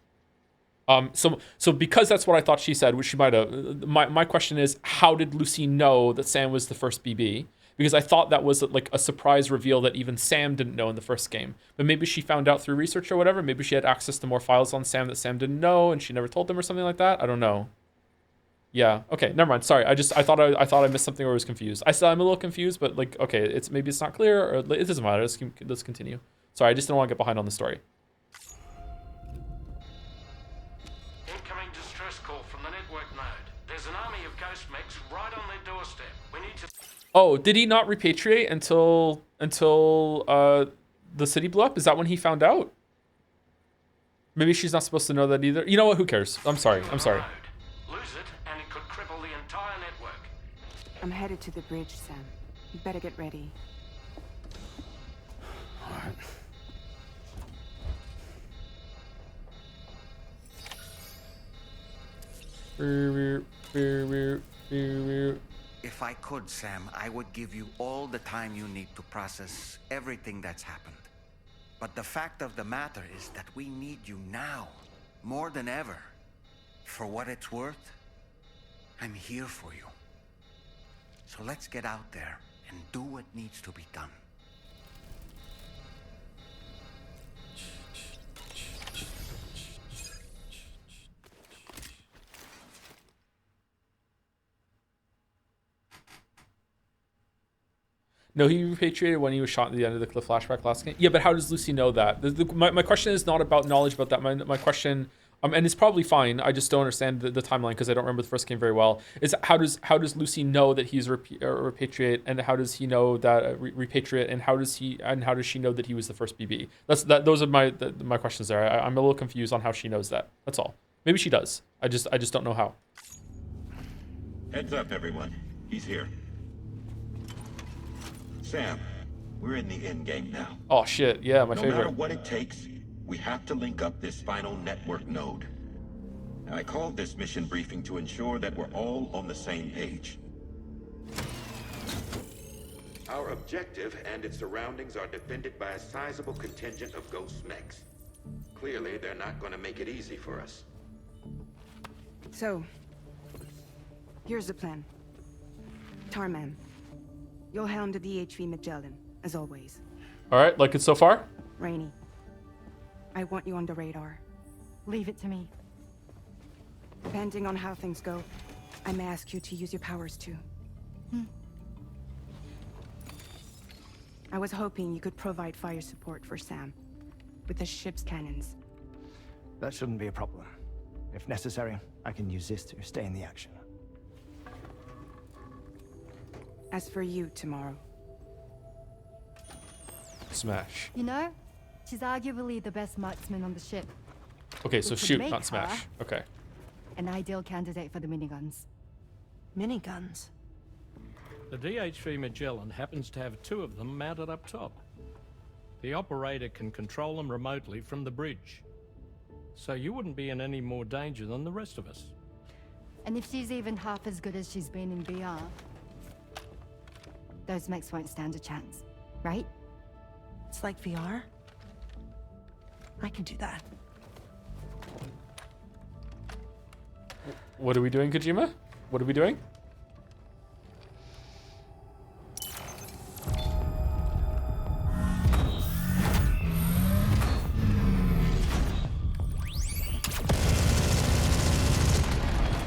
S1: So because that's what I thought she said, which she might have. My question is, how did Lucy know that Sam was the first BB? because I thought that was like a surprise reveal that even Sam didn't know in the first game. But maybe she found out through research or whatever. Maybe she had access to more files on Sam that Sam didn't know, and she never told them or something like that. I don't know. Yeah. Okay. Never mind. Sorry. I thought I missed something or was confused. I'm a little confused, but like, okay, maybe it's not clear, or it doesn't matter. Let's continue. Sorry, I just don't want to get behind on the story.
S4: Incoming distress call from the network node. There's an army of ghost mechs right on their doorstep. We need to...
S1: Oh, did he not repatriate until the city blew up? Is that when he found out? Maybe she's not supposed to know that either. You know what? Who cares? I'm sorry.
S4: Lose it, and it could cripple the entire network.
S8: I'm headed to the bridge, Sam. You better get ready.
S12: All right.
S2: If I could, Sam, I would give you all the time you need to process everything that's happened. But the fact of the matter is that we need you now, more than ever. For what it's worth, I'm here for you. So let's get out there and do what needs to be done.
S1: No, he repatriated when he was shot at the end of the cliff flashback last game. Yeah, but how does Lucy know that? My question is not about knowledge about that. My question, and it's probably fine. I just don't understand the timeline because I don't remember the first game very well. Is how does Lucy know that he's repatriate, and how does he know that repatriate, and how does she know that he was the first BB? Those are my questions there. I'm a little confused on how she knows that. That's all. Maybe she does. I just don't know how.
S14: Heads up, everyone. He's here. Sam, we're in the end game now.
S1: Oh shit, yeah, my favorite.
S14: No matter what it takes, we have to link up this final network node. I called this mission briefing to ensure that we're all on the same page. Our objective and its surroundings are defended by a sizable contingent of ghost mechs. Clearly, they're not going to make it easy for us.
S8: So, here's the plan. Tarman, you'll helm the DHV Magellan, as always.
S1: All right, like it so far?
S8: Rainey, I want you on the radar.
S11: Leave it to me.
S8: Depending on how things go, I may ask you to use your powers too. I was hoping you could provide fire support for Sam, with the ship's cannons.
S15: That shouldn't be a problem. If necessary, I can use this to stay in the action.
S8: As for you, tomorrow.
S1: Smash.
S11: You know, she's arguably the best marksman on the ship.
S1: Okay, so
S11: Which would
S1: shoot,
S11: make
S1: not smash.
S11: her
S1: Okay.
S11: an ideal candidate for the miniguns.
S8: Miniguns?
S9: The DHV Magellan happens to have 2 of them mounted up top. The operator can control them remotely from the bridge. So you wouldn't be in any more danger than the rest of us.
S11: And if she's even half as good as she's been in VR, those mechs won't stand a chance, right?
S8: It's like VR? I can do that.
S1: What are we doing, Kojima? What are we doing?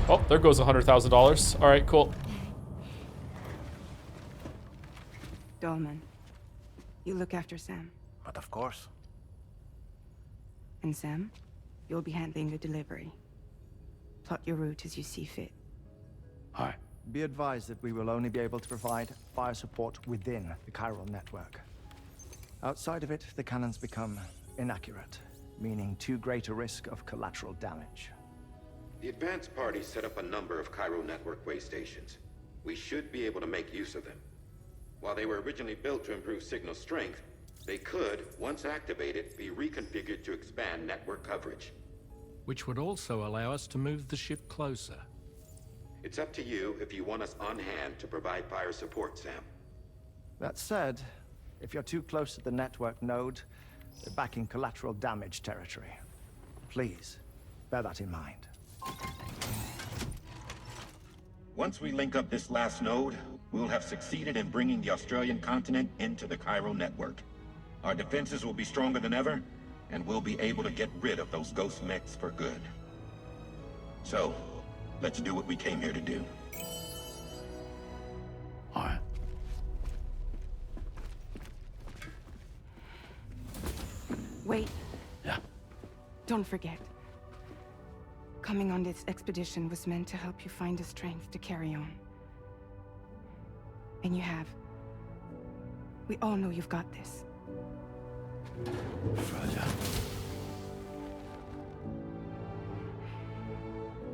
S1: Oh, there goes $100,000. All right, cool.
S8: Dolman, you look after Sam.
S10: But of course.
S8: And Sam, you'll be handling the delivery. Plot your route as you see fit.
S15: Hi. Be advised that we will only be able to provide fire support within the chiral network. Outside of it, the cannons become inaccurate, meaning too great a risk of collateral damage.
S14: The advanced party set up a number of chiral network way stations. We should be able to make use of them. While they were originally built to improve signal strength, they could, once activated, be reconfigured to expand network coverage.
S9: Which would also allow us to move the ship closer.
S14: It's up to you if you want us on hand to provide fire support, Sam.
S15: That said, if you're too close to the network node, they're back in collateral damage territory. Please, bear that in mind.
S14: Once we link up this last node, we'll have succeeded in bringing the Australian continent into the chiral network. Our defenses will be stronger than ever, and we'll be able to get rid of those ghost mechs for good. So, let's do what we came here to do.
S12: Alright.
S8: Wait.
S12: Yeah.
S8: Don't forget. Coming on this expedition was meant to help you find the strength to carry on. And you have. We all know you've got this.
S12: Fragile.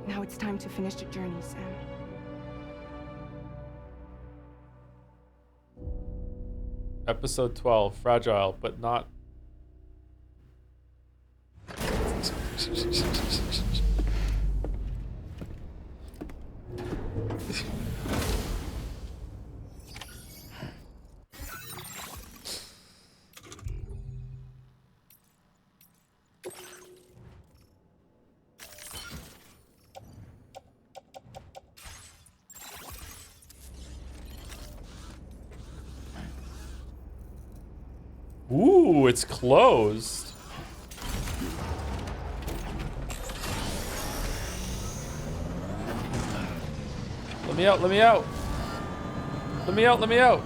S8: Now it's time to finish the journey, Sam.
S1: Episode 12, fragile, but not. Ooh, it's closed. Let me out, let me out. Let me out, let me out.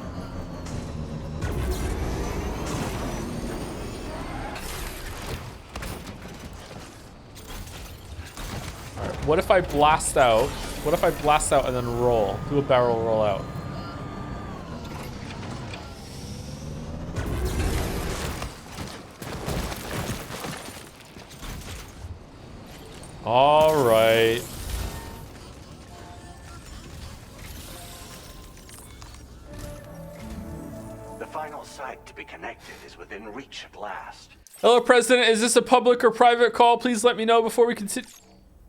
S1: Alright, what if I blast out? What if I blast out and then roll? Do a barrel roll out. All right.
S10: The final site to be connected is within reach at last.
S1: Hello, President. Is this a public or private call? Please let me know before we continue.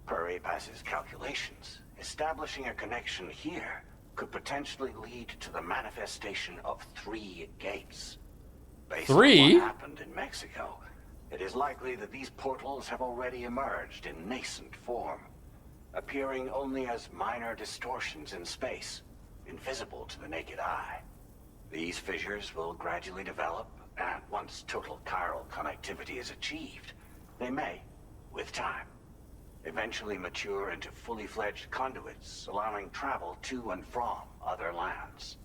S10: Per APAS's calculations, establishing a connection here could potentially lead to the manifestation of 3 gates. Based on what happened in Mexico, it is likely that these portals have already emerged in nascent form, appearing only as minor distortions in space, invisible to the naked eye. These fissures will gradually develop, and once total chiral connectivity is achieved, they may, with time, eventually mature into fully fledged conduits, allowing travel to and from other lands.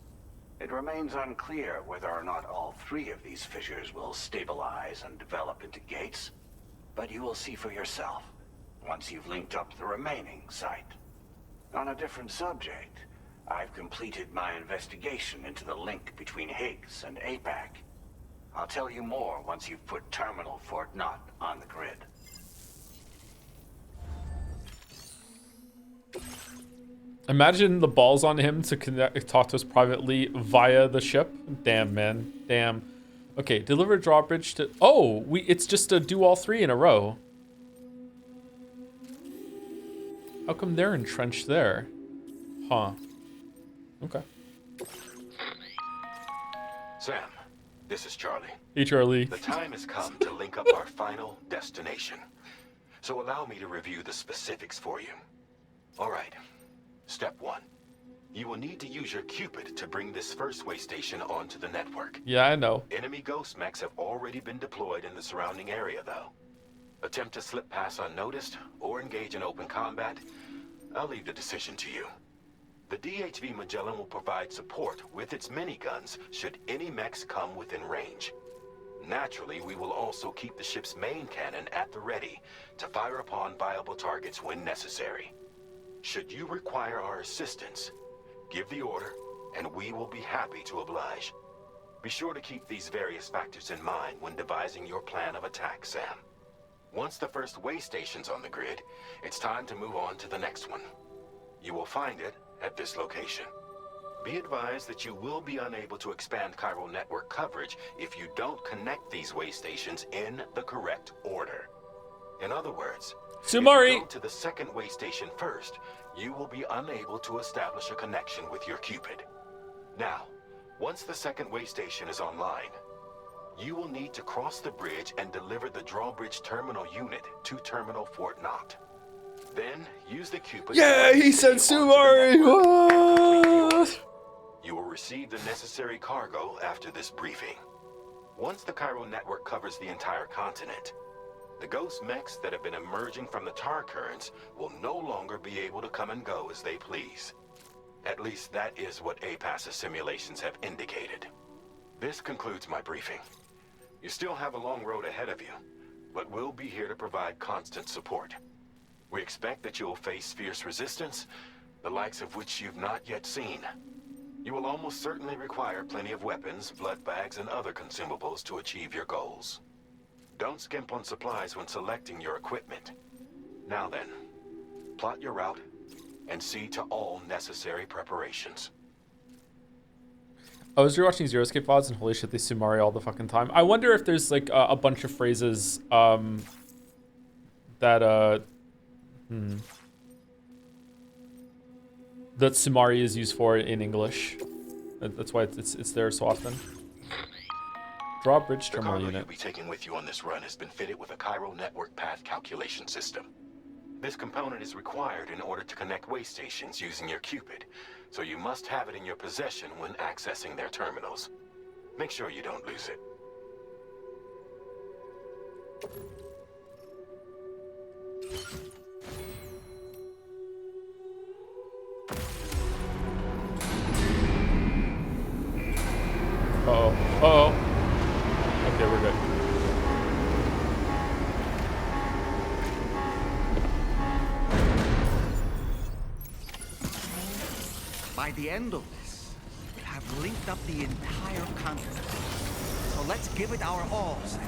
S10: It remains unclear whether or not all 3 of these fissures will stabilize and develop into gates, but you will see for yourself once you've linked up the remaining site. On a different subject, I've completed my investigation into the link between Higgs and APAC. I'll tell you more once you've put Terminal Fort Knott on the grid.
S1: Imagine the balls on him to talk to us privately via the ship. Damn, man. Damn. Okay, deliver drawbridge to... Oh, it's just to do all 3 in a row. How come they're entrenched there? Huh. Okay.
S14: Sam, this is Charlie.
S1: Hey, Charlie.
S14: The time has come to link up our final destination. So allow me to review the specifics for you. All right. Step 1. You will need to use your Cupid to bring this first way station onto the network.
S1: Yeah, I know.
S14: Enemy ghost mechs have already been deployed in the surrounding area, though. Attempt to slip past unnoticed or engage in open combat, I'll leave the decision to you. The DHV Magellan will provide support with its miniguns should any mechs come within range. Naturally, we will also keep the ship's main cannon at the ready to fire upon viable targets when necessary. Should you require our assistance, give the order, and we will be happy to oblige. Be sure to keep these various factors in mind when devising your plan of attack, Sam. Once the first way station's on the grid, it's time to move on to the next one. You will find it at this location. Be advised that you will be unable to expand chiral network coverage if you don't connect these way stations in the correct order. In other words,
S1: Sumari.
S14: if you go to the second way station first, you will be unable to establish a connection with your Cupid. Now, once the second way station is online, you will need to cross the bridge and deliver the drawbridge terminal unit to Terminal Fort Knott. Then, use the Cupid...
S1: Yeah, he said Sumari!
S14: You will receive the necessary cargo after this briefing. Once the chiral network covers the entire continent, the ghost mechs that have been emerging from the tar currents will no longer be able to come and go as they please. At least that is what APAS's simulations have indicated. This concludes my briefing. You still have a long road ahead of you, but we'll be here to provide constant support. We expect that you will face fierce resistance, the likes of which you've not yet seen. You will almost certainly require plenty of weapons, blood bags, and other consumables to achieve your goals. Don't skimp on supplies when selecting your equipment. Now then, plot your route and see to all necessary preparations.
S1: I was rewatching Zero Escape VODs and holy shit, they Sumari all the fucking time. I wonder if there's like a bunch of phrases that Sumari is used for in English. That's why it's there so often. Drawbridge terminal unit.
S14: The cargo you'll be taking with you on this run has been fitted with a chiral network path calculation system. This component is required in order to connect way stations using your Cupid, so you must have it in your possession when accessing their terminals. Make sure you don't lose it.
S1: Uh-oh. Uh-oh. Okay, we're good.
S2: By the end of this, we'll have linked up the entire continent. So let's give it our all, Sam.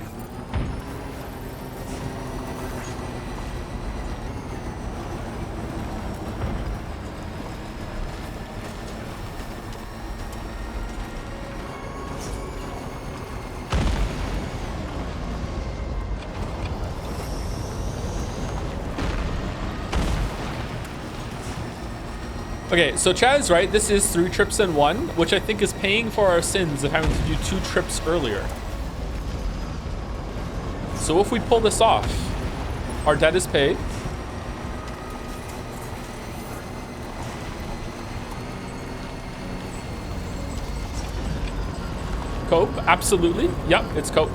S1: Okay, so Chad is right. This is 3 trips in 1, which I think is paying for our sins of having to do 2 trips earlier. So if we pull this off, our debt is paid. Cope, absolutely. Yep, it's cope.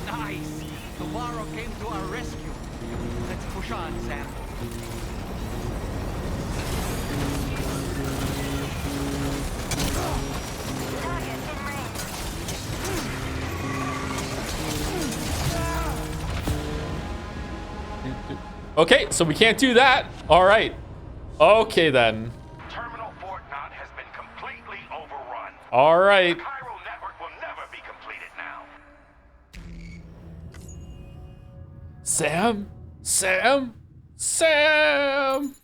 S2: Nice! Tomorrow came to our rescue. Let's push on, Sam.
S1: Okay, so we can't do that. All right. Okay, then.
S4: Terminal Fort Knott has been completely overrun.
S1: All right.
S4: The chiral network will never be completed now.
S1: Sam? Sam? Sam?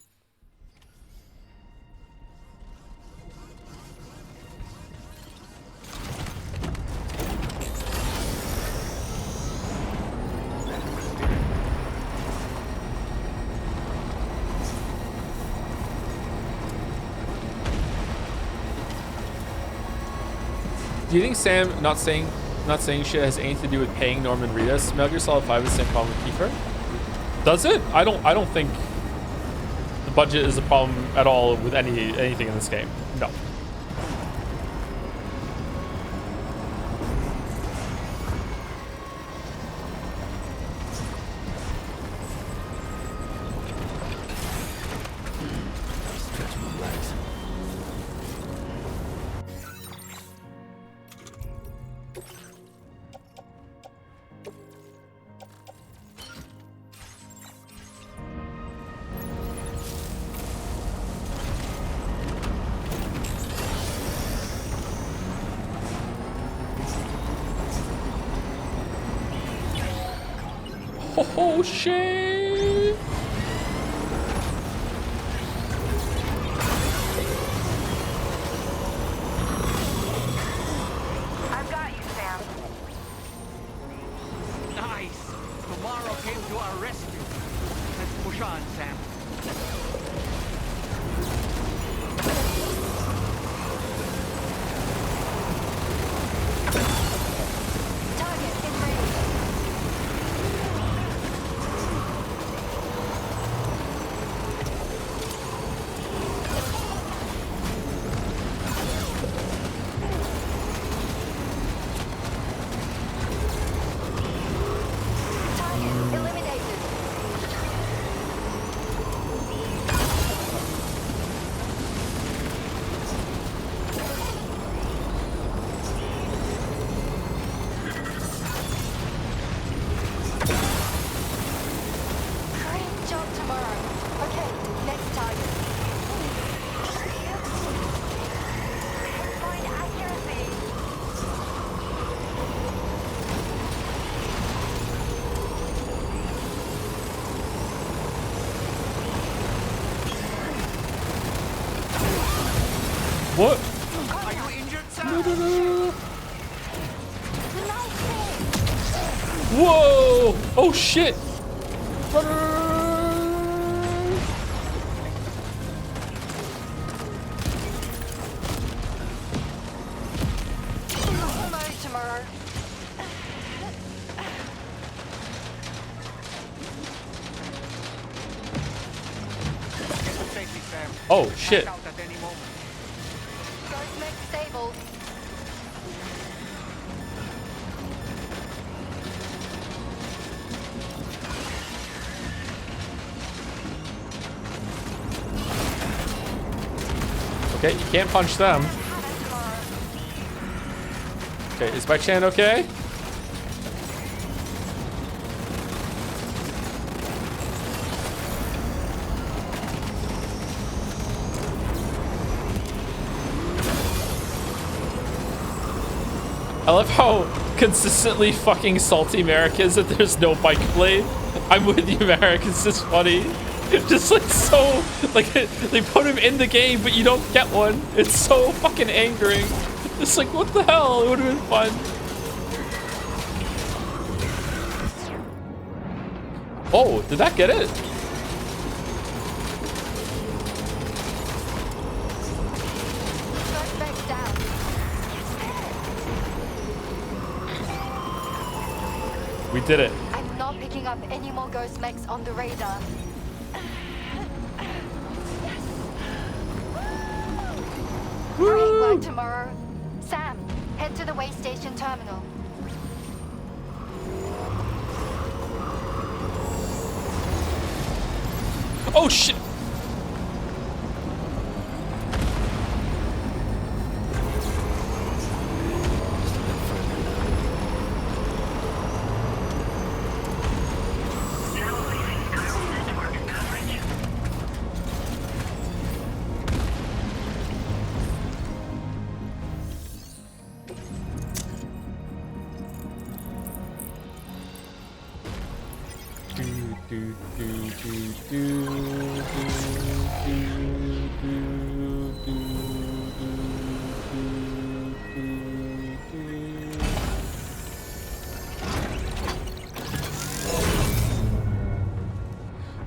S1: Do you think Sam not saying shit has anything to do with paying Norman Reedus? Metal Gear Solid 5 is the same problem with Kiefer? Does it? I don't think the budget is a problem at all with anything in this game. No. Oh shit!
S2: I've got you, Sam. Nice! Tomorrow came to our rescue.
S1: What?
S2: Are you injured, sir?
S1: No. Whoa! Oh shit!
S11: Hello, tomorrow.
S2: Safety, Sam.
S1: Oh shit!
S2: Out at any moment.
S11: Ghost mech disabled.
S1: Okay, you can't punch them. Okay, is my Chan okay? I love how consistently fucking salty Merrick is that there's no bike blade. I'm with you, Merrick. It's just funny. Just like so, like they put him in the game, but you don't get one. It's so fucking angering. It's like, what the hell? It would have been fun. Oh, did that get it?
S11: Ghost mech down.
S1: We did it.
S11: I'm not picking up any more ghost mechs on the radar. Great work tomorrow. Sam, head to the way station terminal.
S1: Oh shit!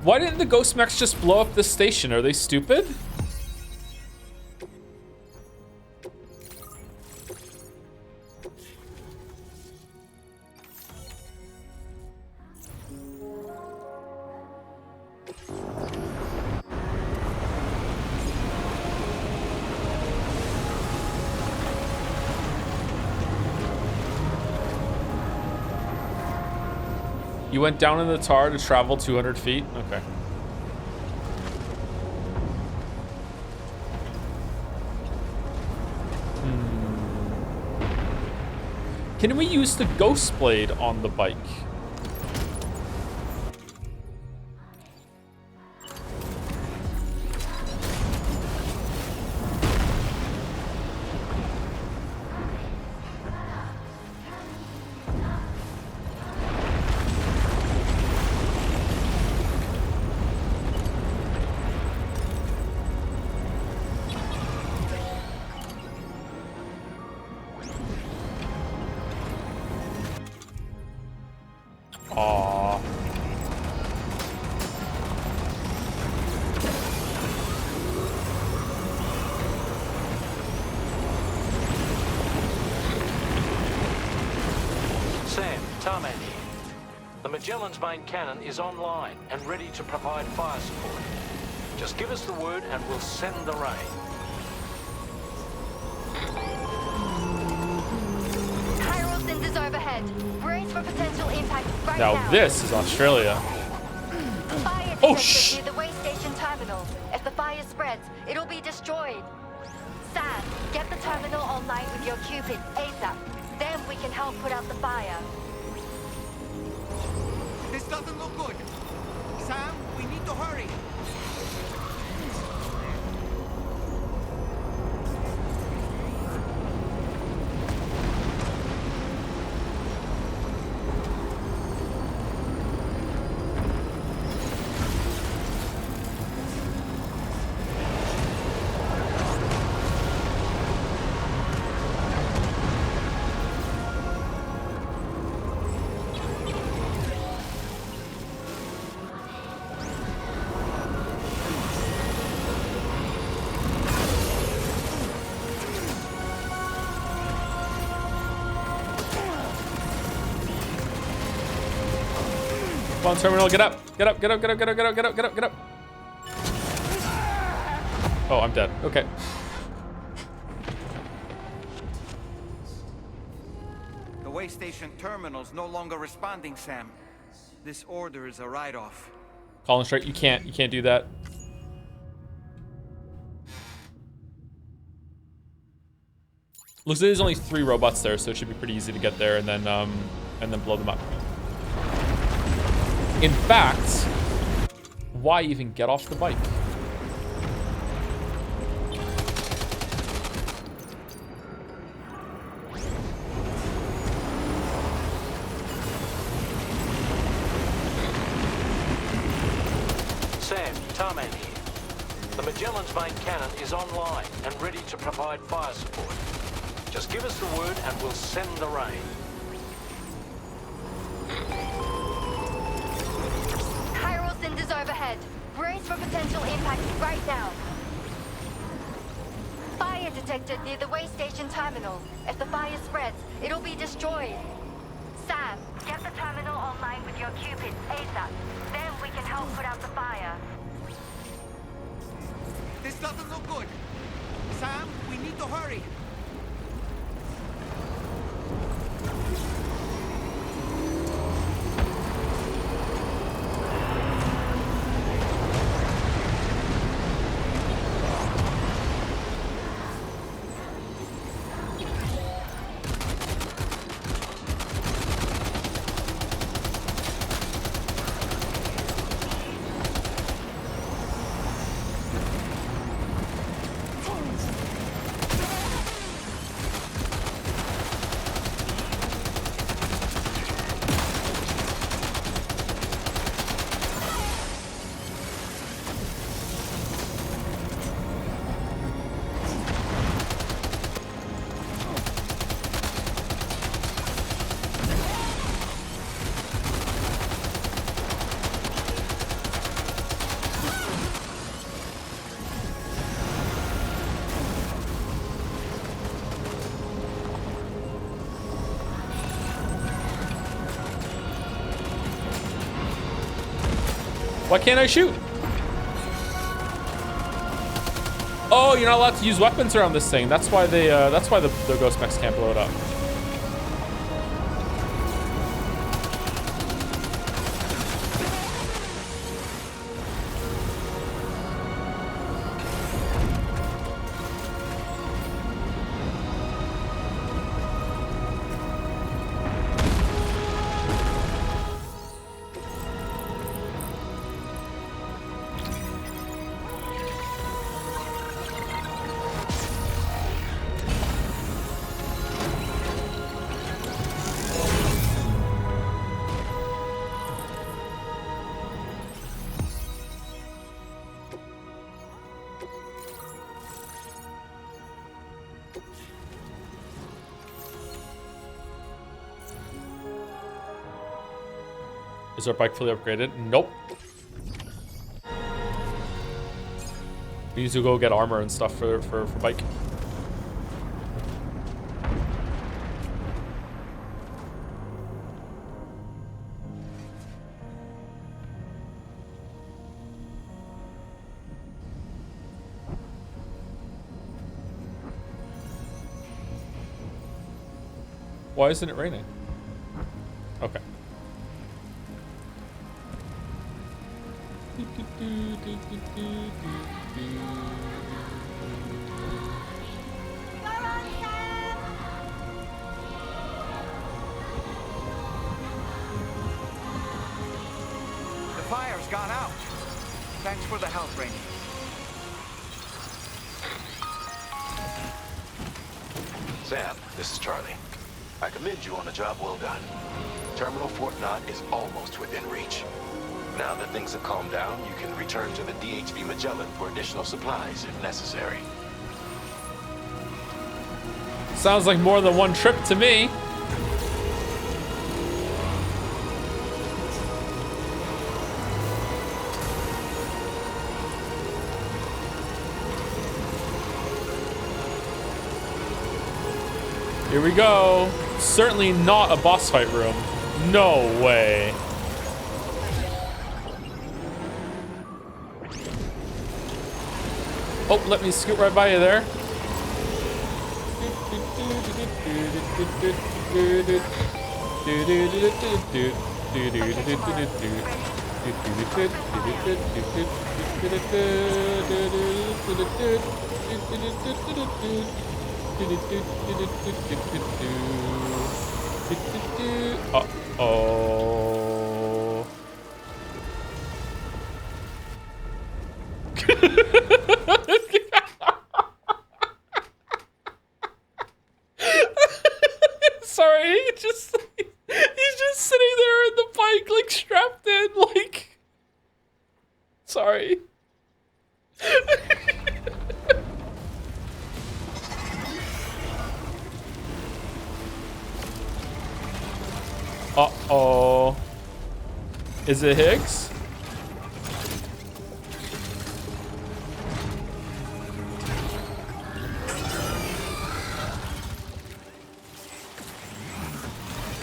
S1: Why didn't the ghost mechs just blow up this station? Are they stupid? You went down in the tar to travel 200 feet? Okay. Can we use the ghost blade on the bike? Aww.
S9: Sam, Tarman here. The Magellan's main cannon is online and ready to provide fire support. Just give us the word and we'll send the rain.
S11: Chiral sensors overhead. Brace for potential impact right now.
S1: Now this is Australia.
S11: Fire
S1: Oh,
S11: detected near the way station terminal. If the fire spreads, it'll be destroyed. Sam, get the terminal online with your Cupid ASAP. Then we can help put out the fire.
S2: This doesn't look good. Sam, we need to hurry.
S1: Come on, terminal, get up. Get up, get up, get up, get up, get up, get up, get up, get up. Oh, I'm dead. Okay.
S10: The way station terminal's no longer responding, Sam. This order is a write-off.
S1: Colin Strike, you can't do that. Looks like there's only 3 robots there, so it should be pretty easy to get there and then blow them up. In fact, why even get off the bike?
S4: Sam, Tarman here. The Magellan's main cannon is online and ready to provide fire support. Just give us the word and we'll send the rain.
S11: Chiral cinders overhead. Brace for potential impact right now. Fire detected near the way station terminal. If the fire spreads, it'll be destroyed. Sam, get the terminal online with your Cupid ASAP. Then we can help put out the fire.
S10: This doesn't look good. Sam, we need to hurry.
S1: Why can't I shoot? Oh, you're not allowed to use weapons around this thing. That's why the ghost mechs can't blow it up. Is our bike fully upgraded? Nope. We need to go get armor and stuff for bike. Why isn't it raining? Okay.
S10: The fire's gone out. Thanks for the help, Rainey.
S14: Sam, this is Charlie. I commend you on a job well done. Terminal Fort Knott is almost within reach. Now that things have calmed down, you can return to the DHV Magellan for additional supplies if necessary.
S1: Sounds like more than one trip to me. Here we go. Certainly not a boss fight room. No way. Oh, let me scoot right by you there. Uh-oh. Sorry, he's just sitting there in the bike, like strapped in, like. Sorry. Uh-oh. Is it Higgs?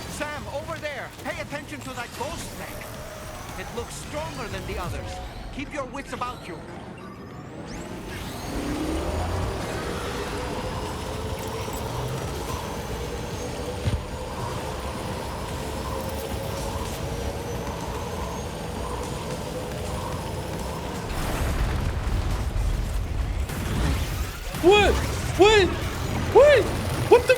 S10: Sam, over there! Pay attention to that ghost neck! It looks stronger than the others. Keep your wits about you.
S1: What? What? What? What the?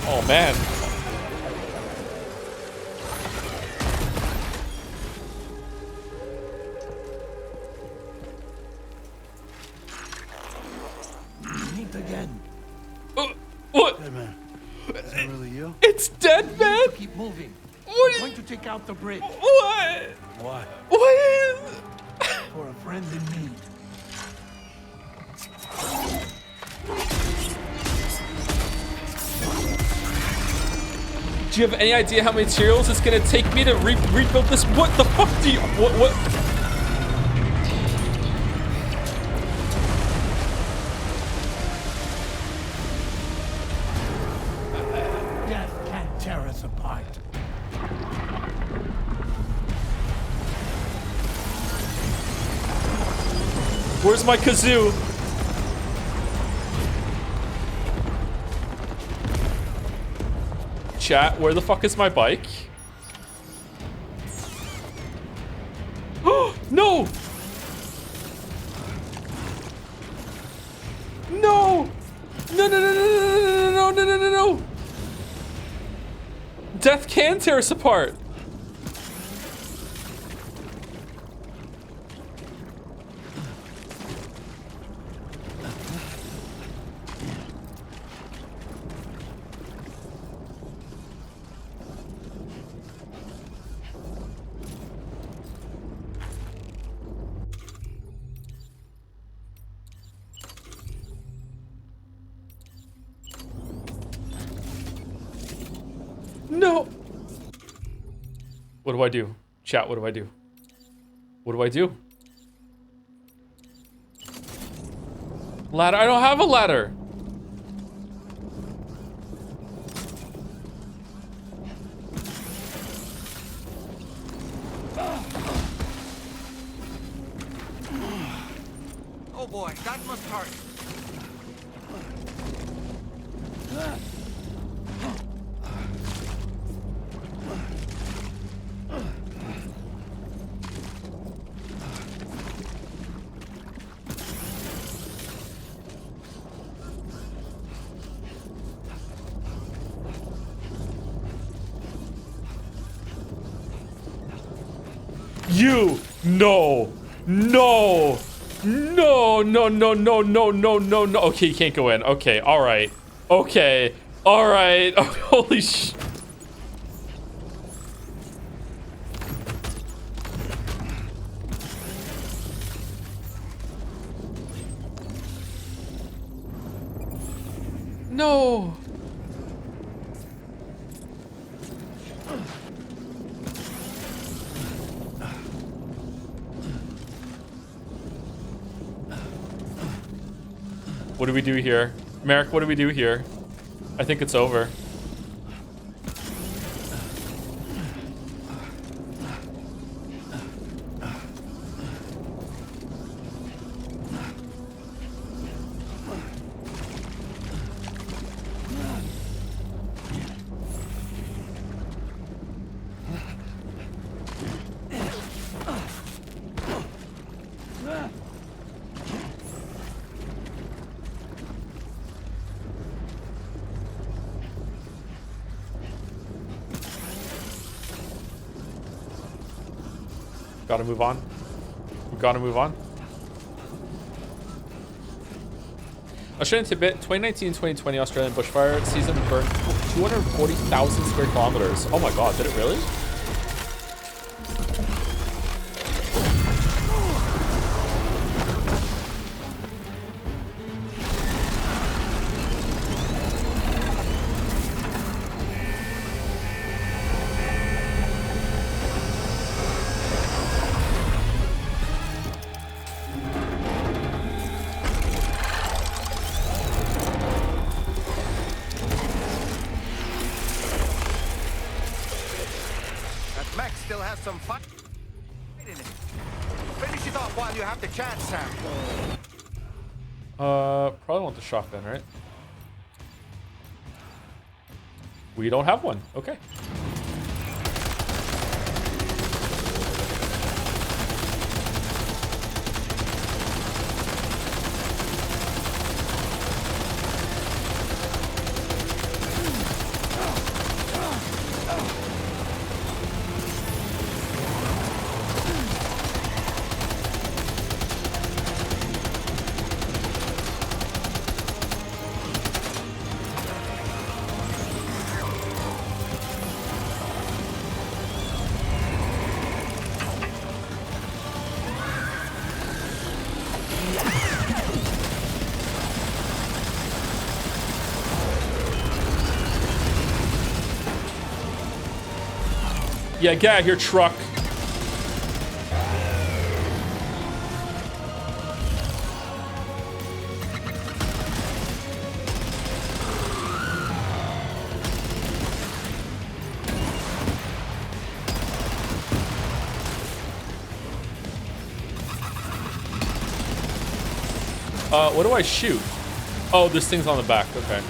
S1: Oh man.
S5: Meet again.
S1: What?
S5: Hey man, is that really you?
S1: It's dead, man.
S5: Keep moving.
S1: What?
S5: I'm going to take out the bridge.
S1: What?
S5: Why?
S1: What?
S5: For a friend in need.
S1: Do you have any idea how many materials it's gonna take me to rebuild this? What the fuck do you? What?
S5: Death can't tear us apart.
S1: Where's my kazoo? Chat, where the fuck is my bike? Oh no! No! No! No! No! No! No! No! No! No! No! Death can tear us apart. No. What do I do? Chat, what do I do? What do I do? Ladder? I don't have a ladder.
S10: Oh boy, that must hurt.
S1: You no no no no no no no no no no. Okay, you can't go in. Okay, all right. Okay, all right. Oh, holy sh. No. What do we do here? Merrick, what do we do here? I think it's over. Gotta move on. We gotta move on. Australian tidbit, 2019-2020 Australian bushfire season burned 240,000 square kilometers. Oh my god, did it really?
S10: Some fun in it. Finish it off while you have the chance, Sam.
S1: Probably want the shotgun, right? We don't have one. Okay. Yeah, get out of here, truck. What do I shoot? Oh, this thing's on the back. Okay.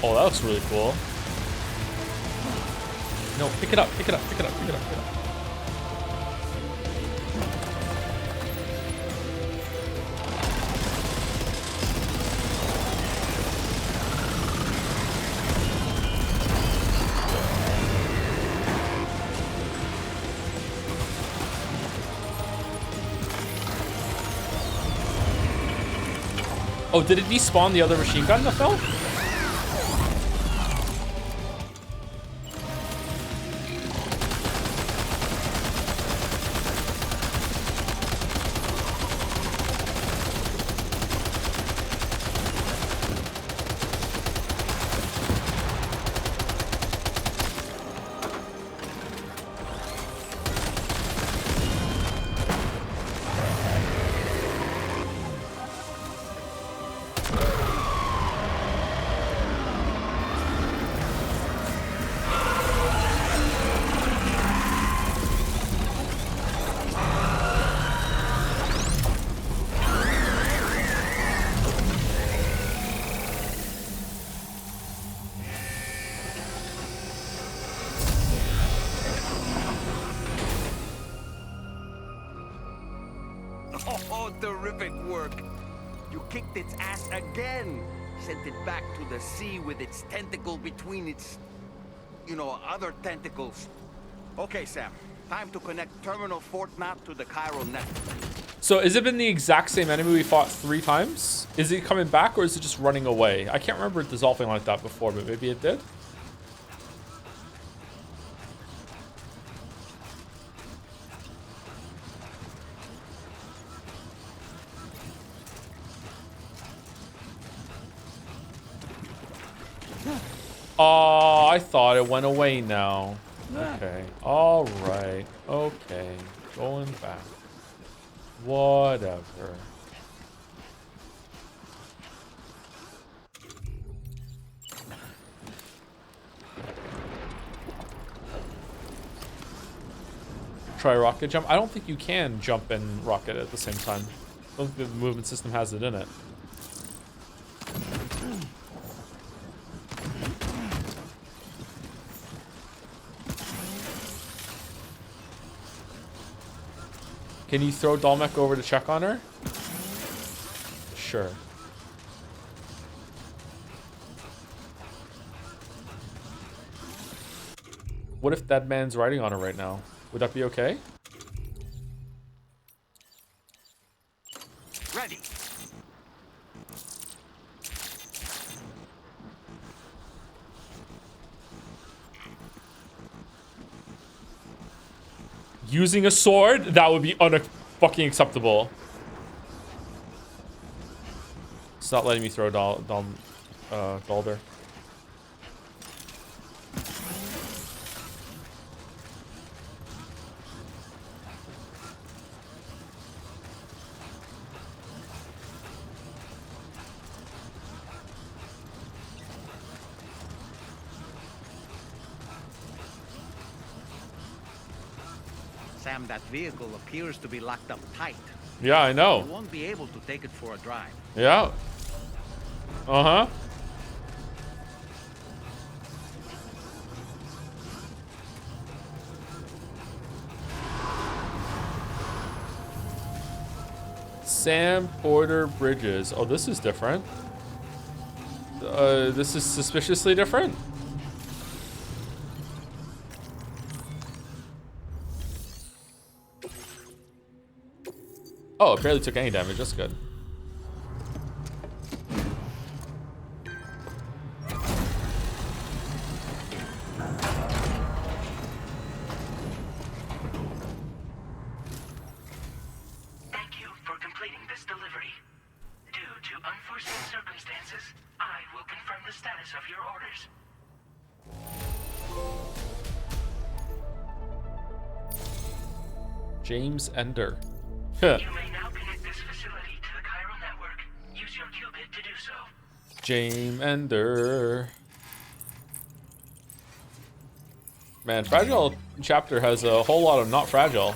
S1: Oh, that looks really cool. No, pick it up, pick it up, pick it up, pick it up, pick it up. Oh, did it despawn the other machine gun that fell?
S10: Oh, terrific work. You kicked its ass again. Sent it back to the sea with its tentacle between its, other tentacles. Okay, Sam. Time to connect Terminal Fort Knot to the chiral network.
S1: So has it been the exact same enemy we fought 3 times? Is it coming back or is it just running away? I can't remember it dissolving like that before, but maybe it did. Oh, I thought it went away now. Okay. All right. Okay. Going back. Whatever. Try rocket jump. I don't think you can jump and rocket at the same time. I don't think the movement system has it in it. Can you throw Dolmec over to check on her? Sure. What if that man's riding on her right now? Would that be okay? using a sword, that would be fucking acceptable. It's not letting me throw Dalder.
S2: Sam, that vehicle appears to be locked up tight.
S1: Yeah, I know.
S2: You won't be able to take it for a drive.
S1: Yeah. Uh-huh. Sam Porter Bridges. Oh, this is different. This is suspiciously different. Oh, it barely took any damage. That's good.
S17: Thank you for completing this delivery. Due to unforeseen circumstances, I will confirm the status of your orders.
S1: James Ender.
S17: You may now connect this facility to the chiral network. Use your qubit to do so.
S1: James Ender. Man, Fragile chapter has a whole lot of not fragile.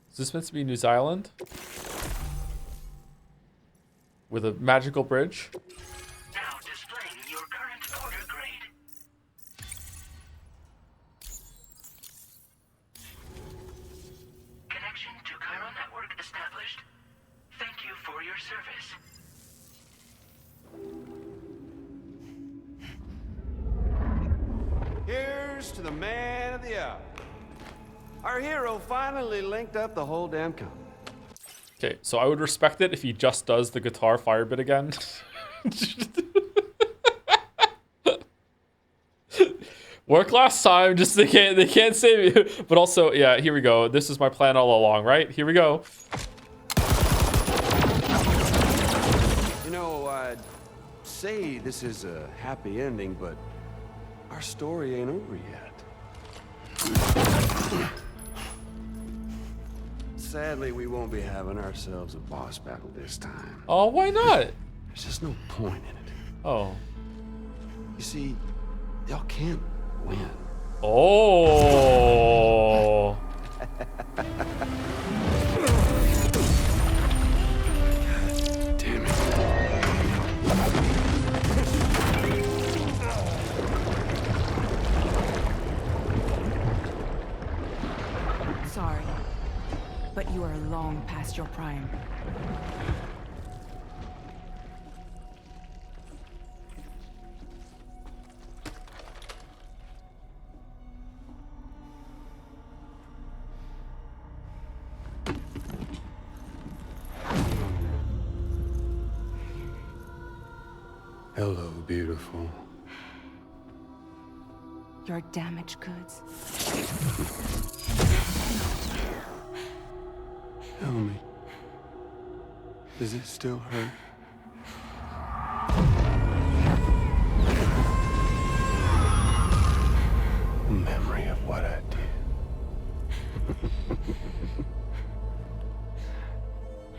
S1: Is this meant to be New Zealand? With a magical bridge?
S17: Now displaying your current order grade. Connection to chiral network established. Thank you for your service.
S7: Here's to the man of the hour. Our hero finally linked up the whole damn company.
S1: Okay, so I would respect it if he just does the guitar fire bit again. Work last time, just they can't save you. But also, yeah, here we go. This is my plan all along, right? Here we go.
S7: You know, I'd say this is a happy ending, but our story ain't over yet. Sadly, we won't be having ourselves a boss battle this time.
S1: Oh, why not?
S7: There's just no point in it.
S1: Oh.
S7: You see, y'all can't win.
S1: Oh.
S7: Damn it.
S8: Sorry, but you are long past your prime.
S7: Hello, beautiful.
S8: Your damaged goods.
S7: Tell me, does it still hurt? Memory of what I did.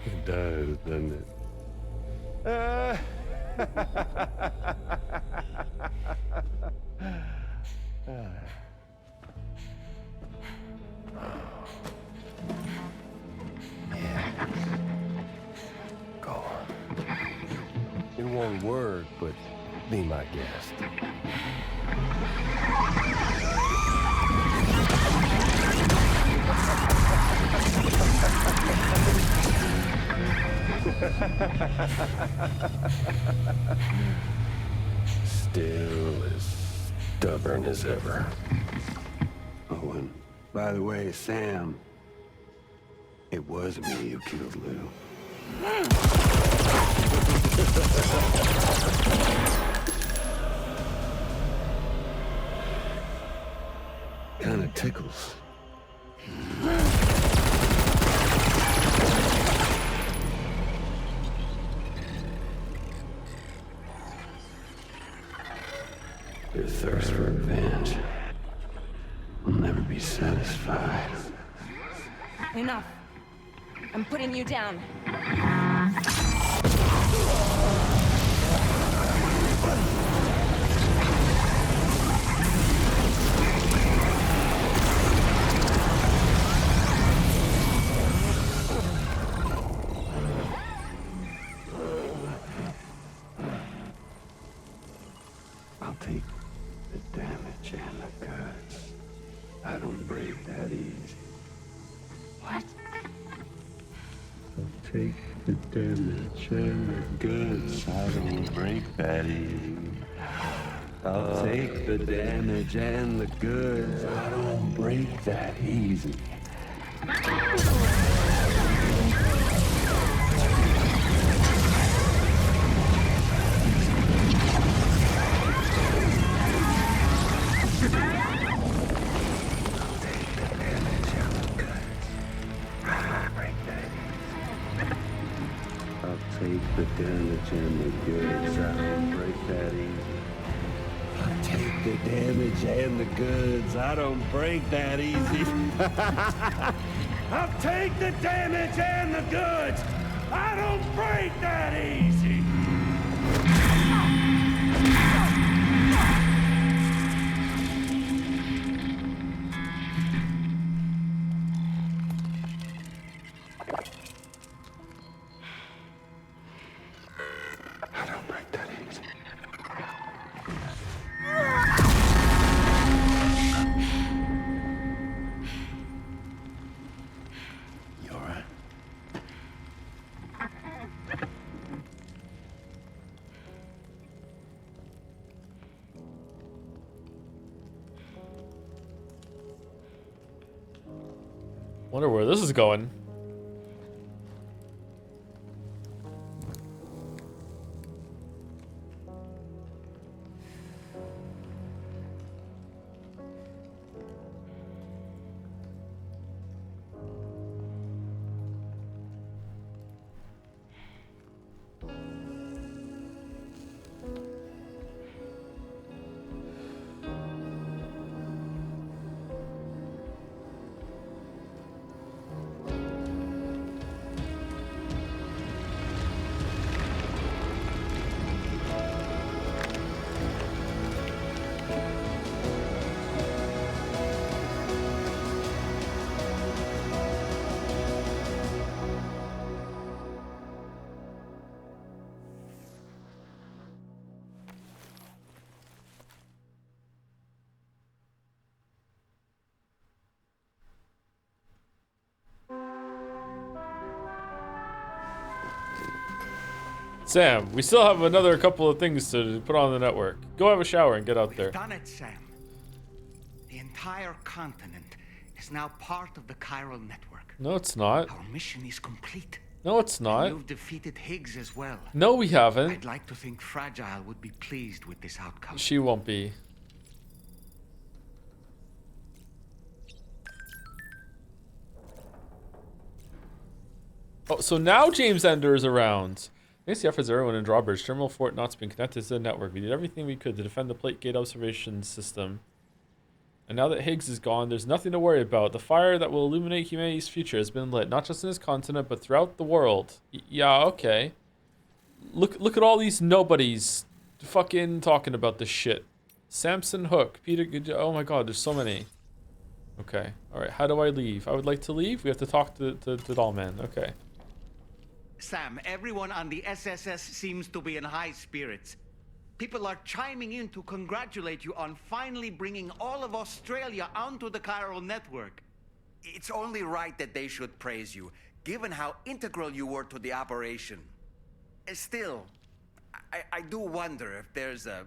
S7: It does, doesn't it?
S5: Go on.
S7: won't work, but be my guest. Still as stubborn as ever. Oh, and by the way, Sam, it was me who killed Lou. Kinda tickles. Your thirst for revenge will never be satisfied.
S19: Enough. I'm putting you down.
S7: I'll take the damage and the goods. I don't break that easy.
S19: What?
S7: I'll take the damage and the goods. I don't break that easy. I'll take the damage and the goods. I don't break that easy. Take the damage and the goods. I don't break that easy. I'll take the damage and the goods. I don't break that easy. I'll take the damage and the goods. I don't break that easy.
S1: Wonder where this is going. Sam, we still have another couple of things to put on the network. Go have a shower and get out there.
S2: We've done it, Sam. The entire continent is now part of the chiral network.
S1: No, it's not.
S2: Our mission is complete.
S1: No, it's not.
S2: And you've defeated Higgs as well.
S1: No, we haven't.
S2: I'd like to think Fragile would be pleased with this outcome.
S1: She won't be. Oh, so now James Ender is around. Thanks to the efforts of everyone in Drawbridge, Terminal Fort Knott's been connected to the network. We did everything we could to defend the plate gate observation system. And now that Higgs is gone, there's nothing to worry about. The fire that will illuminate humanity's future has been lit, not just in this continent, but throughout the world. Yeah, okay. Look at all these nobodies fucking talking about this shit. Samson Hook, Peter, oh my god, there's so many. Okay, alright, how do I leave? I would like to leave? We have to talk to Dollman, okay.
S2: Sam, everyone on the SSS seems to be in high spirits. People are chiming in to congratulate you on finally bringing all of Australia onto the chiral network. It's only right that they should praise you, given how integral you were to the operation. Still, I do wonder if there's a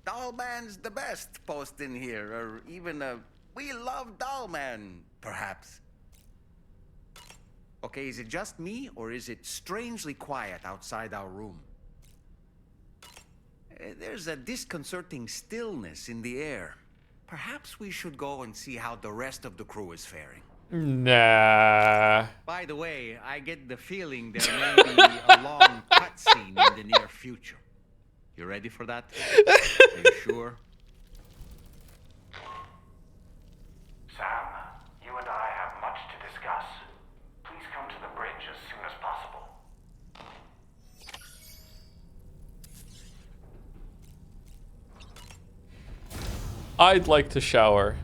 S2: Dollman's the best post in here, or even a We Love Dollman, perhaps. Okay, is it just me, or is it strangely quiet outside our room? There's a disconcerting stillness in the air. Perhaps we should go and see how the rest of the crew is faring.
S1: Nah.
S2: By the way, I get the feeling there may be a long cutscene in the near future. You ready for that? Are you sure?
S17: Sam, you and I have much to discuss. Please come to the bridge as soon as possible.
S1: I'd like to shower.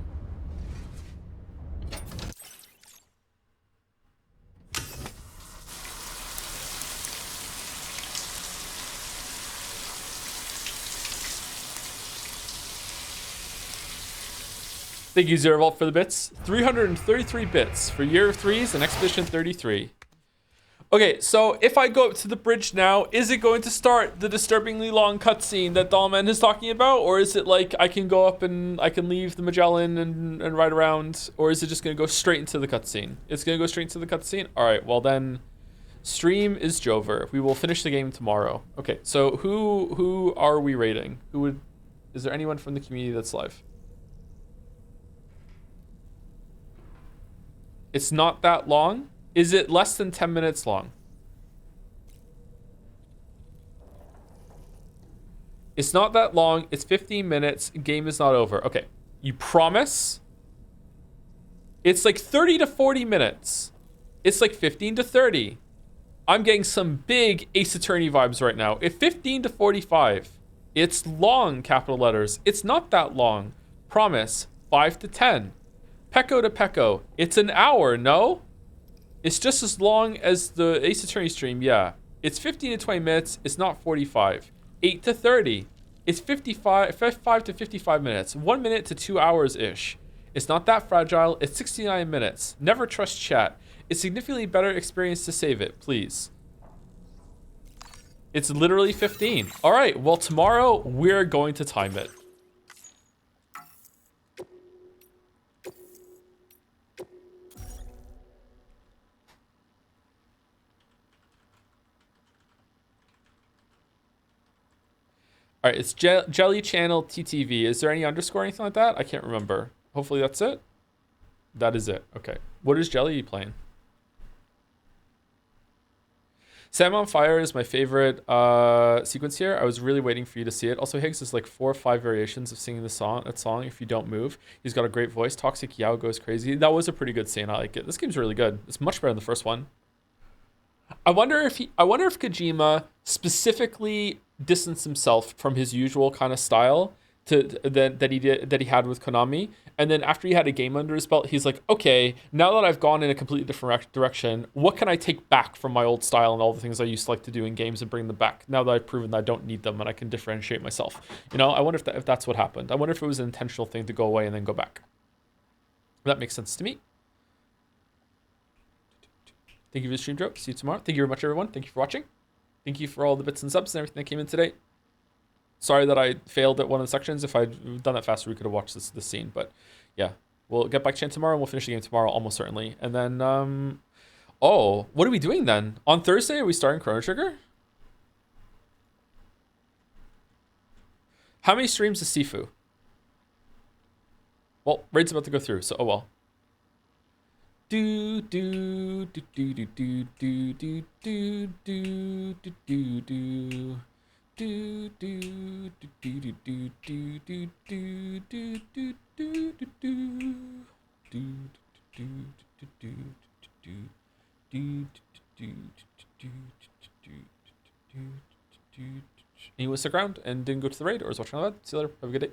S1: Thank you, Zervault, for the bits. 333 bits for Year of Threes and Expedition 33. Okay, so if I go up to the bridge now, is it going to start the disturbingly long cutscene that Dahlman is talking about? Or is it like I can go up and I can leave the Magellan and ride around? Or is it just going to go straight into the cutscene? It's going to go straight into the cutscene? All right, well then, stream is Jover. We will finish the game tomorrow. Okay, so who are we rating? Is there anyone from the community that's live? It's not that long. Is it less than 10 minutes long? It's not that long. It's 15 minutes. Game is not over. Okay. You promise? It's like 30 to 40 minutes. It's like 15 to 30. I'm getting some big Ace Attorney vibes right now. If 15 to 45. It's long, capital letters. It's not that long. Promise. 5 to 10. Pecco to Pecco. It's an hour, no? It's just as long as the Ace Attorney stream, yeah. It's 15 to 20 minutes. It's not 45. 8 to 30. It's 55 to 55 minutes. 1 minute to 2 hours-ish. It's not that fragile. It's 69 minutes. Never trust chat. It's significantly better experience to save it, please. It's literally 15. All right, well, tomorrow we're going to time it. All right, it's Jelly Channel TTV. Is there any underscore or anything like that? I can't remember. Hopefully that's it. That is it. Okay. What is Jelly playing? Sam on Fire is my favorite sequence here. I was really waiting for you to see it. Also, Higgs is like 4 or 5 variations of singing that song if you don't move. He's got a great voice. Toxic Yao goes crazy. That was a pretty good scene. I like it. This game's really good. It's much better than the first one. I wonder if Kojima specifically distanced himself from his usual kind of style that he had with Konami, and then after he had a game under his belt, he's like, okay, now that I've gone in a completely different direction, what can I take back from my old style and all the things I used to like to do in games and bring them back? Now that I've proven that I don't need them and I can differentiate myself, you know, I wonder if that's what happened. I wonder if it was an intentional thing to go away and then go back. That makes sense to me. Thank you for the stream, Joe. See you tomorrow. Thank you very much, everyone. Thank you for watching. Thank you for all the bits and subs and everything that came in today. Sorry that I failed at one of the sections. If I'd done that faster, we could have watched this scene. But yeah, we'll get back to it tomorrow and we'll finish the game tomorrow, almost certainly. And then, oh, what are we doing then? On Thursday, are we starting Chrono Trigger? How many streams is Sifu? Well, Raid's about to go through, so oh well. Do do do do do do do do do do do do do. Do do do do do do do do do do do do do. He was around and didn't go to the raid or was watching all that. See you later. Have a good day.